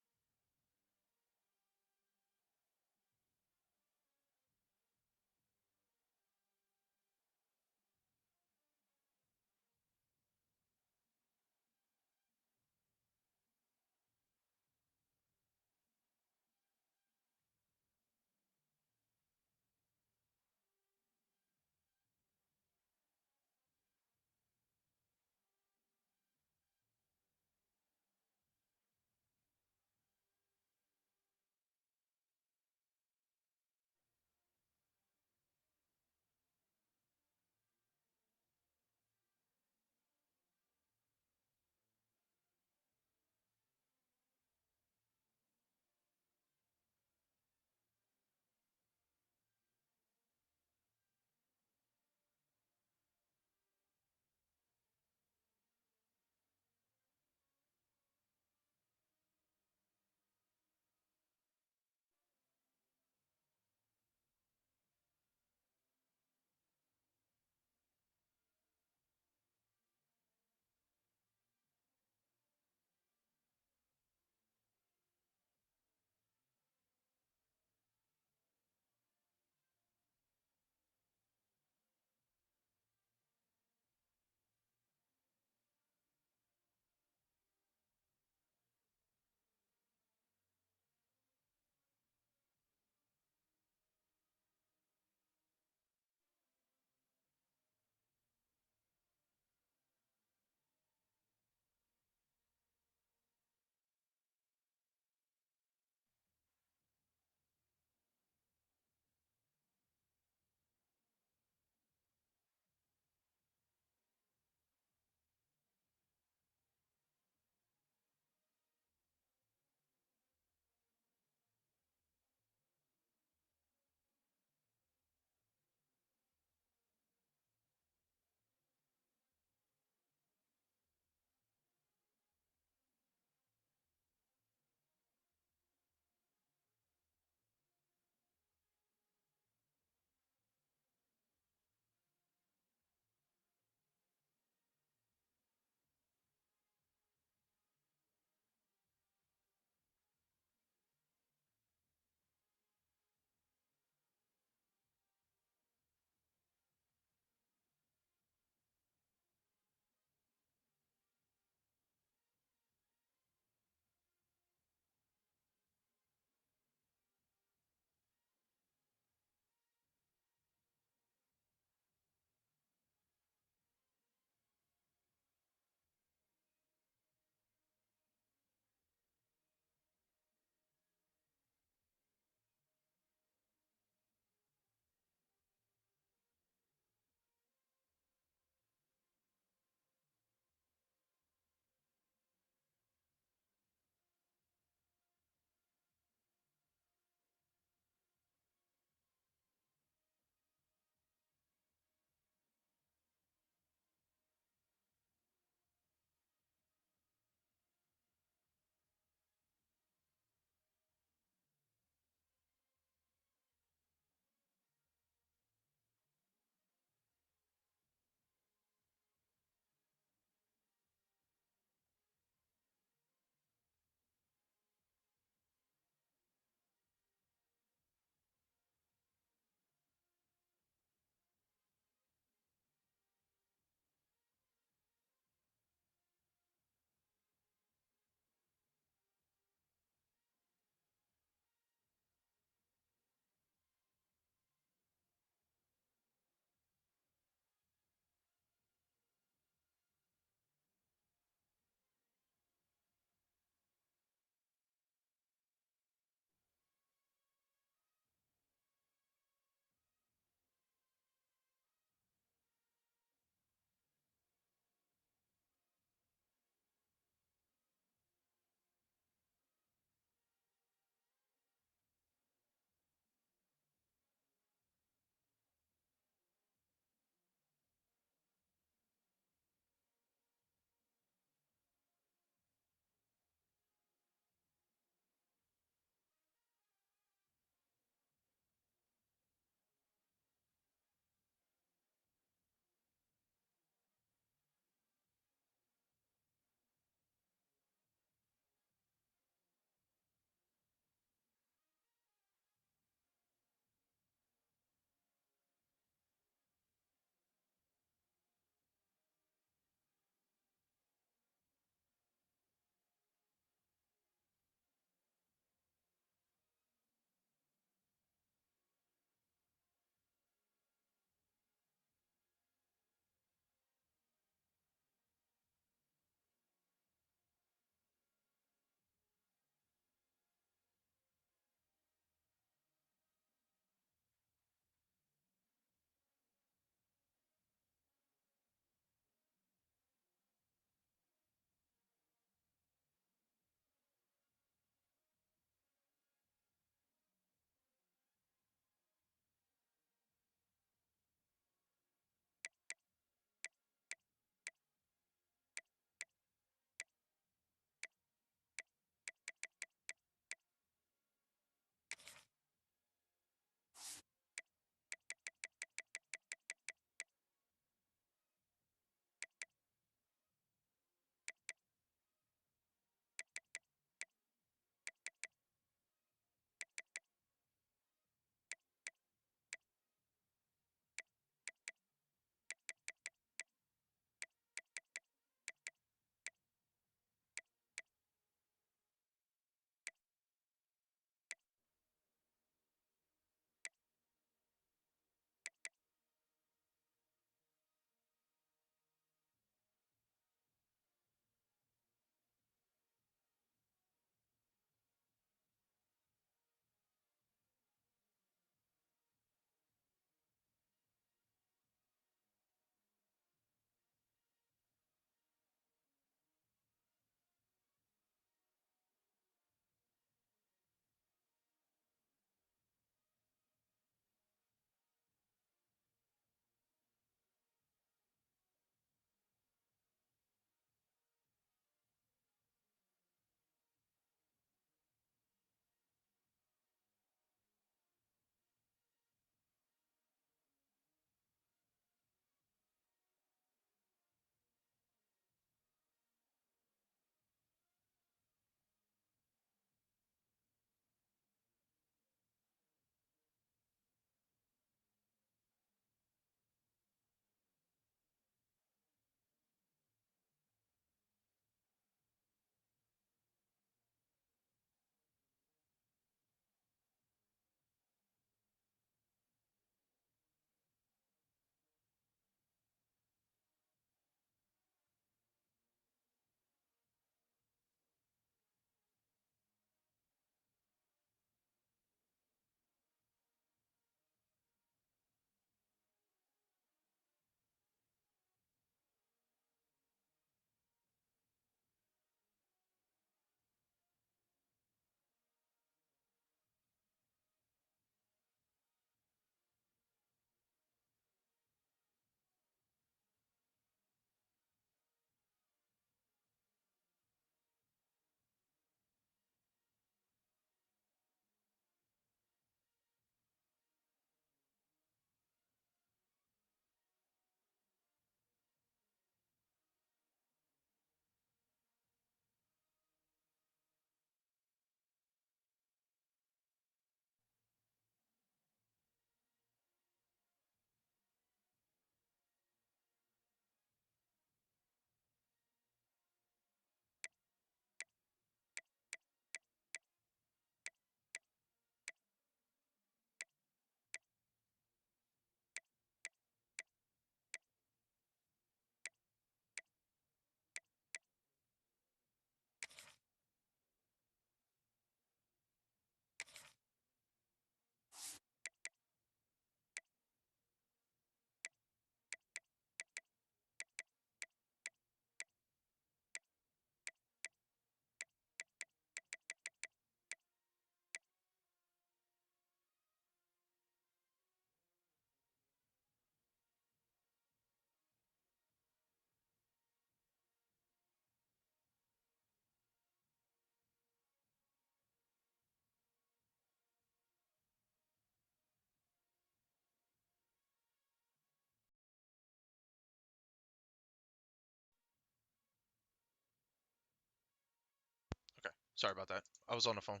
Sorry about that. I was on the phone.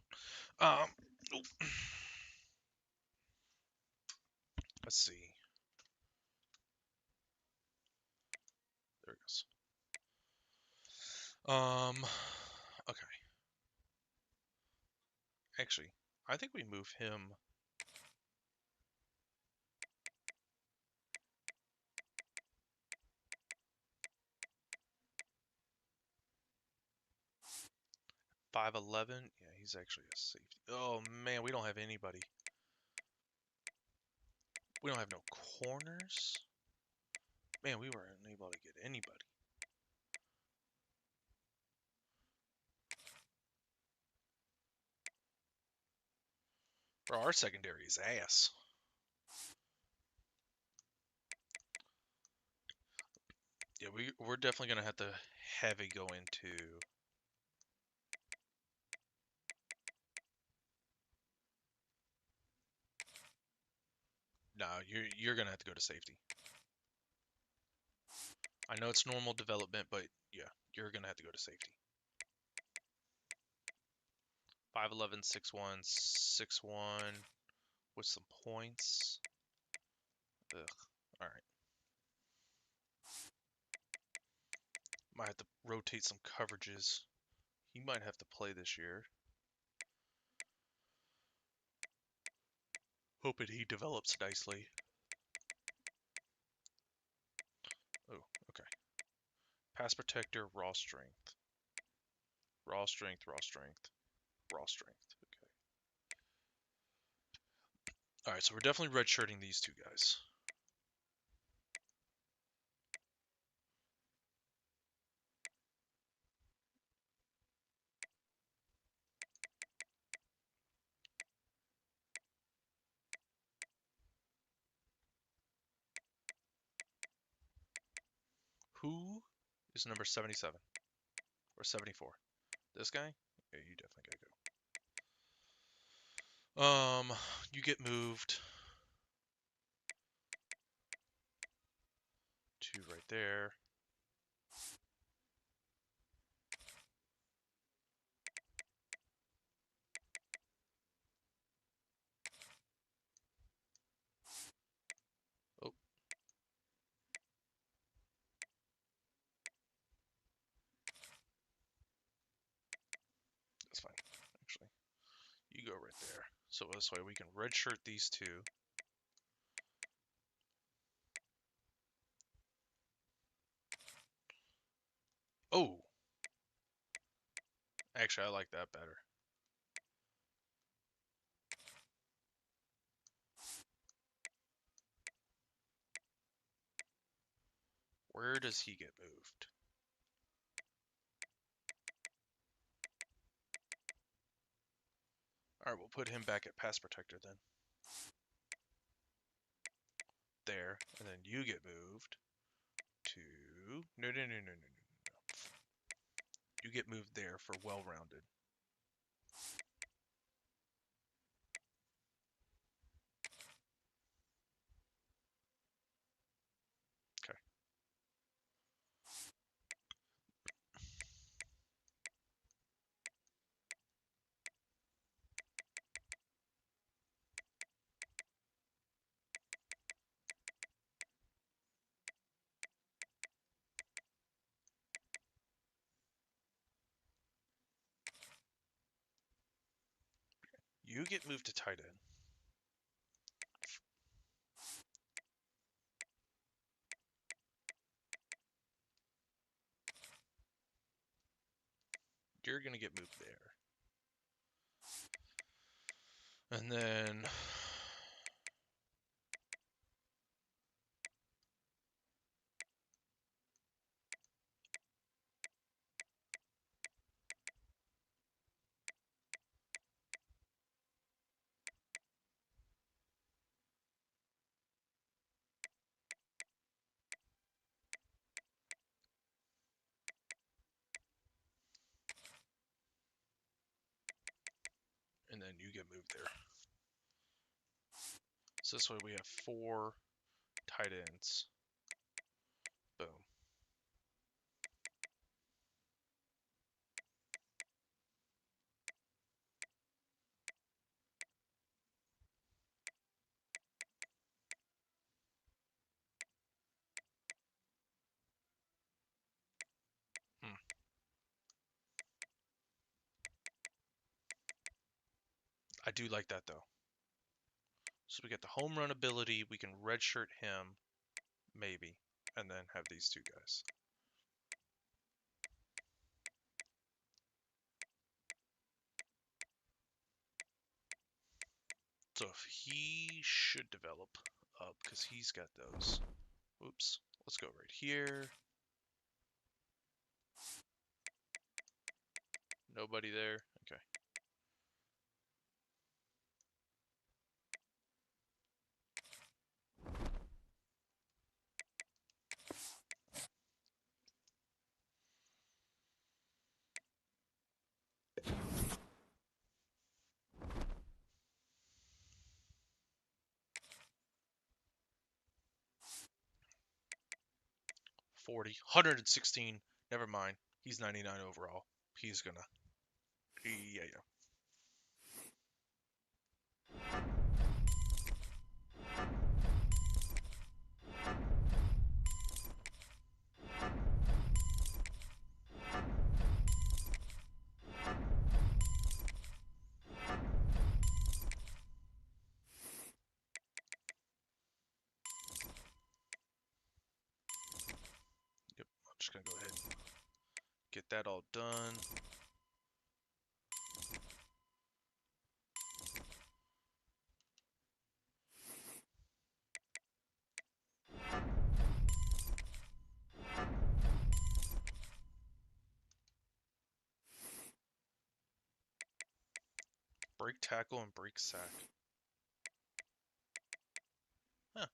Let's see. There it goes. Okay. Actually, I think we move him. .5'11". Yeah, he's actually a safety. Oh man, we don't have anybody. We don't have no corners. Man, we were unable to get anybody. Bro, our secondary is ass. Yeah, we're definitely gonna have to heavy go into. No, you're gonna have to go to safety. I know it's normal development, but yeah, you're gonna have to go to safety. 5'11", 6'1", 6'1", with some points. Ugh. All right. Might have to rotate some coverages. He might have to play this year. Hoping he develops nicely. Oh, okay. Pass protector, raw strength. Raw strength, raw strength, raw strength. Okay. Alright, so we're definitely redshirting these two guys. Who is number 77? Or 74? This guy? Yeah, you definitely gotta go. You get moved to right there. Oh. That's fine, actually. You go right there. So this way we can redshirt these two. Oh! Actually, I like that better. Where does he get moved? Alright, we'll put him back at pass protector then. There, and then you get moved to... No. You get moved there for well-rounded. Okay. You get moved to tight end. You're going to get moved there. And then... And then you get moved there. So this way we have 4 tight ends. Boom. do like that, though. So we get the home run ability. We can redshirt him, maybe, and then have these two guys. So if he should develop up, because he's got those. Oops. Let's go right here. Nobody there. Okay. $40, 116. Never mind. He's 99 overall. He's gonna. Yeah. Yep. I'm just gonna go ahead and get that all done. Break tackle and break sack. Huh.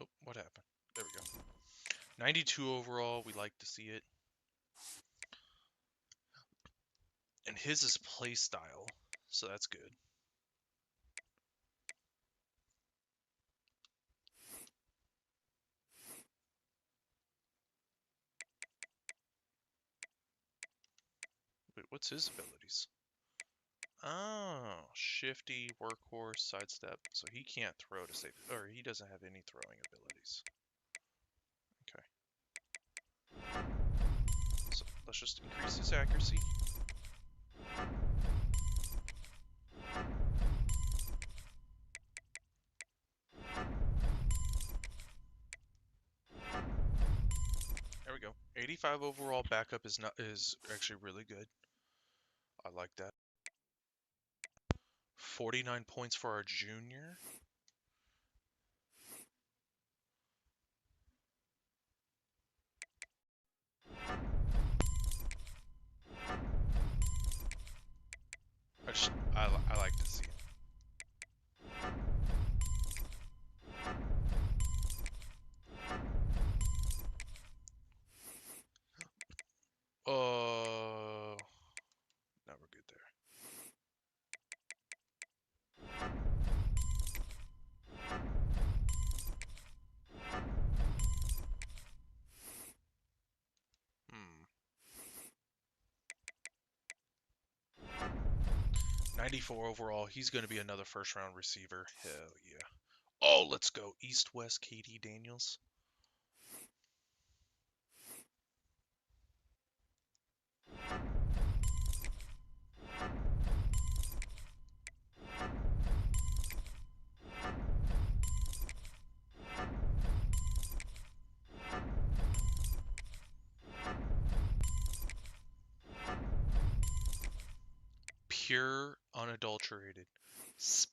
Oh, what happened? There we go. 92 overall. We like to see it. And his is play style, so that's good. Wait, what's his abilities? Oh, shifty, workhorse, sidestep. So he can't throw to save, or he doesn't have any throwing abilities. Okay. So let's just increase his accuracy. There we go. 85 overall backup is actually really good. I like that. 49 points for our junior. I like to see it. Now we're good there. Hmm. 94 overall. He's going to be another first-round receiver. Hell yeah. Oh, let's go. East-West KD Daniels. Pure, unadulterated speed.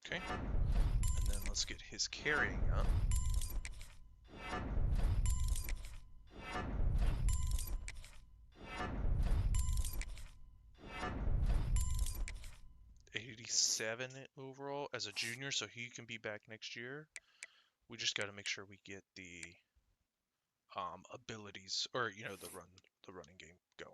Okay. And then let's get his carrying up. '87 overall as a junior, so he can be back next year. We just got to make sure we get the abilities, or the running game going.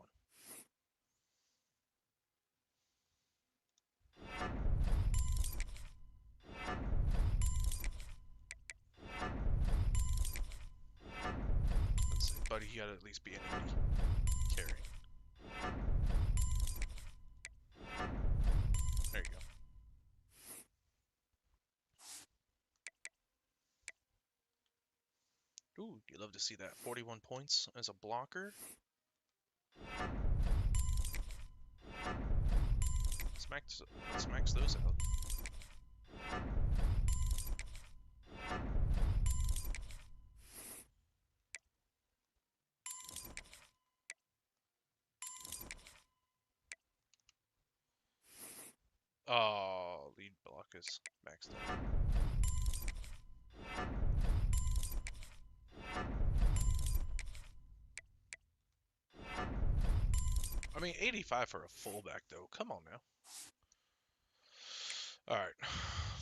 Let's see, buddy, he got to at least be an 80 carrying. There you go. Ooh, you love to see that. 41 points as a blocker. Let's max those out. Oh, lead block is maxed out. I mean, 85 for a fullback, though. Come on now. All right,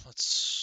let's.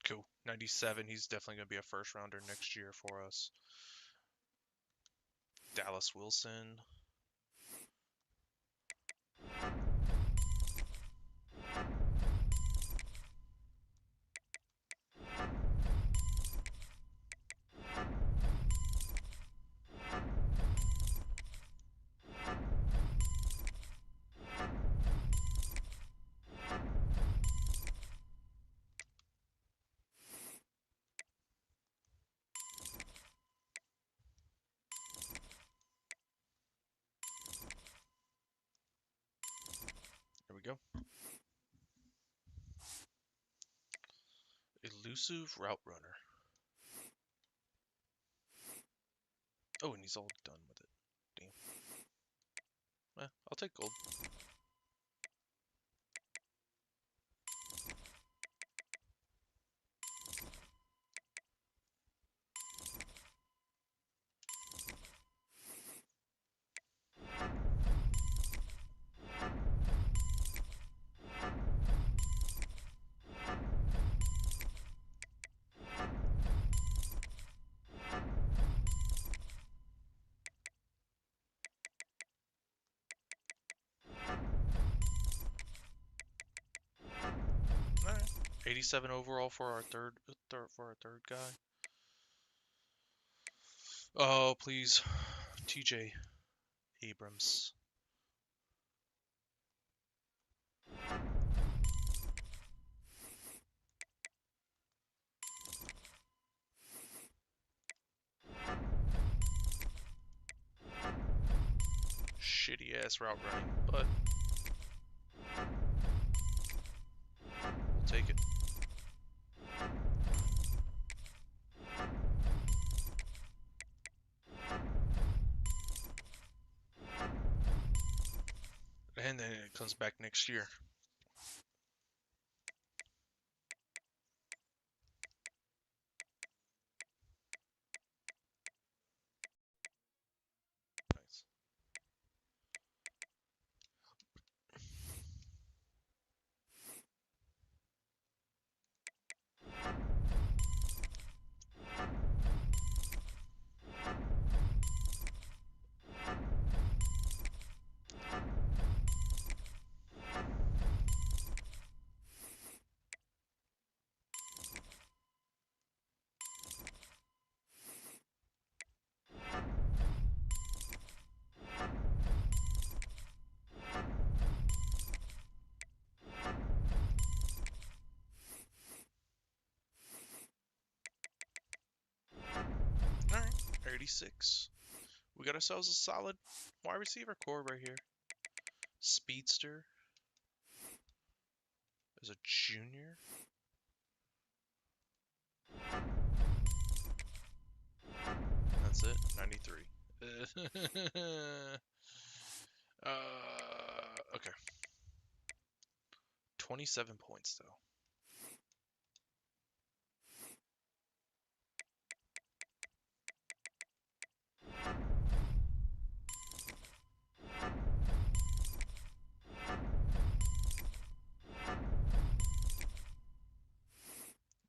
Cool. 97. He's definitely going to be a first rounder next year for us. Dallas Wilson. There we go. Elusive route runner. Oh, and he's all done with it. Damn. I'll take gold. All right. 87 overall for our third guy. Oh, please. TJ Abrams. Shitty ass route running, but we'll take it. And then it comes back next year. Nice. 36. We got ourselves a solid wide receiver core right here. Speedster is a junior. That's it, 93. Okay. 27 points, though.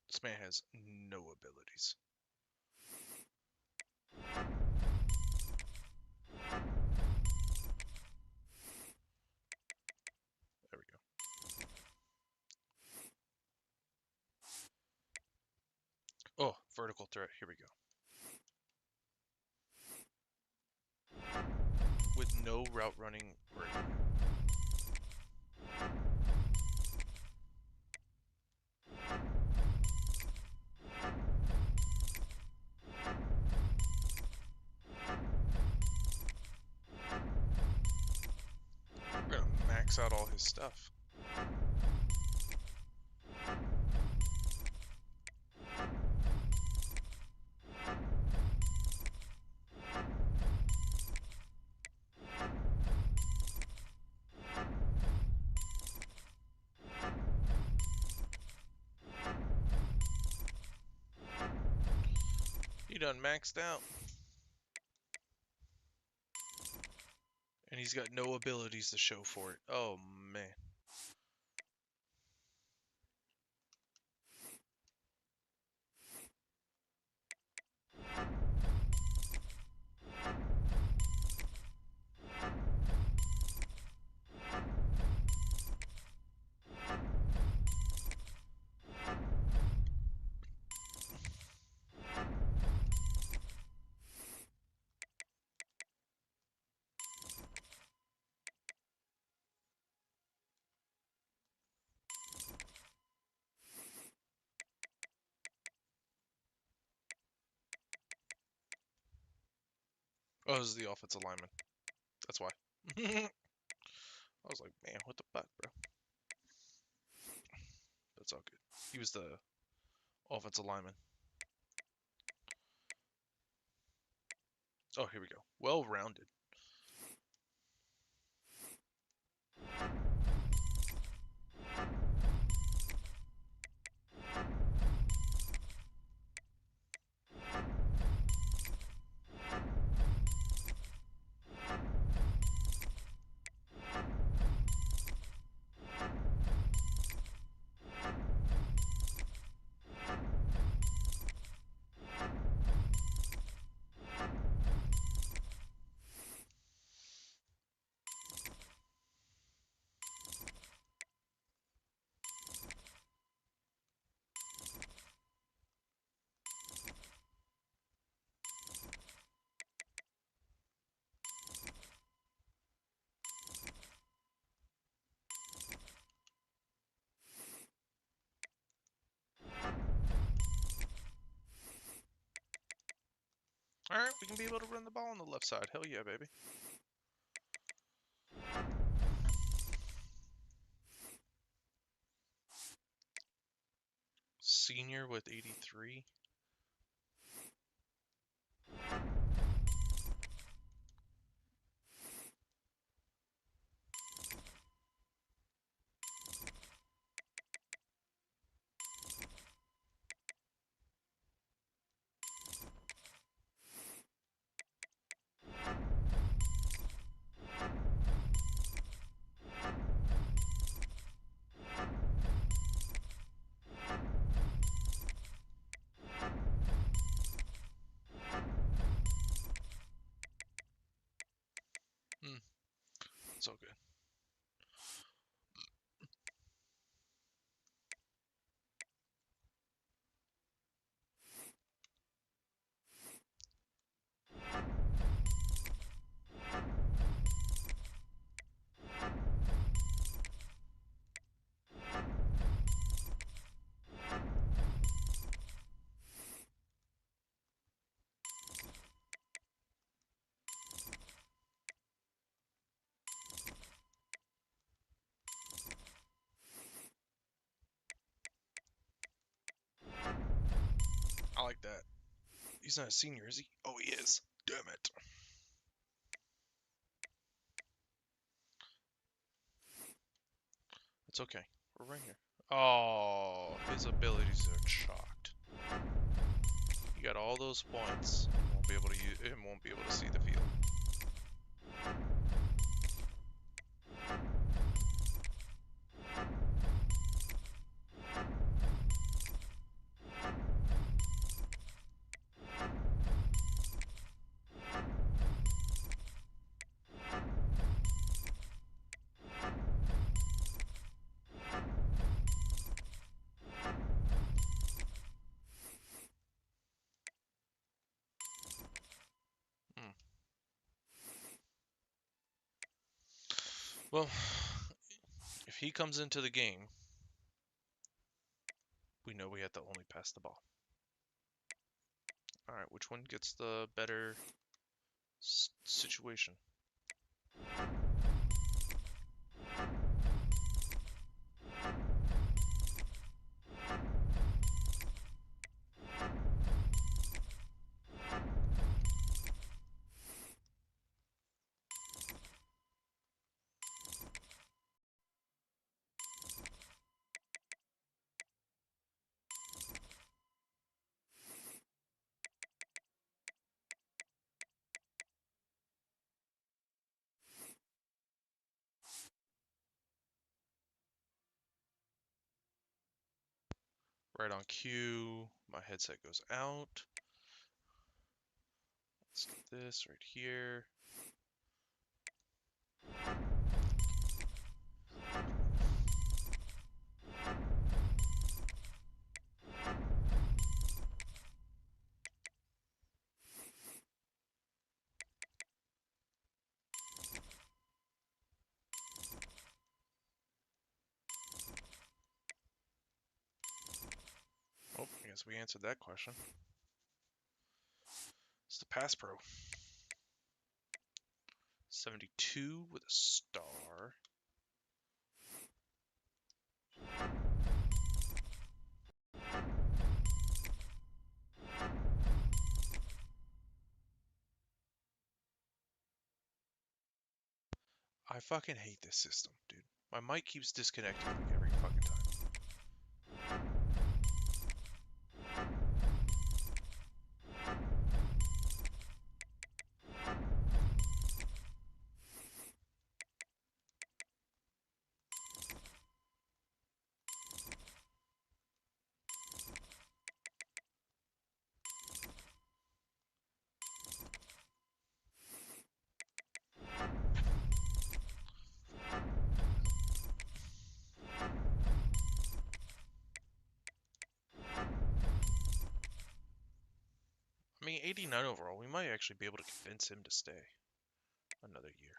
This man has no abilities. There we go. Oh, vertical threat. Here we go. With no route running or anything. We're gonna max out all his stuff. He done maxed out. And he's got no abilities to show for it. Oh, man. Oh, this is the offensive lineman. That's why. I was like, man, what the fuck, bro? That's all good. He was the offensive lineman. Oh, here we go. Well-rounded. Alright, we can be able to run the ball on the left side. Hell yeah, baby. Senior with 83. It's all good. like that. He's not a senior, is he? Oh, he is. Damn it. It's okay. We're right here. Oh, his abilities are chalked. You got all those points. Won't be able to use. It won't be able to see the field. Well, if he comes into the game, we know we have to only pass the ball. Alright, which one gets the better situation? Right on cue, my headset goes out. Let's get this right here. Oh, I guess we answered that question. It's the Pass Pro. 72 with a star. I fucking hate this system, dude. My mic keeps disconnecting like every fucking time. I mean, 89 overall, we might actually be able to convince him to stay another year.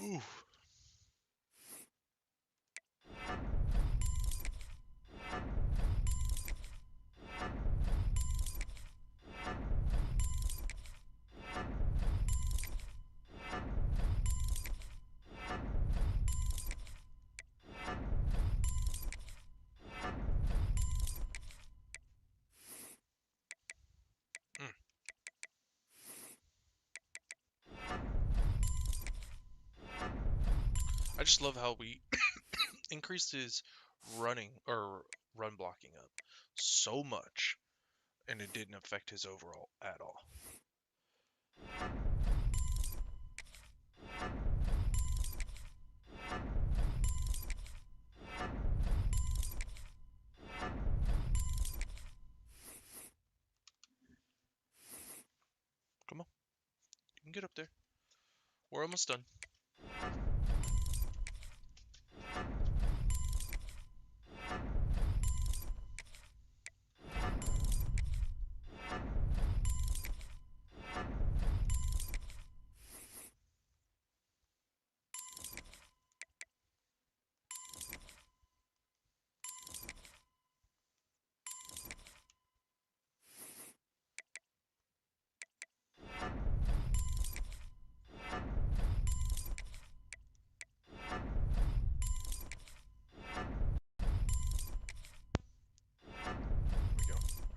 Ooh. I just love how we increased his running or run blocking up so much, and it didn't affect his overall at all. Come on, you can get up there. We're almost done.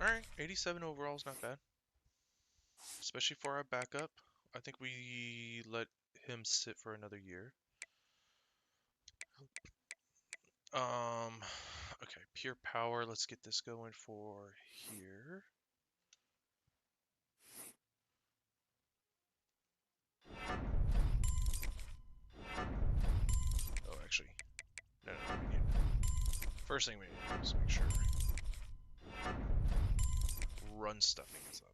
Alright, 87 overall is not bad. Especially for our backup. I think we let him sit for another year. Okay, pure power. Let's get this going for here. Oh, actually, no. We need, first thing we need to do is make sure run stuffing is up.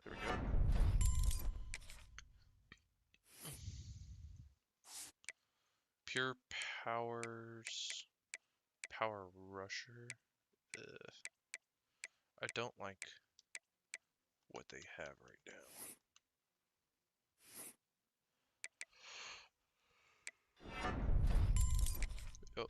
There we go. Pure powers, power rusher. I don't like what they have right now. Oh.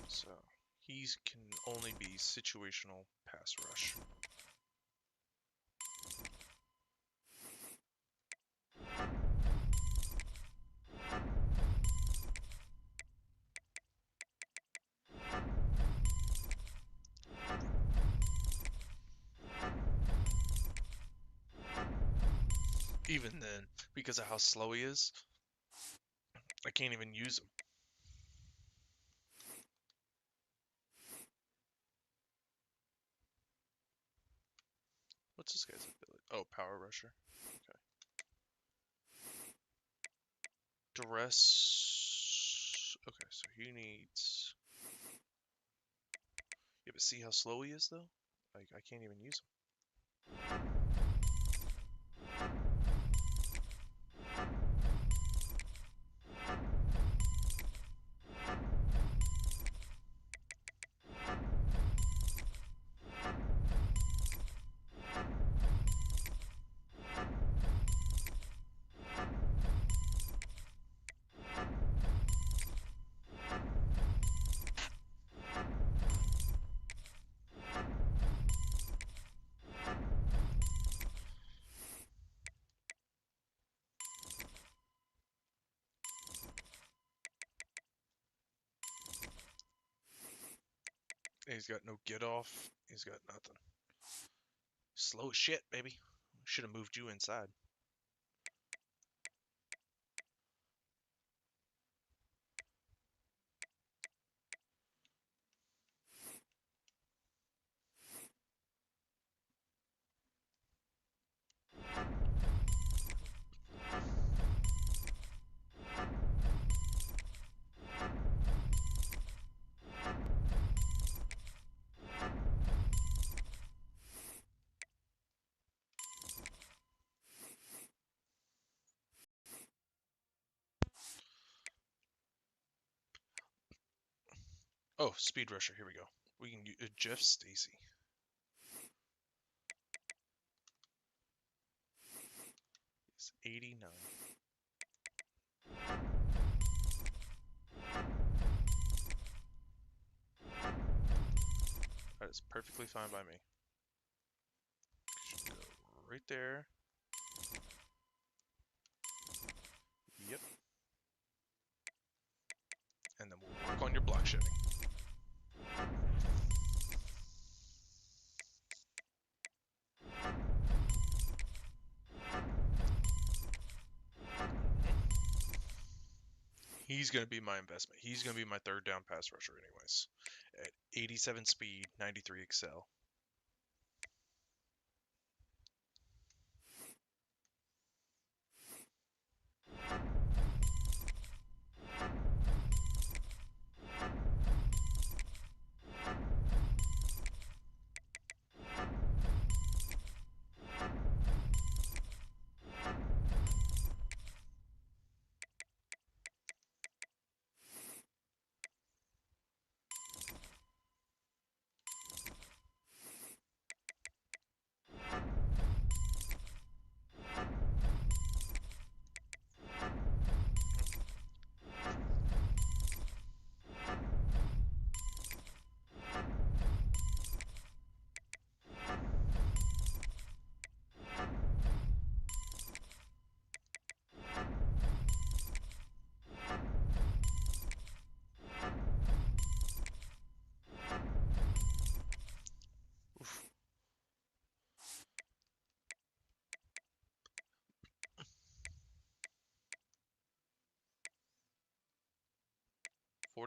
So he can only be situational pass rush. Even then, because of how slow he is, I can't even use him. What's this guy's ability? Oh, power rusher. Okay. Duress. Okay, so he needs. Yeah, but see how slow he is, though? Like, I can't even use him. He's got no get off. He's got nothing. Slow as shit, baby. Should have moved you inside. Oh, speed rusher. Here we go. We can use Jeff Stacy. It's 89. That is perfectly fine by me. Should go right there. Yep. And then we'll work on your block shedding. He's going to be my investment. He's going to be my third down pass rusher anyways. At 87 speed, 93 excel.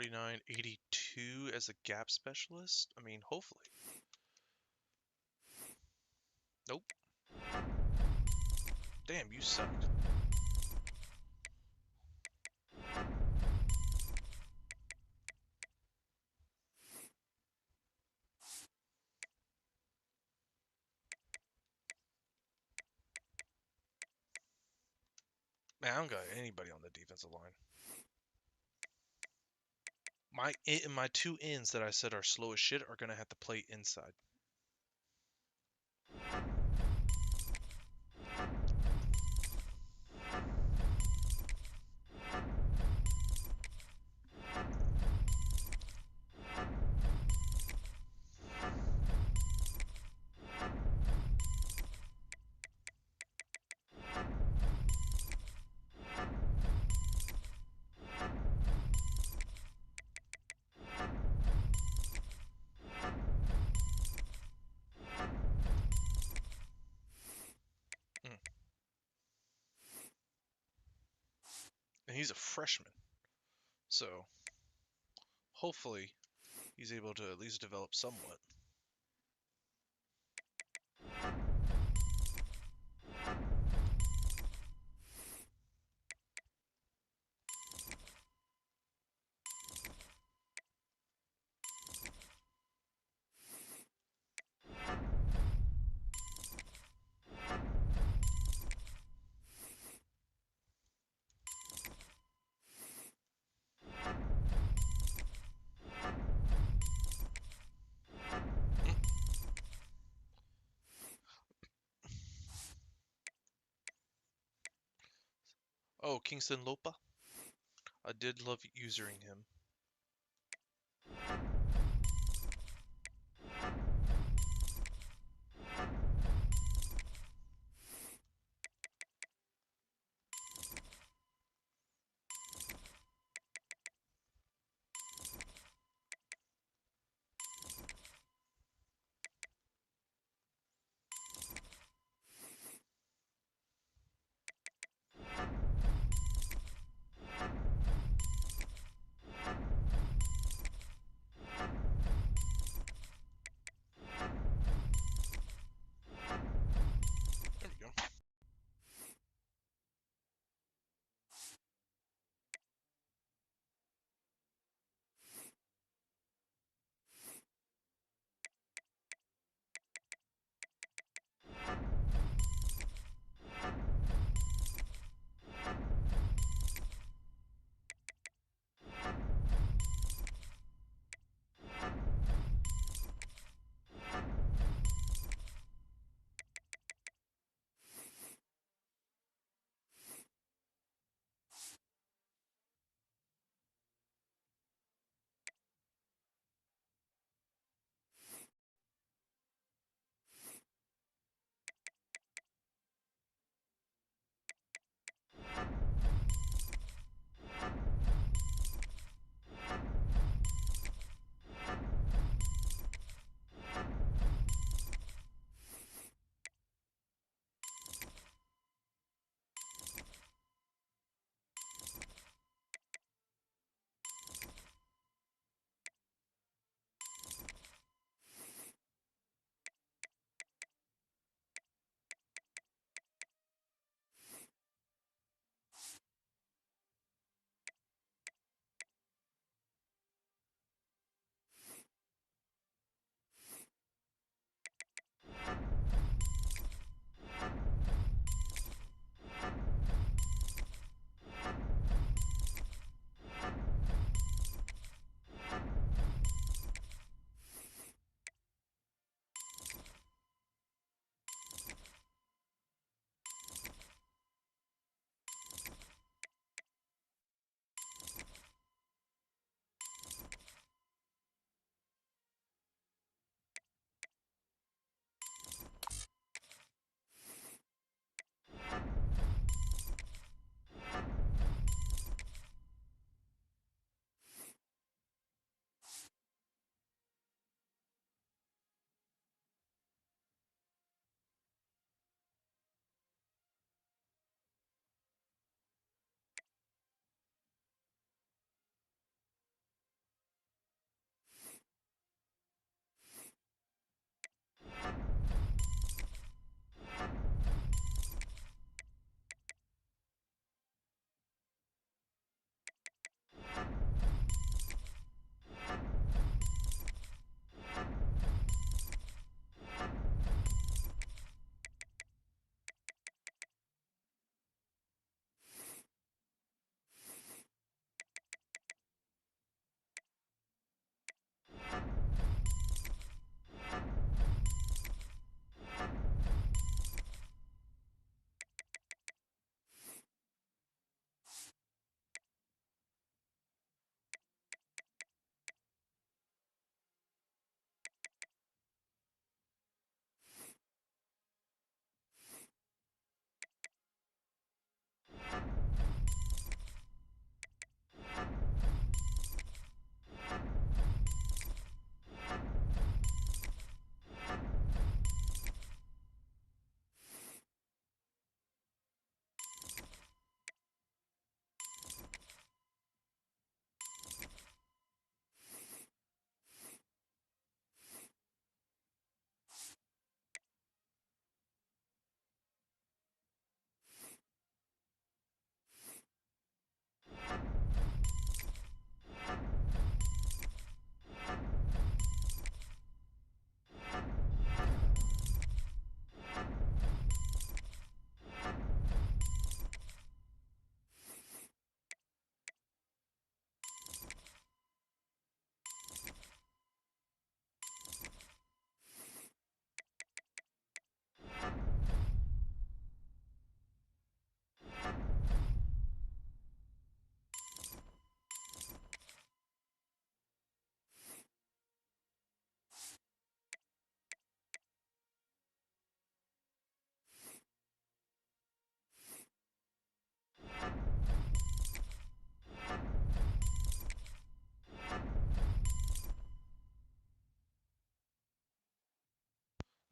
49, 82 as a gap specialist? I mean, hopefully. Nope. Damn, you suck. Man, I don't got anybody on the defensive line. My two ends that I said are slow as shit are gonna have to play inside. And he's a freshman. So, hopefully, he's able to at least develop somewhat. Oh, Kingston Lopa. I did love using him.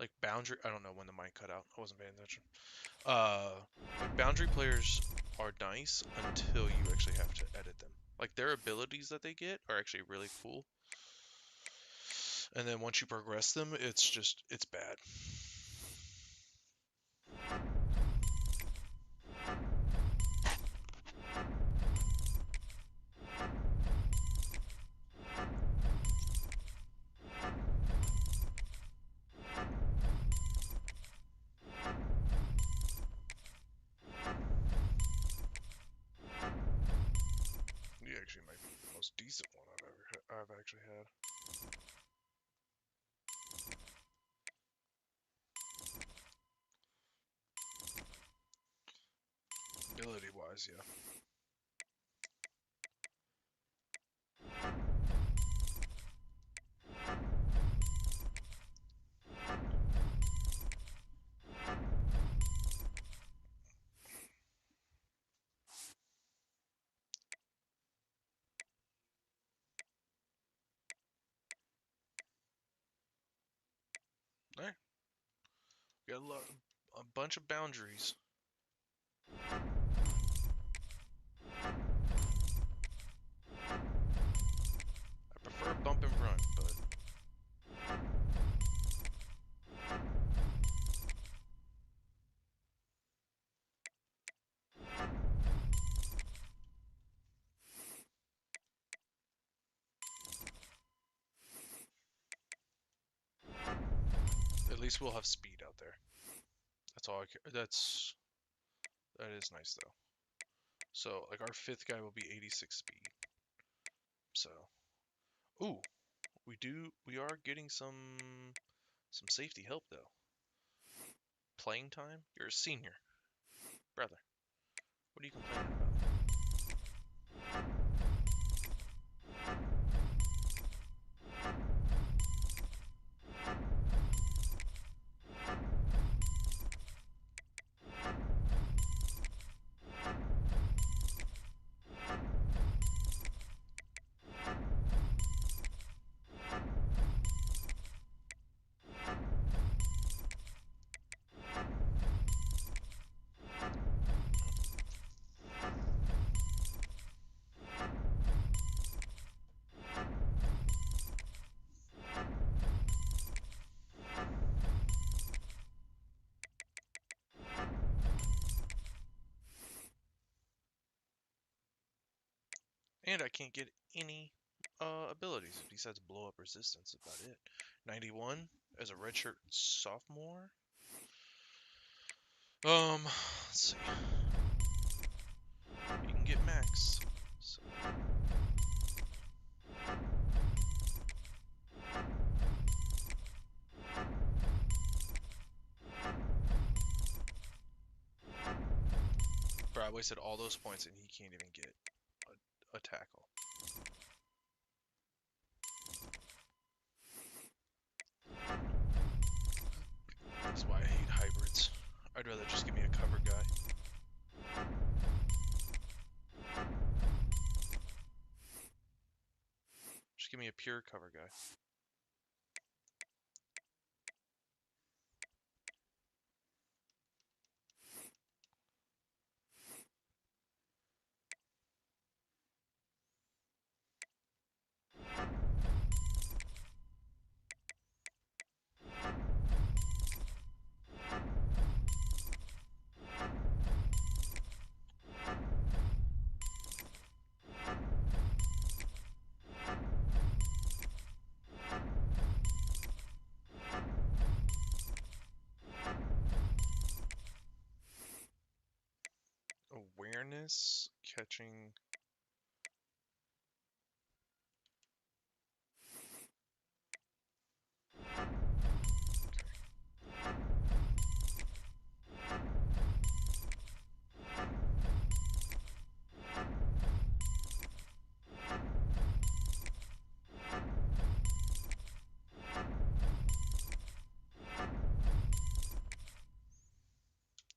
like boundary. I don't know when the mic cut out. I wasn't paying attention. Like boundary players are nice until you actually have to edit them. Like their abilities that they get are actually really cool. And then once you progress them, it's bad. You actually might be the most decent one I've actually had. Ability wise, yeah. Alright. Got a bunch of boundaries. I prefer bump and run, but at least we'll have speed out there. That's all I care. That is nice though. So like our 5th guy will be 86 speed. So, ooh, we are getting some safety help though. Playing time? You're a senior, brother. What are you complaining about? And I can't get any abilities besides blow up resistance. About it. 91 as a redshirt sophomore. Let's see. You can get max. So. Bro, I wasted all those points and he can't even get a tackle. That's why I hate hybrids. I'd rather just give me a cover guy. Just give me a pure cover guy. Awareness, catching.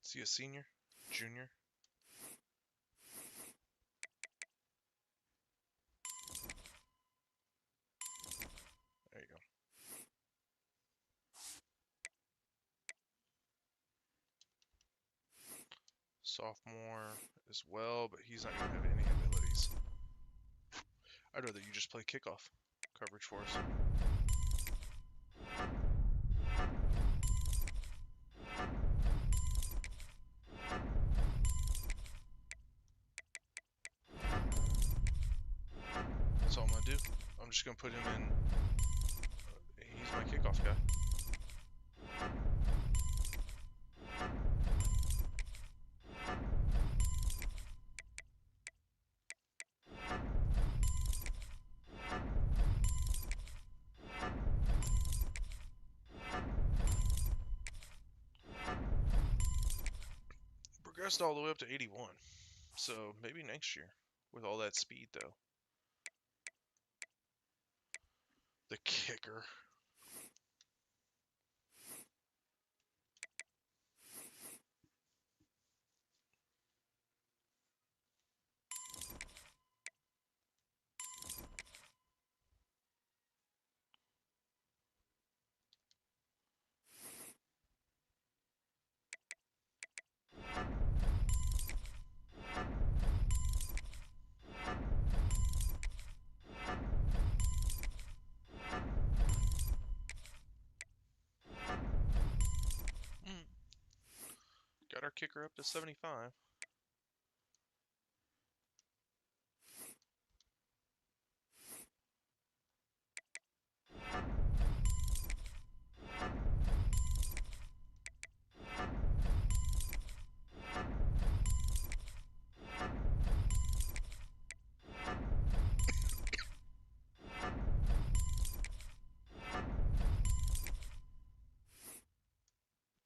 Is he a senior? Junior? There you go. Sophomore as well, but he's not going to have any abilities. I'd rather you just play kickoff coverage for us. That's all I'm going to do. I'm just going to put him in. He's my kickoff guy. Progressed all the way up to 81. So maybe next year with all that speed though. The kicker. Got our kicker up to 75.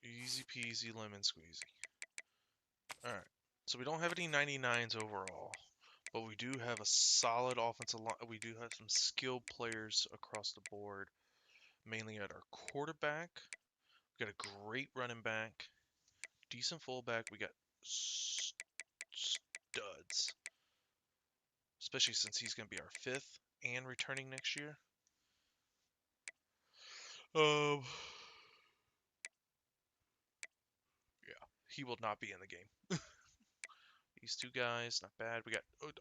Easy peasy lemon squeezy. Alright, so we don't have any 99s overall, but we do have a solid offensive line. We do have some skilled players across the board, mainly at our quarterback. We got a great running back, decent fullback. We got studs, especially since he's going to be our 5th and returning next year. Yeah, he will not be in the game. These two guys, not bad. We got a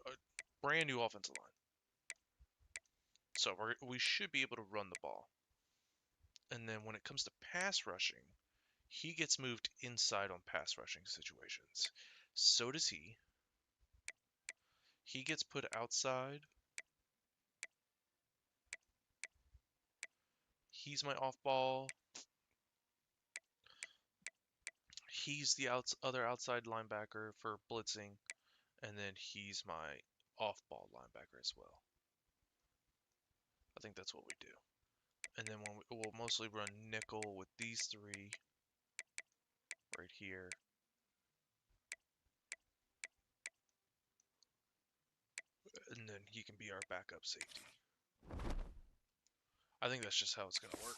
brand new offensive line. So we should be able to run the ball. And then when it comes to pass rushing, he gets moved inside on pass rushing situations. So does he. He gets put outside. He's my off-ball. He's the other outside linebacker for blitzing. And then he's my off-ball linebacker as well. I think that's what we do. And then we'll mostly run nickel with these three right here. And then he can be our backup safety. I think that's just how it's going to work.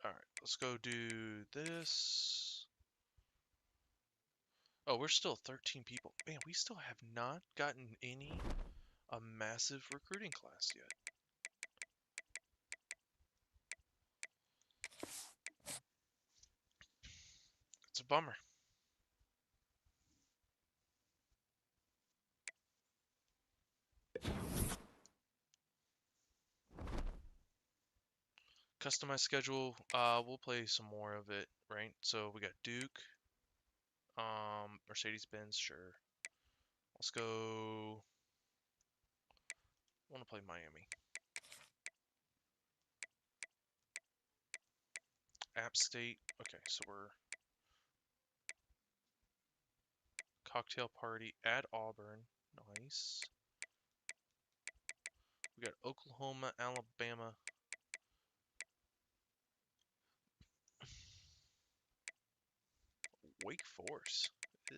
Alright, let's go do this. Oh, we're still 13 people. Man, we still have not gotten a massive recruiting class yet. It's a bummer. Customized schedule, we'll play some more of it, right? So we got Duke, Mercedes-Benz, sure. Let's go. I want to play Miami. App State. Okay, so we're cocktail party at Auburn. Nice. We got Oklahoma, Alabama. Wake Forest. Ew.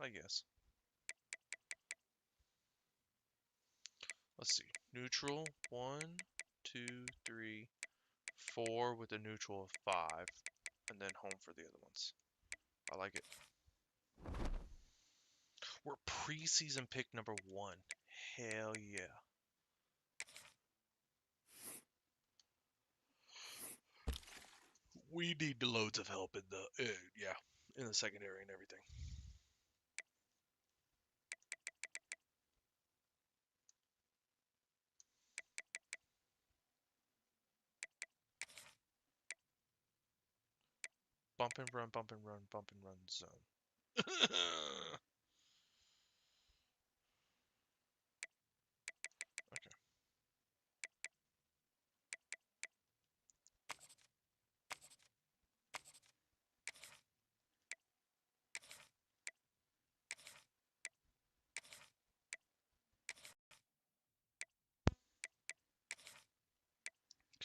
I guess. Let's see. Neutral. 1, 2, 3, 4 with a neutral of 5. and then home for the other ones. I like it. We're preseason pick number 1. Hell yeah. We need loads of help in the in the secondary and everything. Bump and run, bump and run, bump and run zone.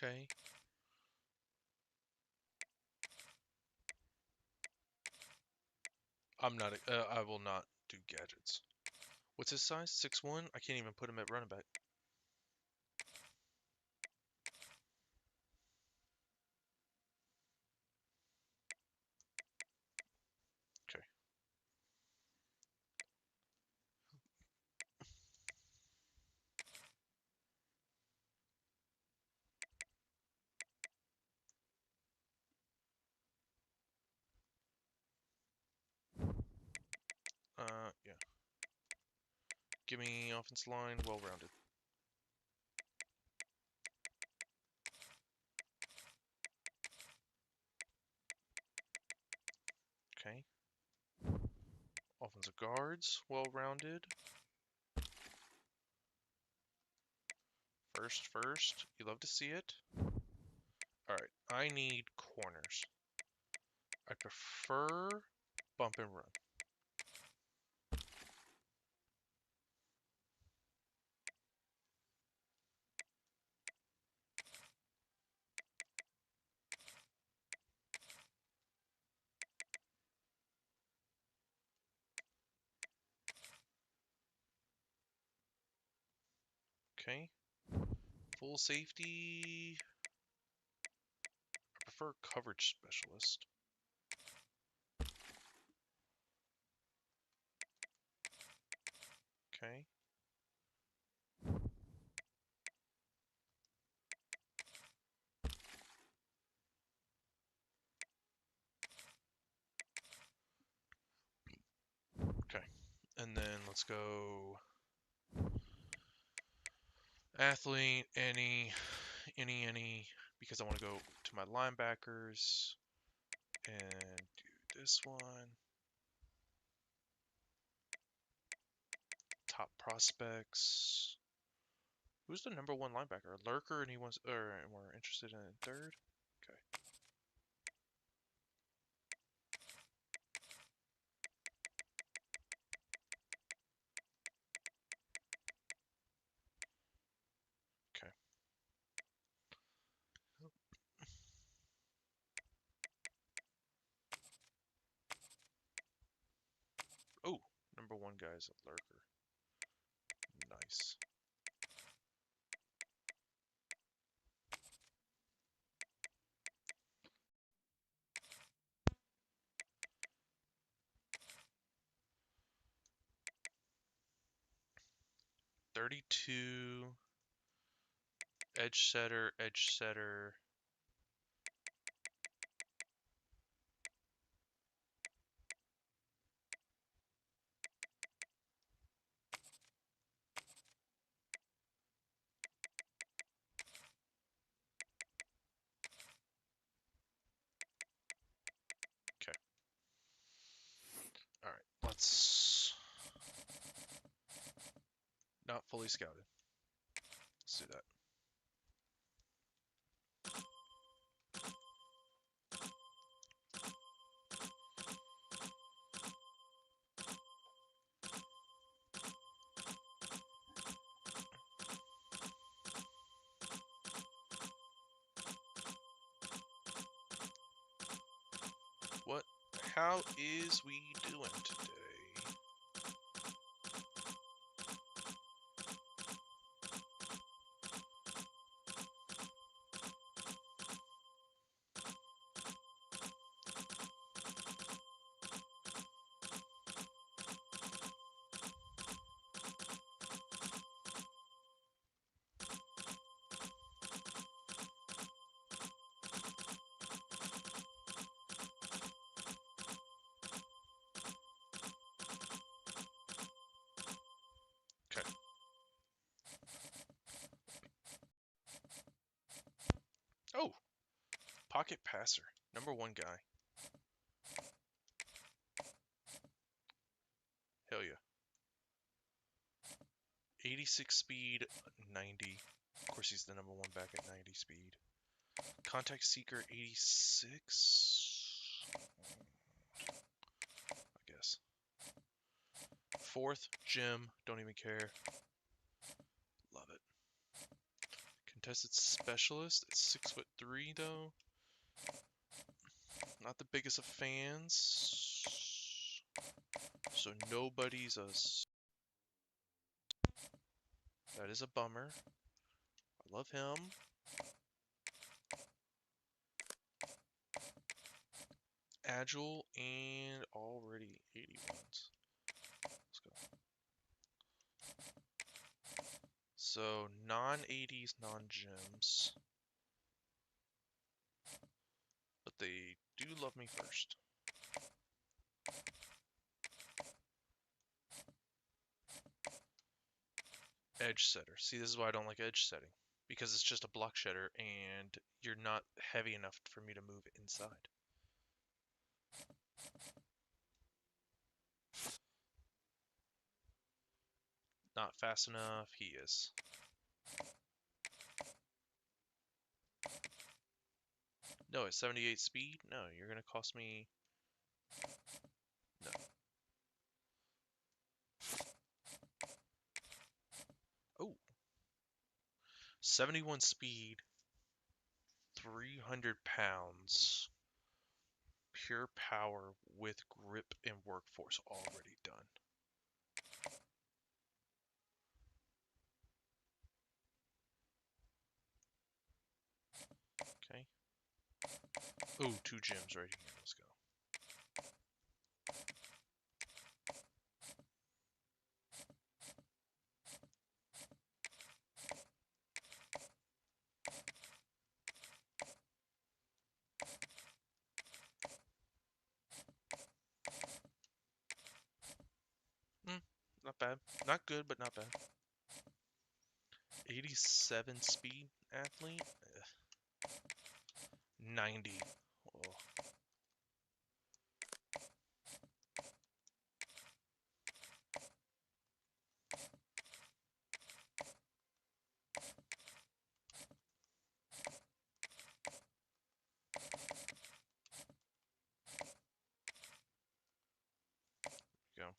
Okay. I will not do gadgets. What's his size? 6'1"? I can't even put him at running back. Okay. Yeah. Give me offense line, well-rounded. Okay. Offensive guards, well-rounded. First. You love to see it. Alright, I need corners. I prefer bump and run. Okay. Full safety. I prefer coverage specialist. Okay. Okay. And then let's go athlete, any, because I want to go to my linebackers and do this one. Top prospects. Who's the number 1 linebacker? Lurker, and we're interested in third. Okay. Okay. Oh, number 1 guy is a lurker. Nice. .32 edge setter. Okay. All right. Let's not fully scouted. Let's do that. How is we doing today? Pocket passer. #1 guy. Hell yeah. 86 speed, 90. Of course, he's the #1 back at 90 speed. Contact seeker, 86. I guess. 4th, Jim. Don't even care. Love it. Contested specialist. It's 6'3" though. Not the biggest of fans. So nobody's a... That is a bummer. I love him. Agile and already 81s. Let's go. So non-80s, non-gems. But they do love me first. Edge setter. See, this is why I don't like edge setting. Because it's just a block shedder and you're not heavy enough for me to move inside. Not fast enough. He is. No, at 78 speed? No, you're going to cost me... No. Oh. 71 speed. 300 pounds. Pure power with grip and workforce already done. Okay. Oh, 2 gems right here. Let's go. Not bad. Not good, but not bad. 87 speed athlete. Ugh. 90. Oh. Go.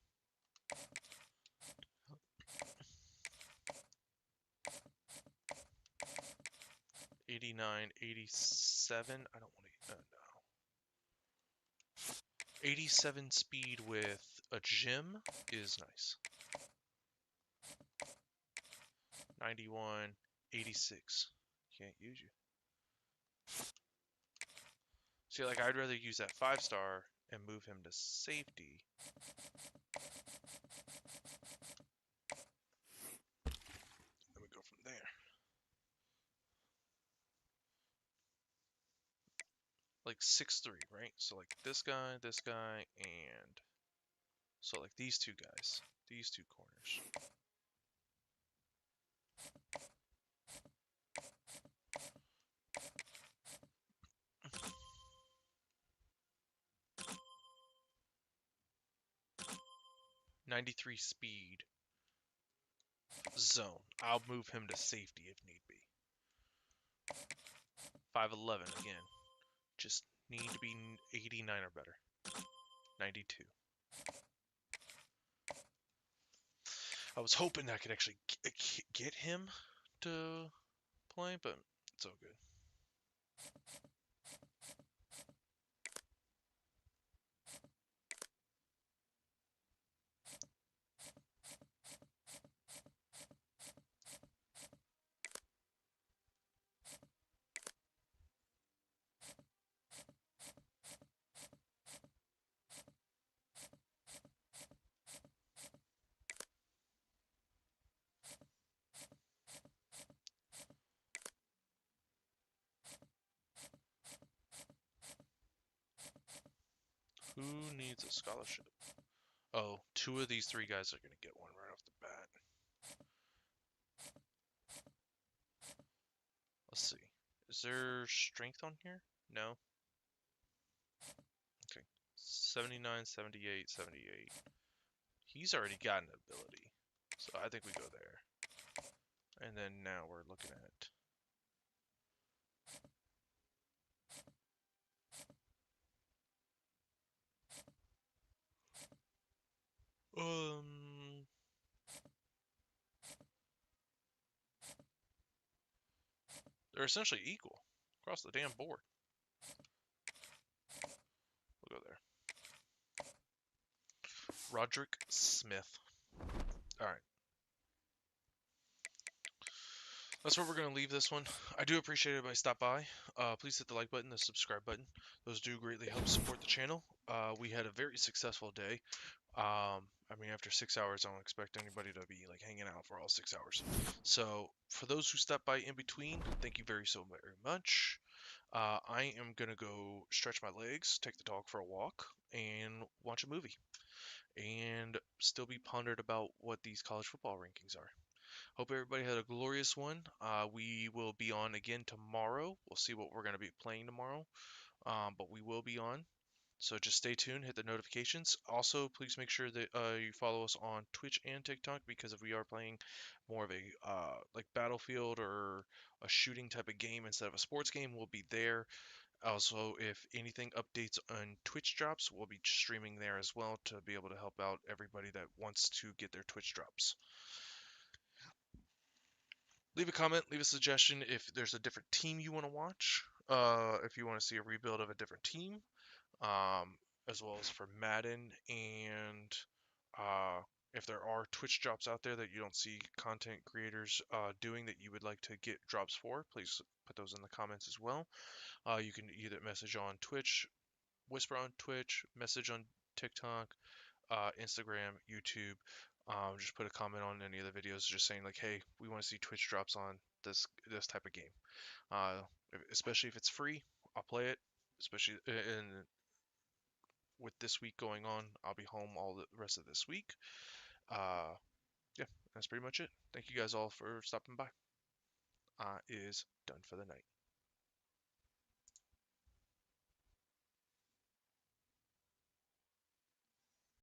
89, 87. I don't want to. No. 87 speed with a gem is nice. 91, 86. Can't use you. See, like, I'd rather use that 5-star and move him to safety. Then we go from there. Like 6'3", right? So like this guy, and so like these two guys, these two corners. .93 speed. Zone. I'll move him to safety if need be. 5'11" again. Just need to be 89 or better. 92. I was hoping I could actually get him to play, but it's all good. Who needs a scholarship? Oh, 2 of these 3 guys are going to get one right off the bat. Let's see. Is there strength on here? No? Okay. 79, 78, 78. He's already got an ability. So I think we go there. And then now we're looking at... They're essentially equal across the damn board. We'll go there. Roderick Smith. Alright. That's where we're going to leave this one. I do appreciate everybody stop by. Please hit the like button, the subscribe button. Those do greatly help support the channel. We had a very successful day. I mean, after 6 hours, I don't expect anybody to be like hanging out for all 6 hours. So for those who stopped by in between, thank you very much. I am going to go stretch my legs, take the dog for a walk, and watch a movie. And still be pondered about what these college football rankings are. Hope everybody had a glorious one. We will be on again tomorrow. We'll see what we're going to be playing tomorrow. But we will be on. So just stay tuned, hit the notifications. Also, please make sure that you follow us on Twitch and TikTok, because if we are playing more of a like Battlefield or a shooting type of game instead of a sports game, we'll be there. Also, if anything updates on Twitch drops, we'll be streaming there as well to be able to help out everybody that wants to get their Twitch drops. Leave a comment, leave a suggestion if there's a different team you want to watch, if you want to see a rebuild of a different team, as well as for Madden, and if there are Twitch drops out there that you don't see content creators doing that you would like to get drops for, please put those in the comments as well. You can either message on Twitch, whisper on Twitch, message on TikTok, Instagram, YouTube. Just put a comment on any of the videos just saying like, hey, we want to see Twitch drops on this type of game. Especially if it's free, I'll play it. Especially with this week going on, I'll be home all the rest of this week. Yeah, that's pretty much it. Thank you guys all for stopping by. Is done for the night.